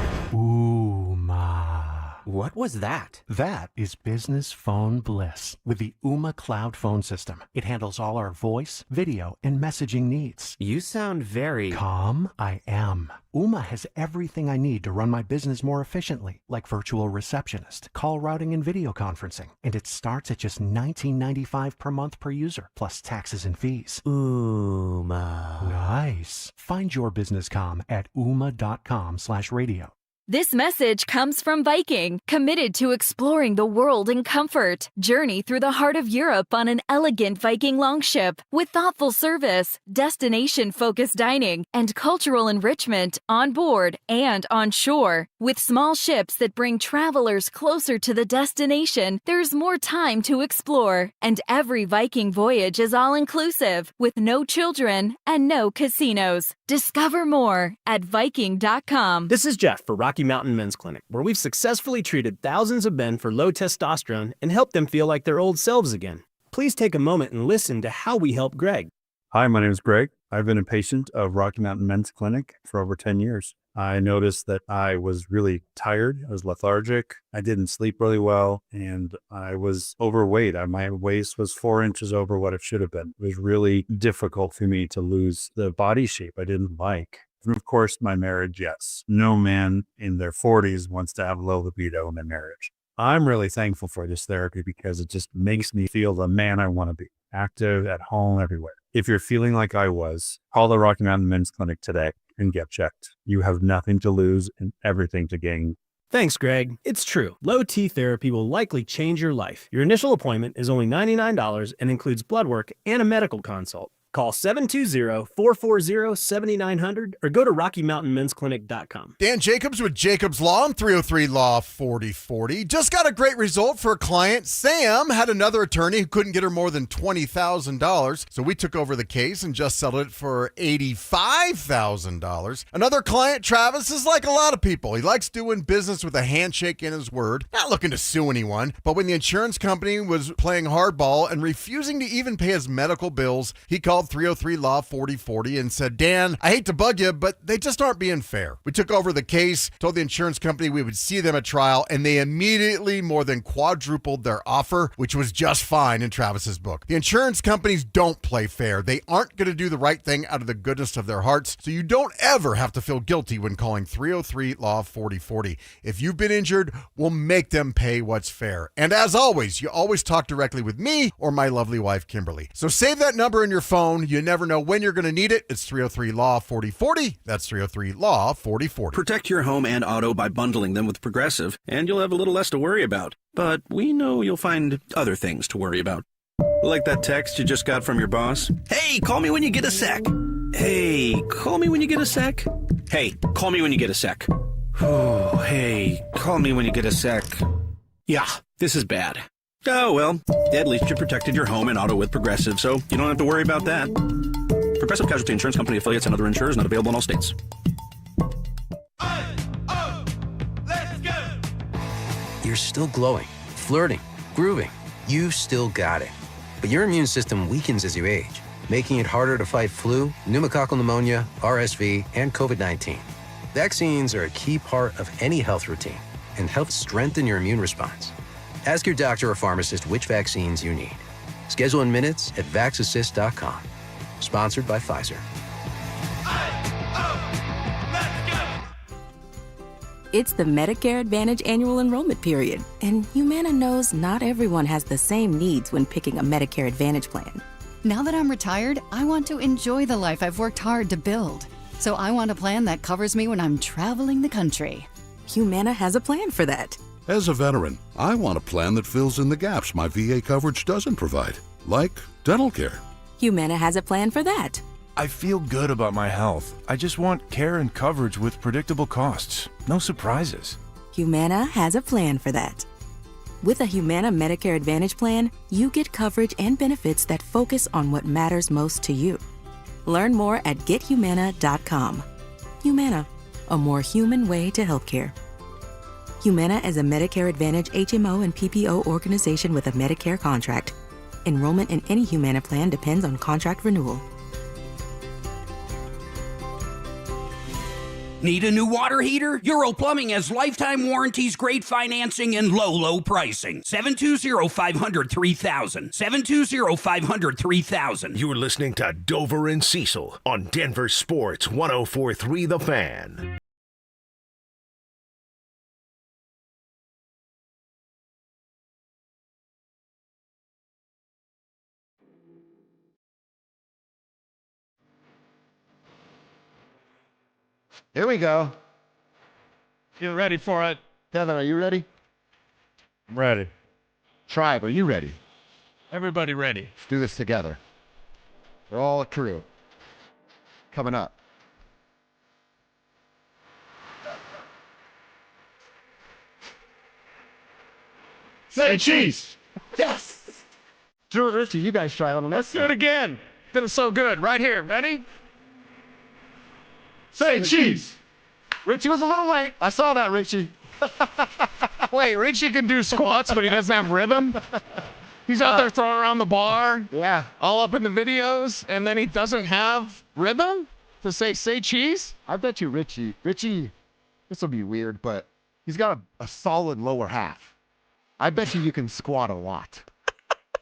What was that? That is business phone bliss with the Ooma Cloud phone system. It handles all our voice, video, and messaging needs. You sound very... Calm. I am. Ooma has everything I need to run my business more efficiently, like virtual receptionist, call routing, and video conferencing. And it starts at just $19.95 per month per user, plus taxes and fees. Ooma. Nice. Find your business comm at ooma.com/radio. This message comes from Viking, committed to exploring the world in comfort. Journey through the heart of Europe on an elegant Viking longship with thoughtful service, destination-focused dining, and cultural enrichment on board and on shore. With small ships that bring travelers closer to the destination, there's more time to explore. And every Viking voyage is all-inclusive, with no children and no casinos. Discover more at Viking.com. This is Jeff for Rocky Mountain Men's Clinic, where we've successfully treated thousands of men for low testosterone and helped them feel like their old selves again. Please take a moment and listen to how we help Greg. Hi, my name is Greg. I've been a patient of Rocky Mountain Men's Clinic for over 10 years. I noticed that I was really tired. I was lethargic. I didn't sleep really well, and I was overweight. My waist was 4 inches over what it should have been. It was really difficult for me to lose the body shape I didn't like. And of course, my marriage, yes. No man in their 40s wants to have low libido in their marriage. I'm really thankful for this therapy because it just makes me feel the man I want to be, active, at home, everywhere. If you're feeling like I was, call the Rocky Mountain Men's Clinic today and get checked. You have nothing to lose and everything to gain. Thanks, Greg. It's true. Low T therapy will likely change your life. Your initial appointment is only $99 and includes blood work and a medical consult. Call 720-440-7900 or go to RockyMountainMen'sClinic.com. Dan Jacobs with Jacobs Law on 303 Law 4040. Just got a great result for a client. Sam had another attorney who couldn't get her more than $20,000, so we took over the case and just settled it for $85,000. Another client, Travis, is like a lot of people. He likes doing business with a handshake in his word, not looking to sue anyone, but when the insurance company was playing hardball and refusing to even pay his medical bills, he called 303 Law 4040 and said, Dan, I hate to bug you, but they just aren't being fair. We took over the case, told the insurance company we would see them at trial, and they immediately more than quadrupled their offer, which was just fine in Travis's book. The insurance companies don't play fair. They aren't going to do the right thing out of the goodness of their hearts, so you don't ever have to feel guilty when calling 303 Law 4040. If you've been injured, we'll make them pay what's fair. And as always, you always talk directly with me or my lovely wife, Kimberly. So save that number in your phone. You never know when you're going to need it. It's 303 Law 4040. That's 303 Law 4040. Protect your home and auto by bundling them with Progressive, and you'll have a little less to worry about. But we know you'll find other things to worry about. Like that text you just got from your boss. Hey, call me when you get a sec. Hey, call me when you get a sec. Hey, call me when you get a sec. Oh, hey, call me when you get a sec. Yeah, this is bad. Oh, well, at least you protected your home and auto with Progressive, so you don't have to worry about that. Progressive Casualty Insurance Company affiliates and other insurers not available in all states. You're still glowing, flirting, grooving. You still got it. But your immune system weakens as you age, making it harder to fight flu, pneumococcal pneumonia, RSV, and COVID-19. Vaccines are a key part of any health routine and help strengthen your immune response. Ask your doctor or pharmacist which vaccines you need. Schedule in minutes at VaxAssist.com. Sponsored by Pfizer. It's the Medicare Advantage annual enrollment period, and Humana knows not everyone has the same needs when picking a Medicare Advantage plan. Now that I'm retired, I want to enjoy the life I've worked hard to build. So I want a plan that covers me when I'm traveling the country. Humana has a plan for that. As a veteran, I want a plan that fills in the gaps my VA coverage doesn't provide, like dental care. Humana has a plan for that. I feel good about my health. I just want care and coverage with predictable costs. No surprises. Humana has a plan for that. With a Humana Medicare Advantage plan, you get coverage and benefits that focus on what matters most to you. Learn more at gethumana.com. Humana, a more human way to healthcare. Humana is a Medicare Advantage HMO and PPO organization with a Medicare contract. Enrollment in any Humana plan depends on contract renewal. Need a new water heater? Euro Plumbing has lifetime warranties, great financing, and low pricing. 720-500-3000. 720-500-3000. You're listening to Dover and Cecil on Denver Sports 104.3 The Fan. Here we go. You ready for it? Devin, are you ready? I'm ready. Tribe, are you ready? Everybody ready. Let's do this together. We're all a crew. Coming up. Say cheese. Yes. Drew and Richie, you guys try on the Let's do it again. Did it so good. Right here. Ready? Say cheese. Richie was a little late. I saw that, Richie. Wait, Richie can do squats, but he doesn't have rhythm? He's out there throwing around the bar. Yeah. All up in the videos, and then he doesn't have rhythm to say cheese? I bet you Richie, this will be weird, but he's got a solid lower half. I bet you can squat a lot.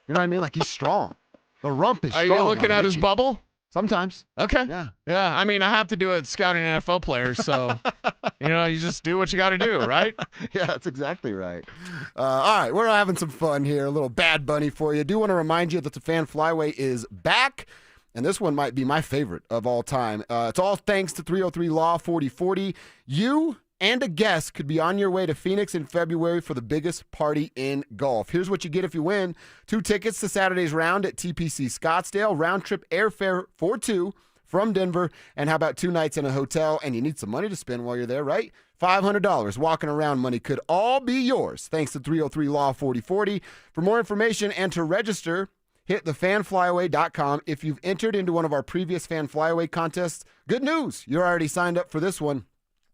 You know what I mean? Like, he's strong. The rump is strong. Are you looking at his bubble? Sometimes. Okay. Yeah. Yeah. I mean, I have to do it scouting NFL players, so you just do what you got to do, right? Yeah, that's exactly right. All right, we're having some fun here. A little Bad Bunny for you. Do want to remind you that the Fan Flyway is back, and this one might be my favorite of all time. It's all thanks to 303 Law 4040. You and a guest could be on your way to Phoenix in February for the biggest party in golf. Here's what you get if you win. 2 tickets to Saturday's round at TPC Scottsdale, round trip airfare for 2 from Denver, and how about 2 nights in a hotel, and you need some money to spend while you're there, right? $500 walking around money could all be yours thanks to 303 Law 4040. For more information and to register, hit thefanflyaway.com. If you've entered into one of our previous Fan Flyaway contests, good news, you're already signed up for this one.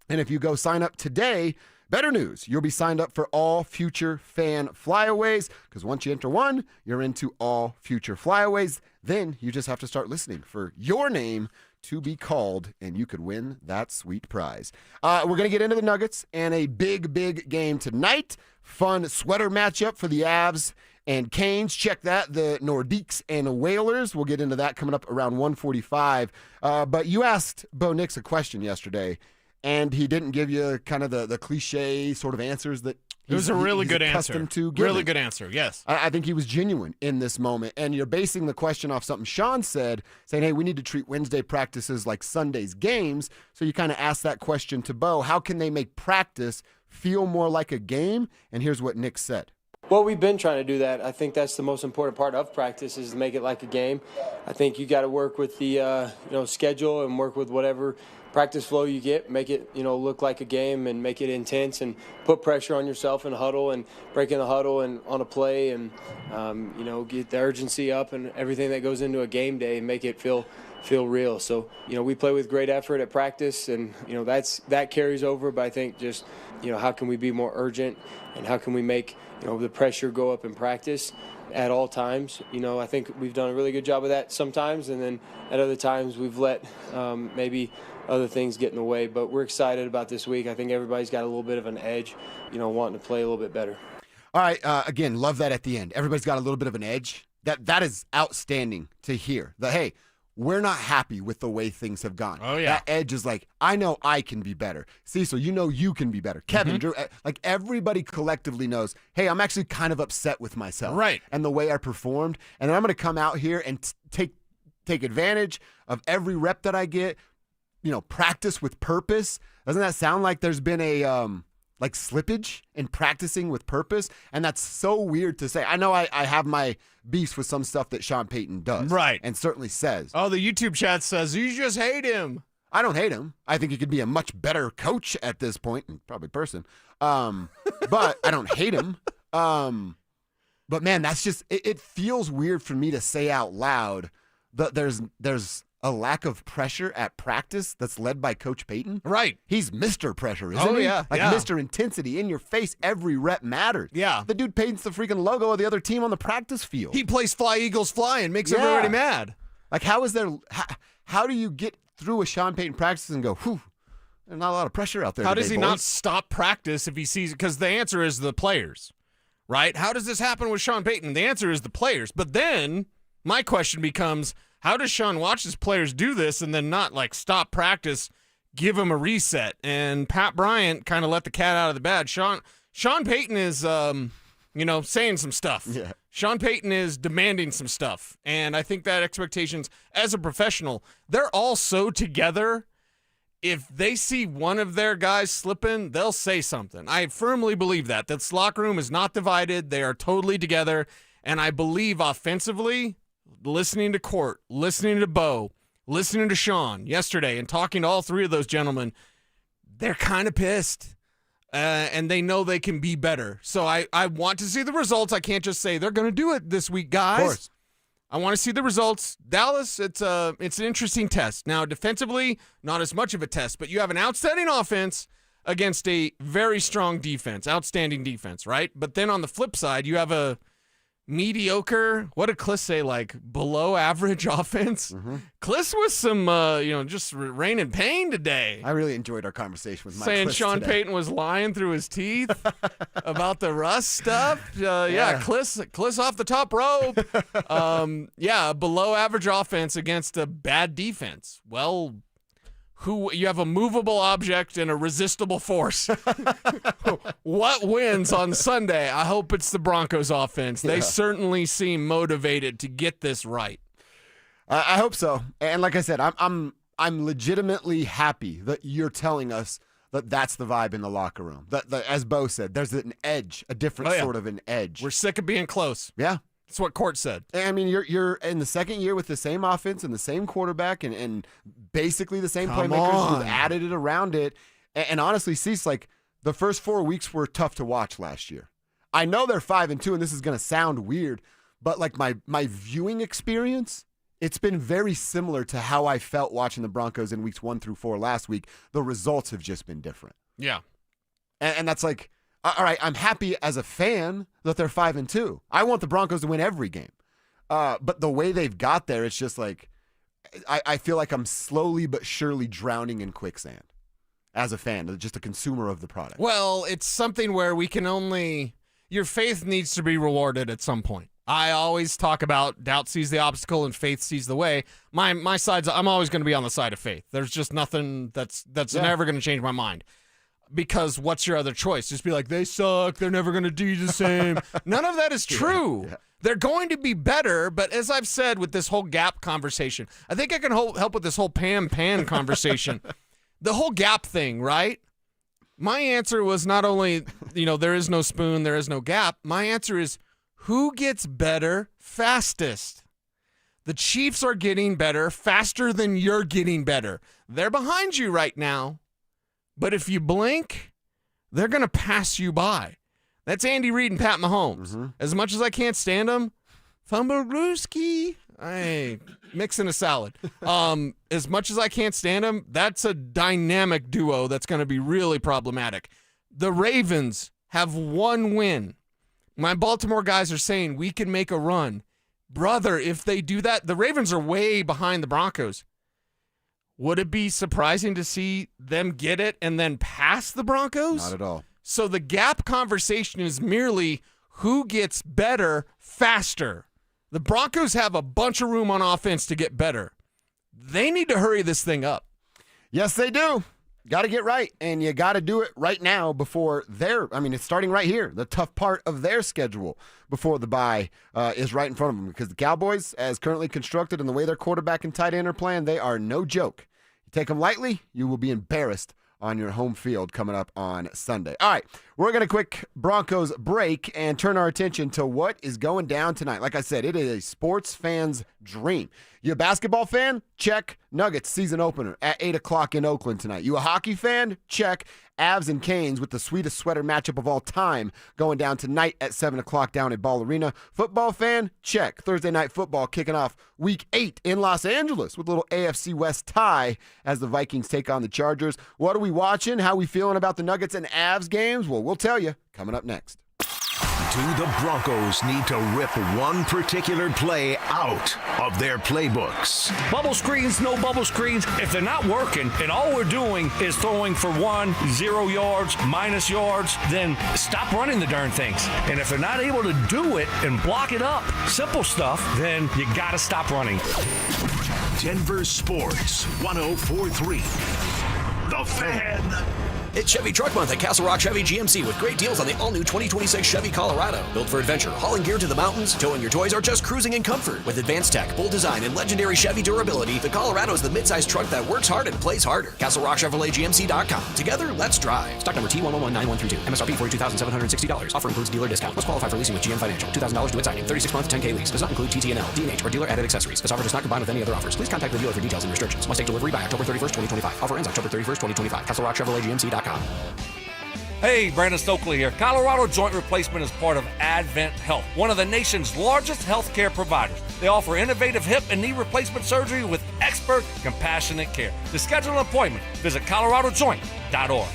And if you go sign up today, better news, you'll be signed up for all future Fan Flyaways, because once you enter one, you're into all future Flyaways. Then you just have to start listening for your name to be called, and you could win that sweet prize. We're going to get into the Nuggets and a big, big game tonight. Fun sweater matchup for the Avs and Canes. Check that, the Nordiques and the Whalers. We'll get into that coming up around 1:45. But you asked Bo Nix a question yesterday, and he didn't give you kind of the cliche sort of answers that it was a really good answer. Really good answer, yes. I think he was genuine in this moment. And you're basing the question off something Sean said, saying, hey, we need to treat Wednesday practices like Sunday's games. So you kind of asked that question to Bo. How can they make practice feel more like a game? And here's what Nick said. Well, we've been trying to do that. I think that's the most important part of practice is to make it like a game. I think you got to work with the schedule and work with whatever practice flow you get, make it look like a game and make it intense and put pressure on yourself in a huddle and break in the huddle and on a play and get the urgency up and everything that goes into a game day and make it feel real. So we play with great effort at practice and that carries over. But I think just how can we be more urgent and how can we make the pressure go up in practice at all times. I think we've done a really good job of that sometimes, and then at other times we've let maybe other things get in the way. But we're excited about this week. I think everybody's got a little bit of an edge, wanting to play a little bit better. All right, again, love that at the end. Everybody's got a little bit of an edge. That is outstanding to hear. That, hey, we're not happy with the way things have gone. Oh, yeah. That edge is like, I know I can be better. Cecil, you can be better. Kevin, Drew, like everybody collectively knows, hey, I'm actually kind of upset with myself. Right. And the way I performed. And then I'm going to come out here and take advantage of every rep that I get, practice with purpose. Doesn't that sound like there's been a slippage in practicing with purpose? And that's so weird to say. I know I have my beefs with some stuff that Sean Payton does. Right. And certainly says. Oh, the YouTube chat says, you just hate him. I don't hate him. I think he could be a much better coach at this point, and probably person. But I don't hate him. But man, that's just, it feels weird for me to say out loud that there's a lack of pressure at practice that's led by Coach Payton. Right. He's Mr. Pressure, isn't he? Oh, yeah. Mr. Intensity in your face. Every rep matters. Yeah. The dude paints the freaking logo of the other team on the practice field. He plays Fly Eagles Fly and makes everybody mad. Like, how do you get through a Sean Payton practice and go, whew, there's not a lot of pressure out there How today, does he boys. not stop practice if he sees, because the answer is the players, right? How does this happen with Sean Payton? The answer is the players. But then my question becomes, how does Sean watch his players do this and then not stop practice, give him a reset? And Pat Bryant kind of let the cat out of the bag. Sean Payton is, saying some stuff. Yeah. Sean Payton is demanding some stuff. And I think that expectations as a professional, they're all so together. If they see one of their guys slipping, they'll say something. I firmly believe that. This locker room is not divided. They are totally together. And I believe offensively, listening to Court, listening to Bo, listening to Sean yesterday and talking to all three of those gentlemen, they're kind of pissed. And they know they can be better. So I want to see the results. I can't just say they're going to do it this week, guys. Of course. I want to see the results. Dallas, it's an interesting test. Now, defensively, not as much of a test, but you have an outstanding offense against a very strong defense, outstanding defense, right? But then on the flip side, you have a mediocre, what did Kliss say, like below average offense? Kliss was some, just reign in pain today. I really enjoyed our conversation with Mike saying Kliss Sean today. Payton was lying through his teeth about the rust stuff. Kliss off the top rope. Below average offense against a bad defense. Well, you have a movable object and a resistible force. What wins on Sunday? I hope it's the Broncos offense. They certainly seem motivated to get this right. I hope so. And like I said, I'm legitimately happy that you're telling us that that's the vibe in the locker room. That as Bo said, there's an edge, a different sort of an edge. We're sick of being close. Yeah. That's what Court said. I mean, you're in the second year with the same offense and the same quarterback and basically the same playmakers who've added it around it. And honestly, Cecil, like the first 4 weeks were tough to watch last year. I know they're 5-2, and this is going to sound weird, but like my viewing experience, it's been very similar to how I felt watching the Broncos in weeks 1 through 4 last week. The results have just been different. Yeah. And that's like, all right, I'm happy as a fan that they're 5-2. I want the Broncos to win every game. But the way they've got there, it's just like, I feel like I'm slowly but surely drowning in quicksand as a fan, just a consumer of the product. Well, it's something where your faith needs to be rewarded at some point. I always talk about doubt sees the obstacle and faith sees the way. My side's, I'm always going to be on the side of faith. There's just nothing that's never going to change my mind. Because what's your other choice? Just be like, they suck. They're never going to do the same. None of that is true. Yeah. They're going to be better, but as I've said with this whole gap conversation, I think I can help with this whole pan conversation. The whole gap thing, right? My answer was not only, there is no spoon, there is no gap. My answer is, who gets better fastest? The Chiefs are getting better faster than you're getting better. They're behind you right now. But if you blink, they're going to pass you by. That's Andy Reid and Pat Mahomes. As much as I can't stand them, Fumblerooski, mixing a salad. As much as I can't stand them, that's a dynamic duo that's going to be really problematic. The Ravens have one win. My Baltimore guys are saying we can make a run. Brother, if they do that, the Ravens are way behind the Broncos. Would it be surprising to see them get it and then pass the Broncos? Not at all. So the gap conversation is merely who gets better faster. The Broncos have a bunch of room on offense to get better. They need to hurry this thing up. Yes, they do. Got to get right, and you got to do it right now before it's starting right here, the tough part of their schedule before the bye is right in front of them, because the Cowboys, as currently constructed and the way their quarterback and tight end are playing, they are no joke. You take them lightly, you will be embarrassed on your home field coming up on Sunday. All right, we're going to quick Broncos break and turn our attention to what is going down tonight. Like I said, it is a sports fan's dream. You a basketball fan? Check. Nuggets season opener at 8 o'clock in Oakland tonight. You a hockey fan? Check. Avs and Canes with the sweetest sweater matchup of all time going down tonight at 7 o'clock down at Ball Arena. Football fan? Check. Thursday night football kicking off week 8 in Los Angeles with a little AFC West tie as the Vikings take on the Chargers. What are we watching? How are we feeling about the Nuggets and Avs games? Well, we'll tell you coming up next. Do the Broncos need to rip one particular play out of their playbooks? Bubble screens, no bubble screens. If they're not working and all we're doing is throwing for 1, 0 yards, minus yards, then stop running the darn things. And if they're not able to do it and block it up, simple stuff, then you got to stop running. Denver Sports 104.3. The Fan. It's Chevy Truck Month at Castle Rock Chevy GMC with great deals on the all-new 2026 Chevy Colorado. Built for adventure, hauling gear to the mountains, towing your toys, or just cruising in comfort. With advanced tech, bold design, and legendary Chevy durability, the Colorado is the midsize truck that works hard and plays harder. CastleRockChevroletGMC.com. Together, let's drive. Stock number T1119132. MSRP $42,760. Offer includes dealer discount. Must qualify for leasing with GM Financial. $2,000 due at signing. 36-month, 10K lease. Does not include TTNL, D&H, or dealer added accessories. This offer does not combine with any other offers. Please contact the dealer for details and restrictions. Must take delivery by October 31st, 2025. Offer ends October 31st, 2025. CastleRockChevroletGMC.com. Hey, Brandon Stokely here. Colorado Joint Replacement is part of Advent Health, one of the nation's largest healthcare providers. They offer innovative hip and knee replacement surgery with expert, compassionate care. To schedule an appointment, visit coloradojoint.org.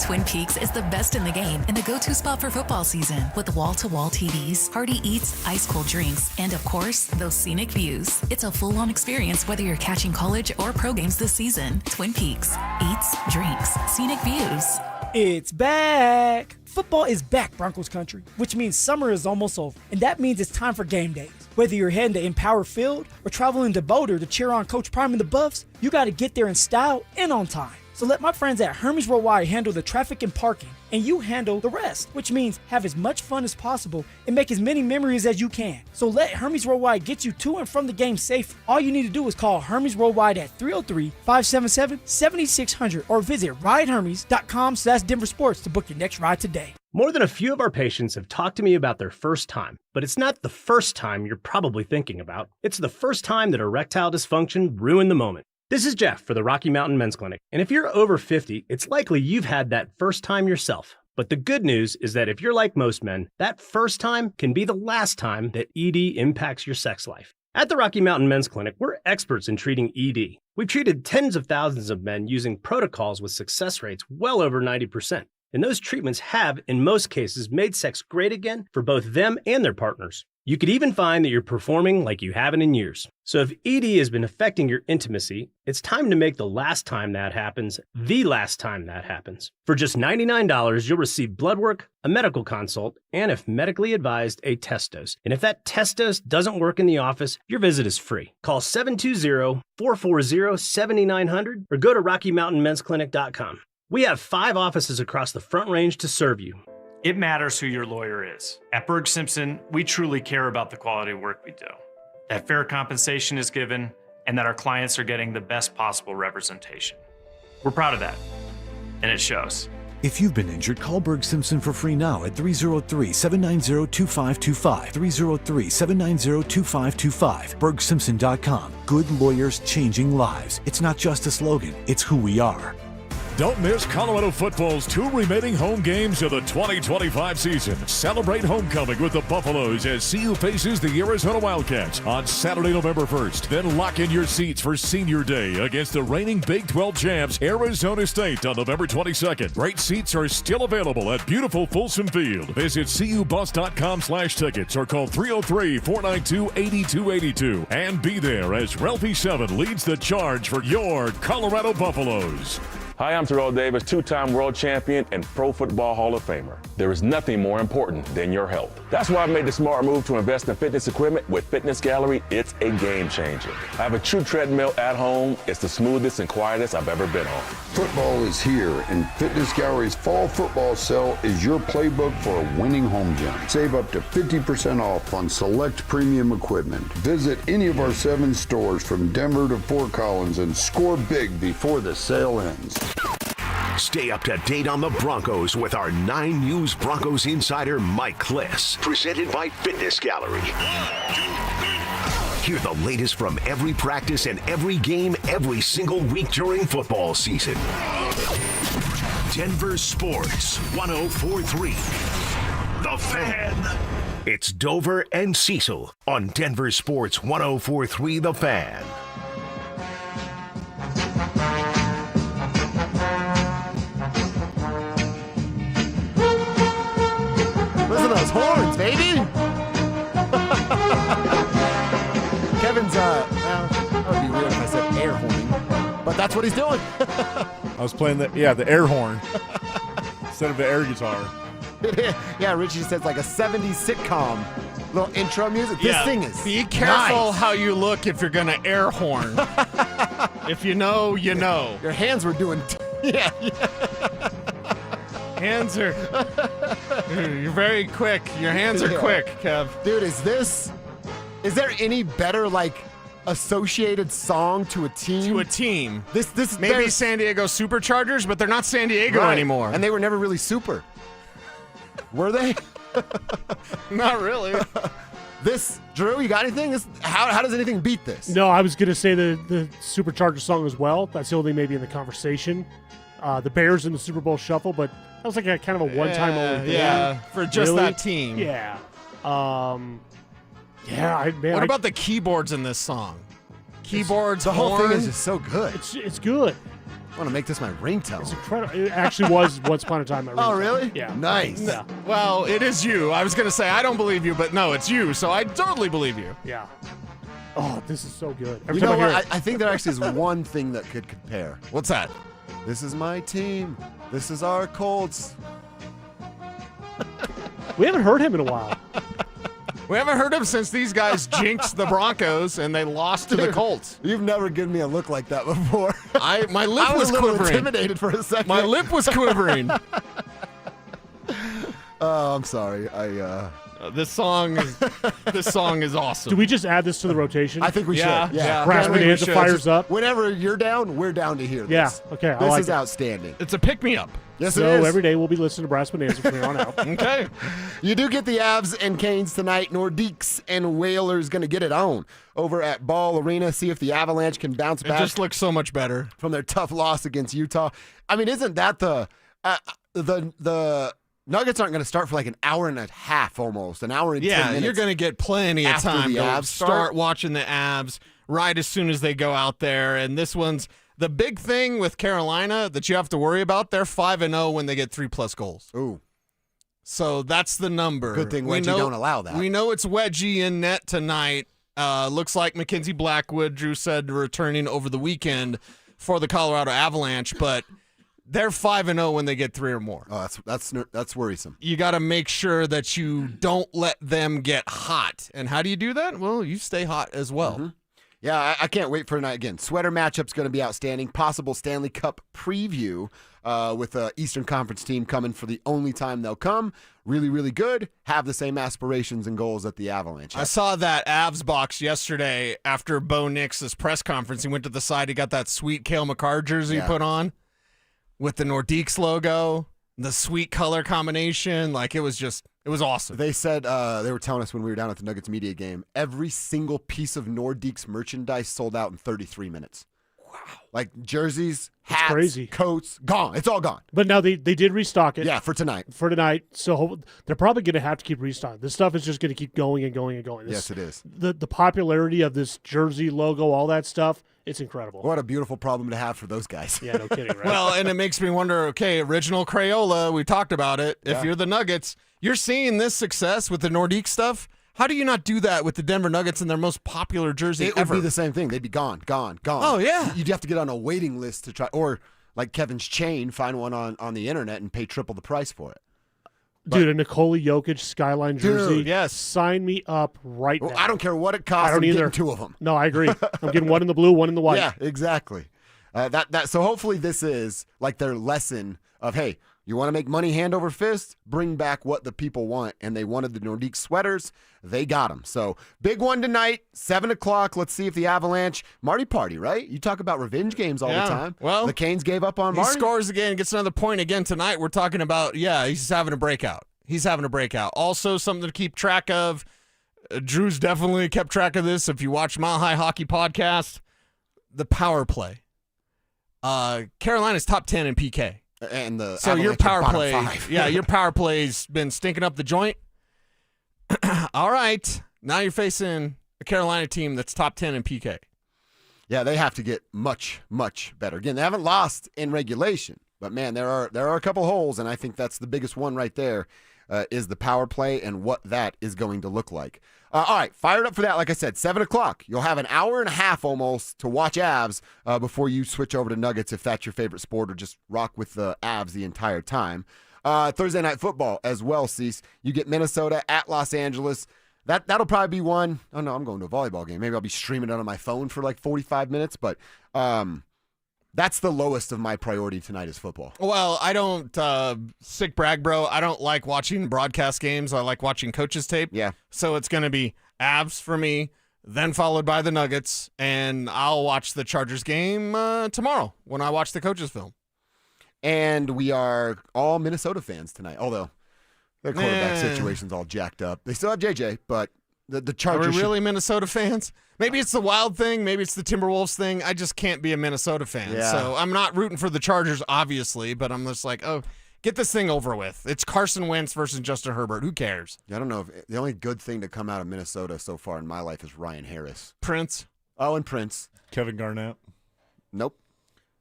Twin Peaks is the best in the game and the go-to spot for football season with wall-to-wall TVs, hearty eats, ice-cold drinks, and of course, those scenic views. It's a full-on experience whether you're catching college or pro games this season. Twin Peaks. Eats, drinks, scenic views. It's back! Football is back, Broncos country, which means summer is almost over, and that means it's time for game days. Whether you're heading to Empower Field or traveling to Boulder to cheer on Coach Prime and the Buffs, you got to get there in style and on time. So let my friends at Hermes Worldwide handle the traffic and parking, and you handle the rest, which means have as much fun as possible and make as many memories as you can. So let Hermes Worldwide get you to and from the game safely. All you need to do is call Hermes Worldwide at 303-577-7600 or visit ridehermes.com/DenverSports to book your next ride today. More than a few of our patients have talked to me about their first time, but it's not the first time you're probably thinking about. It's the first time that erectile dysfunction ruined the moment. This is Jeff for the Rocky Mountain Men's Clinic, and if you're over 50, it's likely you've had that first time yourself. But the good news is that if you're like most men, that first time can be the last time that ED impacts your sex life. At the Rocky Mountain Men's Clinic, we're experts in treating ED. We've treated tens of thousands of men using protocols with success rates well over 90%. And those treatments have, in most cases, made sex great again for both them and their partners. You could even find that you're performing like you haven't in years. So if ED has been affecting your intimacy, it's time to make the last time that happens the last time that happens. For just $99, you'll receive blood work, a medical consult, and if medically advised, a test dose. And if that test dose doesn't work in the office, your visit is free. Call 720-440-7900 or go to RockyMountainMen'sClinic.com. We have 5 offices across the Front Range to serve you. It matters who your lawyer is. At Berg Simpson, we truly care about the quality of work we do, that fair compensation is given, and that our clients are getting the best possible representation. We're proud of that, and it shows. If you've been injured, call Berg Simpson for free now at 303-790-2525. 303-790-2525. BergSimpson.com. Good lawyers changing lives. It's not just a slogan, it's who we are. Don't miss Colorado football's 2 remaining home games of the 2025 season. Celebrate homecoming with the Buffaloes as CU faces the Arizona Wildcats on Saturday, November 1st. Then lock in your seats for Senior Day against the reigning Big 12 champs, Arizona State, on November 22nd. Great seats are still available at beautiful Folsom Field. Visit cubus.com/tickets or call 303-492-8282 and be there as Ralphie 7 leads the charge for your Colorado Buffaloes. Hi, I'm Terrell Davis, 2-time world champion and Pro Football Hall of Famer. There is nothing more important than your health. That's why I made the smart move to invest in fitness equipment with Fitness Gallery. It's a game changer. I have a true treadmill at home. It's the smoothest and quietest I've ever been on. Football is here, and Fitness Gallery's fall football sale is your playbook for a winning home gym. Save up to 50% off on select premium equipment. Visit any of our 7 stores from Denver to Fort Collins and score big before the sale ends. Stay up to date on the Broncos with our 9 News Broncos insider, Mike Kliss. Presented by Fitness Gallery. Hear the latest from every practice and every game every single week during football season. Denver Sports 104.3. The Fan. It's Dover and Cecil on Denver Sports 104.3 The Fan. Listen to those horns, baby. Kevin's, that would be weird if I said air horning, but that's what he's doing. I was playing the air horn instead of the air guitar. Yeah, Richie says like a 70s sitcom. Little intro music. This thing is Be careful nice. how you look if you're going to air horn. If you know, you know. Your hands were doing... Yeah. Hands are... You're very quick. Your hands are quick, Kev. Dude, is there any better, like, associated song to a team? To a team. This Maybe San Diego Superchargers, but they're not San Diego anymore. And they were never really super. Were they? Not really. Drew, you got anything? How does anything beat this? No, I was going to say the Supercharger song as well. That's the only maybe in the conversation. The Bears in the Super Bowl Shuffle, but that was like a kind of a one-time only thing. Yeah, for just that team. Yeah. Man. What about the keyboards in this song? Keyboards, the whole horn? thing is just so good. It's good. want to make this my ringtone. It's incredible. It actually was once upon a time my ringtone. Oh, really? Yeah. Nice. Yeah. Well, it is you. I was going to say I don't believe you, but no, it's you, so I totally believe you. Yeah. Oh, this is so good. You know what? I think there actually is one thing that could compare. What's that? This is my team. This is our Colts. We haven't heard him in a while. We haven't heard him since these guys jinxed the Broncos and they lost to the Colts. You've never given me a look like that before. My lip was a little quivering. intimidated for a second. My lip was quivering. Oh, I'm sorry. This song is awesome. Do we just add this to the rotation? I think we should. Yeah. Brass Bonanza fires up. Whenever you're down, we're down to hear this. Yeah. Okay. I This like is it. outstanding. It's a pick-me-up. Yes, So it is. every day we'll be listening to Brass Bonanza from here on out. Okay. You do get the Avs and Canes tonight. Nordiques and Whalers going to get it on over at Ball Arena. See if the Avalanche can bounce back. It just looks so much better from their tough loss against Utah. I mean, isn't that the Nuggets aren't going to start for like an hour and a half almost, an hour and 10 minutes. Yeah, you're going to get plenty of after time the to Avs start watching the Avs right as soon as they go out there. And this one's the big thing with Carolina that you have to worry about. They're 5-0 when they get 3+ goals. Ooh. So that's the number. Good thing Wedgie don't allow that. We know it's Wedgie in net tonight. Looks like Mackenzie Blackwood, Drew said, returning over the weekend for the Colorado Avalanche, but they're 5-0 when they get 3 or more. Oh, that's worrisome. You got to make sure that you don't let them get hot. And how do you do that? Well, you stay hot as well. Mm-hmm. Yeah, I can't wait for tonight again. Sweater matchup's going to be outstanding. Possible Stanley Cup preview with the Eastern Conference team coming for the only time they'll come. Really, really good. Have the same aspirations and goals that the Avalanche have. I saw that Avs box yesterday after Bo Nix's press conference. He went to the side. He got that sweet Cale Makar jersey put on with the Nordiques logo, the sweet color combination. Like, it was awesome. They said, they were telling us when we were down at the Nuggets media game, every single piece of Nordiques merchandise sold out in 33 minutes. Wow. Like jerseys, hats, crazy. coats, gone. It's all gone. But now they did restock it. Yeah, for tonight. So they're probably going to have to keep restocking. This stuff is just going to keep going and going and going. Yes, it is. The popularity of this jersey logo, all that stuff, it's incredible. What a beautiful problem to have for those guys. Yeah, no kidding, right? Well, and it makes me wonder, okay, original Crayola, we talked about it. If you're the Nuggets, you're seeing this success with the Nordique stuff. How do you not do that with the Denver Nuggets and their most popular jersey It ever? would be the same thing. They'd be gone. Oh, yeah. You'd have to get on a waiting list to try, or like Kevin's chain, find one on the internet and pay triple the price for it. Dude, a Nikola Jokic Skyline jersey. Dude, yes. Sign me up right now. I don't care what it costs. I don't I'm either. getting 2 of them. No, I agree. I'm getting one in the blue, one in the white. Yeah, exactly. So hopefully this is like their lesson of, hey, you want to make money hand over fist? Bring back what the people want. And they wanted the Nordique sweaters. They got them. So big one tonight, 7 o'clock. Let's see if the Avalanche, Marty Party, right? You talk about revenge games all the time. Well, the Canes gave up on he Marty. scores again, gets another point again tonight. We're talking about, he's having a breakout. Also, something to keep track of. Drew's definitely kept track of this. If you watch Mile High Hockey Podcast, the power play. Carolina's top 10 in PK. And so Avalanche your power bottom play, 5. your power play's been stinking up the joint. All right, now you're facing a Carolina team that's top 10 in PK. Yeah, they have to get much, much better. Again, they haven't lost in regulation, but man, there are a couple holes, and I think that's the biggest one right there. Is the power play and what that is going to look like. All right, fired up for that. Like I said, 7 o'clock. You'll have an hour and a half almost to watch Avs before you switch over to Nuggets if that's your favorite sport, or just rock with the Avs the entire time. Thursday night football as well, Cease. You get Minnesota at Los Angeles. That'll probably be one. Oh, no, I'm going to a volleyball game. Maybe I'll be streaming it on my phone for like 45 minutes, but that's the lowest of my priority tonight is football. Well, I don't, sick brag, bro. I don't like watching broadcast games. I like watching coaches tape. Yeah. So it's going to be Avs for me, then followed by the Nuggets, and I'll watch the Chargers game tomorrow when I watch the coaches film. And we are all Minnesota fans tonight, although their quarterback situation's all jacked up. They still have JJ, but the Chargers. Are we really Minnesota fans? Maybe it's the Wild thing. Maybe it's the Timberwolves thing. I just can't be a Minnesota fan. Yeah. So I'm not rooting for the Chargers, obviously, but I'm just like, oh, get this thing over with. It's Carson Wentz versus Justin Herbert. Who cares? I don't know. The only good thing to come out of Minnesota so far in my life is Ryan Harris. Prince. Oh, and Prince. Kevin Garnett. Nope.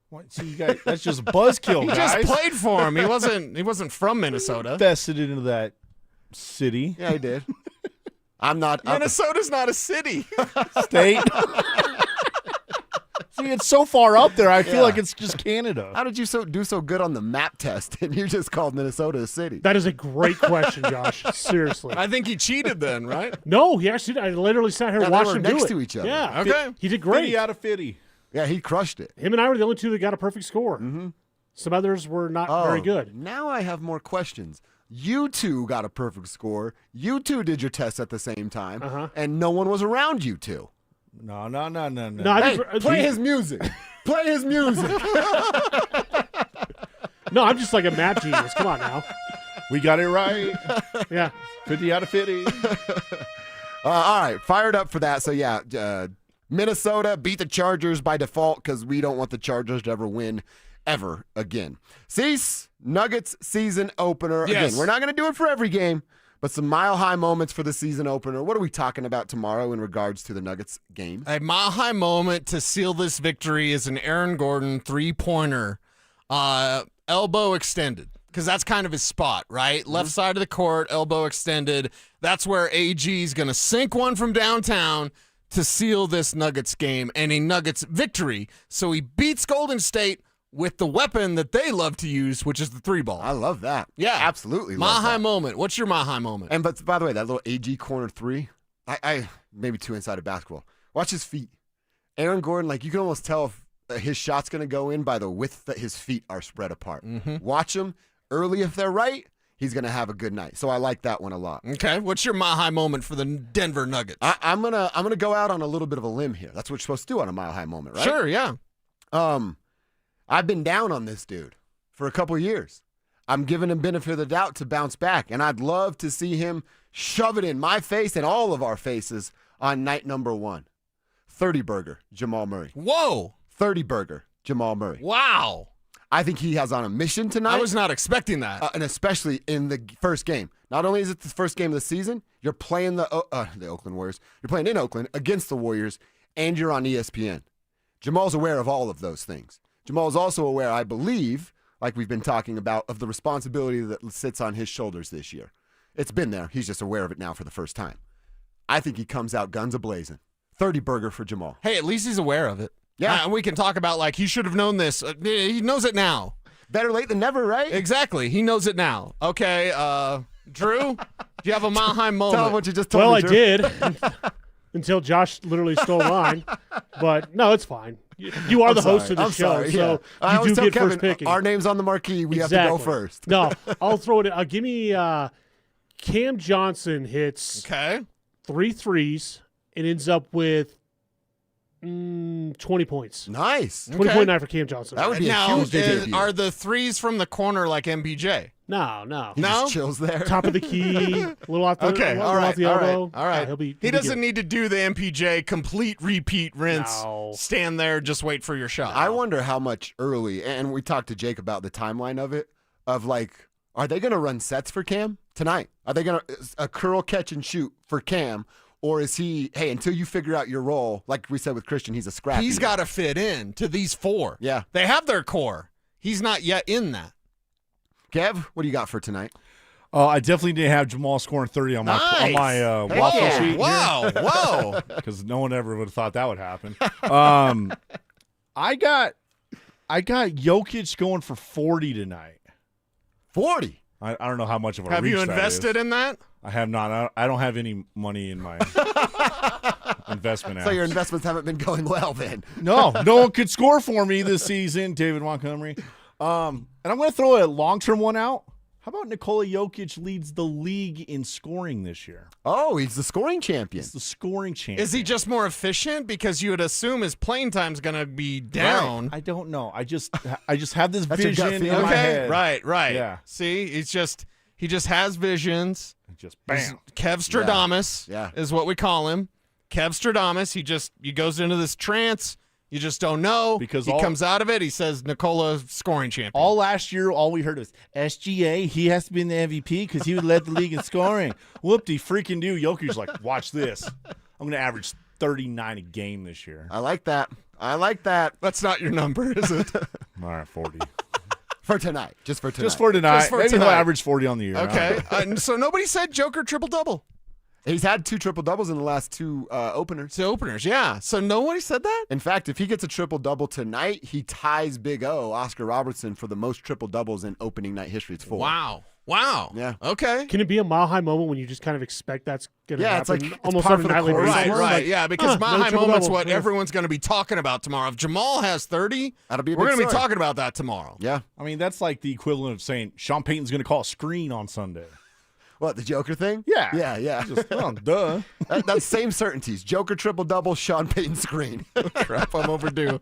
What? See, you guys, that's just buzzkill, He guys. just played for him. He wasn't from Minnesota. Vested into that city. Yeah, he did. I'm not. Minnesota's not a city. State. See, it's so far up there. I feel like it's just Canada. How did you do so good on the map test and you just called Minnesota a city? That is a great question, Josh. Seriously. I think he cheated then, right? No, he actually. I literally sat here and watched him do it. Next to each other. Yeah. Okay. He did great. 50 out of 50. Yeah, he crushed it. Him and I were the only two that got a perfect score. Mm-hmm. Some others were not very good. Now I have more questions. You two got a perfect score. You two did your test at the same time, and no one was around you two. No. Hey, play his music. Play his music. No, I'm just like a math genius. Come on now. We got it right. Yeah. 50 out of 50. All right, fired up for that. So, yeah, Minnesota beat the Chargers by default because we don't want the Chargers to ever win ever again. Cease, Nuggets season opener. Yes. Again, we're not going to do it for every game, but some mile-high moments for the season opener. What are we talking about tomorrow in regards to the Nuggets game? A mile-high moment to seal this victory is an Aaron Gordon three-pointer, elbow extended, because that's kind of his spot, right? Left side of the court, elbow extended. That's where AG is going to sink one from downtown to seal this Nuggets game and a Nuggets victory. So he beats Golden State with the weapon that they love to use, which is the three ball. I love that. Yeah. Absolutely. Mile-high moment. What's your mile-high moment? And but by the way, that little AG corner three, I maybe two inside of basketball. Watch his feet. Aaron Gordon, like you can almost tell if his shot's going to go in by the width that his feet are spread apart. Watch him early if they're right. He's going to have a good night. So I like that one a lot. Okay. What's your mile-high moment for the Denver Nuggets? I'm gonna go out on a little bit of a limb here. That's what you're supposed to do on a mile-high moment, right? Sure, yeah. I've been down on this dude for a couple of years. I'm giving him benefit of the doubt to bounce back, and I'd love to see him shove it in my face and all of our faces on night number 1. 30-burger, Jamal Murray. Whoa! 30-burger, Jamal Murray. Wow. I think he has on a mission tonight. I was not expecting that. And especially in the first game. Not only is it the first game of the season, you're playing the Oakland Warriors. You're playing in Oakland against the Warriors, and you're on ESPN. Jamal's aware of all of those things. Jamal's also aware, I believe, like we've been talking about, of the responsibility that sits on his shoulders this year. It's been there. He's just aware of it now for the first time. I think he comes out guns a-blazing. 30-burger for Jamal. Hey, at least he's aware of it. Yeah. And we can talk about, like, he should have known this. He knows it now. Better late than never, right? Exactly. He knows it now. Okay, Drew, do you have a mile-high moment? Tell him what you just told well, me, I Drew. did until Josh literally stole mine. But, no, it's fine. You are the host of the show, so I you always do tell get Kevin, first picking. our name's on the marquee. We have to go first. No, I'll throw it in. Give me Cam Johnson hits 3 threes and ends up with 20 points. Nice. 20.9 night for Cam Johnson. That would be now, a huge debut. are the threes from the corner like MPJ? No. He just chills there. Top of the key, a little off the, Okay, all off the elbow. All right. He doesn't need to do the MPJ complete repeat rinse. No. Stand there, just wait for your shot. I wonder how much early, and we talked to Jake about the timeline of it, of like, are they going to run sets for Cam tonight? Are they going to a curl, catch, and shoot for Cam? Or is he, hey, until you figure out your role, like we said with Christian, he's a scrappy. He's got to fit in to these 4. Yeah. They have their core. He's not yet in that. Kev, what do you got for tonight? I definitely didn't have Jamal scoring 30 on my waffle sheet. Whoa. Because no one ever would have thought that would happen. I got Jokic going for 40 tonight. 40? I don't know how much of a Have reach you that invested is. in that? I have not. I don't have any money in my investment apps. So your investments haven't been going well then. No one could score for me this season, David Montgomery. And I'm going to throw a long-term one out. How about Nikola Jokic leads the league in scoring this year? Oh, he's the scoring champion. He's the scoring champion. Is he just more efficient? Because you would assume his playing time's going to be down. I don't know. I just have this That's your gut vision in feeling? my head. Right. Yeah. See, he just has visions. Just bam. Kev Stradamus is what we call him. Kev Stradamus. He goes into this trance. You just don't know. Because he comes out of it. He says, Nikola, scoring champion. All last year, all we heard was, SGA, he has to be in the MVP because he would lead the league in scoring. Whoop-de freaking do. Jokic's like, watch this. I'm going to average 39 a game this year. I like that. That's not your number, is it? All right, 40. For tonight. Just for tonight. Just for tonight. Just for Maybe he'll tonight. average 40 on the year. Okay. So nobody said Joker triple-double. He's had 2 triple-doubles in the last 2 openers. 2 openers, yeah. So nobody said that? In fact, if he gets a triple-double tonight, he ties Big O, Oscar Robertson, for the most triple-doubles in opening night history. It's 4. Wow. Yeah. Okay. Can it be a mile-high moment when you just kind of expect that's going to Yeah, happen? it's like- it's almost par on for a the nightly course. basis? Right. Like, Yeah, because Mile High triple-double. Moment's what Yeah. everyone's going to be talking about tomorrow. If Jamal has 30, That'll be a we're big going to be story. talking about that tomorrow. Yeah. I mean, that's like the equivalent of saying Sean Payton's going to call a screen on Sunday. What, the Joker thing? Yeah. Yeah. Just, well, duh. That's same certainties. Joker triple-double, Sean Payton screen. Crap, I'm overdue.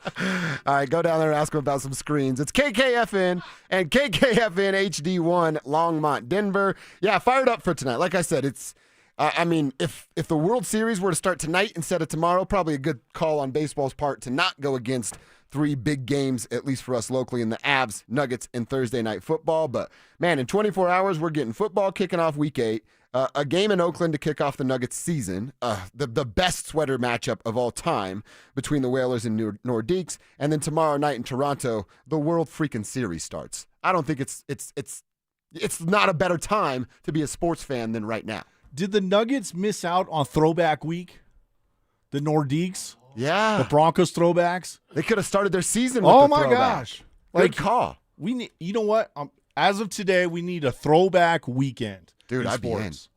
All right, go down there and ask him about some screens. It's KKFN and KKFN HD1 Longmont, Denver. Yeah, fired up for tonight. Like I said, it's if the World Series were to start tonight instead of tomorrow, probably a good call on baseball's part to not go against 3 big games, at least for us locally, in the Avs, Nuggets, and Thursday Night Football. But, man, in 24 hours, we're getting football kicking off Week 8, a game in Oakland to kick off the Nuggets season, the best sweater matchup of all time between the Whalers and Nordiques, and then tomorrow night in Toronto, the World freaking Series starts. I don't think it's not a better time to be a sports fan than right now. Did the Nuggets miss out on throwback week? The Nordiques? Yeah. The Broncos throwbacks? They could have started their season with Oh the my throwback. gosh. Good call. We need, you know what? As of today, we need a throwback weekend. Dude, in I'd be in. sports.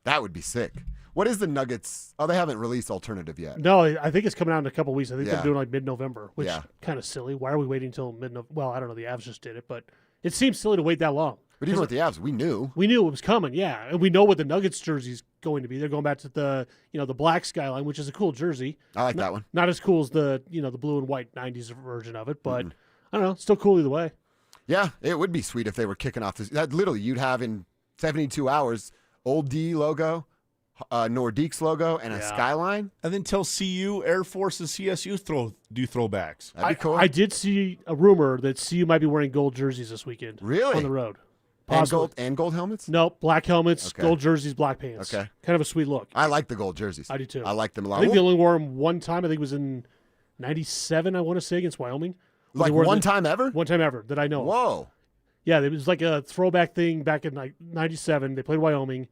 That would be sick. What is the Nuggets? Oh, they haven't released alternative yet. No, I think it's coming out in a couple weeks. I think Yeah. they're doing like mid-November, which Yeah. kind of silly. Why are we waiting until mid-November? Well, I don't know. The Avs just did it, but it seems silly to wait that long. But even with the Avs, we knew. We knew it was coming, yeah. And we know what the Nuggets jersey's going to be. They're going back to the black skyline, which is a cool jersey. I like that one. Not as cool as the blue and white 90s version of it, but I don't know, still cool either way. Yeah, it would be sweet if they were kicking off this. That literally, you'd have in 72 hours, Old D logo, Nordiques logo, and a skyline. And then tell CU, Air Force, and CSU do throwbacks. That'd be cool. I did see a rumor that CU might be wearing gold jerseys this weekend. Really? On the road. And gold helmets? Nope, black helmets, Okay. gold jerseys, black pants. Okay. Kind of a sweet look. I like the gold jerseys. I do too. I like them a lot. I think they only wore them one time. I think it was in 97, I want to say, against Wyoming. Like They wore one time ever? One time ever that I know of. Whoa. Yeah, it was like a throwback thing back in like 97. They played Wyoming.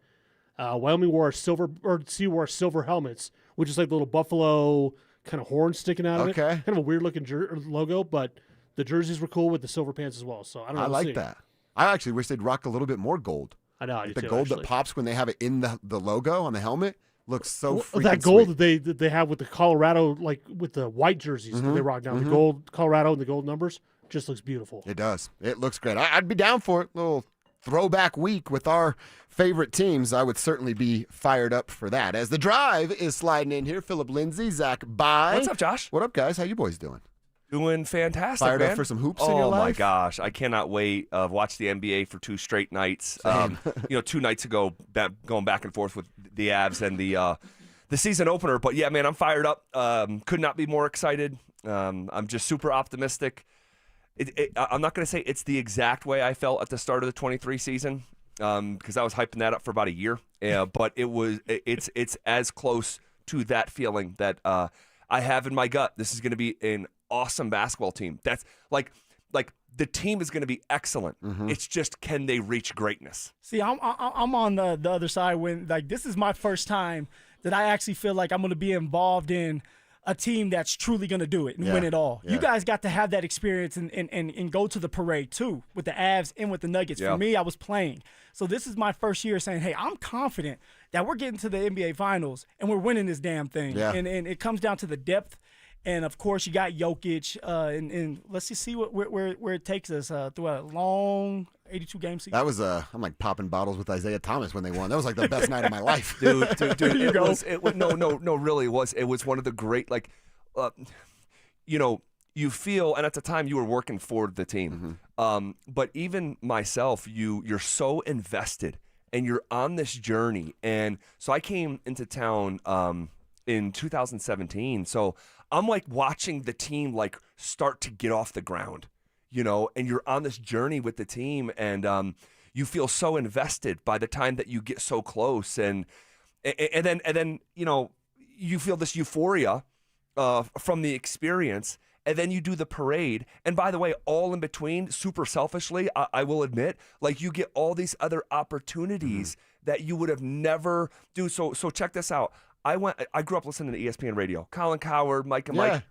Wyoming wore CU wore silver helmets, which is like the little buffalo kind of horn sticking out of it. Okay. Kind of a weird looking logo, but the jerseys were cool with the silver pants as well. So I don't know. I We'll like see. that. I actually wish they'd rock a little bit more gold. I know. I do The too, gold actually. that pops when they have it in the logo on the helmet looks so freaking that gold sweet. that they have with the Colorado, like with the white jerseys that they rock now, the gold Colorado and the gold numbers, just looks beautiful. It does. It looks great. I'd be down for it. Little throwback week with our favorite teams. I would certainly be fired up for that. As the drive is sliding in here, Philip Lindsay, Zach Bye. What's up, Josh? What up, guys? How you boys doing? Doing fantastic, Fired man. up for some hoops in your Oh my life? gosh, I cannot wait. Watch the NBA for 2 straight nights. 2 nights ago, going back and forth with the Avs and the season opener. But yeah, man, I'm fired up. Could not be more excited. I'm just super optimistic. I'm not going to say it's the exact way I felt at the start of the 23 season because I was hyping that up for about a year. But it's as close to that feeling that I have in my gut. This is going to be an awesome basketball team. That's like the team is going to be excellent. It's just, can they reach greatness? See, I'm on the other side when this is my first time that I actually feel like I'm going to be involved in a team that's truly going to do it and win it all. Yeah. You guys got to have that experience and go to the parade too with the Avs and with the Nuggets. Yeah. For me, I was playing. So this is my first year saying, hey, I'm confident that we're getting to the NBA Finals and we're winning this damn thing. Yeah. And it comes down to the depth. And, of course, you got Jokic. And let's just see where it takes us through a long 82-game season. That was I'm like popping bottles with Isaiah Thomas when they won. That was like the best night of my life. Dude, it was one of the great, you feel, and at the time you were working for the team, but even myself, you're so invested and you're on this journey. And so I came into town in 2017, so I'm like watching the team like start to get off the ground, and you're on this journey with the team, and you feel so invested by the time that you get so close, and then you feel this euphoria from the experience, and then you do the parade. And by the way, all in between, super selfishly, I will admit, like you get all these other opportunities that you would have never do. So check this out. I grew up listening to ESPN radio. Colin Cowherd, Mike and Mike.